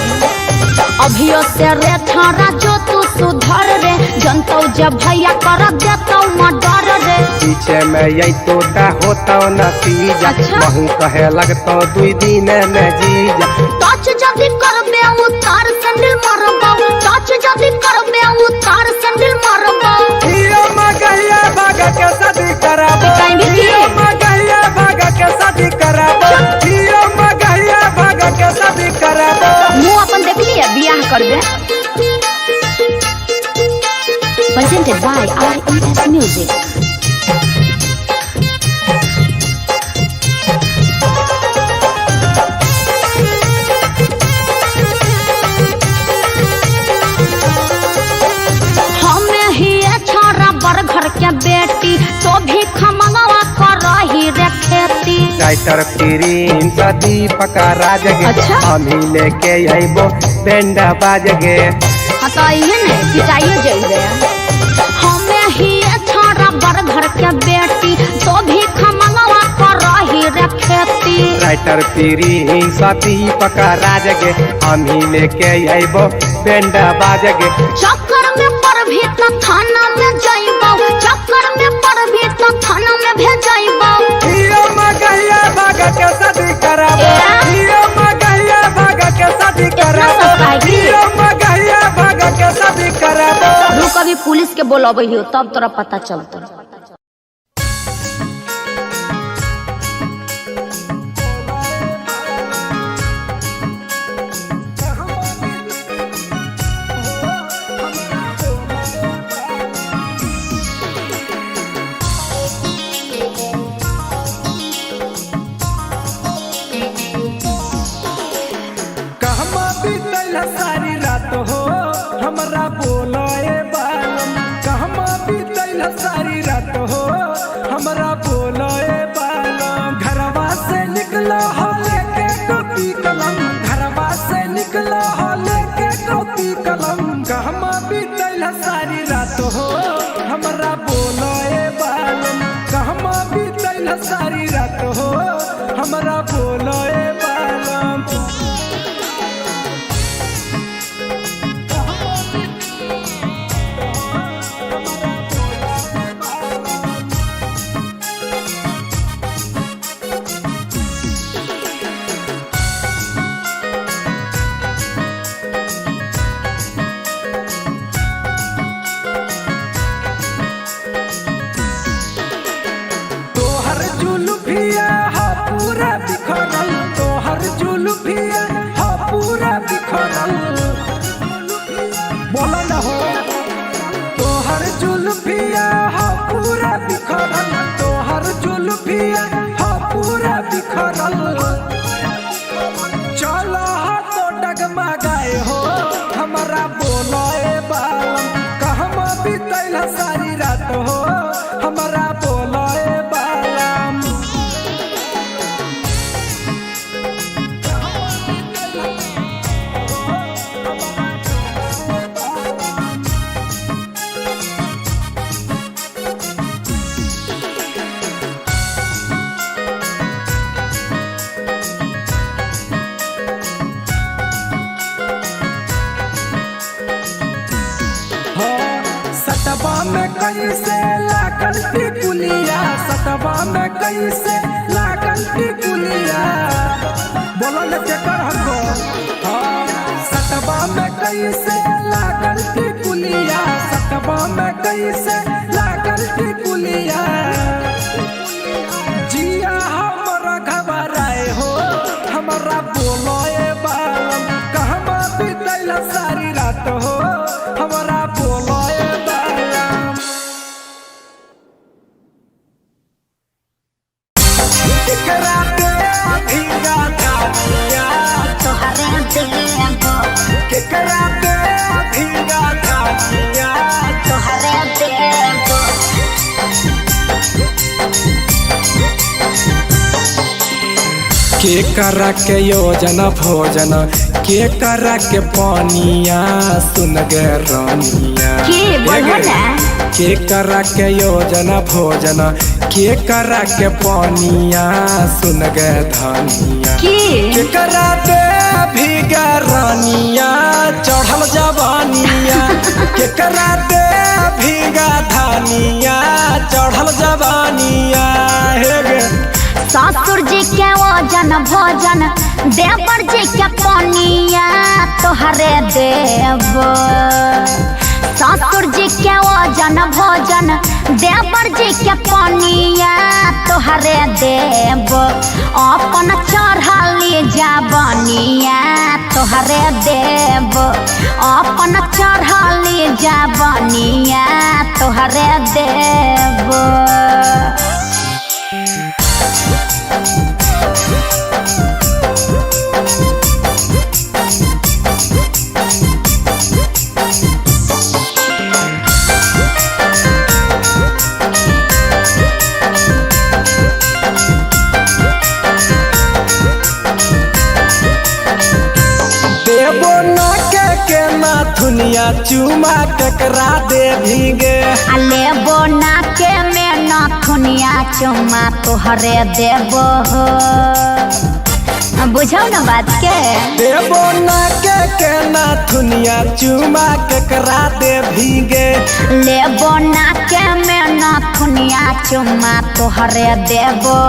अभियो से रे छोरा जो तू सुधर रे, जनतौ जे भैया कर देतौ मर्डर रे। पीछे में यही तोता होता नतीजा, कहूँ कहे लगतो 2 दिन में जीजा। टच जदी करबे उतार सैंडल मारबो, टच जदी करबे उतार सैंडल मारबो। हियो मगहिया भागा के शादी कराबो। कहीं भी हियो मगहिया भागा के शादी कराबो। हियो मगहिया भागा के शादी कराबो। मुंह अपन देख लिया बियाह करबे। Presented by RES Music. हमें ही छोरा बड़ घर के बेटी, तो भी खमंगवा कर रही रे खेती। राइटर प्रिंस दीपक राजगे, अच्छा? हमी लेके अइबो बेंडा बाजगे। हाँ तो ये नहीं पिटाइए जाइए। हमें ही छोरा बड़ घर के बेटी, तो भी खमंगवा कर रही रे खेती। राइटर प्रिंस दीपक राजगे, हमी लेके अइबो बेंडा बाजगे। चक्कर में पड़ भी तो थाना में जाइबो, चक्कर में पड़ भी तो थाना में भेजाइबो। हियो मगहिया भागा के शादी कराबो। हियो मगहिया भागा के शादी कराबो। हियो मगहिया भागा के शादी कराबो। रुक अभी पुलिस के बोलबे हो तब तोरा पता चलतो। कहमा बीतल सारी रात हो हमरा बोलो ए बालम। कहमा बीतल सारी रात हो हमरा बोलो ए बालम। घरवा से निकला हो लेके कॉपी कलम। घरवा से निकला हो लेके कॉपी कलम। कहमा बीतल सारी रात हो हमरा बोलो ए बालम। कहमा बीतल सारी रात हो हमरा बोलो ए बालम। जुल्फिया हा पूरा बिखरल, तोहर जुल्फिया हा पूरा बिखरल। बोला न हो तोहर जुल्फिया हा पूरा बिखरल, तोहर सटवा में कैसे लागल टिकुलिया, सटवा में कैसे लागल टिकुलिया, बोलो न केकर हको। सटवा में कैसे लागल टिकुलिया, सटवा में कैसे लागल टिकुलिया, जिया हमरा घबराए हो, हमरा बोलो ए बालम कहवा बितैला सारी रात हो, हमरा बोलो ए बालम। केकरा दे भीगा धानिया तोहरे देबो, केकरा दे भीगा धानिया तोहरे देबो। के करा के योजना भोजन, के करा के पानिया, सुन गे रानिया की बोलो ना। के करा के योजना भोजन, के करा के पानिया, सुन गे धानिया की के करा दे भीगा रानिया चढ़ल जवानिया, के करा दे भीगा धानिया चढ़ल जवानिया। हे गे ससुर जी के वजन भोजन, देवर जी के पनिया तोहरे देबो। ससुर जी के वजन भोजन, देवर जी के पनिया तोहरे देबो। अपन चढ़ली जवानिया तोहरे देबो, अपन चढ़ली जवानिया तोहरे देबो। देबो ना के नाथुनिया चुमा केकरा दे भीगे, लेबो ना के में नाथुनिया चुमा तोहरे देबो। बुझौ न बात के। देबो ना के नाथुनिया चुमा केकरा दे भीगे, लेबो ना के में नाथुनिया चुमा तोहरे देबो।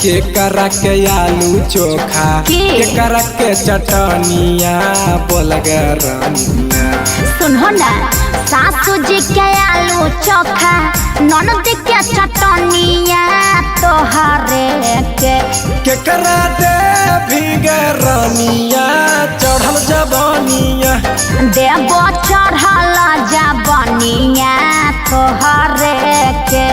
के करा के आलू चोखा, की? के करा के चटनिया, बोल गे रानिया सुनो ना, सासू जी के आलू चोखा, ननद के चटनिया तोहरे के करा दे भीगे रानिया चढ़ल जवानिया, देबो चढ़ल जवानिया तोहरे के।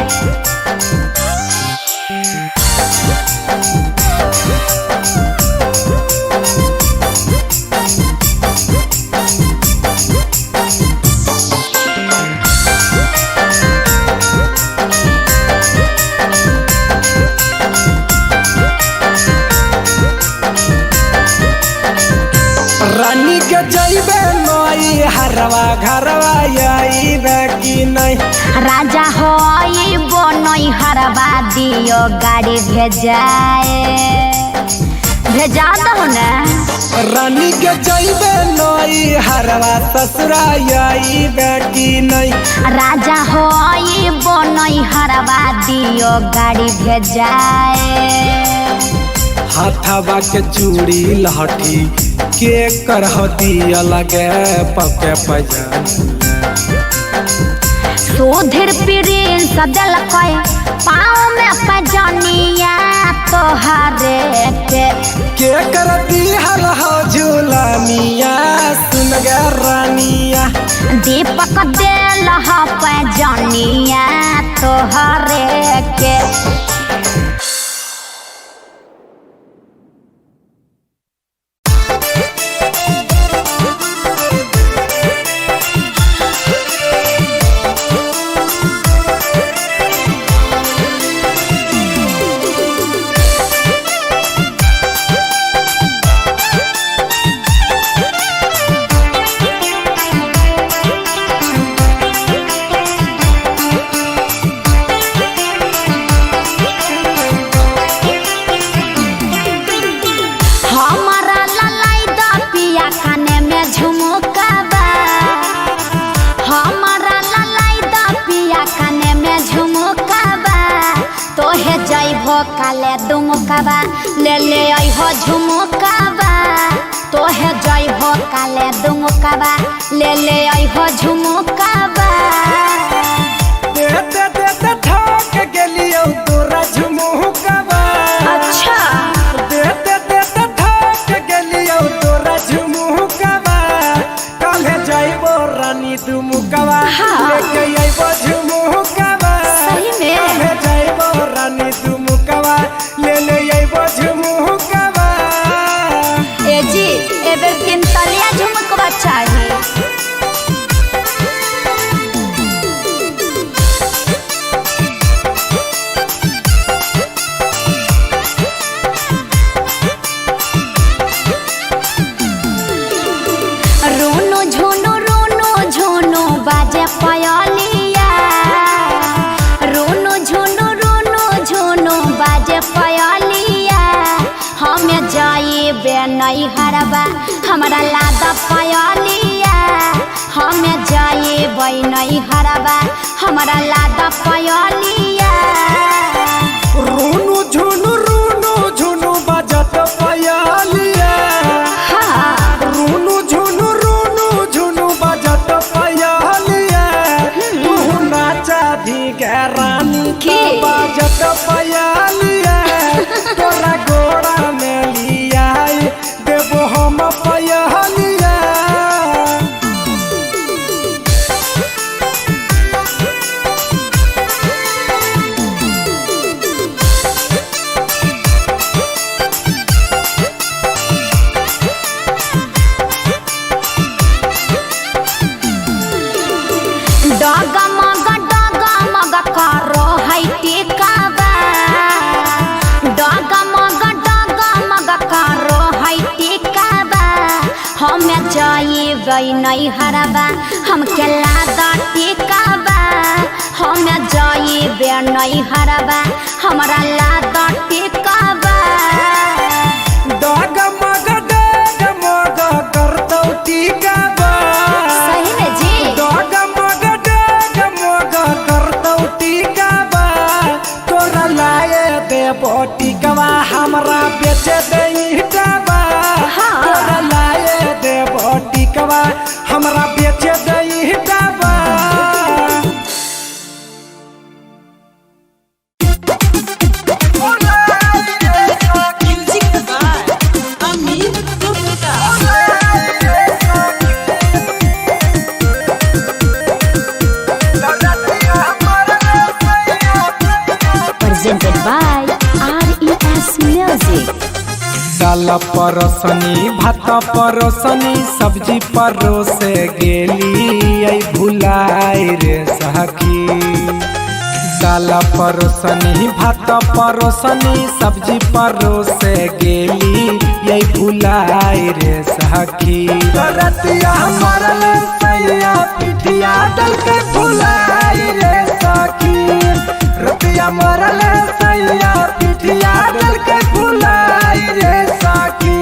रानी के जइबे नई हरवा घरवा आइबे कि नहीं, राजा हो बनई हरवा दियो गाड़ी भेजाए, भेजा दो ना। रानी के जइबे नई हरवा ससुरा आइबे कि नहीं, राजा हो बनई हरवा दियो गाड़ी भेजाए। हाथवा के चूड़ी लहठी के करहती अलगे पके पजानिया, सुधीर प्रिंस देलकै पाँव में पजनिया तोहरे के करती हल हो झूलानिया, सुन गे रानिया दीपक देल पजनिया तोहरे के। झुमुकाबा ले ले आई हो झुमुकाबा तोहे जई हो काले दुमुकाबा ले ले आई हो झुमुकाबा दे दे दे दे ठोक गेलियो तोरा झुमुकाबा अच्छा दे दे दे दे ठोक गेलियो तोरा झुमुकाबा काले जाइबो रानी दुमुकाबा लेके आइबो झुमुकाबा सही में काले जाइबो रानी दुमुकाबा ले ले आइबो झुमुकाबा ए जी एबे तीन तलिया झुमुकवा चाहिए रोनो झुनो बाजे पयलिया रोनो झुनो बाजे पयलिया हमें जाइबे नहीं हरबा हमारा लादा पयलिया हमें जाइबे नहीं हरबा हमारा लादा पयलिया रोनो झुनो बजत पयलिया रोनो झुनो बजत पयलिया तू नाचा दी रानी के बजत पयलिया तोरा गोड़ा में लिया देबो हम पयलिया डगमग करो है टिकाबा डगमग करो है टिकाबा हमें जाइबे नहीं हरबा हमके लादा टिकाबा हमें जाइबे नहीं हरबा हमारा लादा टिकाबा डगमग करतौ टिकाबा सही में जी डगमग करतौ टिकाबा तोरा लाए देबो टिकाबा हमरा बेचे दई टाबा तोरा लाए देबो टिकाबा हमरा बेचे दई टाबा presented by RES Music दाल परसनी भात परसनी सब्जी परोसे गेली आई भुलाई रे सखी दाल परसनी भात परसनी सब्जी परोसे गेली आई भुलाई रे सखी रतिया मरल सैया पिठिया डल के भुलाई रे सखी रतिया मरल सैया पिठिया डल के भुलाई रे सखी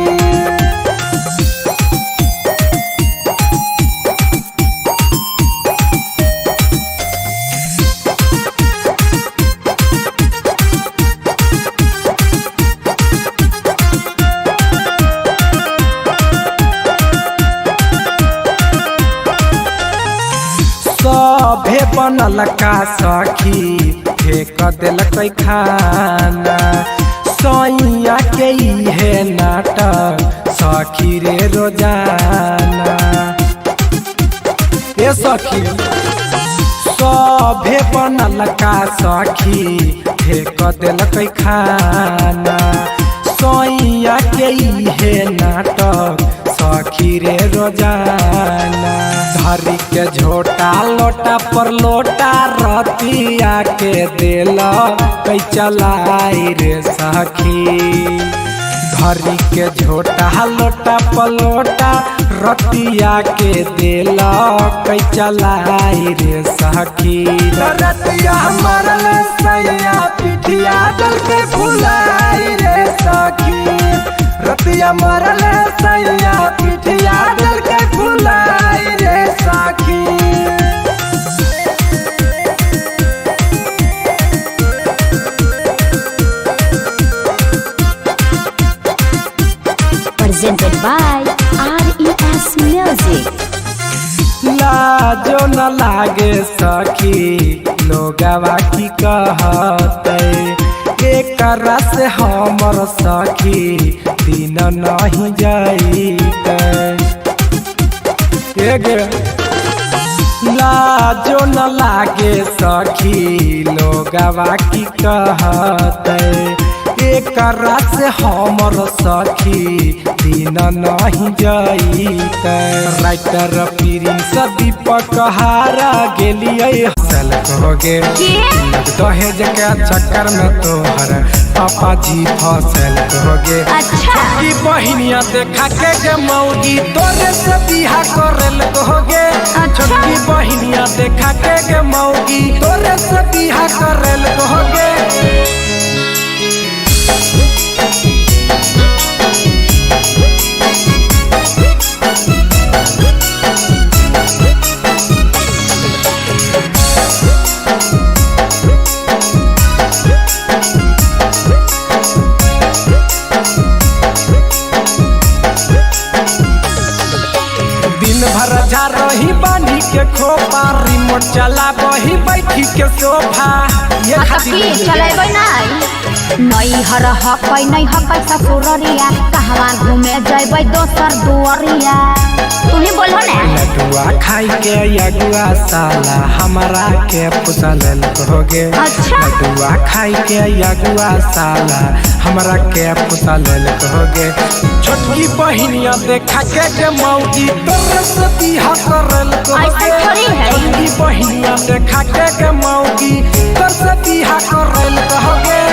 सभे बनल का सखी फेंक दिलकै खाना सैया के इहे नाटक सखी रे रोजाना ए सखी सभे बनल का सखी फेंक दिलकै खाना सैया के इहे नाटक सखी रे रोजाना धरी के झोटा लोटा पर लोटा रतिया के दिल कई चलाई रे सखी धरी के झोटा लोटा पर लोटा रतिया के दिल कई चलाई रे सखी रतिया मरल सैया पिठिया डल के भुलाई रे सखी रतिया मरल सैया पिठिया डल के भुलाई रे सखी लाजो न लागे सखी लोगवा की कहते एकरा से हमर सखी दिन नहीं जाइते लाजो न लागे सखी लोगवा की कहते एकरा से हमर सखी दिन नहीं जाइते राइटर प्रिंस दीपक हारा गेलिए हसल कहोगे दहेज के चक्कर में तोहर पापा जी फसल कहोगे छोटी बहिनिया देखा के मौगी तोरे से बिहा करल कहोगे छोटी बहिनिया देखा के मौगी तोरे से बिहा करल कहोगे रही बानी के खोपा रिमोट चला बही बैठी के सोफा ये खातिर चलेबै नहीं हर हकै नहीं हकै ससुररिया कहवा घूमे जइबै दोसर दुअरिया तू ही बोलहो ना लडुआ खाई के यगुआ साला हमारा के पुसल कहोगे लडुआ खाई के यगुआ साला हमारा के पुसल कहोगे छोटकी बहिनिया देखा के मौगी तोरे से बिहा करल कहोगे छोटकी बहिनिया देखा के मौगी तोरे से बिहा करल कहोगे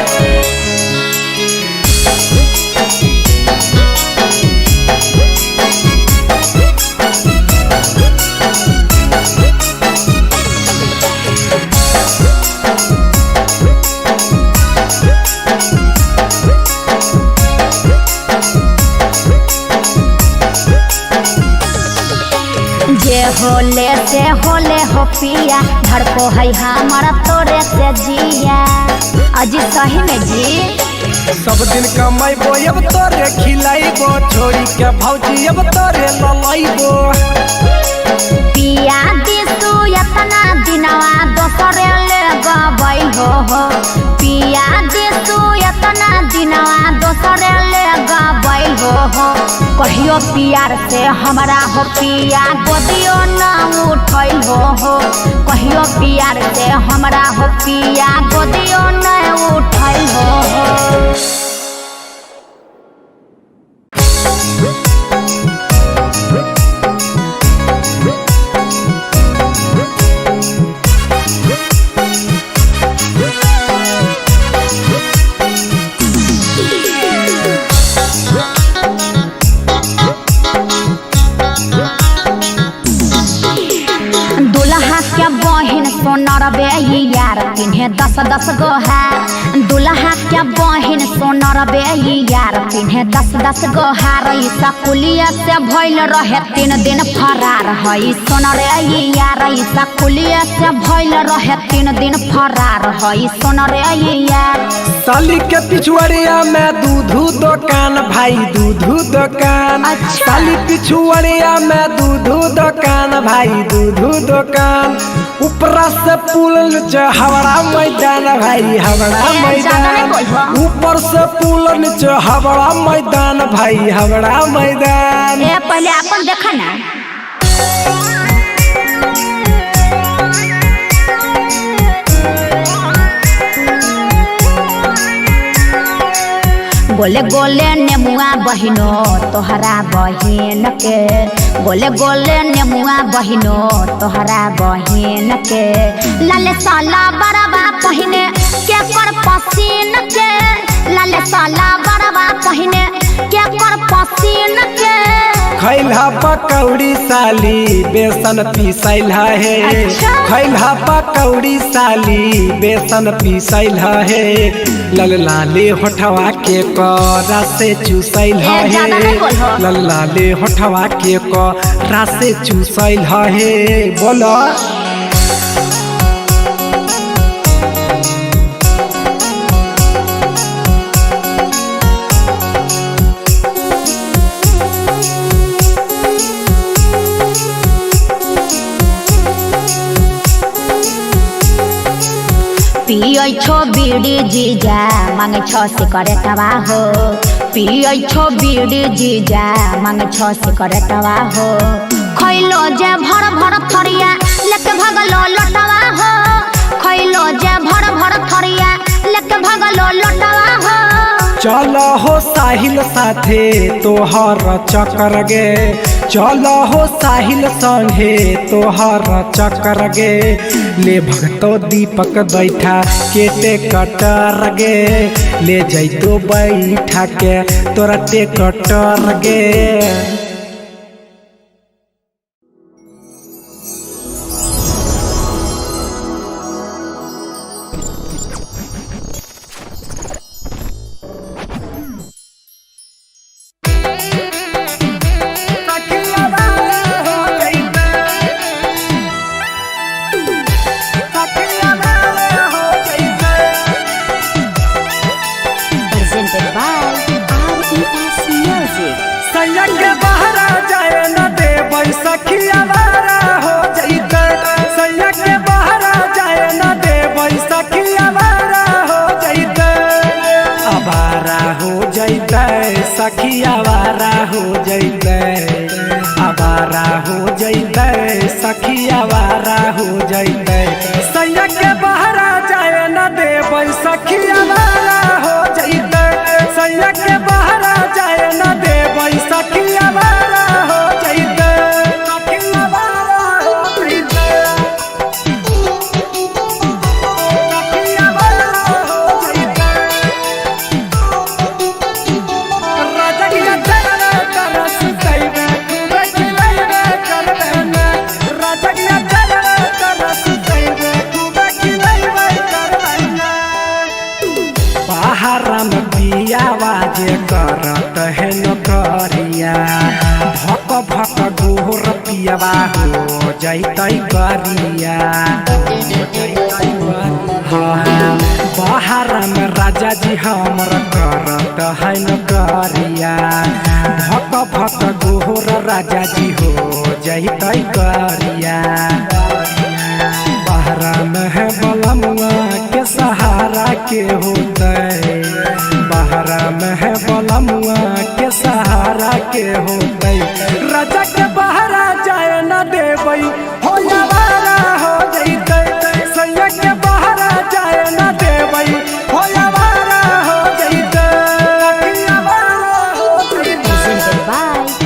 होले से होले हो पिया धड़को है हमारा तोरे से जिया अजी सही में जी सब दिन कमाइबो अब तोरे खिलाइबो छोरी के भौजी अब तोरे ललाइबो पिया दिसु यतना दिनवा दोसरे ले गबै हो पिया दिसु यतना दिनवा दोसरे ले गबै हो कहियो पियार से हमरा हो पिया गोदियो ना उठैल हो कहियो पियार से हमरा हो पिया गोदियो ना उठैल हो सोनरबे यार पिन्हे 10-10 गो है दुल्हा क्या बहिन सोनरबे यार पिन्हे 10-10 गो है सकुलिया से भइल रहे 3 दिन फरार है सोनरे यार सकुलिया से भइल रहे 3 दिन फरार है सोनरे यार साली के पिछुआरिया में दूधू दुकान भाई दूधू दुकान साली पिछुआरिया में दूधू दुकान भाई दूधू दुकान ऊपरा से पुल नीचे हवड़ा मैदान भाई हवड़ा मैदान ऊपर से पुल नीचे हवड़ा मैदान भाई हवड़ा मैदान पहले अपन देखा ना गोले गोले नेमुआ बहिनो तोहरा बहिन के गोले गोले नेमुआ बहिनो तोहरा बहिन के लाले साला बरबा पहिने के कर पसीन के लाले साला बरबा पहिने के कर पसीन के खैला पकौड़ी साली बेसन पीसल है खैला पकौड़ी साली बेसन पीसल है लल लाले होठवा के करा से चूसल है लल लाले होठवा के करा से चूसल है बोलो पियै छो बीड़ी जीजा मांगे छो सिकरेटवा हो पियै छो बीड़ी जीजा मांगे छो सिकरेटवा हो खैलो जे भर भर थरिया लेके भगलो लोटवा हो खैलो जे भर भर थरिया लेके भगलो लोटवा हो चल हो साहिल साथे तोहर चक्कर गे चल हो साहिल संगे तोहर चक्कर गे ले भगतो दीपक बैठा केटे कटर गे ले जैतो बैठा के तोरा टे कटर गे सखियावारा हो जैते आवारा हो जैते सखियावारा हो जैते सैया के बहरा जाए न देबै सखियावारा हो जैते सैया के बहरा जाए न देबै सखियावारा हो जैते सखियावारा हो जैते आवाज करत है नौकरिया भक भक गोर पियावा हो जैतै करिया बाहर में राजा जी हमर करत है नौकरिया भक भक गोर राजा जी हो जैतै करिया बाहर में है बलमुआ के सहारा के होतै बहरा में है बलमुआ के सहारा के होतै राजा के बहरा जाए न देबै हो यावारा हो जैतै सैया के बहरा जाए न देबै हो यावारा हो जैतै यावारा हो जैतै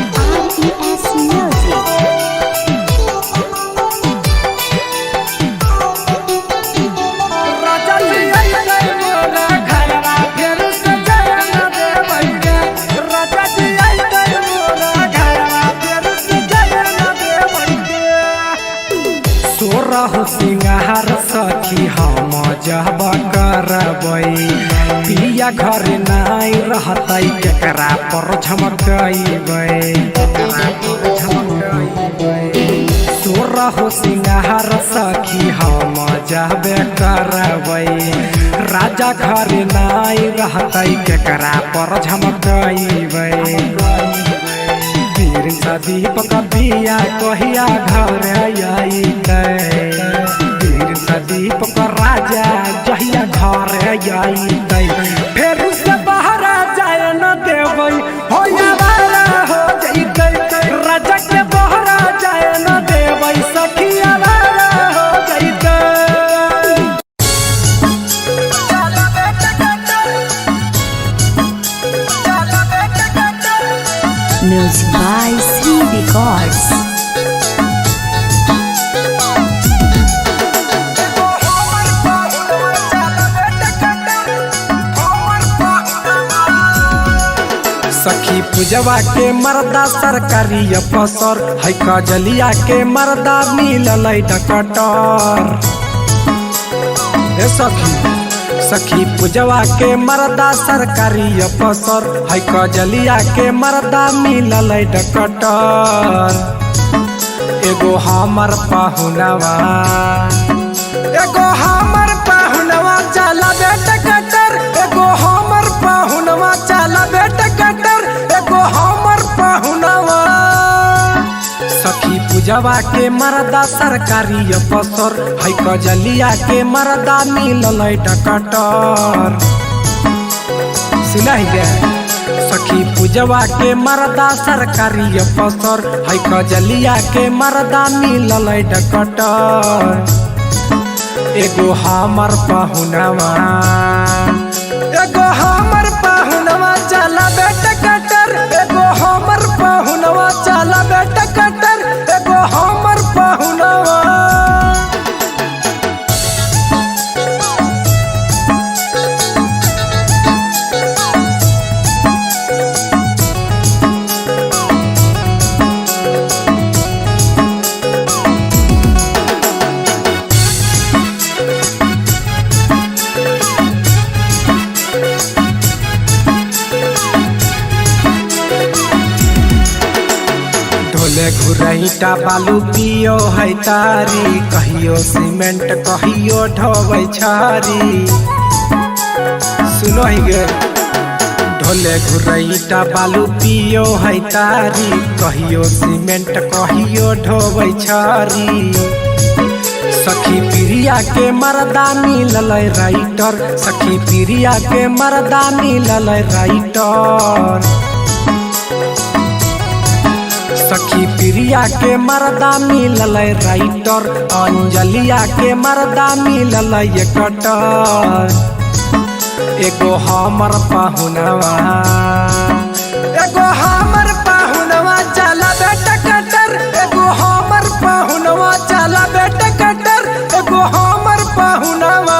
सिंगार सखी हम जब करबै पिया घर नाई रहतै केकरा पर झमकैबै सोरह सिंगार सखी हम जब करबै राजा घर नाई रहतै केकरा पर झमकैबै दीपक बिया कहिया घर आइतै दीपक राजा जहिया घर आइतै फेर से बहरा जाए न देबै हो यावारा हो जैतै राजा के बहरा जाए न देबै सखियावारा हो जैतै Music by Sri Records. सखी पूजवा के मर्दा सरकारी अफसर है कजलिया के मर्दा मिलल डकटर सखी पूजवा के मर्दा सरकारी अफसर है कजलिया के मर्दा मिलल डकटर एगो हमर पाहुनवा चला बेटा कटर एगो हमर पाहुनवा चला बेटा कटर एगो हमर पाहुनवा सखी पूजवा के मरदा सरकारी अफसर है कजलिया के मरदा मिलल डकटर सुनाई दे सखी पूजवा के मरदा सरकारी अफसर है कजलिया के मरदा मिलल डकटर एगो हमर पहुनवा चला बेटा कटर एगो हमर पहुनवा चला बेटा कटर एगो हमर पहुनवा घुरैटा बालू पियो है तारी कहियो सीमेंट कहियो ढोबै छारी सुनो ही गे ढोले घुरैटा बालू पियो है तारी कहियो सीमेंट कहियो ढोबै छारी सखी प्रिया के मरदा मिलल राइटर सखी प्रिया के मरदा मिलल राइटर सखी प्रिया के मरदा मिलल राइटर अंजलिया के मरदा मिलल कटर एगो हमर पहुनवा चला बेटा कटर एगो हमर पहुनवा चला बेटा कटर एगो हमर पहुनवा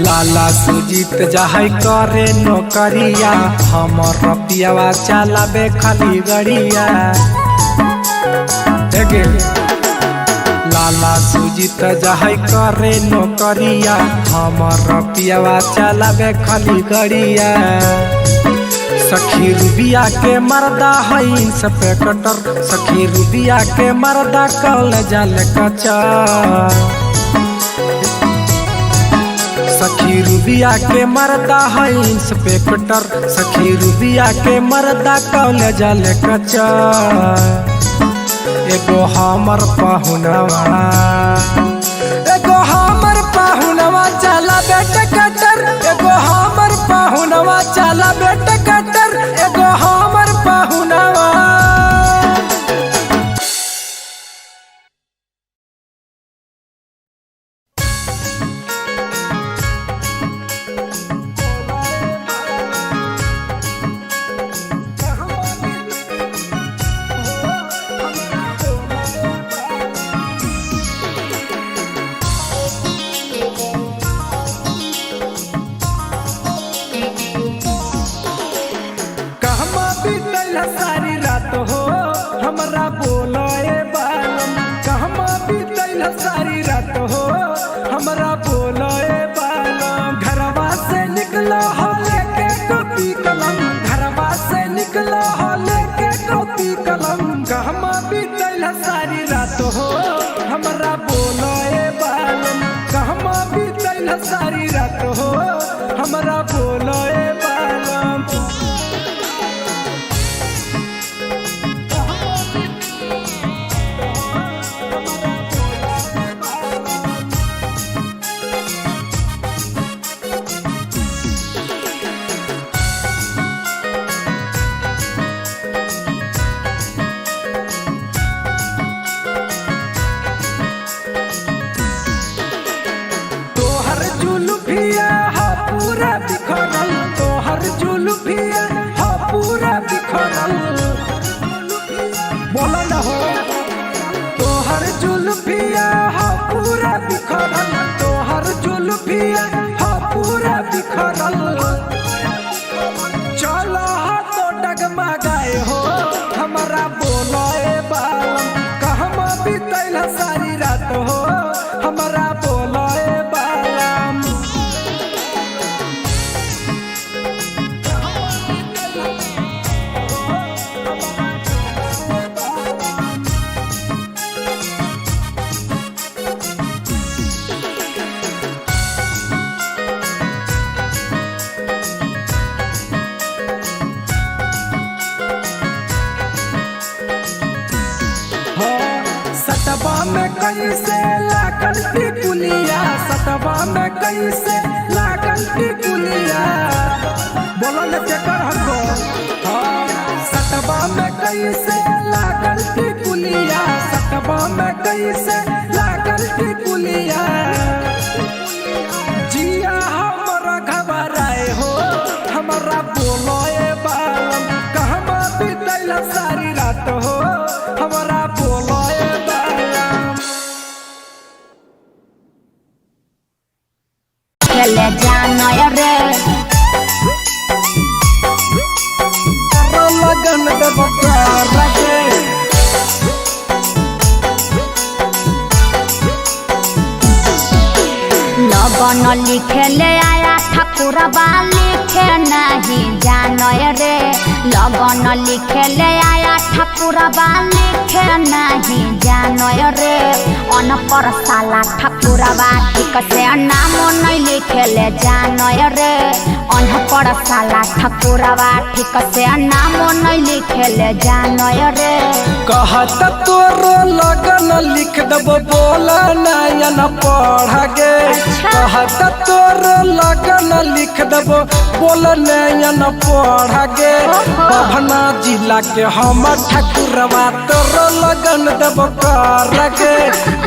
लाला सुजीत जाहे करे नौकरिया हमर रपियावा चलाबे खाली गड़िया लाला सुजीत जाहे करे नौकरिया हमर रपियावा चलाबे खाली गड़िया सखी रूबिया के मरदा है इंस्पेक्टर सखी रूबिया के मरदा कल जाल कचर सखी रूबिया के मरदा है इंस्पेक्टर सखी रूबिया के मरदा कॉलेज कचर एगो हमर पहुनवा चला बेटा कटर एगो हमर पहुनवा चला बेटा कटर एगो हमर पहुनवा सारी रात हो हमरा बोलो बालम कहमा बीतल सारी रात हो हमरा बोलो बालम घरवा से निकलो हो लेके कॉपी कलम घरवा से निकलो हो लेके कॉपी कलम कहमा बीतल सारी रात हो हमरा बोलो बालम कहमा बीतल सारी रात हो हमरा बोलो बालम जुल्फिया कैसे लागल टिकुलिया सतवा में कैसे लागल टिकुलिया बोलो न केकर हमको सतवा में कैसे लागल टिकुलिया सतवा में कैसे लागल टिकुलिया जिया हमरा घबराए हो हमरा बोलो ए बालम कहवा बीतैला सारी रात हो हमरा बोलो ए बालम खेले जानो रे लगन देवता रगे लगन लिखे ले आया ठाकुरबा लिखे नहीं जानो रे लगन लिखे ले आया ठाकुरबा लिखे नहीं जानो रे अनपर साला ठाकुरबा ठीक से नाम नहीं लिखे ले जानो रे अनपर साला ठाकुरबा ठीक से नाम नहीं लिखे ले जानो रे कहत तोरो लगन लिख दबो बोला नयन पढ़ गे कहत तोरो लगन लिख दबो बोल नयन पढ़ गे पवना जिला के हम ठाकुरबा तोरो लगन देबो कर गे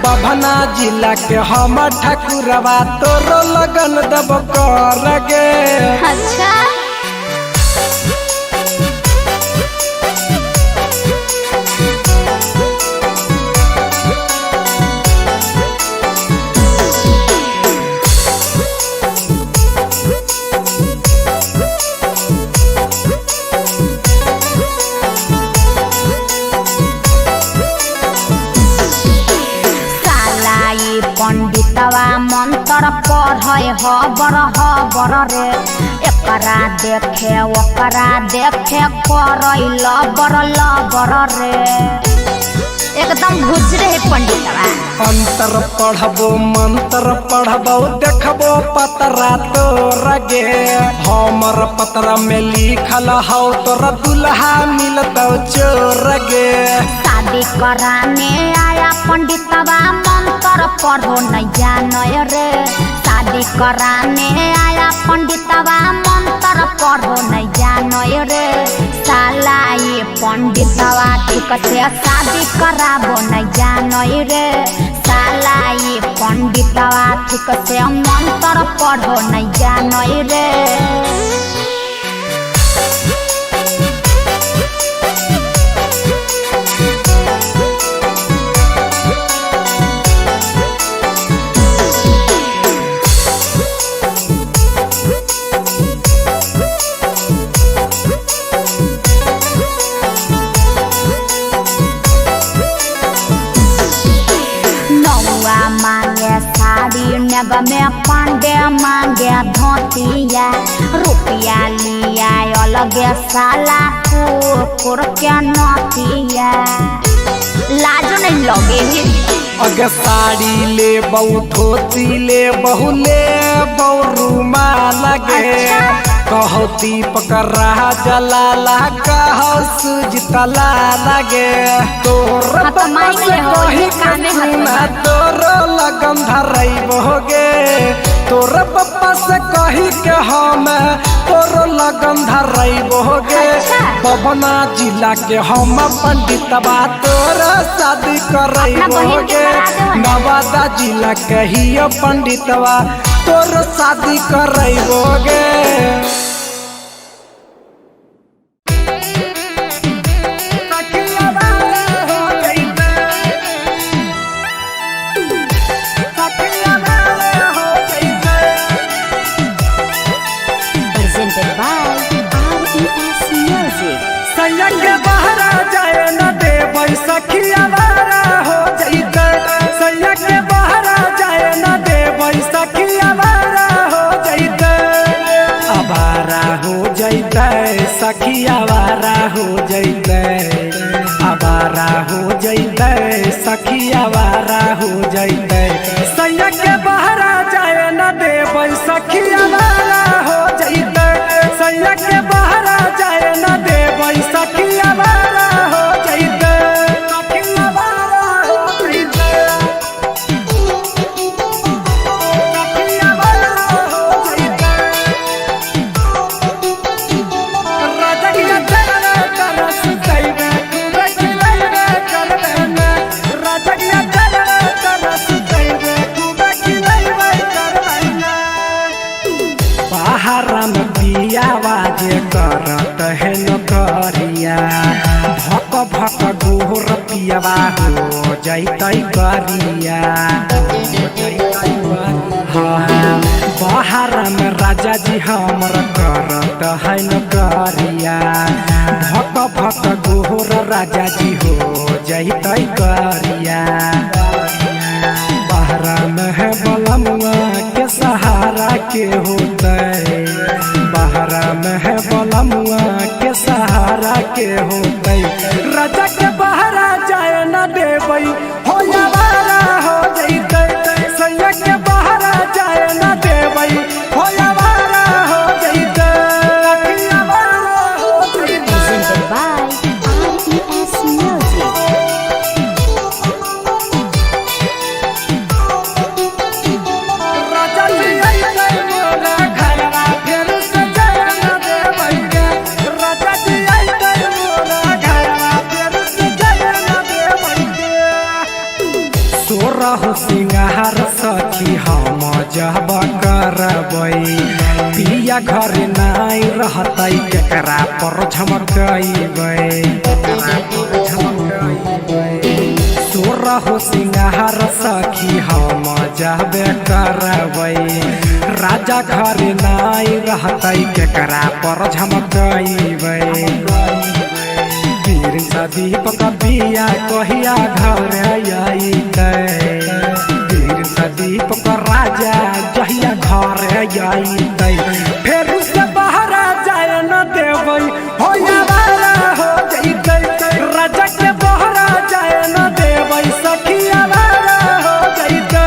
पवना जिला के हम ठाकुरबा तोरो लगन देबो कर गे अच्छा पंडितवा मंत्र पढ़े हबर रे एकरा देखे ओकरा देखे करई लबर रे एकदम गुजरे है पंडितवा अंतर पढ़बो मंत्र पढ़बो देखबो पतरा तोर गे हमर पतरा में लिखल हौ तोरा दुल्हा मिलतौ चोर गे शादी कराने आया पंडितवा मंत्र पढ़ो नहीं जानो रे शादी कराने आया पंडितवा मंत्र पढ़ो नहीं जानो रे साला ये पंडितवा ठीक से शादी कराबो नहीं जानो रे साला ये पंडितवा ठीक से मंत्र पढ़ो नहीं जानो रे मांगे साड़ी नेब में पांडे मांगे धोतिया रुपया लिया अलगे साला कुकुर के नतिया लाजो नहीं लगे अगे साड़ी ले बहु धोती ले बहु ले बहु रुमाल गे कहो दीपक रहा जलाला कहो सुजतला लगे तोर कही सुना तोरो लगन धरैबोगे तोर पप्पा से कही के हम तोरो लगन धरैबोगे पवना जिला के हम पंडितवा तोर शादी करैबोगे नवादा जिला के ही पंडितवा तोर शादी करैबोगे के बहरा जाए न दे बैसखिया बारा हो जैते सैया के बहरा जाए न दे बैसखिया बारा हो जैते अबारा हो जैते सखिया बारा हो जैते अबारा हो जैते सखिया बारा हो जैते सैया के बहरा जाए न दे बैसखिया बारा हो जैते सैया के बहरा जाए न दे बैसखिया बारा हो जैते सखिया बारा हो जैते पियावा जे करत है नौकरिया भक भक गोर पियावा हो जैतै करिया हाँ बाहर में राजा जी हमर करत है नौकरिया भक भक गोर राजा जी हो जैतै करिया बाहरा में है बलमुआ के सहारा के होते बाहरा में है बलमुआ के सहारा के होते राजा के बहरा जाए न देबै हो यावारा हो जैते सैया के बहरा जाए न देबै हो यावारा हो जैते यावारा हो जैते Presented by IES Music. राजा जी अइतै मोरा घरवा फेर से जाए न देबै गे राजा जी अइतै मोरा घरवा फेर से जाए न देबै गे सोरह सिंगार सखी हम जब करबै पिया घर नाइ रहतै केकरा पर झमकैबै सोरह सिंगार सखी हम जबे करबै राजा घर नाइ रहतै केकरा पर झमकैबै वीर सदीप कबिया कहिया घर अइतै वीर सदीप का राजा जहिया घर अइतै फेर से बहरा जाए न देबै हो यावारा हो जैतै राजा के बहरा जाए न देबै सखी यावारा हो जैतै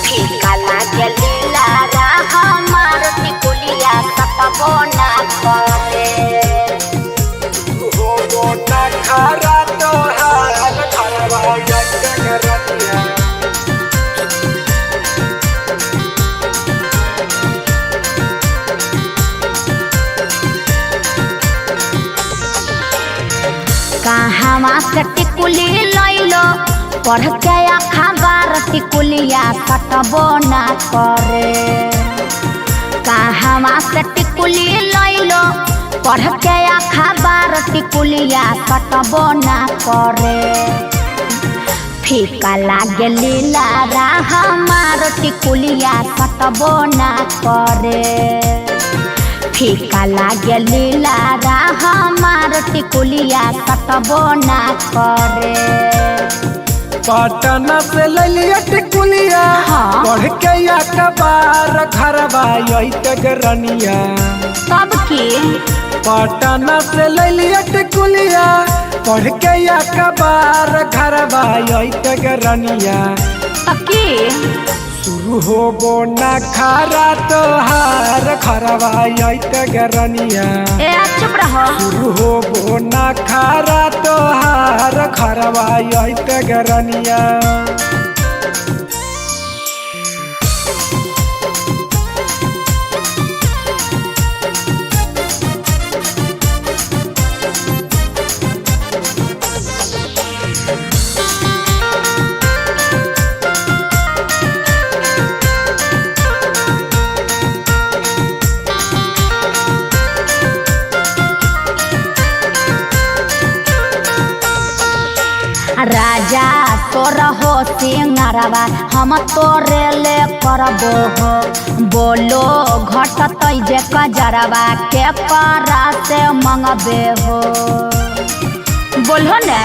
फीका लागे लीला रा हमार टिकुलिया सकबो ना करे हो गोटा खरा तो हाल खरवा जगरतिया कहावा से टिकुली लैलो पढ़ के अखबार टिकुलिया सकबो ना करे कहावा से टिकुली लैलो पढ़ के अखबार टिकुलिया सकबो ना करे फीका लागे लीला रा हमार टिकुलिया सकबो ना करे फीका लागे लीला रा हमार टिकुलिया सकबो ना करे पटना से ललिया टिकुलिया हाँ। पढ़ के अखबार घरवा अइतै रनिया तब की पटना से ललिया टिकुलिया पढ़ के अखबार घरवा अइतै रनिया तब की शुरू होबो ना खरा तोहार घरवा अइतै रनिया ए चुप रहो शुरू होबो ना खरा तोहार घरवा अइतै रनिया राजा तोर हो सिंगारवा हम तोरे ले करबो हो बोलो घटतै जे कजरवा के पारा से मंगबे हो बोलो ने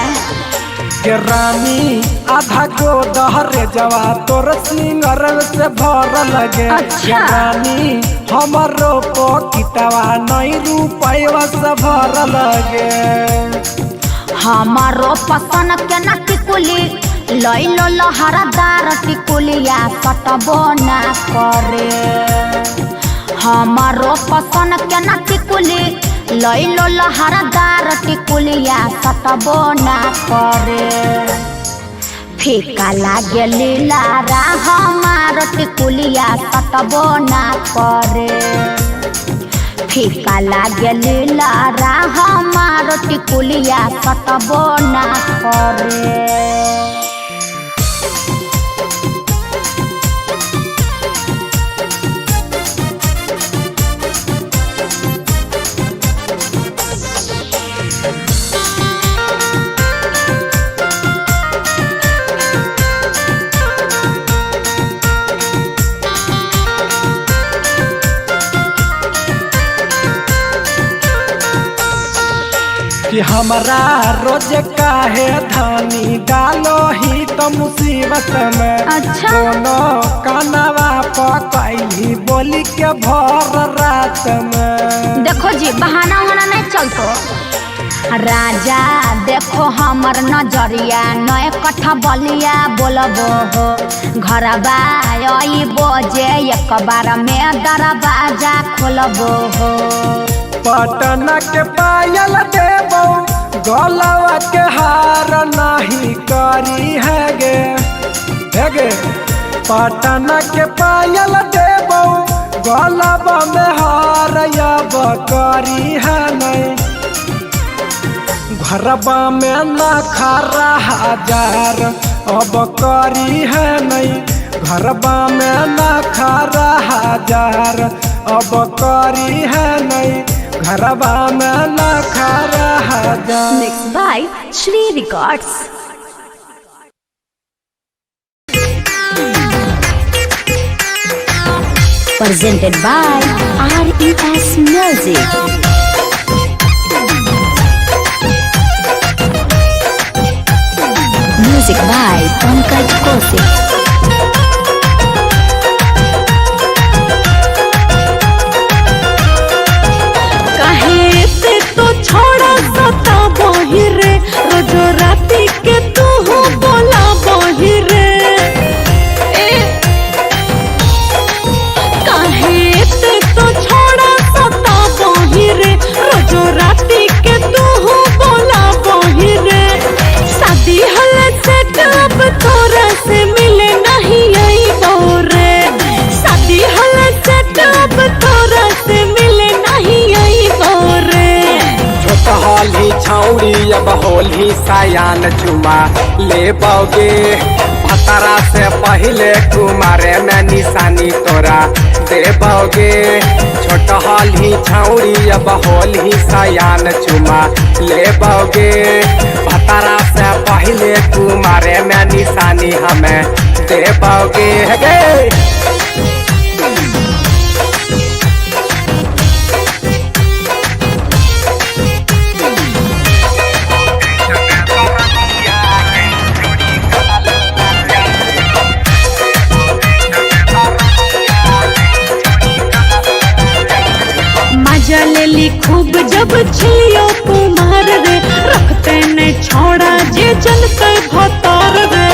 के रानी आधा को दहरे जवा तोर सिंगर से भरल गे अच्छा। के रानी हमरो पोकिटवा नहीं रुपैया से भरल गे हमारो पसंद के ना टिकुली लैलो लहरदार टिकुलिया कटबो ना करे हमारो पसंद के ना टिकुली लैलो लहरदार टिकुलिया कटबो ना करे फीका लागे लीला रा हमार टिकुलिया कटबो ना करे फीका लागे लीला रा हमार टिकुलिया कटबो ना करे कि हमरा रोज काहे धानी डालो ही तो मुसीबत में। अच्छा। दोनों कानवा पकैली बोली के भर रात में। देखो जी बहाना वहाना नहीं चलतो। राजा देखो हमर नजरिया नए कट्ठा बलिया बोलबो हो घरबा आई बोजे एक बार में दरवाजा खोलबो हो। पटना के पायल देबो गलवा के हार नहीं करी है गे पटना के पायल देबो गलवा में हार अब करी है नहीं। घरबा में न खरा हजार अब करी है नहीं। घरबा में न खरा हजार अब करी है नहीं। घरबा में न खरा हजार। Mixed by Shri Records. Presented by RES Music. Music by Pankaj Kaushik. छोड़ा सता बहिरे रोजो राती के तू हो बोला बहिरे काहे ते तो छोड़ा सता बहिरे रोजो राती के तू हो बोला बहिरे। शादी हल से कब तोरा से मिले नहीं आई बोरे। शादी हल से कब तोरा से मिले नहीं आई बोरे। होली छौड़ी अब होली सायान चुमा ले बोगे भतरा से पहले कुमारे में निशानी तोरा दे बोगे। छोट होली छौड़ी अब होली सायान चुमा ले बोगे भतरा से पहले कुमारे में निशानी हमें दे बोगे गे। जलेली खूब जब छियो कुमार रे रखते ने छोड़ा जे जनते भतार रे।